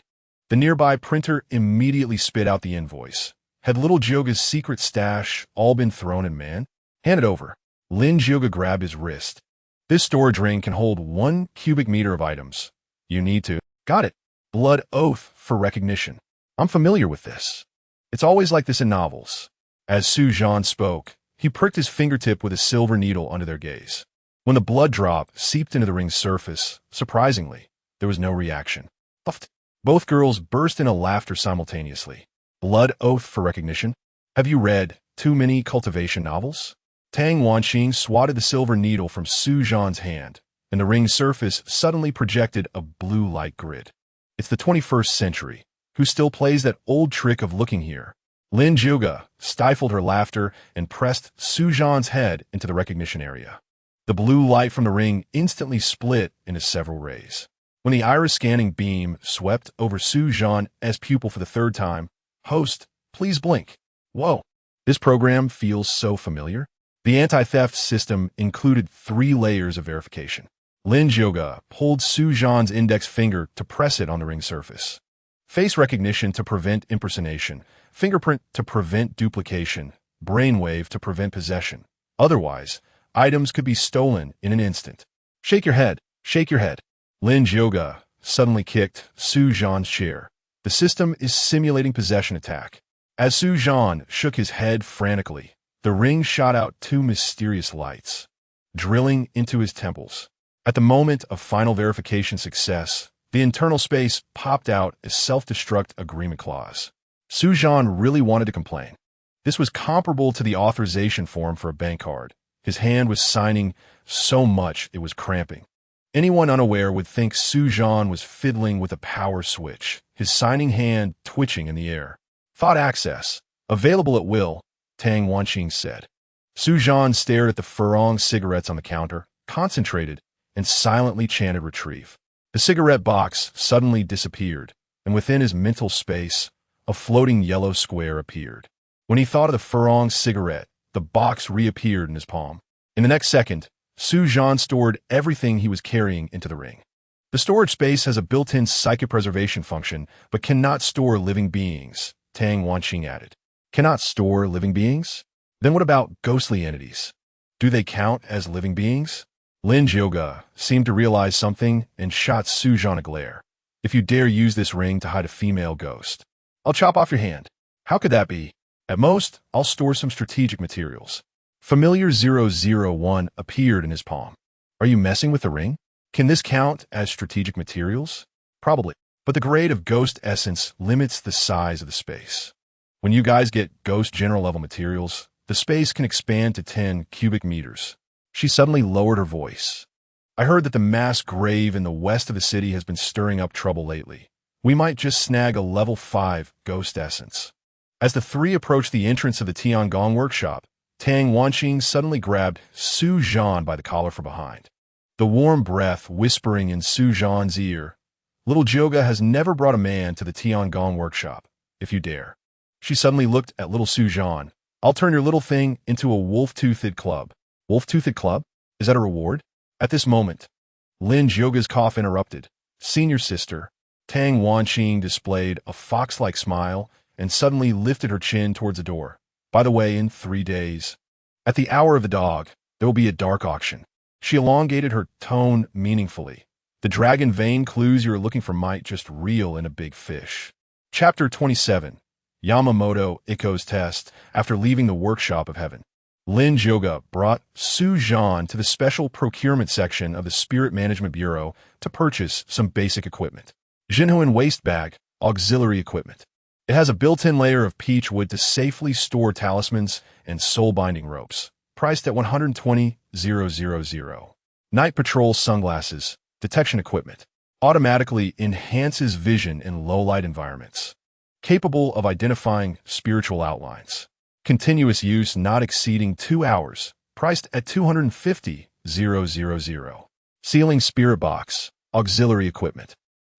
The nearby printer immediately spit out the invoice. Had little Yoga's secret stash all been thrown in man? Hand it over. Lin Yoga grabbed his wrist. This storage ring can hold 1 cubic meter of items. You need to. Got it. Blood oath for recognition. I'm familiar with this. It's always like this in novels. As Zhan spoke, he pricked his fingertip with a silver needle under their gaze. When the blood drop seeped into the ring's surface, surprisingly, there was no reaction. Puffed. Both girls burst into laughter simultaneously. Blood oath for recognition? Have you read too many cultivation novels? Tang Wanqing swatted the silver needle from Zhan's hand, and the ring's surface suddenly projected a blue light grid. It's the 21st century. Who still plays that old trick of looking here? Lin Yoga stifled her laughter and pressed Zhan's head into the recognition area. The blue light from the ring instantly split into several rays. When the iris-scanning beam swept over Zhan's pupil for the 3rd time, "Host, please blink." Whoa, this program feels so familiar. The anti-theft system included 3 layers of verification. Lin Yoga pulled Zhan's index finger to press it on the ring surface. Face recognition to prevent impersonation, fingerprint to prevent duplication, brainwave to prevent possession. Otherwise, items could be stolen in an instant. Shake your head, shake your head. Lin Zhouge suddenly kicked Su Zhan's chair. The system is simulating possession attack. As Su Zhan shook his head frantically, the ring shot out two mysterious lights, drilling into his temples. At the moment of final verification success, the internal space popped out as self-destruct agreement clause. Su Zhan really wanted to complain. This was comparable to the authorization form for a bank card. His hand was signing so much it was cramping. Anyone unaware would think Su Zhan was fiddling with a power switch, his signing hand twitching in the air. Thought access. Available at will, Tang Wanqing said. Su Zhan stared at the Furong cigarettes on the counter, concentrated, and silently chanted retrieve. The cigarette box suddenly disappeared, and within his mental space, a floating yellow square appeared. When he thought of the Furong cigarette, the box reappeared in his palm. In the next second, Su Zhan stored everything he was carrying into the ring. The storage space has a built-in psychic preservation function, but cannot store living beings, Tang Wanqing added. Cannot store living beings? Then what about ghostly entities? Do they count as living beings? Lin Zhouge seemed to realize something and shot Su Zhan a glare. If you dare use this ring to hide a female ghost, I'll chop off your hand. How could that be? At most, I'll store some strategic materials. Familiar 001 appeared in his palm. Are you messing with the ring? Can this count as strategic materials? Probably. But the grade of ghost essence limits the size of the space. When you guys get ghost general level materials, the space can expand to 10 cubic meters. She suddenly lowered her voice. I heard that the mass grave in the west of the city has been stirring up trouble lately. We might just snag a level 5 ghost essence. As the three approached the entrance of the Tiangong workshop, Tang Wanqing suddenly grabbed Su Zhan by the collar from behind. The warm breath whispering in Su Zhan's ear, "Little Zhouge has never brought a man to the Tiangong workshop, if you dare." She suddenly looked at little Su Zhan. "I'll turn your little thing into a wolf-toothed club." Wolf-toothed club? Is that a reward? At this moment, Lin Zhouge's cough interrupted. Senior sister, Tang Wanqing displayed a fox-like smile and suddenly lifted her chin towards the door. By the way, in 3 days, at the hour of the dog, there will be a dark auction. She elongated her tone meaningfully. The dragon vein clues you're looking for might just reel in a big fish. Chapter 27. Yamamoto Ikko's test after leaving the workshop of heaven. Lin Zhouge brought Su Zhan to the special procurement section of the Spirit Management Bureau to purchase some basic equipment. Jinhuan waste bag, auxiliary equipment. It has a built-in layer of peach wood to safely store talismans and soul-binding ropes, priced at 120,000. Night patrol sunglasses, detection equipment. Automatically enhances vision in low-light environments. Capable of identifying spiritual outlines. Continuous use not exceeding 2 hours, priced at 250,000. Sealing spirit box, auxiliary equipment.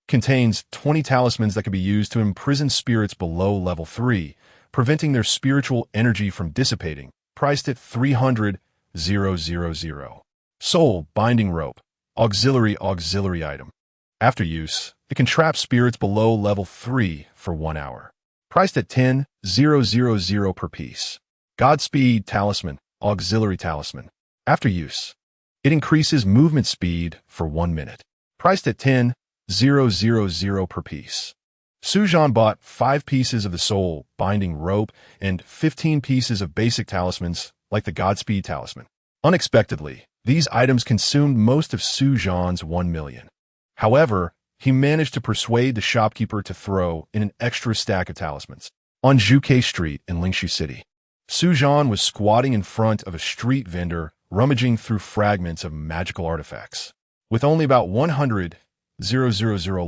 Contains 20 talismans that can be used to imprison spirits below level 3, preventing their spiritual energy from dissipating, priced at 300,000. Soul binding rope, auxiliary item. After use, it can trap spirits below level 3 for 1 hour. Priced at 10,000 per piece. Godspeed talisman, auxiliary talisman. After use, it increases movement speed for 1 minute. Priced at 10,000 per piece. Su Zhan bought 5 pieces of the soul binding rope and 15 pieces of basic talismans like the Godspeed talisman. Unexpectedly, these items consumed most of Su Zhan's 1 million. However, he managed to persuade the shopkeeper to throw in an extra stack of talismans. On Zhuke Street in Lingshu City, Su Zhan was squatting in front of a street vendor rummaging through fragments of magical artifacts. With only about 100,000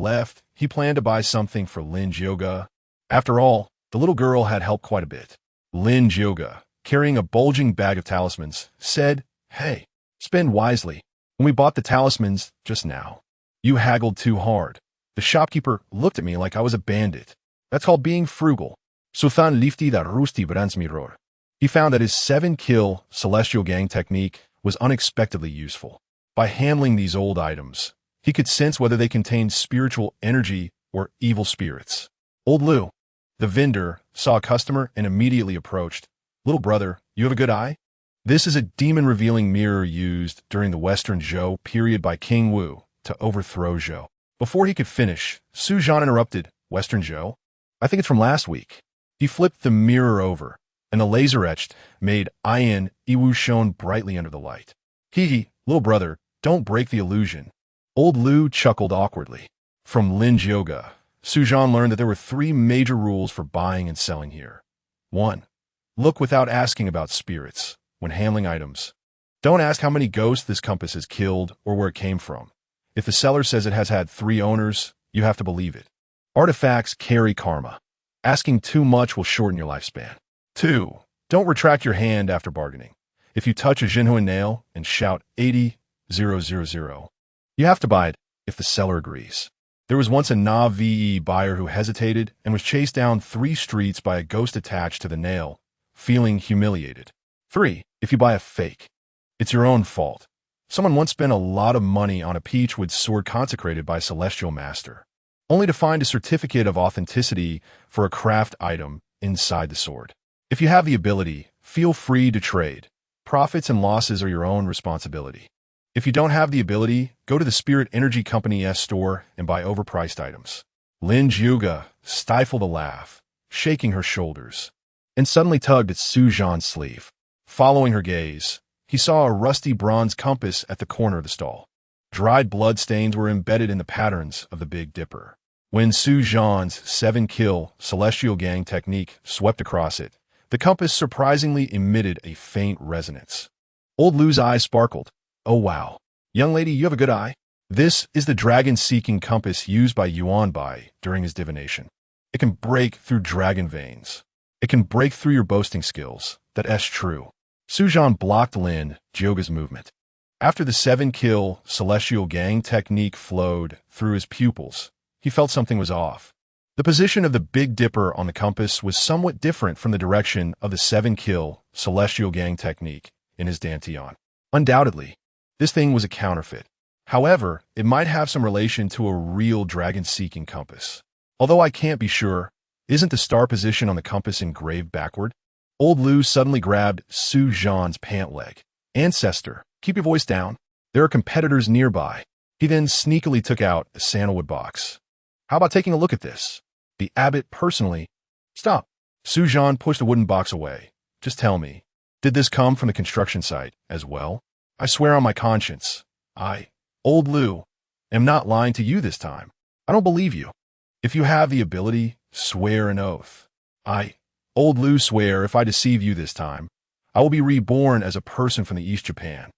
left, he planned to buy something for Lin Zhouge. After all, the little girl had helped quite a bit. Lin Zhouge, carrying a bulging bag of talismans, said, "Hey, spend wisely. When we bought the talismans just now, you haggled too hard." The shopkeeper looked at me like I was a bandit. That's called being frugal. Suthan lifti da rusti bransmiror. He found that his 7-kill celestial gang technique was unexpectedly useful. By handling these old items, he could sense whether they contained spiritual energy or evil spirits. Old Lu, the vendor, saw a customer and immediately approached. "Little brother, you have a good eye?" This is a demon-revealing mirror used during the Western Zhou period by King Wu, to overthrow Zhou. Before he could finish, Zhan interrupted. Western Zhou? I think it's from last week. He flipped the mirror over, and the laser-etched made Ian Iwu shone brightly under the light. Hee, little brother, don't break the illusion. Old Lu chuckled awkwardly. From Lin Yoga, Zhan learned that there were 3 major rules for buying and selling here. 1. Look without asking about spirits when handling items. Don't ask how many ghosts this compass has killed or where it came from. If the seller says it has had 3 owners, you have to believe it. Artifacts carry karma. Asking too much will shorten your lifespan. 2. Don't retract your hand after bargaining. If you touch a Jinhuan nail and shout 80,000, you have to buy it if the seller agrees. There was once a Na-VE buyer who hesitated and was chased down 3 streets by a ghost attached to the nail, feeling humiliated. 3. If you buy a fake, it's your own fault. Someone once spent a lot of money on a peachwood sword consecrated by a celestial master, only to find a certificate of authenticity for a craft item inside the sword. If you have the ability, feel free to trade. Profits and losses are your own responsibility. If you don't have the ability, go to the Spirit Energy Company's store and buy overpriced items. Lin Juga stifled a laugh, shaking her shoulders, and suddenly tugged at Zhan's sleeve. Following her gaze, he saw a rusty bronze compass at the corner of the stall. Dried blood stains were embedded in the patterns of the Big Dipper. When Zhan's 7-kill celestial gang technique swept across it, the compass surprisingly emitted a faint resonance. Old Lu's eyes sparkled. Oh wow. Young lady, you have a good eye. This is the dragon-seeking compass used by Yuan Bai during his divination. It can break through dragon veins. It can break through your boasting skills. That's true. Zhan blocked Lin Jyoga's movement. After the 7-kill celestial gang technique flowed through his pupils, he felt something was off. The position of the Big Dipper on the compass was somewhat different from the direction of the 7-kill celestial gang technique in his dantian. Undoubtedly, this thing was a counterfeit. However, it might have some relation to a real dragon-seeking compass. Although I can't be sure, isn't the star position on the compass engraved backward? Old Lu suddenly grabbed Zhan's pant leg. Ancestor, keep your voice down. There are competitors nearby. He then sneakily took out a sandalwood box. How about taking a look at this? The abbot personally. Stop. Zhan pushed the wooden box away. Just tell me, did this come from the construction site as well? I swear on my conscience, Old Lu, am not lying to you this time. I don't believe you. If you have the ability, swear an oath. Old Lu, swear if I deceive you this time, I will be reborn as a person from the East Japan.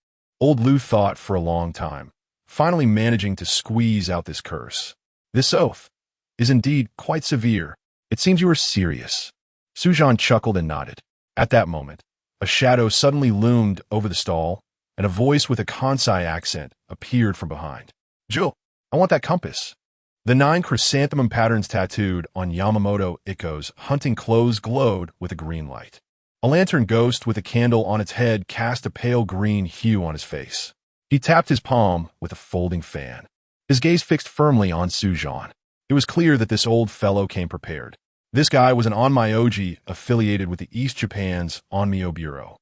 Old Lu thought for a long time, finally managing to squeeze out this curse. This oath is indeed quite severe. It seems you are serious. Zhan chuckled and nodded. At that moment, a shadow suddenly loomed over the stall, and a voice with a Kansai accent appeared from behind. Jill, I want that compass. The 9 chrysanthemum patterns tattooed on Yamamoto Ikko's hunting clothes glowed with a green light. A lantern ghost with a candle on its head cast a pale green hue on his face. He tapped his palm with a folding fan, his gaze fixed firmly on Zhan. It was clear that this old fellow came prepared. This guy was an Onmyoji affiliated with the East Japan's Onmyo Bureau.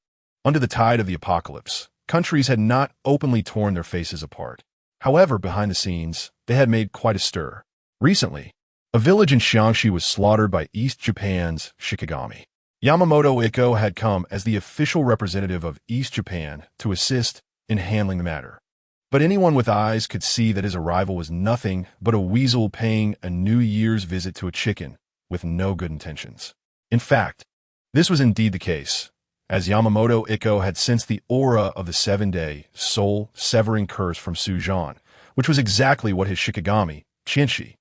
Under the tide of the apocalypse, countries had not openly torn their faces apart. However, behind the scenes, they had made quite a stir. Recently, a village in Xiangxi was slaughtered by East Japan's Shikigami. Yamamoto Ikko had come as the official representative of East Japan to assist in handling the matter. But anyone with eyes could see that his arrival was nothing but a weasel paying a New Year's visit to a chicken with no good intentions. In fact, this was indeed the case, as Yamamoto Ikko had sensed the aura of the 7-day, soul-severing curse from Zhan, which was exactly what his Shikigami, Chinshi,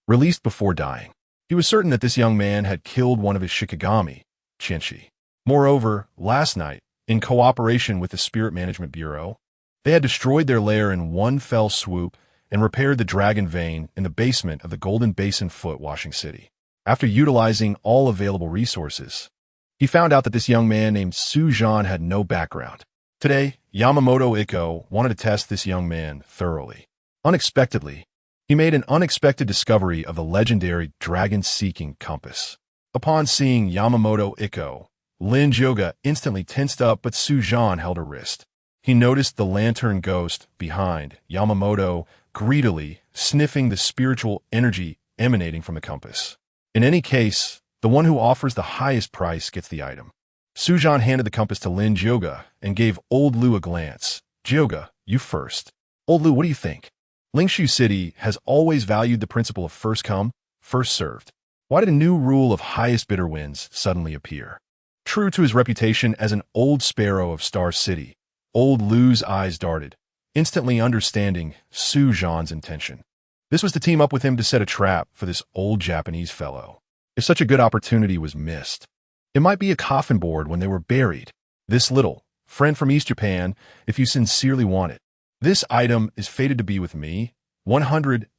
released before dying. He was certain that this young man had killed one of his Shikigami, Chinshi. Moreover, last night, in cooperation with the Spirit Management Bureau, they had destroyed their lair in one fell swoop and repaired the dragon vein in the basement of the Golden Basin Foot washing city. After utilizing all available resources, he found out that this young man named Zhan had no background. Today, Yamamoto Ikko wanted to test this young man thoroughly. Unexpectedly, he made an unexpected discovery of the legendary dragon-seeking compass. Upon seeing Yamamoto Ikko, Lin Yoga instantly tensed up, but Zhan held her wrist. He noticed the lantern ghost behind Yamamoto greedily, sniffing the spiritual energy emanating from the compass. In any case, the one who offers the highest price gets the item. Zhan handed the compass to Lin Jioge and gave Old Lu a glance. Jioge, you first. Old Lu, what do you think? Lingshu City has always valued the principle of first come, first served. Why did a new rule of highest bidder wins suddenly appear? True to his reputation as an old sparrow of Star City, Old Lu's eyes darted, instantly understanding Zhan's intention. This was to team up with him to set a trap for this old Japanese fellow. If such a good opportunity was missed, it might be a coffin board when they were buried. This little friend from East Japan, if you sincerely want it. This item is fated to be with me. 100,000.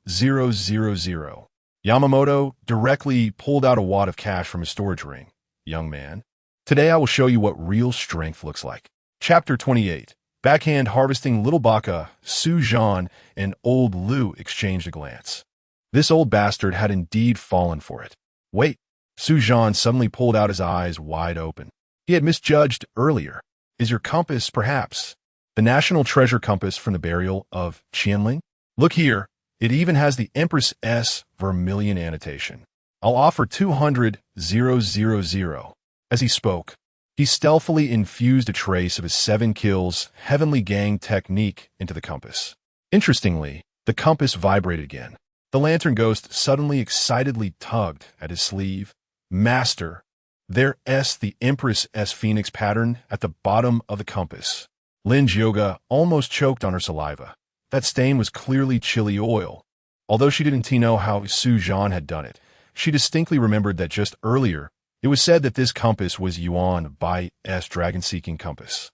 Yamamoto directly pulled out a wad of cash from his storage ring. Young man, today I will show you what real strength looks like. Chapter 28. Backhand harvesting. Little Baka, Zhan, and Old Lu exchanged a glance. This old bastard had indeed fallen for it. Wait. Zhan suddenly pulled out his eyes wide open. He had misjudged earlier. Is your compass, perhaps, the national treasure compass from the burial of Qianling? Look here. It even has the Empress S vermilion annotation. I'll offer 200,000. As he spoke, he stealthily infused a trace of his 7 kills heavenly gang technique into the compass. Interestingly, the compass vibrated again. The lantern ghost suddenly excitedly tugged at his sleeve. Master, there's the Empress S Phoenix pattern at the bottom of the compass. Lin Jioge almost choked on her saliva. That stain was clearly chili oil. Although she didn't know how Zhan had done it, she distinctly remembered that just earlier, it was said that this compass was Yuan Bai S dragon-seeking compass.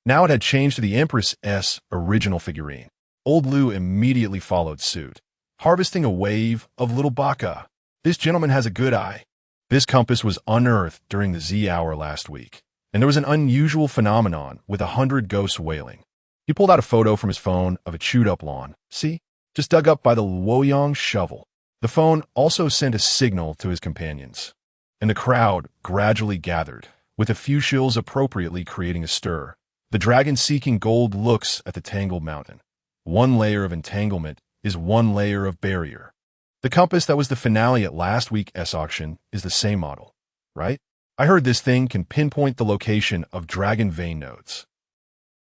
Now it had changed to the Empress S original figurine. Old Lu immediately followed suit, harvesting a wave of Little Baka. This gentleman has a good eye. This compass was unearthed during the Z hour last week, and there was an unusual phenomenon with 100 ghosts wailing. He pulled out a photo from his phone of a chewed-up lawn. See? Just dug up by the Luoyang shovel. The phone also sent a signal to his companions, and the crowd gradually gathered, with a few shills appropriately creating a stir. The dragon seeking gold looks at the tangled mountain. One layer of entanglement is one layer of barrier. The compass that was the finale at last week's auction is the same model, right? I heard this thing can pinpoint the location of dragon vein nodes.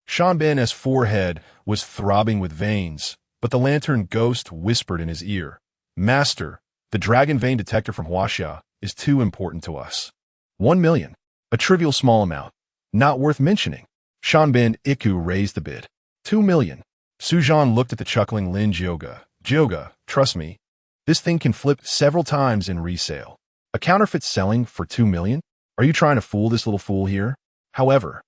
Shanben's forehead was throbbing with veins, but the lantern ghost whispered in his ear, Master, the dragon vein detector from Huaxia is too important to us. 1 million. A trivial small amount. Not worth mentioning. Shanben Iku raised the bid. 2 million. Zhan looked at the chuckling Lin Jioge. Jioge, trust me, this thing can flip several times in resale. A counterfeit selling for 2 million? Are you trying to fool this little fool here? However,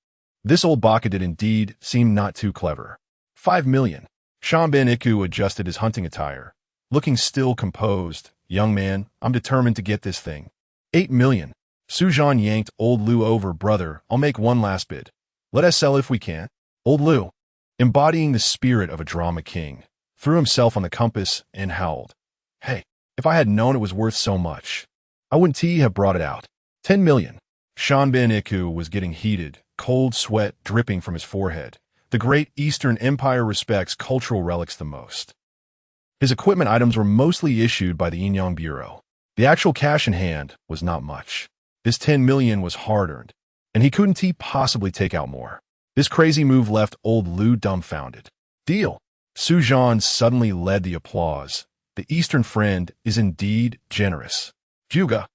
this old Baka did indeed seem not too clever. 5 million. Shanben Iku adjusted his hunting attire, looking still composed. Young man, I'm determined to get this thing. 8 million. Zhan yanked Old Lu over. Brother, I'll make one last bid. Let us sell if we can. Old Lu, embodying the spirit of a drama king, threw himself on the compass and howled. Hey, if I had known it was worth so much, I wouldn't have brought it out. 10 million. Shanben Iku was getting heated, cold sweat dripping from his forehead. The great Eastern Empire respects cultural relics the most. His equipment items were mostly issued by the Yin-Yang Bureau. The actual cash in hand was not much. This 10 million was hard-earned, and he couldn't possibly take out more. This crazy move left Old Lu dumbfounded. Deal. Zhan suddenly led the applause. The Eastern friend is indeed generous. Jioge,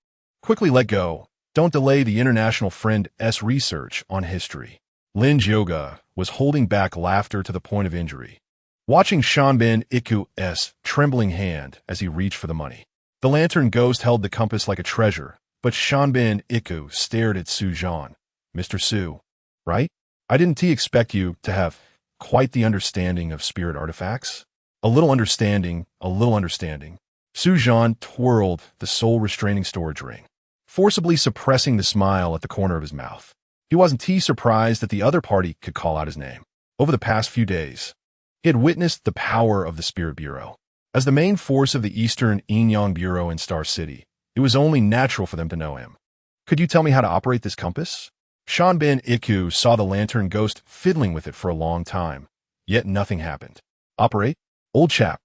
quickly let go. Don't delay the international friend's research on history. Lin Jioge was holding back laughter to the point of injury, watching Shanben Iku's trembling hand as he reached for the money. The lantern ghost held the compass like a treasure, but Shanben Iku stared at Zhan. Mr. Su, right? I didn't expect you to have quite the understanding of spirit artifacts. A little understanding, a little understanding. Zhan twirled the soul-restraining storage ring, forcibly suppressing the smile at the corner of his mouth. He wasn't surprised that the other party could call out his name. Over the past few days, he had witnessed the power of the Spirit Bureau. As the main force of the Eastern Yin-Yang Bureau in Star City, it was only natural for them to know him. Could you tell me how to operate this compass? Shanben Iku saw the lantern ghost fiddling with it for a long time, yet nothing happened. Operate? Old chap,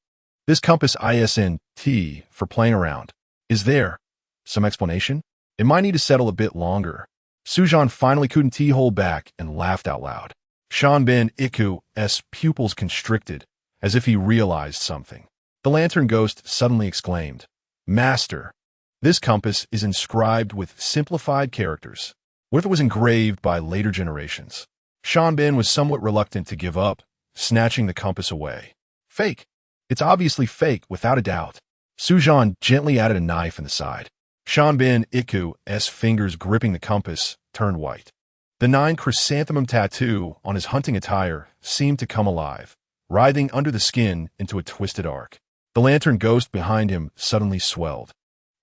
This compass ISNT for playing around. Is there some explanation? It might need to settle a bit longer. Zhan finally couldn't hold back and laughed out loud. Shanbin Iku's pupils constricted, as if he realized something. The lantern ghost suddenly exclaimed, "Master, this compass is inscribed with simplified characters. What if it was engraved by later generations?" Shanbin was somewhat reluctant to give up, snatching the compass away. "Fake. It's obviously fake, without a doubt." Zhan gently added a knife in the side. Shanbin Iku's fingers gripping the compass turned white. The 9 chrysanthemum tattoo on his hunting attire seemed to come alive, writhing under the skin into a twisted arc. The lantern ghost behind him suddenly swelled,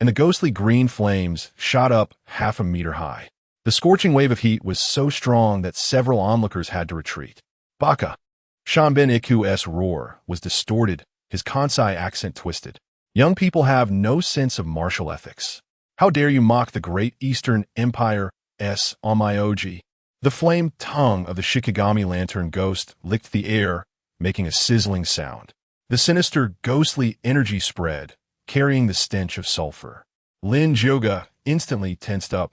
and the ghostly green flames shot up half a meter high. The scorching wave of heat was so strong that several onlookers had to retreat. "Baka!" Shanbin Iku's roar was distorted, his Kansai accent twisted. "Young people have no sense of martial ethics. How dare you mock the great Eastern Empire's on my OG?" The flame tongue of the Shikigami lantern ghost licked the air, making a sizzling sound. The sinister, ghostly energy spread, carrying the stench of sulfur. Lin Jioga instantly tensed up,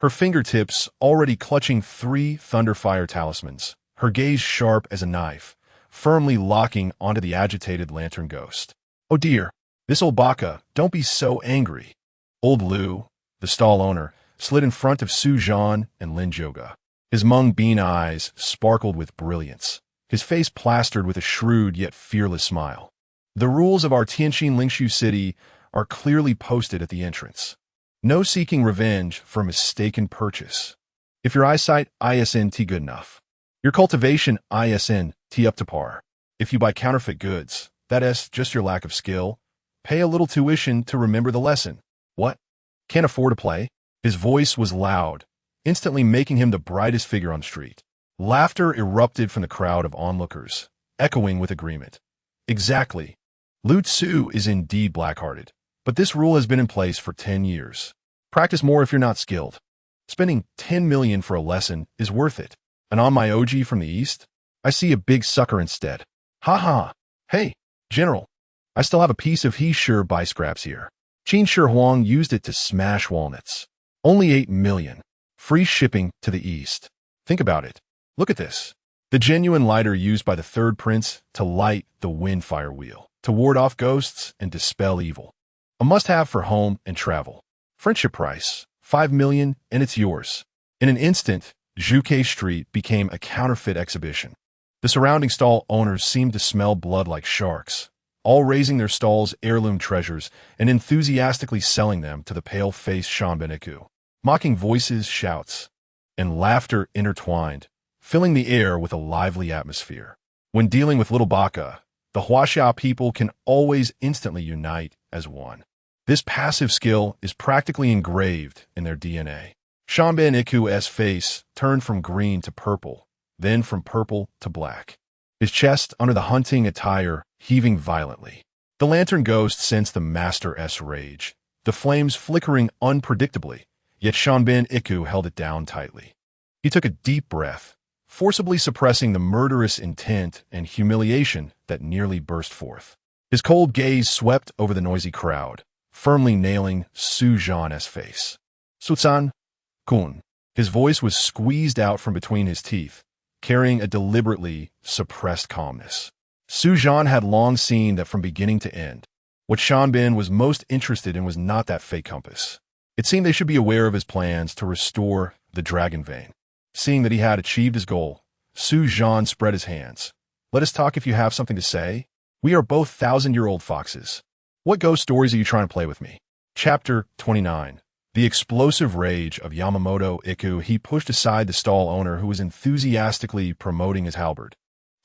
her fingertips already clutching 3 Thunderfire talismans, her gaze sharp as a knife, firmly locking onto the agitated lantern ghost. "Oh dear, this old baka, don't be so angry." Old Liu, the stall owner, slid in front of Zhan and Lin Jioga. His mung bean eyes sparkled with brilliance, his face plastered with a shrewd yet fearless smile. "The rules of our Tianjin Lingshu city are clearly posted at the entrance. No seeking revenge for mistaken purchase. If your eyesight ISNT good enough, your cultivation ISNT up to par. If you buy counterfeit goods, that's just your lack of skill. Pay a little tuition to remember the lesson." "What? Can't afford to play?" His voice was loud, instantly making him the brightest figure on the street. Laughter erupted from the crowd of onlookers, echoing with agreement. "Exactly. Lu Tzu is indeed black-hearted, but this rule has been in place for 10 years. Practice more if you're not skilled. Spending 10 million for a lesson is worth it. And on my OG from the East, I see a big sucker instead. Ha ha. Hey, General, I still have a piece of He Sure buy scraps here. Qin Shi Huang used it to smash walnuts. Only 8 million. Free shipping to the East. Think about it. Look at this. The genuine lighter used by the third prince to light the windfire wheel, to ward off ghosts and dispel evil. A must-have for home and travel. Friendship price, 5 million, and it's yours." In an instant, Zhuke Street became a counterfeit exhibition. The surrounding stall owners seemed to smell blood like sharks, all raising their stalls' heirloom treasures and enthusiastically selling them to the pale-faced Shanbeniku. Mocking voices, shouts, and laughter intertwined, filling the air with a lively atmosphere. When dealing with little baka, the Huaxia people can always instantly unite as one. This passive skill is practically engraved in their DNA. Shanbin Iku's face turned from green to purple, then from purple to black. His chest under the hunting attire heaving violently. The lantern ghost sensed the master's rage, the flames flickering unpredictably, yet Shanbin Iku held it down tightly. He took a deep breath, forcibly suppressing the murderous intent and humiliation that nearly burst forth. His cold gaze swept over the noisy crowd, firmly nailing Zhan's face. "Suzan, kun." His voice was squeezed out from between his teeth, carrying a deliberately suppressed calmness. Zhan had long seen that from beginning to end. What Shanbin was most interested in was not that fake compass. It seemed they should be aware of his plans to restore the dragon vein. Seeing that he had achieved his goal, Zhan spread his hands. "Let us talk if you have something to say. We are both 1,000-year-old foxes. What ghost stories are you trying to play with me?" Chapter 29. The explosive rage of Yamamoto Iku. He pushed aside the stall owner who was enthusiastically promoting his halberd.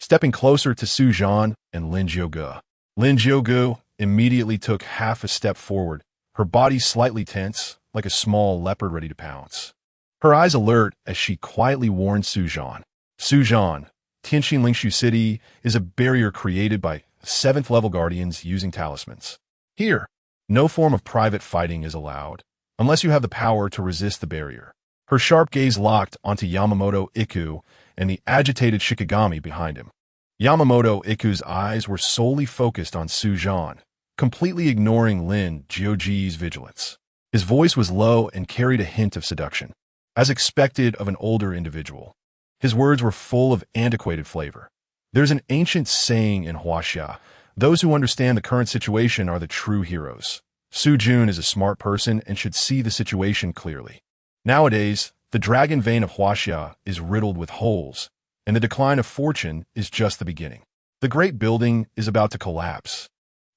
Stepping closer to Zhan and Lin Jioga. Lin Jioga immediately took half a step forward, her body slightly tense, like a small leopard ready to pounce. Her eyes alert as she quietly warned Zhan. "Zhan, Tianjin Lingshu City is a barrier created by 7th-level guardians using talismans. Here, no form of private fighting is allowed, unless you have the power to resist the barrier." Her sharp gaze locked onto Yamamoto Iku and the agitated Shikigami behind him. Yamamoto Iku's eyes were solely focused on Zhan, completely ignoring Lin Jiuji's vigilance. His voice was low and carried a hint of seduction, as expected of an older individual. His words were full of antiquated flavor. There's an ancient saying in Huaxia, those who understand the current situation are the true heroes. Zhan is a smart person and should see the situation clearly. Nowadays, the dragon vein of Huaxia is riddled with holes, and the decline of fortune is just the beginning. The great building is about to collapse,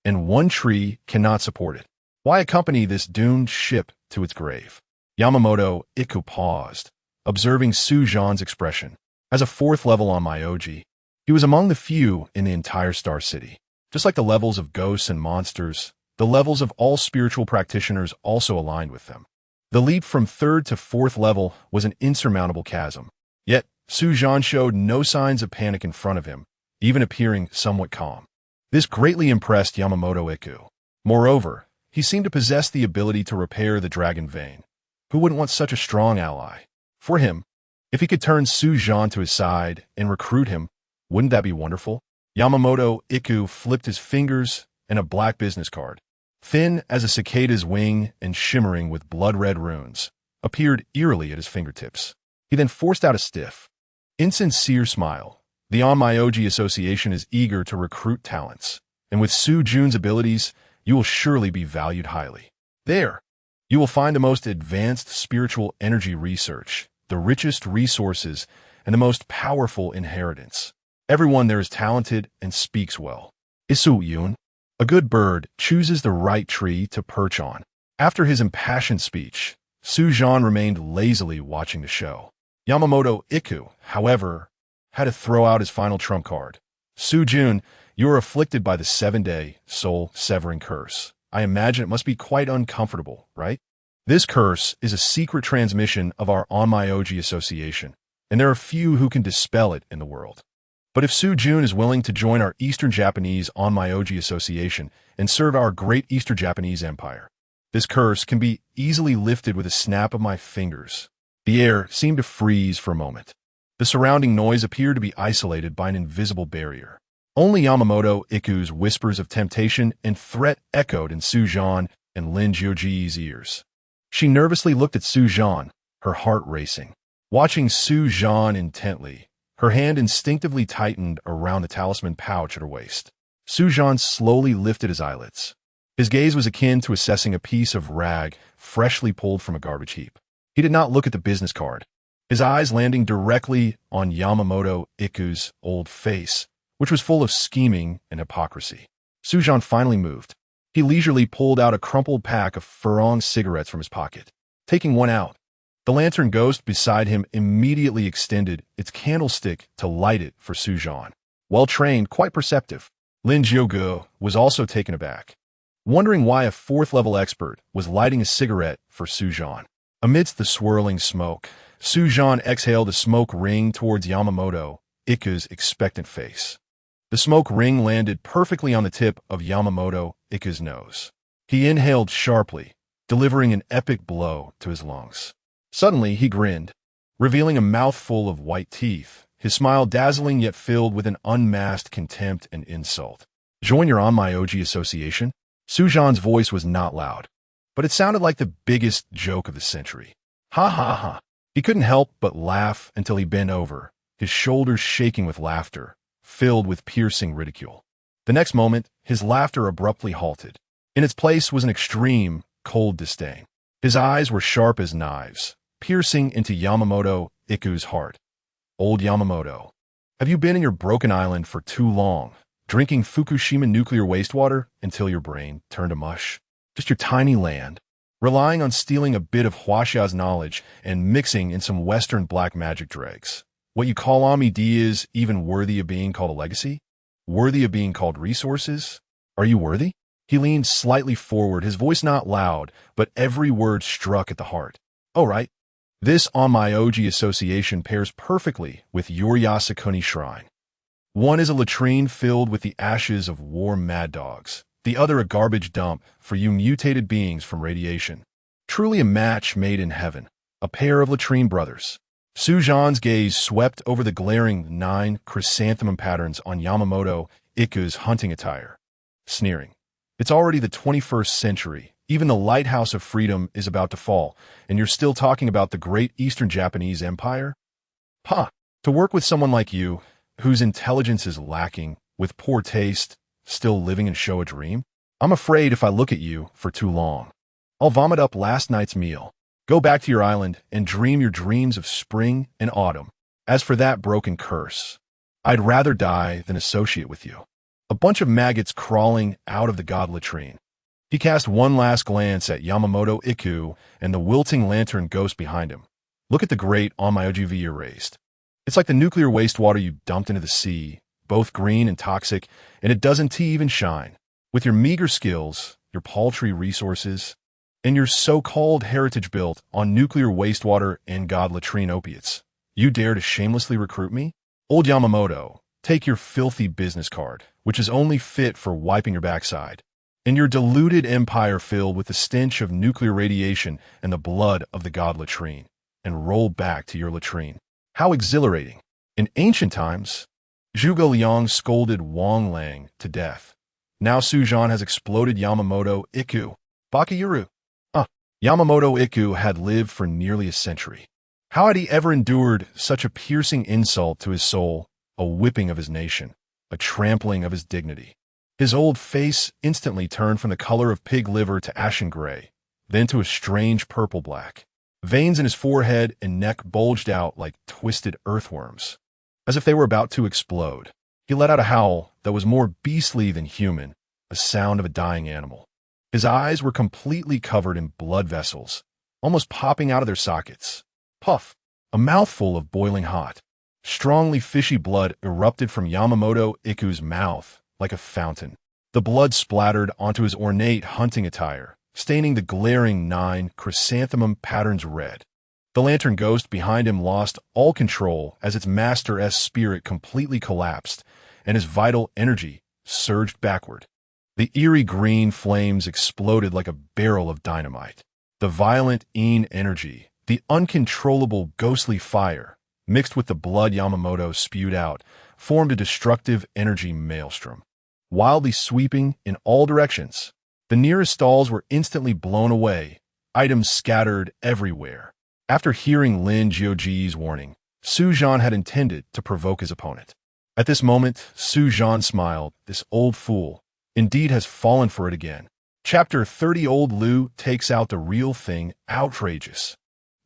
and one tree cannot support it. Why accompany this doomed ship to its grave? Yamamoto Iku paused, observing Zhan's expression. As a fourth level on Myoji, he was among the few in the entire Star City. Just like the levels of ghosts and monsters, the levels of all spiritual practitioners also aligned with them. The leap from third to fourth level was an insurmountable chasm. Yet, Zhan showed no signs of panic in front of him, even appearing somewhat calm. This greatly impressed Yamamoto Iku. Moreover, he seemed to possess the ability to repair the dragon vein. Who wouldn't want such a strong ally? For him, if he could turn Zhan to his side and recruit him, wouldn't that be wonderful? Yamamoto Iku flipped his fingers and a black business card, thin as a cicada's wing and shimmering with blood-red runes, appeared eerily at his fingertips. He then forced out a stiff, insincere smile. The On-Myoji Association is eager to recruit talents, and with Zhan's abilities, you will surely be valued highly. There, you will find the most advanced spiritual energy research, the richest resources, and the most powerful inheritance. Everyone there is talented and speaks well. Isu Yun, a good bird, chooses the right tree to perch on. After his impassioned speech, Zhan remained lazily watching the show. Yamamoto Iku, however, had to throw out his final trump card. Zhan, you are afflicted by the 7-day, soul-severing curse. I imagine it must be quite uncomfortable, right? This curse is a secret transmission of our On-Myoji Association, and there are few who can dispel it in the world. But if Zhan is willing to join our Eastern Japanese On-Myoji Association and serve our great Eastern Japanese Empire, this curse can be easily lifted with a snap of my fingers. The air seemed to freeze for a moment. The surrounding noise appeared to be isolated by an invisible barrier. Only Yamamoto Iku's whispers of temptation and threat echoed in Zhan and Lin Jiuji's ears. She nervously looked at Zhan, her heart racing. Watching Zhan intently, her hand instinctively tightened around the talisman pouch at her waist. Zhan slowly lifted his eyelids. His gaze was akin to assessing a piece of rag freshly pulled from a garbage heap. He did not look at the business card, his eyes landing directly on Yamamoto Iku's old face, which was full of scheming and hypocrisy. Zhan finally moved. He leisurely pulled out a crumpled pack of Furong cigarettes from his pocket. Taking one out, the lantern ghost beside him immediately extended its candlestick to light it for Zhan. Well-trained, quite perceptive. Lin Jiugu was also taken aback, wondering why a fourth-level expert was lighting a cigarette for Zhan. Amidst the swirling smoke, Zhan exhaled a smoke ring towards Yamamoto Iku's expectant face. The smoke ring landed perfectly on the tip of Yamamoto Iku's nose. He inhaled sharply, delivering an epic blow to his lungs. Suddenly, he grinned, revealing a mouthful of white teeth, his smile dazzling yet filled with an unmasked contempt and insult. Join your On-Myoji Association? Zhan's voice was not loud, but it sounded like the biggest joke of the century. Ha ha ha. He couldn't help but laugh until he bent over, his shoulders shaking with laughter, filled with piercing ridicule. The next moment, his laughter abruptly halted. In its place was an extreme, cold disdain. His eyes were sharp as knives, piercing into Yamamoto Iku's heart. Old Yamamoto, have you been in your broken island for too long, drinking Fukushima nuclear wastewater until your brain turned to mush? Just your tiny land, relying on stealing a bit of Huaxia's knowledge and mixing in some Western black magic dregs. What you call ideas even worthy of being called a legacy? Worthy of being called resources? Are you worthy? He leaned slightly forward, his voice not loud, but every word struck at the heart. Oh, right. This On-Myoji Association pairs perfectly with your Yasukuni Shrine. One is a latrine filled with the ashes of war mad dogs, the other a garbage dump for you mutated beings from radiation. Truly a match made in heaven, a pair of latrine brothers. Su Zhan's gaze swept over the glaring 9 chrysanthemum patterns on Yamamoto Iku's hunting attire, sneering. It's already the 21st century. Even the lighthouse of freedom is about to fall, and you're still talking about the great Eastern Japanese Empire? Ha! To work with someone like you, whose intelligence is lacking, with poor taste, still living and show a dream? I'm afraid if I look at you for too long, I'll vomit up last night's meal. Go back to your island and dream your dreams of spring and autumn. As for that broken curse, I'd rather die than associate with you. A bunch of maggots crawling out of the god latrine. He cast one last glance at Yamamoto Iku and the wilting lantern ghost behind him. Look at the grate on my OGV erased. It's like the nuclear wastewater you dumped into the sea, both green and toxic, and it doesn't even shine. With your meager skills, your paltry resources, and your so-called heritage built on nuclear wastewater and god latrine opiates, you dare to shamelessly recruit me? Old Yamamoto, take your filthy business card, which is only fit for wiping your backside, and your deluded empire filled with the stench of nuclear radiation and the blood of the god latrine, and roll back to your latrine. How exhilarating! In ancient times, Zhuge Liang scolded Wang Lang to death. Now Su Zhan has exploded Yamamoto Iku. Bakayuru. Yamamoto Iku had lived for nearly a century. How had he ever endured such a piercing insult to his soul, a whipping of his nation, a trampling of his dignity? His old face instantly turned from the color of pig liver to ashen gray, then to a strange purple-black. Veins in his forehead and neck bulged out like twisted earthworms, as if they were about to explode. He let out a howl that was more beastly than human, a sound of a dying animal. His eyes were completely covered in blood vessels, almost popping out of their sockets. Puff! A mouthful of boiling hot, strongly fishy blood erupted from Yamamoto Iku's mouth like a fountain. The blood splattered onto his ornate hunting attire, staining the glaring 9 chrysanthemum patterns red. The lantern ghost behind him lost all control as its master-esque spirit completely collapsed, and his vital energy surged backward. The eerie green flames exploded like a barrel of dynamite. The violent Yin energy, the uncontrollable ghostly fire, mixed with the blood Yamamoto spewed out, formed a destructive energy maelstrom. Wildly sweeping in all directions, the nearest stalls were instantly blown away, items scattered everywhere. After hearing Lin Jiuji's warning, Su Zhan had intended to provoke his opponent. At this moment, Su Zhan smiled. This old fool indeed has fallen for it again. Chapter 30. Old Lu takes out the real thing. Outrageous.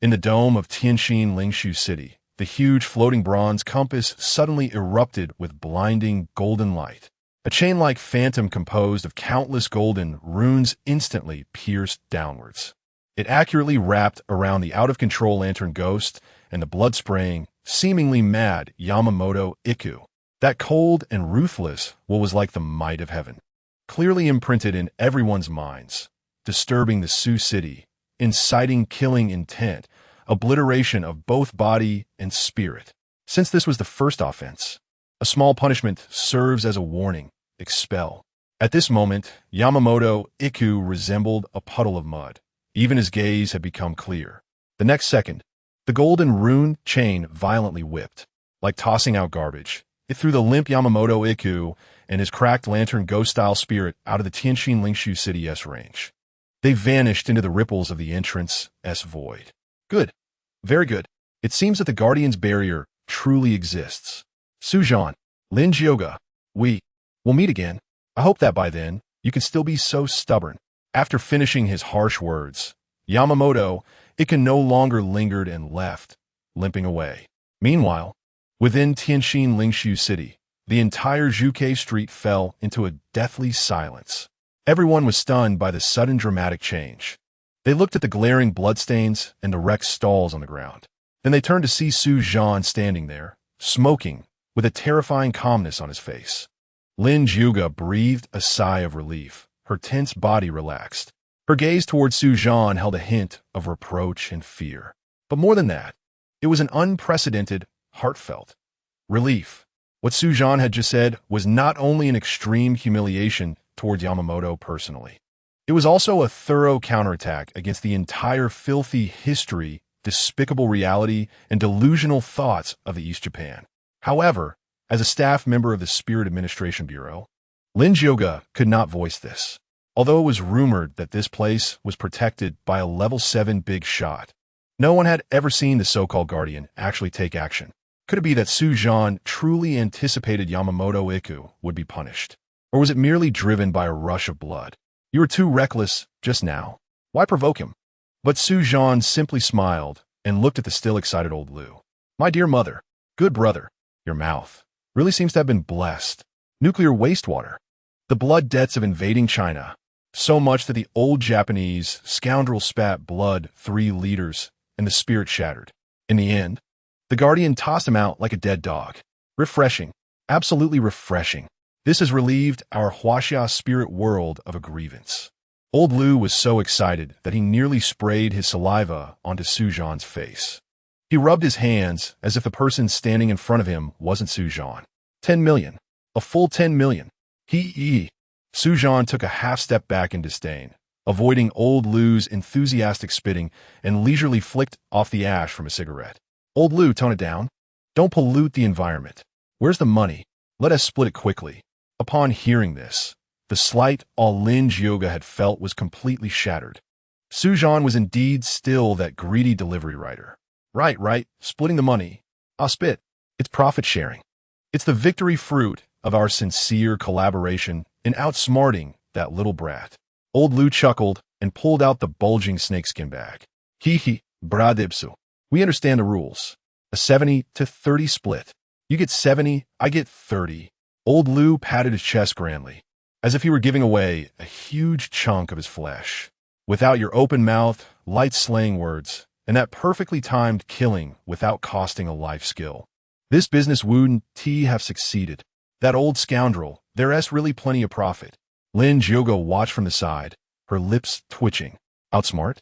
In the dome of Tianxin Lingshu City, the huge floating bronze compass suddenly erupted with blinding golden light. A chain-like phantom composed of countless golden runes instantly pierced downwards. It accurately wrapped around the out-of-control lantern ghost and the blood-spraying, seemingly mad Yamamoto Iku. That cold and ruthless what was like the might of heaven, clearly imprinted in everyone's minds, disturbing the Sioux city, inciting killing intent, obliteration of both body and spirit. Since this was the first offense, a small punishment serves as a warning. Expel. At this moment, Yamamoto Iku resembled a puddle of mud. Even his gaze had become clear. The next second, the golden rune chain violently whipped. Like tossing out garbage, it threw the limp Yamamoto Iku and his cracked lantern ghost-style spirit out of the Tianxin Lingshu City S range. They vanished into the ripples of the entrance S void. Good. Very good. It seems that the Guardian's barrier truly exists. Su Zhan, Lin Jioga, we'll meet again. I hope that by then, you can still be so stubborn. After finishing his harsh words, Yamamoto Iku no longer lingered and left, limping away. Meanwhile, within Tianxin Lingshu City, the entire Zhuke Street fell into a deathly silence. Everyone was stunned by the sudden dramatic change. They looked at the glaring bloodstains and the wrecked stalls on the ground. Then they turned to see Su Zhan standing there, smoking, with a terrifying calmness on his face. Lin Juga breathed a sigh of relief. Her tense body relaxed. Her gaze towards Su Zhan held a hint of reproach and fear. But more than that, it was an unprecedented, heartfelt relief. What Su Zhan had just said was not only an extreme humiliation towards Yamamoto personally. It was also a thorough counterattack against the entire filthy history despicable reality, and delusional thoughts of the East Japan. However, as a staff member of the Spirit Administration Bureau, Lin Jioge could not voice this. Although it was rumored that this place was protected by a level 7 big shot, no one had ever seen the so-called Guardian actually take action. Could it be that Zhan truly anticipated Yamamoto Iku would be punished? Or was it merely driven by a rush of blood? You were too reckless just now. Why provoke him? But Zhan simply smiled and looked at the still excited old Lu. My dear mother, good brother, your mouth really seems to have been blessed. Nuclear wastewater. The blood debts of invading China. So much that the old Japanese scoundrel spat blood 3 liters and the spirit shattered. In the end, the Guardian tossed him out like a dead dog. Refreshing. Absolutely refreshing. This has relieved our Huaxia spirit world of a grievance. Old Lu was so excited that he nearly sprayed his saliva onto Zhan's face. He rubbed his hands as if the person standing in front of him wasn't Zhan. 10 million. A full 10 million. Zhan took a half step back in disdain, avoiding old Lu's enthusiastic spitting and leisurely flicked off the ash from a cigarette. Old Lu, tone it down. Don't pollute the environment. Where's the money? Let us split it quickly. Upon hearing this, the slight all Lin Jioge had felt was completely shattered. Zhan was indeed still that greedy delivery rider. Right, splitting the money. I'll spit. It's profit sharing. It's the victory fruit of our sincere collaboration in outsmarting that little brat. Old Lu chuckled and pulled out the bulging snakeskin bag. Bradibsu. We understand the rules. A 70-30 split. You get 70, I get 30. Old Lu patted his chest grandly, as if he were giving away a huge chunk of his flesh. Without your open mouth, light slang words, and that perfectly timed killing without costing a life skill, this business wouldn't have succeeded. That old scoundrel, there's really plenty of profit. Lin Jioge watched from the side, her lips twitching. Outsmart?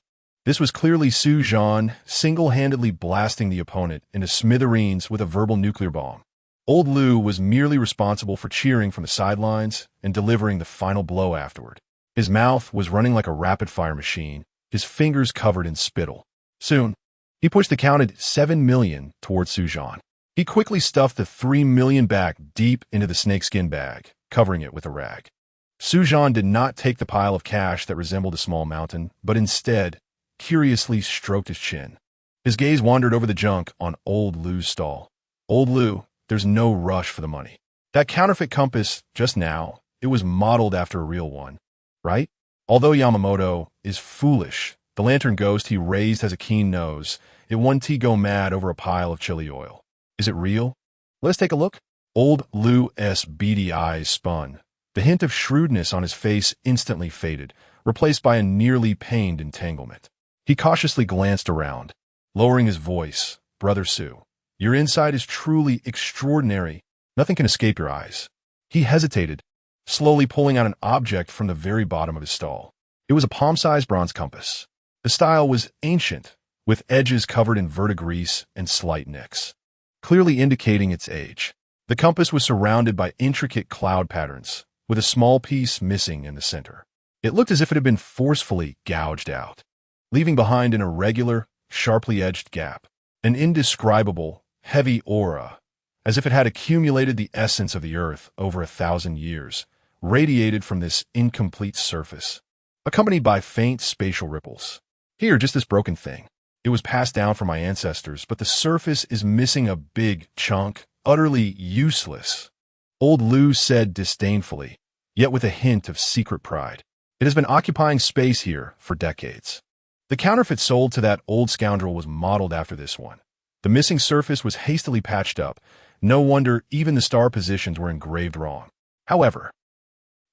This was clearly Zhan single-handedly blasting the opponent into smithereens with a verbal nuclear bomb. Old Lu was merely responsible for cheering from the sidelines and delivering the final blow afterward. His mouth was running like a rapid-fire machine, his fingers covered in spittle. Soon, he pushed the counted 7 million towards Zhan. He quickly stuffed the 3 million back deep into the snakeskin bag, covering it with a rag. Zhan did not take the pile of cash that resembled a small mountain, but instead curiously stroked his chin. His gaze wandered over the junk on Old Lu's stall. Old Lu, there's no rush for the money. That counterfeit compass, just now, it was modeled after a real one, right? Although Yamamoto is foolish, the lantern ghost he raised has a keen nose. It won't go mad over a pile of chili oil. Is it real? Let's take a look. Old Lu's beady eyes spun. The hint of shrewdness on his face instantly faded, replaced by a nearly pained entanglement. He cautiously glanced around, lowering his voice. Brother Su, your insight is truly extraordinary. Nothing can escape your eyes. He hesitated, slowly pulling out an object from the very bottom of his stall. It was a palm-sized bronze compass. The style was ancient, with edges covered in verdigris and slight nicks, clearly indicating its age. The compass was surrounded by intricate cloud patterns, with a small piece missing in the center. It looked as if it had been forcefully gouged out, leaving behind an irregular, sharply edged gap, an indescribable, heavy aura, as if it had accumulated the essence of the earth over 1,000 years, radiated from this incomplete surface, accompanied by faint spatial ripples. Here, just this broken thing. It was passed down from my ancestors, but the surface is missing a big chunk, utterly useless. Old Lu said disdainfully, yet with a hint of secret pride. It has been occupying space here for decades. The counterfeit sold to that old scoundrel was modeled after this one. The missing surface was hastily patched up. No wonder even the star positions were engraved wrong. However,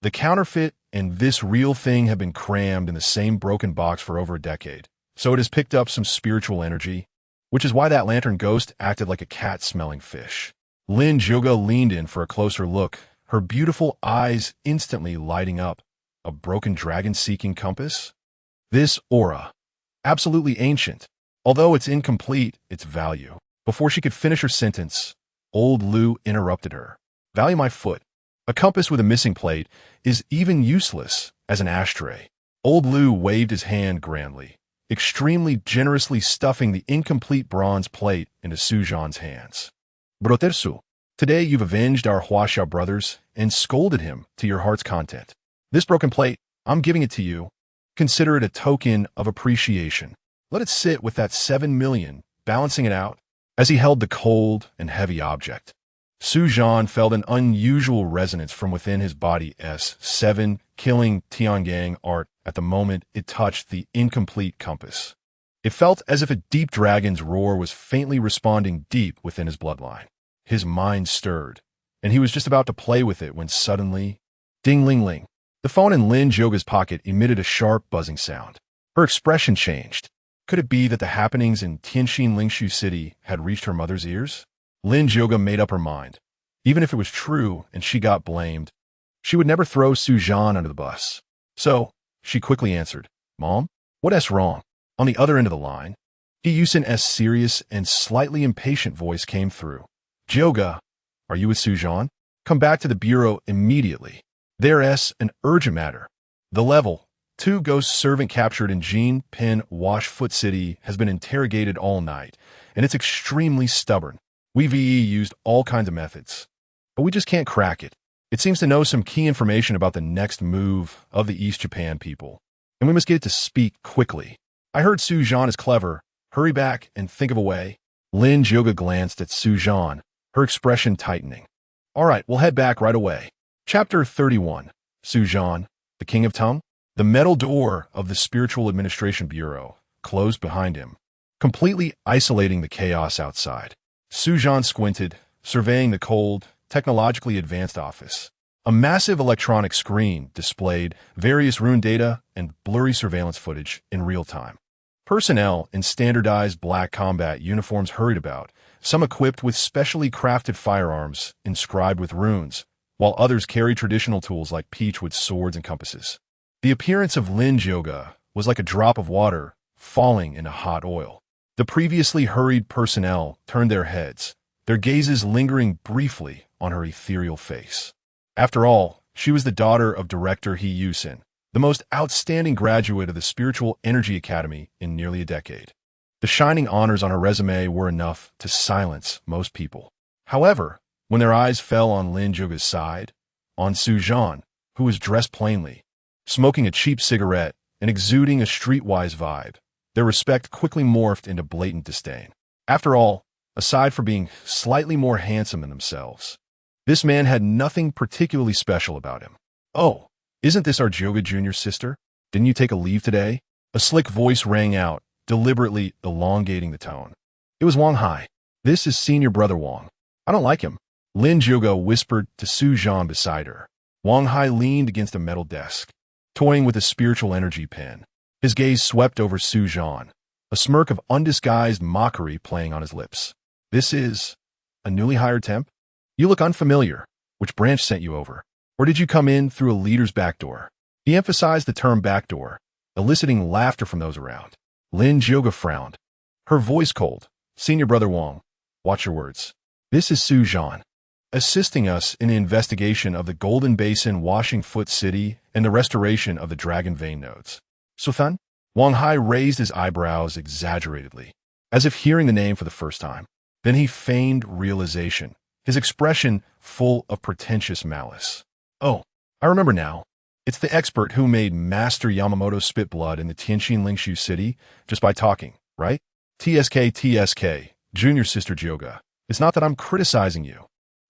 the counterfeit and this real thing have been crammed in the same broken box for over a decade, so it has picked up some spiritual energy, which is why that lantern ghost acted like a cat-smelling fish. Lin Jioge leaned in for a closer look, her beautiful eyes instantly lighting up. A broken dragon-seeking compass? This aura, absolutely ancient. Although it's incomplete, its value. Before she could finish her sentence, Old Lu interrupted her. Value my foot. A compass with a missing plate is even useless as an ashtray. Old Lu waved his hand grandly, extremely generously stuffing the incomplete bronze plate into Zhan's hands. Brotersu, today you've avenged our Huasha brothers and scolded him to your heart's content. This broken plate, I'm giving it to you. Consider it a token of appreciation. Let it sit with that 7 million, balancing it out. As he held the cold and heavy object, Zhan felt an unusual resonance from within his body. S7 killing Tiangang art at the moment it touched the incomplete compass. It felt as if a deep dragon's roar was faintly responding deep within his bloodline. His mind stirred, and he was just about to play with it when suddenly, ding-ling-ling, the phone in Lin Zhoga's pocket emitted a sharp buzzing sound. Her expression changed. Could it be that the happenings in Tianxin Lingshu City had reached her mother's ears? Lin Zhoga made up her mind. Even if it was true and she got blamed, she would never throw Zhan under the bus. So, she quickly answered, Mom, what's wrong? On the other end of the line, Yusin's serious and slightly impatient voice came through. Zhoga, are you with Zhan? Come back to the bureau immediately. There's an urgent matter. The level 2 ghost servant captured in Jin Pin Wash Foot City has been interrogated all night, and it's extremely stubborn. We've used all kinds of methods, but we just can't crack it. It seems to know some key information about the next move of the East Japan people, and we must get it to speak quickly. I heard Zhan is clever. Hurry back and think of a way. Lin Zhoga glanced at Zhan, her expression tightening. All right, we'll head back right away. Chapter 31. Zhan, the King of Tongue. The metal door of the Spiritual Administration Bureau closed behind him, completely isolating the chaos outside. Zhan squinted, surveying the cold, technologically advanced office. A massive electronic screen displayed various rune data and blurry surveillance footage in real time. Personnel in standardized black combat uniforms hurried about, some equipped with specially crafted firearms inscribed with runes, while others carried traditional tools like peachwood swords and compasses. The appearance of Lin Zhoga was like a drop of water falling into hot oil. The previously hurried personnel turned their heads, their gazes lingering briefly on her ethereal face. After all, she was the daughter of worker.He, the most outstanding graduate of the Spiritual Energy Academy in nearly a decade. The shining honors on her resume were enough to silence most people. However, when their eyes fell on Lin Zhoga's side, on Zhan, who was dressed plainly, smoking a cheap cigarette and exuding a streetwise vibe, their respect quickly morphed into blatant disdain. After all, aside from being slightly more handsome than themselves, this man had nothing particularly special about him. Oh, isn't this our Zhoga Jr.'s sister? Didn't you take a leave today? A slick voice rang out, deliberately elongating the tone. It was Wang Hai. This is senior brother Wang. I don't like him. Lin Zhoga whispered to Zhan beside her. Wang Hai leaned against a metal desk, toying with a spiritual energy pen. His gaze swept over Zhan, a smirk of undisguised mockery playing on his lips. This is a newly hired temp? You look unfamiliar. Which branch sent you over? Or did you come in through a leader's back door? He emphasized the term backdoor, eliciting laughter from those around. Lin Zhoga frowned, her voice cold. Senior brother Wang, watch your words. This is Zhan, assisting us in the investigation of the Golden Basin Washing Foot City and the restoration of the Dragon Vein nodes. Suthan? Wang Hai raised his eyebrows exaggeratedly, as if hearing the name for the first time. Then he feigned realization, his expression full of pretentious malice. Oh, I remember now. It's the expert who made Master Yamamoto spit blood in the Tianxin Lingshu City just by talking, right? TSK, Junior Sister Zhoga. It's not that I'm criticizing you.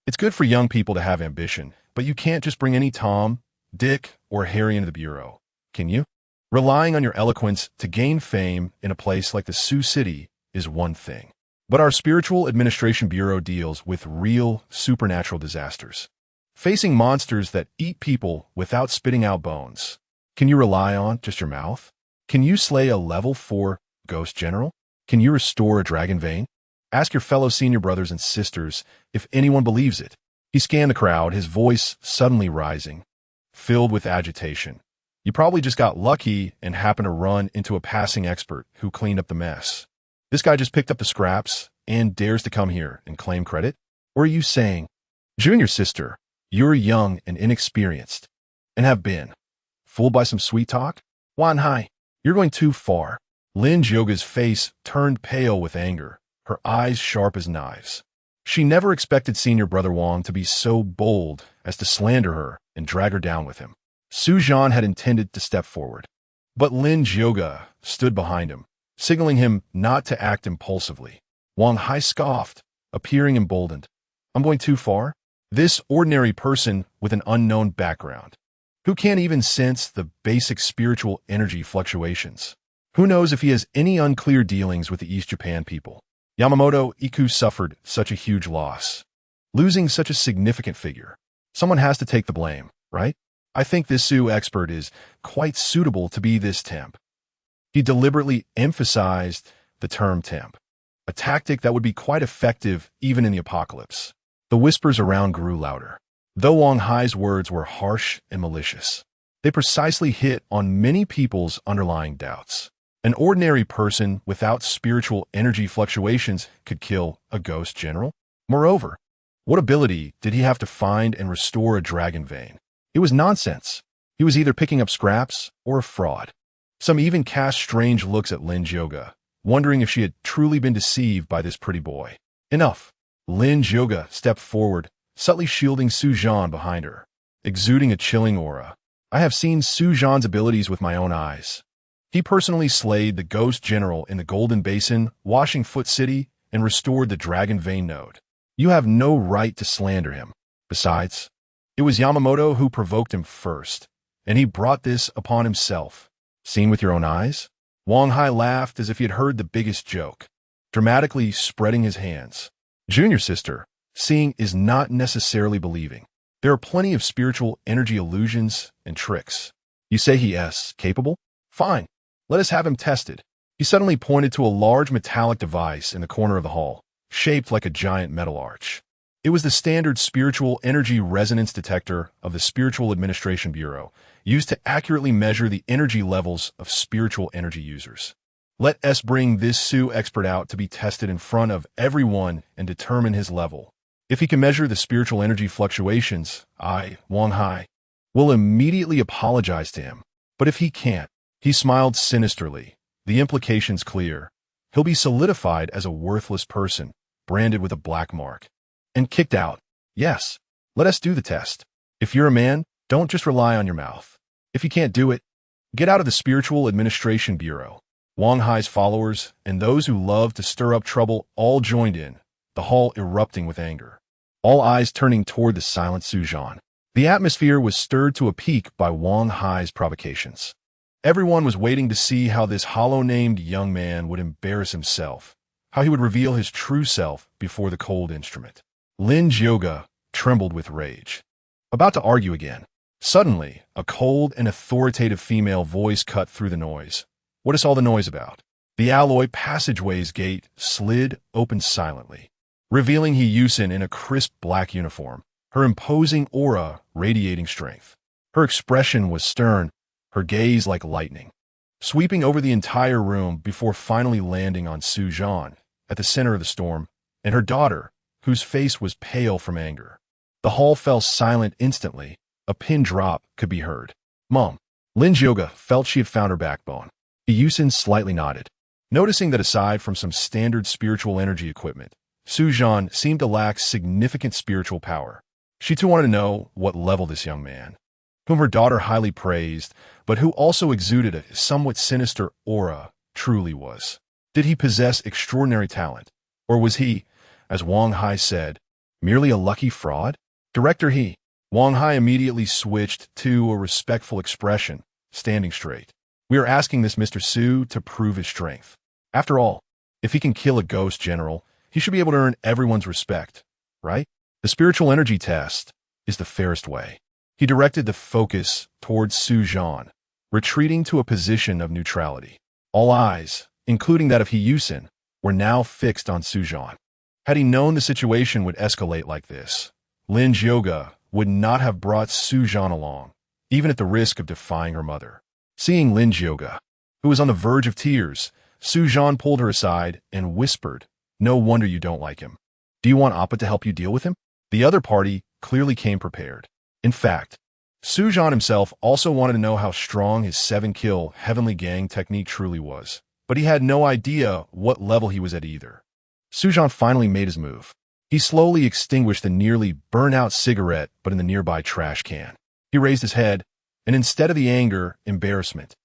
It's good for young people to have ambition, but you can't just bring any Tom, Dick, or Harry into the bureau, can you? Relying on your eloquence to gain fame in a place like the Sioux City is one thing. But our Spiritual Administration Bureau deals with real supernatural disasters. Facing monsters that eat people without spitting out bones. Can you rely on just your mouth? Can you slay a level 4 ghost general? Can you restore a dragon vein? Ask your fellow senior brothers and sisters if anyone believes it. He scanned the crowd, his voice suddenly rising, filled with agitation. You probably just got lucky and happened to run into a passing expert who cleaned up the mess. This guy just picked up the scraps and dares to come here and claim credit? Or are you saying, Junior Sister, you're young and inexperienced, and have been fooled by some sweet talk? Wan Hai, you're going too far. Lin Jioga's face turned pale with anger, her eyes sharp as knives. She never expected Senior Brother Wang to be so bold as to slander her and drag her down with him. Su Zhan had intended to step forward, but Lin Jioga stood behind him, signaling him not to act impulsively. Wang Hai scoffed, appearing emboldened. I'm going too far? This ordinary person with an unknown background, who can't even sense the basic spiritual energy fluctuations. Who knows if he has any unclear dealings with the East Japan people? Yamamoto Iku suffered such a huge loss. Losing such a significant figure. Someone has to take the blame, right? I think this Su expert is quite suitable to be this temp. He deliberately emphasized the term temp, a tactic that would be quite effective even in the apocalypse. The whispers around grew louder. Though Wang Hai's words were harsh and malicious, they precisely hit on many people's underlying doubts. An ordinary person without spiritual energy fluctuations could kill a ghost general? Moreover, what ability did he have to find and restore a dragon vein? It was nonsense. He was either picking up scraps or a fraud. Some even cast strange looks at Lin Jioga, wondering if she had truly been deceived by this pretty boy. Enough. Lin Jioga stepped forward, subtly shielding Su Zhan behind her, exuding a chilling aura. I have seen Su Zhan's abilities with my own eyes. He personally slayed the ghost general in the Golden Basin, Washing Foot City, and restored the Dragon Vein node. You have no right to slander him. Besides, it was Yamamoto who provoked him first, and he brought this upon himself. Seen with your own eyes? Wang Hai laughed as if he had heard the biggest joke, dramatically spreading his hands. Junior sister, seeing is not necessarily believing. There are plenty of spiritual energy illusions and tricks. You say he is capable? Fine. Let us have him tested. He suddenly pointed to a large metallic device in the corner of the hall, shaped like a giant metal arch. It was the standard spiritual energy resonance detector of the Spiritual Administration Bureau, used to accurately measure the energy levels of spiritual energy users. Let us bring this Su expert out to be tested in front of everyone and determine his level. If he can measure the spiritual energy fluctuations, I, Wang Hai, will immediately apologize to him. But if he can't, he smiled sinisterly. The implication's clear. He'll be solidified as a worthless person, branded with a black mark, and kicked out. Yes, let us do the test. If you're a man, don't just rely on your mouth. If you can't do it, get out of the Spiritual Administration Bureau. Wang Hai's followers and those who love to stir up trouble all joined in, the hall erupting with anger. All eyes turning toward the silent Su Zhan. The atmosphere was stirred to a peak by Wang Hai's provocations. Everyone was waiting to see how this hollow-named young man would embarrass himself, how he would reveal his true self before the cold instrument. Lin Jioga trembled with rage, about to argue again. Suddenly, a cold and authoritative female voice cut through the noise. What is all the noise about? The alloy passageway's gate slid open silently, revealing He Yusin in a crisp black uniform, her imposing aura radiating strength. Her expression was stern, her gaze like lightning, sweeping over the entire room before finally landing on Su Zhan, at the center of the storm, and her daughter, whose face was pale from anger. The hall fell silent instantly. A pin drop could be heard. Mom. Lin Jioga felt she had found her backbone. He Yusin slightly nodded, noticing that aside from some standard spiritual energy equipment, Su Zhan seemed to lack significant spiritual power. She too wanted to know what level this young man, whom her daughter highly praised, but who also exuded a somewhat sinister aura, truly was. Did he possess extraordinary talent, or was he, as Wang Hai said, merely a lucky fraud? Director.He. Wang Hai immediately switched to a respectful expression, standing straight. We are asking this Mr. Su to prove his strength. After all, if he can kill a ghost general, he should be able to earn everyone's respect, right? The spiritual energy test is the fairest way. He directed the focus towards Su Zhan, retreating to a position of neutrality. All eyes, including that of He Yusin, were now fixed on Su Zhan. Had he known the situation would escalate like this, Lin Jioga would not have brought Su Zhan along, even at the risk of defying her mother. Seeing Lin Jioga, who was on the verge of tears, Su Zhan pulled her aside and whispered, "No wonder you don't like him. Do you want Appa to help you deal with him?" The other party clearly came prepared. In fact, Su Zhan himself also wanted to know how strong his 7-kill Heavenly Gang technique truly was. but he had no idea what level he was at either. Zhan finally made his move. He slowly extinguished the nearly burnt-out cigarette but in the nearby trash can. He raised his head, and instead of the anger, embarrassment,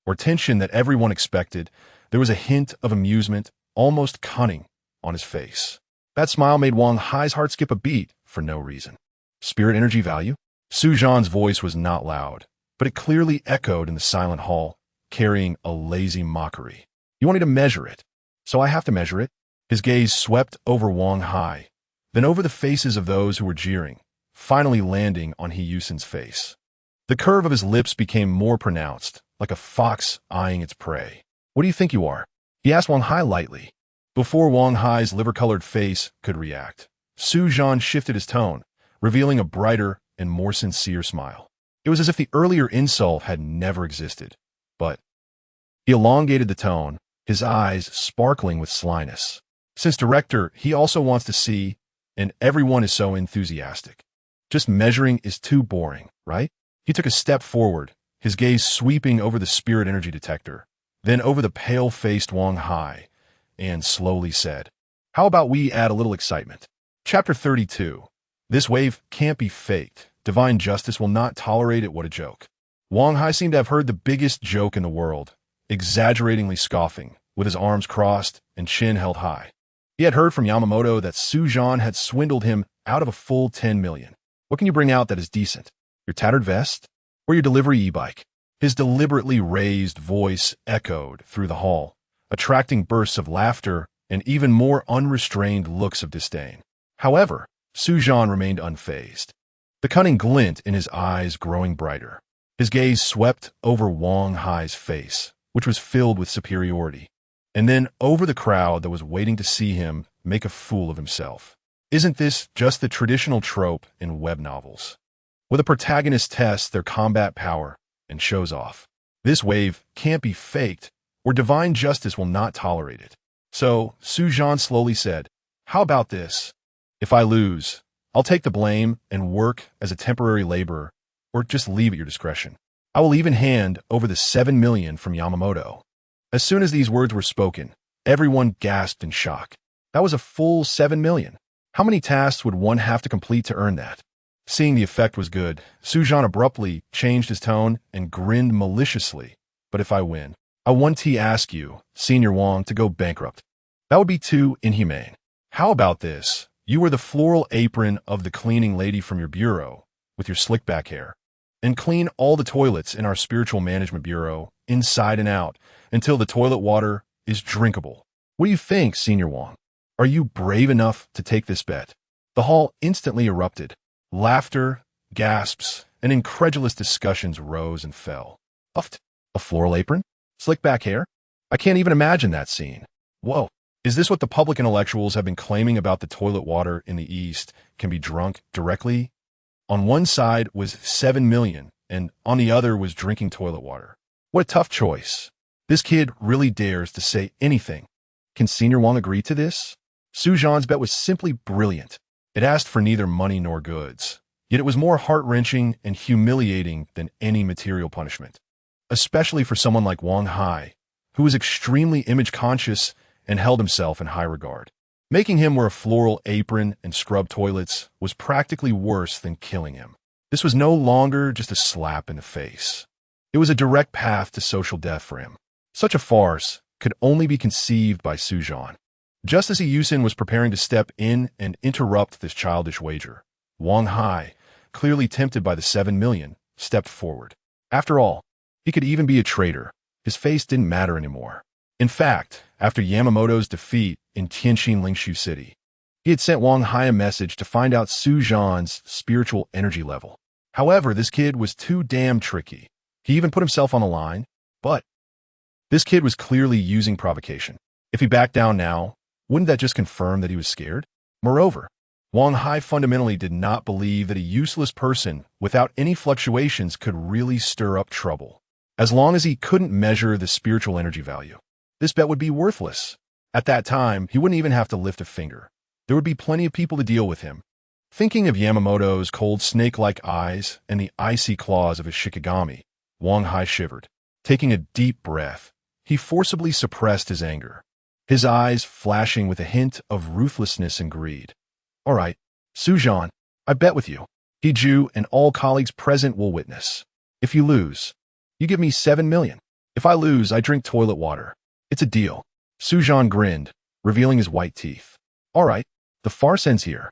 or tension that everyone expected, there was a hint of amusement, almost cunning, on his face. That smile made Wang Hai's heart skip a beat for no reason. Spirit energy value? Zhan's voice was not loud, but it clearly echoed in the silent hall, carrying a lazy mockery. You want me to measure it, so I have to measure it? His gaze swept over Wang Hai, then over the faces of those who were jeering, finally landing on He Yusin's face. The curve of his lips became more pronounced, like a fox eyeing its prey. What do you think you are? He asked Wang Hai lightly. Before Wang Hai's liver-colored face could react, Zhan shifted his tone, revealing a brighter and more sincere smile. It was as if the earlier insult had never existed, but he elongated the tone, his eyes sparkling with slyness. Since director, he also wants to see, and everyone is so enthusiastic. Just measuring is too boring, right? He took a step forward, his gaze sweeping over the spirit energy detector, then over the pale-faced Wang Hai, and slowly said, "How about we add a little excitement?" Chapter 32. This wave can't be faked. Divine justice will not tolerate it. What a joke. Wang Hai seemed to have heard the biggest joke in the world, exaggeratingly scoffing, with his arms crossed and chin held high. He had heard from Yamamoto that Zhan had swindled him out of a full 10 million. What can you bring out that is decent? Your tattered vest? Or your delivery e-bike? His deliberately raised voice echoed through the hall, attracting bursts of laughter and even more unrestrained looks of disdain. However, Zhan remained unfazed, the cunning glint in his eyes growing brighter. His gaze swept over Wang Hai's face, which was filled with superiority, and then over the crowd that was waiting to see him make a fool of himself. Isn't this just the traditional trope in web novels, where the protagonists test their combat power and shows off? This wave can't be faked, or divine justice will not tolerate it. So, Zhan slowly said, "How about this? If I lose, I'll take the blame and work as a temporary laborer, or just leave at your discretion. I will even hand over the 7 million from Yamamoto." As soon as these words were spoken, everyone gasped in shock. That was a full 7 million. How many tasks would one have to complete to earn that? Seeing the effect was good, Zhan abruptly changed his tone and grinned maliciously. "But if I win, I want to ask you, Senior Wang, to go bankrupt. That would be too inhumane. How about this? You wear the floral apron of the cleaning lady from your bureau, with your slick back hair, and clean all the toilets in our spiritual management bureau, inside and out, until the toilet water is drinkable. What do you think, Senior Wang? Are you brave enough to take this bet?" The hall instantly erupted. Laughter, gasps, and incredulous discussions rose and fell. Uffed. A floral apron? Slick back hair? I can't even imagine that scene. Whoa. Is this what the public intellectuals have been claiming about the toilet water in the East can be drunk directly? On one side was 7 million, and on the other was drinking toilet water. What a tough choice. This kid really dares to say anything. Can Senior Wang agree to this? Zhan's bet was simply brilliant. It asked for neither money nor goods, yet it was more heart-wrenching and humiliating than any material punishment, especially for someone like Wang Hai, who was extremely image-conscious and held himself in high regard. Making him wear a floral apron and scrub toilets was practically worse than killing him. This was no longer just a slap in the face. It was a direct path to social death for him. Such a farce could only be conceived by Zhan. Just as He Yusin was preparing to step in and interrupt this childish wager, Wang Hai, clearly tempted by the 7 million, stepped forward. After all, he could even be a traitor. His face didn't matter anymore. In fact, after Yamamoto's defeat in Tianjin Lingshu City, he had sent Wang Hai a message to find out Zhan's spiritual energy level. However, this kid was too damn tricky. He even put himself on the line, but this kid was clearly using provocation. If he backed down now, wouldn't that just confirm that he was scared? Moreover, Wang Hai fundamentally did not believe that a useless person without any fluctuations could really stir up trouble. As long as he couldn't measure the spiritual energy value, this bet would be worthless. At that time, he wouldn't even have to lift a finger. There would be plenty of people to deal with him. Thinking of Yamamoto's cold snake-like eyes and the icy claws of his shikigami, Wang Hai shivered. Taking a deep breath, he forcibly suppressed his anger, his eyes flashing with a hint of ruthlessness and greed. "All right, Zhan, I bet with you," he Jew and all colleagues present will witness. "If you lose, you give me 7 million. If I lose, I drink toilet water. It's a deal." Zhan grinned, revealing his white teeth. "All right, the farce ends here."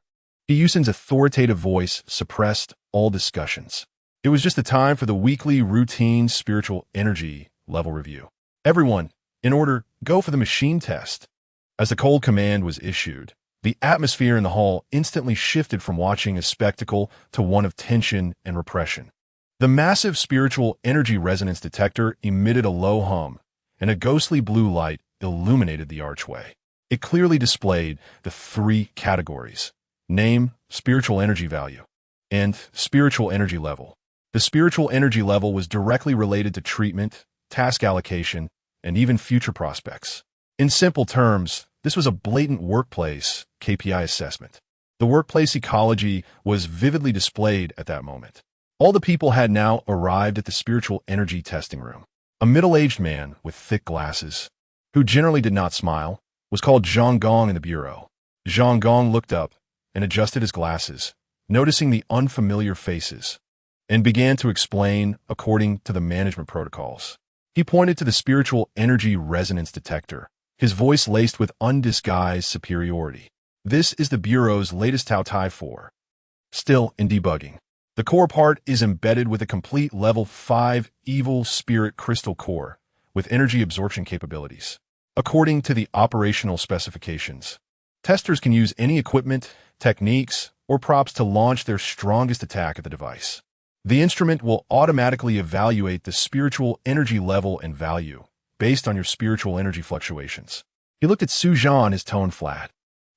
Yusin's authoritative voice suppressed all discussions. It was just the time for the weekly routine spiritual energy level review. "Everyone, in order, go for the machine test." As the cold command was issued, the atmosphere in the hall instantly shifted from watching a spectacle to one of tension and repression. The massive spiritual energy resonance detector emitted a low hum, and a ghostly blue light illuminated the archway. It clearly displayed the 3 categories: name, spiritual energy value, and spiritual energy level. The spiritual energy level was directly related to treatment, task allocation, and even future prospects. In simple terms, this was a blatant workplace KPI assessment. The workplace ecology was vividly displayed at that moment. All the people had now arrived at the spiritual energy testing room. A middle-aged man with thick glasses, who generally did not smile, was called Zhang Gong in the bureau. Zhang Gong looked up and adjusted his glasses, noticing the unfamiliar faces, and began to explain according to the management protocols. He pointed to the spiritual energy resonance detector, his voice laced with undisguised superiority. "This is the Bureau's latest Tao Tai 4. Still in debugging. The core part is embedded with a complete level 5 evil spirit crystal core with energy absorption capabilities. According to the operational specifications, testers can use any equipment, techniques, or props to launch their strongest attack at the device. The instrument will automatically evaluate the spiritual energy level and value based on your spiritual energy fluctuations." He looked at Zhan, his tone flat,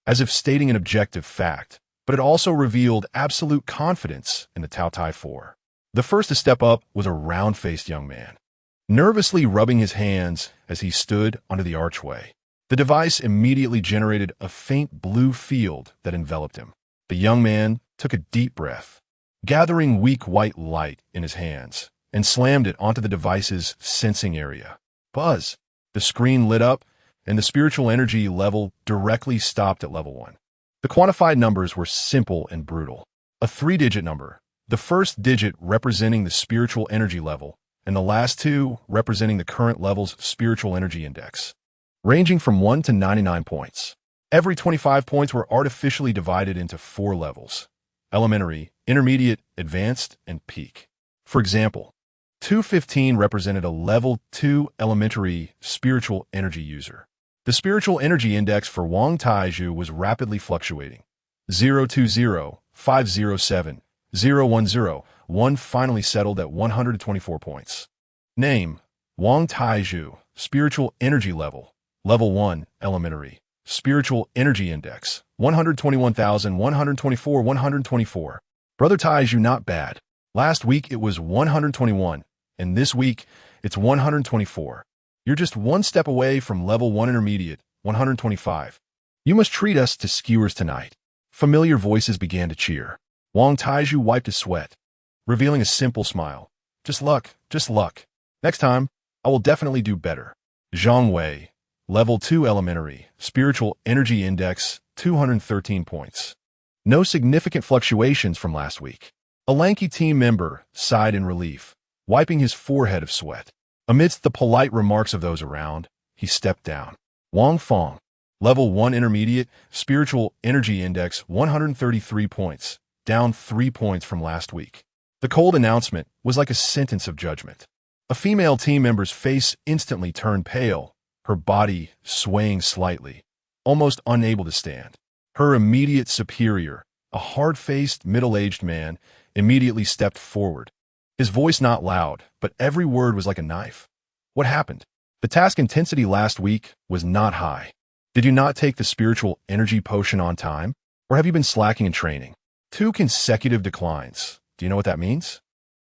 as if stating an objective fact, but it also revealed absolute confidence in the Tao Tai 4. The first to step up was a round-faced young man, nervously rubbing his hands as he stood under the archway. The device immediately generated a faint blue field that enveloped him. The young man took a deep breath, gathering weak white light in his hands, and slammed it onto the device's sensing area. Buzz! The screen lit up, and the spiritual energy level directly stopped at level 1. The quantified numbers were simple and brutal. A 3-digit number, the first digit representing the spiritual energy level, and the last 2 representing the current level's spiritual energy index, ranging from 1 to 99 points. Every 25 points were artificially divided into 4 levels: elementary, intermediate, advanced, and peak. For example, 215 represented a level 2 elementary spiritual energy user. The spiritual energy index for Wang Taiju was rapidly fluctuating. 020, 507, 010, 1 finally settled at 124 points. Name: Wang Taiju, spiritual energy level, level 1, elementary. Spiritual energy index, 121,124, 124. Brother Taiju, not bad. Last week it was 121, and this week it's 124. You're just 1 step away from level 1 intermediate, 125. You must treat us to skewers tonight. Familiar voices began to cheer. Wang Taiju wiped his sweat, revealing a simple smile. Just luck, just luck. Next time, I will definitely do better. Zhang Wei, level 2 elementary, spiritual energy index, 213 points. No significant fluctuations from last week. A lanky team member sighed in relief, wiping his forehead of sweat. Amidst the polite remarks of those around, he stepped down. Wang Fong, level 1 intermediate, spiritual energy index, 133 points, down 3 points from last week. The cold announcement was like a sentence of judgment. A female team member's face instantly turned pale, her body swaying slightly, almost unable to stand. Her immediate superior, a hard-faced, middle-aged man, immediately stepped forward. His voice not loud, but every word was like a knife. What happened? The task intensity last week was not high. Did you not take the spiritual energy potion on time? Or have you been slacking in training? 2 consecutive declines. Do you know what that means?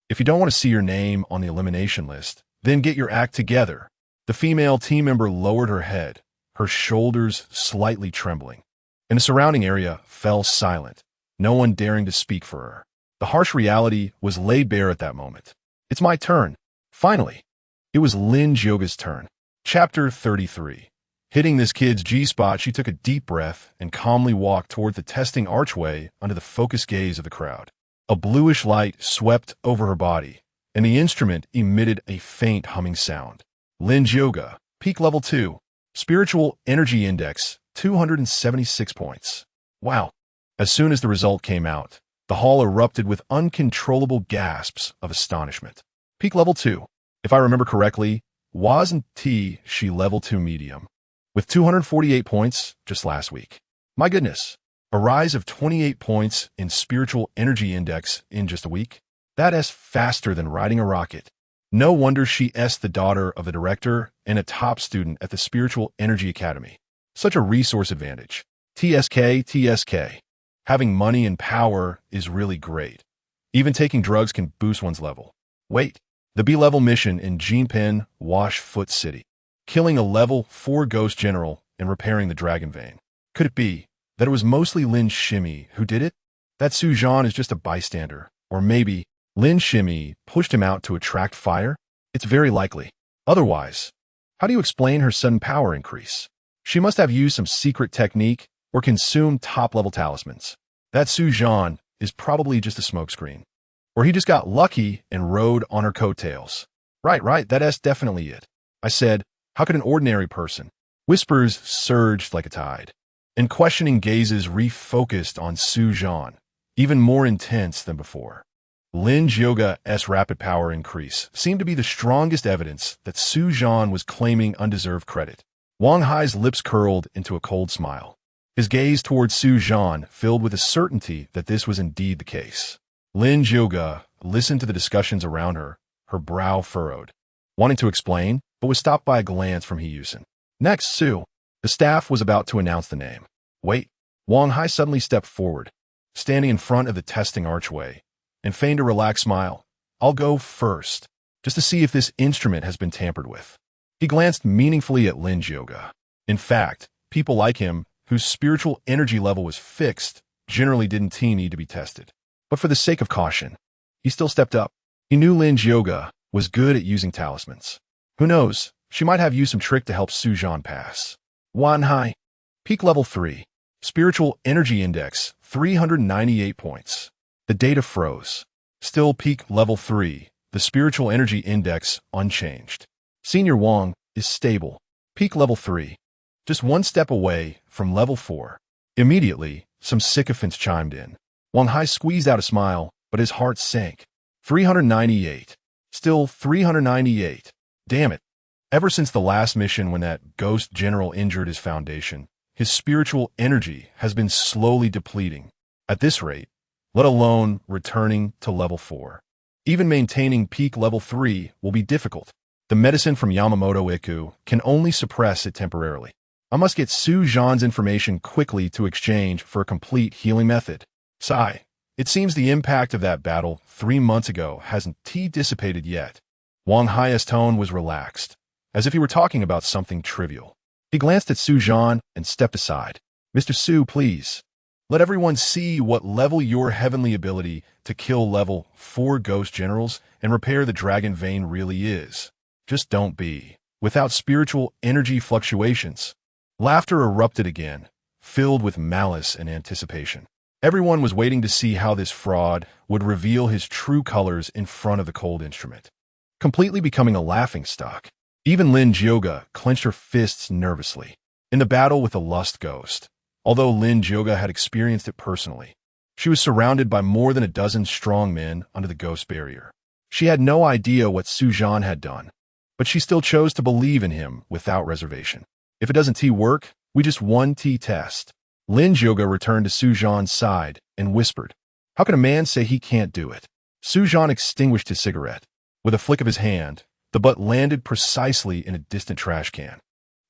If you don't want to see your name on the elimination list, then get your act together. The female team member lowered her head, her shoulders slightly trembling, and the surrounding area fell silent, no one daring to speak for her. The harsh reality was laid bare at that moment. It's my turn. Finally. It was Lin Jioga's turn. Chapter 33. Hitting this kid's G-spot, she took a deep breath and calmly walked toward the testing archway under the focused gaze of the crowd. A bluish light swept over her body, and the instrument emitted a faint humming sound. Lin's Yoga, peak level 2. Spiritual Energy Index, 276 points. Wow. As soon as the result came out, the hall erupted with uncontrollable gasps of astonishment. Peak level 2. If I remember correctly, wasn't she level 2 medium? With 248 points just last week. My goodness. A rise of 28 points in Spiritual Energy Index in just a week? That's faster than riding a rocket. No wonder she's the daughter of the director and a top student at the Spiritual Energy Academy. Such a resource advantage. TSK. Having money and power is really great. Even taking drugs can boost one's level. Wait, the B-level mission in Jinping, Washfoot City. Killing a level 4 ghost general and repairing the dragon vein. Could it be that it was mostly Lin Shimi who did it? That Zhan is just a bystander. Or maybe Lin Shimi pushed him out to attract fire? It's very likely. Otherwise, how do you explain her sudden power increase? She must have used some secret technique or consumed top-level talismans. That Zhan is probably just a smokescreen. Or he just got lucky and rode on her coattails. Right, that's definitely it. I said, how could an ordinary person? Whispers surged like a tide, and questioning gazes refocused on Zhan, even more intense than before. Lin's Yoga's rapid power increase seemed to be the strongest evidence that Zhan was claiming undeserved credit. Wang Hai's lips curled into a cold smile. His gaze towards Zhan filled with a certainty that this was indeed the case. Lin's Yoga listened to the discussions around her, her brow furrowed, wanting to explain, but was stopped by a glance from He Yusin. Next, Su. The staff was about to announce the name. Wait. Wang Hai suddenly stepped forward, standing in front of the testing archway, and feigned a relaxed smile. I'll go first, just to see if this instrument has been tampered with. He glanced meaningfully at Lin's Yoga. In fact, people like him, whose spiritual energy level was fixed, generally didn't need to be tested. But for the sake of caution, he still stepped up. He knew Lin's Yoga was good at using talismans. Who knows, she might have used some trick to help Zhan pass. Wang Hai, peak level 3. Spiritual Energy Index, 398 points. The data froze. Still peak level 3. The Spiritual Energy Index unchanged. Senior Wang is stable. Peak level 3. Just one step away from level 4. Immediately, some sycophants chimed in. Wang Hai squeezed out a smile, but his heart sank. 398. Still 398. Damn it. Ever since the last mission when that ghost general injured his foundation, his spiritual energy has been slowly depleting. At this rate, let alone returning to level 4. Even maintaining peak level 3 will be difficult. The medicine from Yamamoto Iku can only suppress it temporarily. I must get Zhan's information quickly to exchange for a complete healing method. Sigh. It seems the impact of that battle 3 months ago hasn't dissipated yet. Wang Hai's tone was relaxed, as if he were talking about something trivial. He glanced at Zhan and stepped aside. Mr. Su, please. Let everyone see what level your heavenly ability to kill level 4 ghost generals and repair the dragon vein really is. Just don't be without spiritual energy fluctuations. Laughter erupted again, filled with malice and anticipation. Everyone was waiting to see how this fraud would reveal his true colors in front of the cold instrument, completely becoming a laughingstock. Even Lin's Yoga clenched her fists nervously. In the battle with the Lust Ghost, although Lin's Yoga had experienced it personally, she was surrounded by more than a dozen strong men under the ghost barrier. She had no idea what Zhan had done, but she still chose to believe in him without reservation. If it doesn't work, we just one test. Lin's Yoga returned to Zhan's side and whispered, how can a man say he can't do it? Zhan extinguished his cigarette. With a flick of his hand, the butt landed precisely in a distant trash can.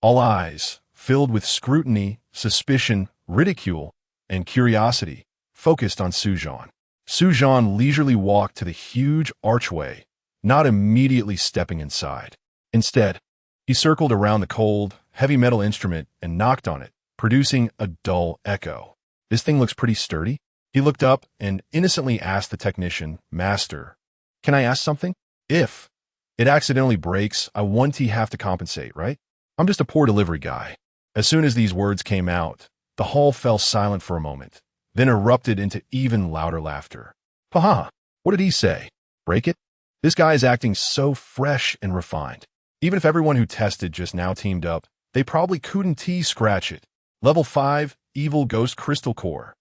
All eyes, filled with scrutiny, suspicion, ridicule, and curiosity, focused on Zhan. Zhan leisurely walked to the huge archway, not immediately stepping inside. Instead, he circled around the cold, heavy metal instrument and knocked on it, producing a dull echo. This thing looks pretty sturdy. He looked up and innocently asked the technician, Master, can I ask something? If it accidentally breaks, I have to compensate, right? I'm just a poor delivery guy." As soon as these words came out, the hall fell silent for a moment, then erupted into even louder laughter. "Haha, what did he say? Break it? This guy is acting so fresh and refined. Even if everyone who tested just now teamed up, they probably couldn't scratch it. Level 5, Evil Ghost Crystal Core.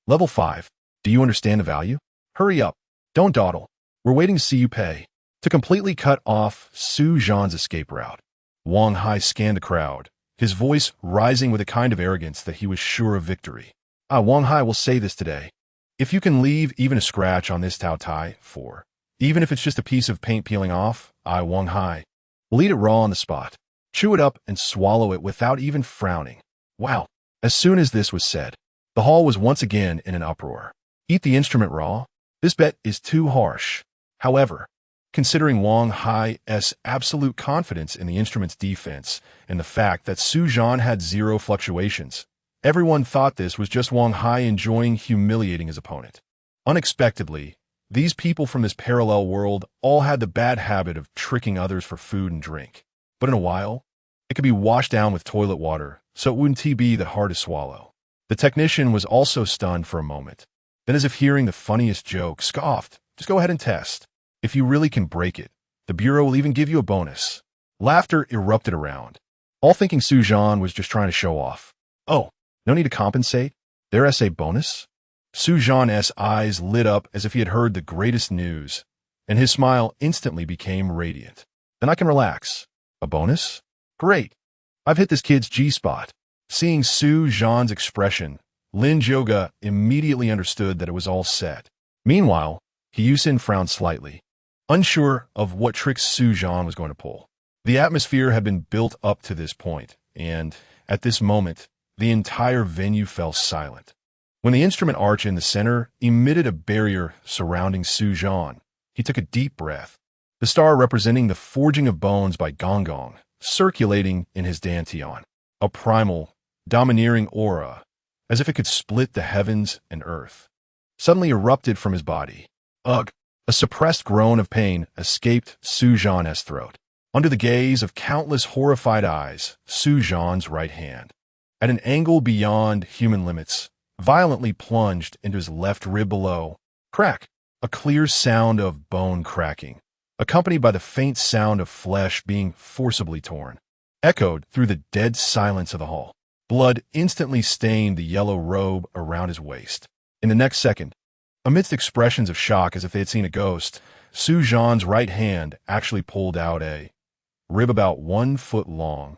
Level 5. Do you understand the value? Hurry up. Don't dawdle. We're waiting to see you pay." To completely cut off Zhan's escape route, Wang Hai scanned the crowd, his voice rising with a kind of arrogance that he was sure of victory. Wang Hai will say this today. If you can leave even a scratch on this Tao Tai, even if it's just a piece of paint peeling off, Wang Hai will eat it raw on the spot, chew it up and swallow it without even frowning. Wow. As soon as this was said, the hall was once again in an uproar. Eat the instrument raw? This bet is too harsh. However, considering Wang Hai's absolute confidence in the instrument's defense and the fact that Zhan had 0 fluctuations, everyone thought this was just Wang Hai enjoying humiliating his opponent. Unexpectedly, these people from this parallel world all had the bad habit of tricking others for food and drink. But in a while, it could be washed down with toilet water, so it wouldn't be that hard to swallow. The technician was also stunned for a moment. Then, as if hearing the funniest joke, scoffed, "Just go ahead and test. If you really can break it, the Bureau will even give you a bonus." Laughter erupted around, all thinking Zhan was just trying to show off. Oh, no need to compensate? Their essay bonus? Zhan's eyes lit up as if he had heard the greatest news, and his smile instantly became radiant. "Then I can relax. A bonus? Great. I've hit this kid's G-spot." Seeing Zhan's expression, Lin Zhouge immediately understood that it was all set. Meanwhile, Hyusin frowned slightly, unsure of what tricks Zhan was going to pull. The atmosphere had been built up to this point, and, at this moment, the entire venue fell silent. When the instrument arch in the center emitted a barrier surrounding Zhan, he took a deep breath, the star representing the forging of bones by Gong Gong, circulating in his dantian, a primal, domineering aura, as if it could split the heavens and earth, suddenly erupted from his body. Ugh! A suppressed groan of pain escaped Zhan's throat. Under the gaze of countless horrified eyes, Zhan's right hand, at an angle beyond human limits, violently plunged into his left rib below. Crack! A clear sound of bone cracking, accompanied by the faint sound of flesh being forcibly torn, echoed through the dead silence of the hall. Blood instantly stained the yellow robe around his waist. In the next second, amidst expressions of shock as if they had seen a ghost, Zhan's right hand actually pulled out a rib about 1 foot long,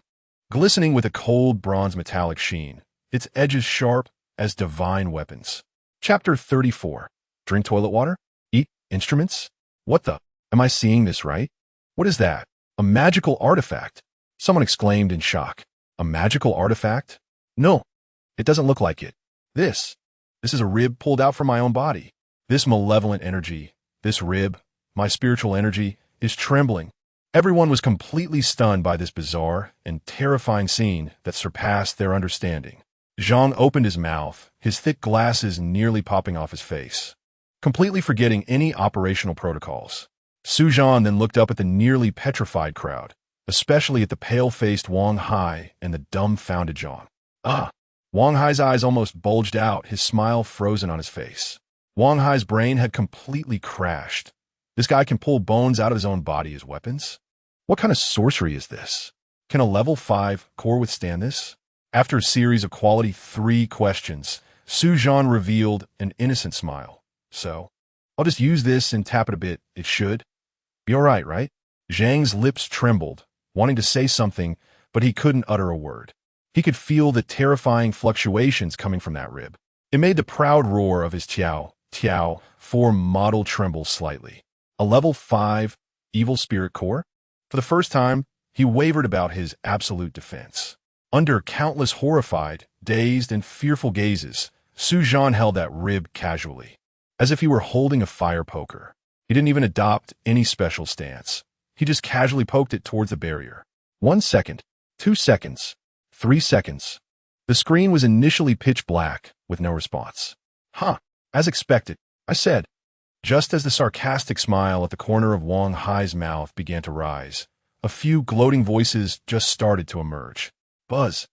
glistening with a cold bronze metallic sheen, its edges sharp as divine weapons. Chapter 34. Drink toilet water? Eat instruments? What the? Am I seeing this right? What is that? A magical artifact? Someone exclaimed in shock. A magical artifact? No, it doesn't look like it. This is a rib pulled out from my own body. This malevolent energy, this rib, my spiritual energy, is trembling. Everyone was completely stunned by this bizarre and terrifying scene that surpassed their understanding. Zhang opened his mouth, his thick glasses nearly popping off his face, completely forgetting any operational protocols. Zhan then looked up at the nearly petrified crowd, especially at the pale-faced Wang Hai and the dumbfounded Zhang. Wang Hai's eyes almost bulged out, his smile frozen on his face. Wang Hai's brain had completely crashed. This guy can pull bones out of his own body as weapons? What kind of sorcery is this? Can a level 5 core withstand this? After a series of quality 3 questions, Zhan revealed an innocent smile. So, I'll just use this and tap it a bit. It should be all right? Zhang's lips trembled, wanting to say something, but he couldn't utter a word. He could feel the terrifying fluctuations coming from that rib. It made the proud roar of his Tiao 4 model tremble slightly. A level 5 evil spirit core? For the first time, he wavered about his absolute defense. Under countless horrified, dazed, and fearful gazes, Zhan held that rib casually, as if he were holding a fire poker. He didn't even adopt any special stance. He just casually poked it towards the barrier. 1 second, 2 seconds, 3 seconds. The screen was initially pitch black, with no response. As expected, I said. Just as the sarcastic smile at the corner of Wang Hai's mouth began to rise, a few gloating voices just started to emerge. Buzz.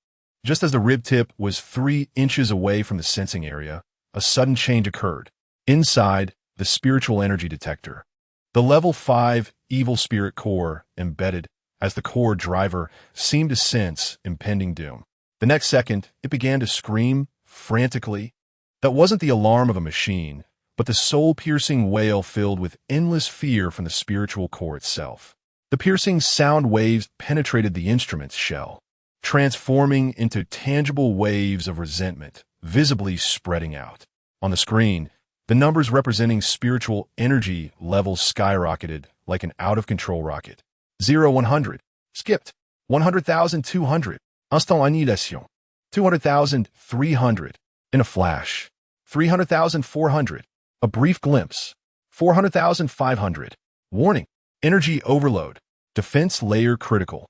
Just as the rib tip was 3 inches away from the sensing area, a sudden change occurred. Inside the spiritual energy detector, the level 5 evil spirit core embedded as the core driver seemed to sense impending doom. The next second, it began to scream frantically. That wasn't the alarm of a machine, but the soul-piercing wail filled with endless fear from the spiritual core itself. The piercing sound waves penetrated the instrument's shell, transforming into tangible waves of resentment, visibly spreading out. On the screen, the numbers representing spiritual energy levels skyrocketed like an out-of-control rocket. 0-100. Skipped. 100,200. Instant annihilation. 200,300. In a flash. 300,400. A brief glimpse. 400,500. Warning. Energy overload. Defense layer critical.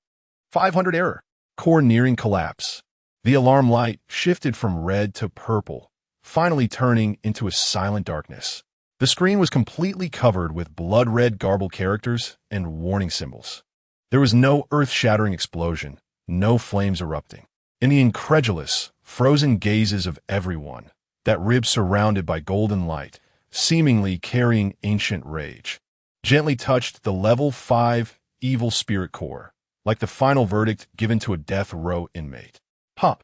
500 error. Core nearing collapse. The alarm light shifted from red to purple, finally turning into a silent darkness. The screen was completely covered with blood-red garbled characters and warning symbols. There was no earth-shattering explosion, no flames erupting. In the incredulous, frozen gazes of everyone, that rib surrounded by golden light, seemingly carrying ancient rage, gently touched the level 5 evil spirit core, like the final verdict given to a death row inmate. Pop!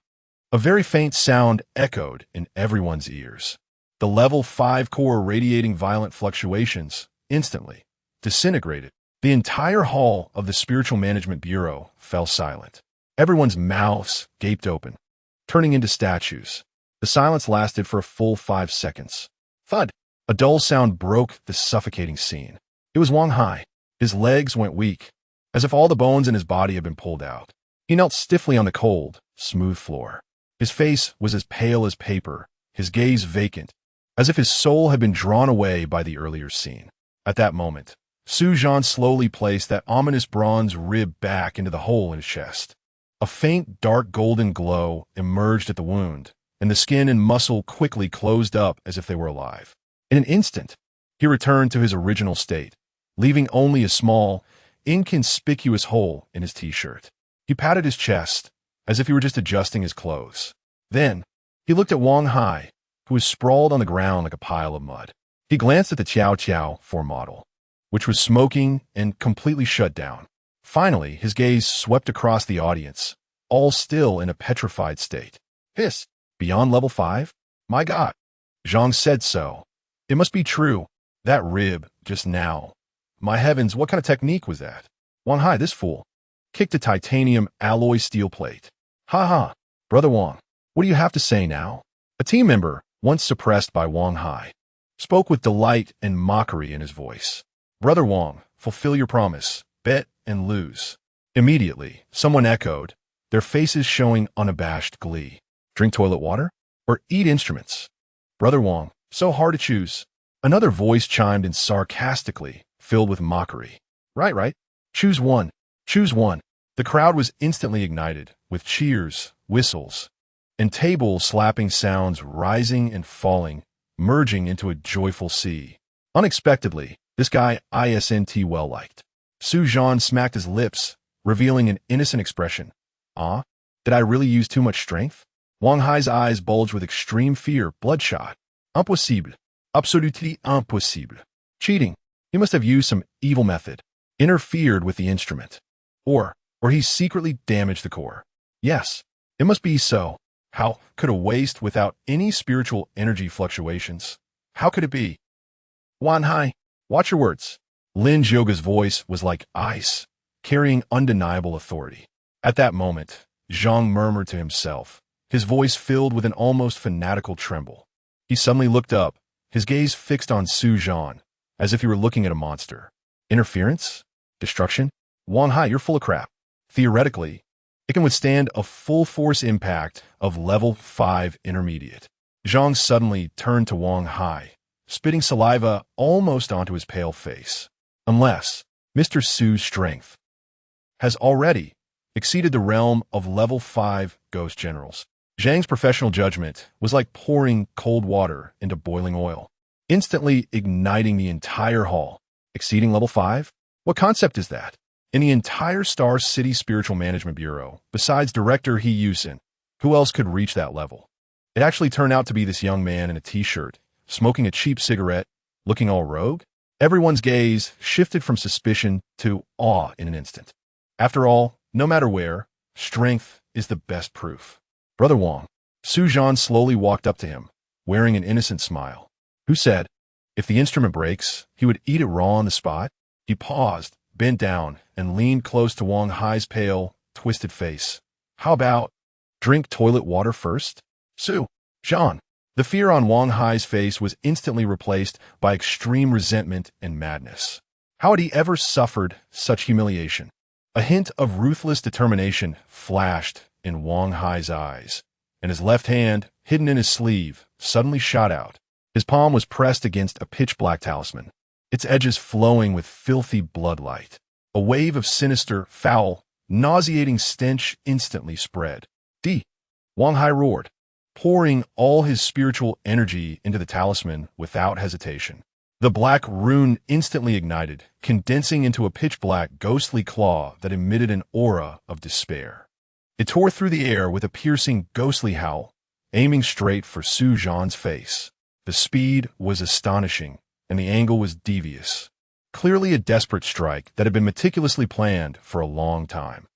A very faint sound echoed in everyone's ears. The level 5 core radiating violent fluctuations, instantly disintegrated. The entire hall of the Spiritual Management Bureau fell silent. Everyone's mouths gaped open, turning into statues. The silence lasted for a full 5 seconds. Thud! A dull sound broke the suffocating scene. It was Wang-Hai. His legs went weak, as if all the bones in his body had been pulled out. He knelt stiffly on the cold, smooth floor. His face was as pale as paper, his gaze vacant, as if his soul had been drawn away by the earlier scene. At that moment, Zhan slowly placed that ominous bronze rib back into the hole in his chest. A faint, dark golden glow emerged at the wound, and the skin and muscle quickly closed up as if they were alive. In an instant, he returned to his original state, leaving only a small, inconspicuous hole in his t-shirt. He patted his chest, as if he were just adjusting his clothes. Then, he looked at Wang-Hai, who was sprawled on the ground like a pile of mud. He glanced at the Chow Chow 4 model, which was smoking and completely shut down. Finally, his gaze swept across the audience, all still in a petrified state. Hiss! Beyond level 5? My God! Zhang said so. It must be true. That rib, just now. My heavens, what kind of technique was that? Wang-Hai, this fool, kicked a titanium alloy steel plate. Ha ha! Brother Wang, what do you have to say now? A team member, once suppressed by Wang-Hai, spoke with delight and mockery in his voice. Brother Wang, fulfill your promise, bet and lose. Immediately, someone echoed, their faces showing unabashed glee. Drink toilet water? Or eat instruments? Brother Wang, so hard to choose. Another voice chimed in sarcastically, filled with mockery. Right. Choose one. Choose one. The crowd was instantly ignited, with cheers, whistles, and table slapping sounds rising and falling, merging into a joyful sea. Unexpectedly, this guy isn't well liked. Zhan smacked his lips, revealing an innocent expression. Ah, did I really use too much strength? Wang-Hai's eyes bulged with extreme fear, bloodshot. Impossible. Absolutely impossible. Cheating. He must have used some evil method. Interfered with the instrument. Or he secretly damaged the core. Yes, it must be so. How could a waste without any spiritual energy fluctuations? How could it be? Wang-Hai, watch your words. Lin Zhouge's voice was like ice, carrying undeniable authority. At that moment, Zhang murmured to himself, his voice filled with an almost fanatical tremble. He suddenly looked up, his gaze fixed on Zhan, as if he were looking at a monster. Interference? Destruction? Wang-Hai, you're full of crap. Theoretically, it can withstand a full-force impact of level 5 intermediate. Zhang suddenly turned to Wang-Hai, spitting saliva almost onto his pale face. Unless Mr. Su's strength has already exceeded the realm of level 5 ghost generals. Zhang's professional judgment was like pouring cold water into boiling oil, instantly igniting the entire hall. Exceeding level 5? What concept is that? In the entire Star City Spiritual Management Bureau, besides Director.He Yusin, who else could reach that level? It actually turned out to be this young man in a t-shirt, smoking a cheap cigarette, looking all rogue. Everyone's gaze shifted from suspicion to awe in an instant. After all, no matter where, strength is the best proof. Brother Wang. Zhan slowly walked up to him, wearing an innocent smile. Who said, if the instrument breaks, he would eat it raw on the spot? He paused, bent down, and leaned close to Wang Hai's pale, twisted face. How about drink toilet water first? Zhan. The fear on Wang Hai's face was instantly replaced by extreme resentment and madness. How had he ever suffered such humiliation? A hint of ruthless determination flashed in Wang Hai's eyes, and his left hand, hidden in his sleeve, suddenly shot out. His palm was pressed against a pitch-black talisman, its edges flowing with filthy bloodlight. A wave of sinister, foul, nauseating stench instantly spread. Wang Hai roared, pouring all his spiritual energy into the talisman without hesitation. The black rune instantly ignited, condensing into a pitch-black, ghostly claw that emitted an aura of despair. It tore through the air with a piercing, ghostly howl, aiming straight for Zhan's face. The speed was astonishing, and the angle was devious. Clearly a desperate strike that had been meticulously planned for a long time.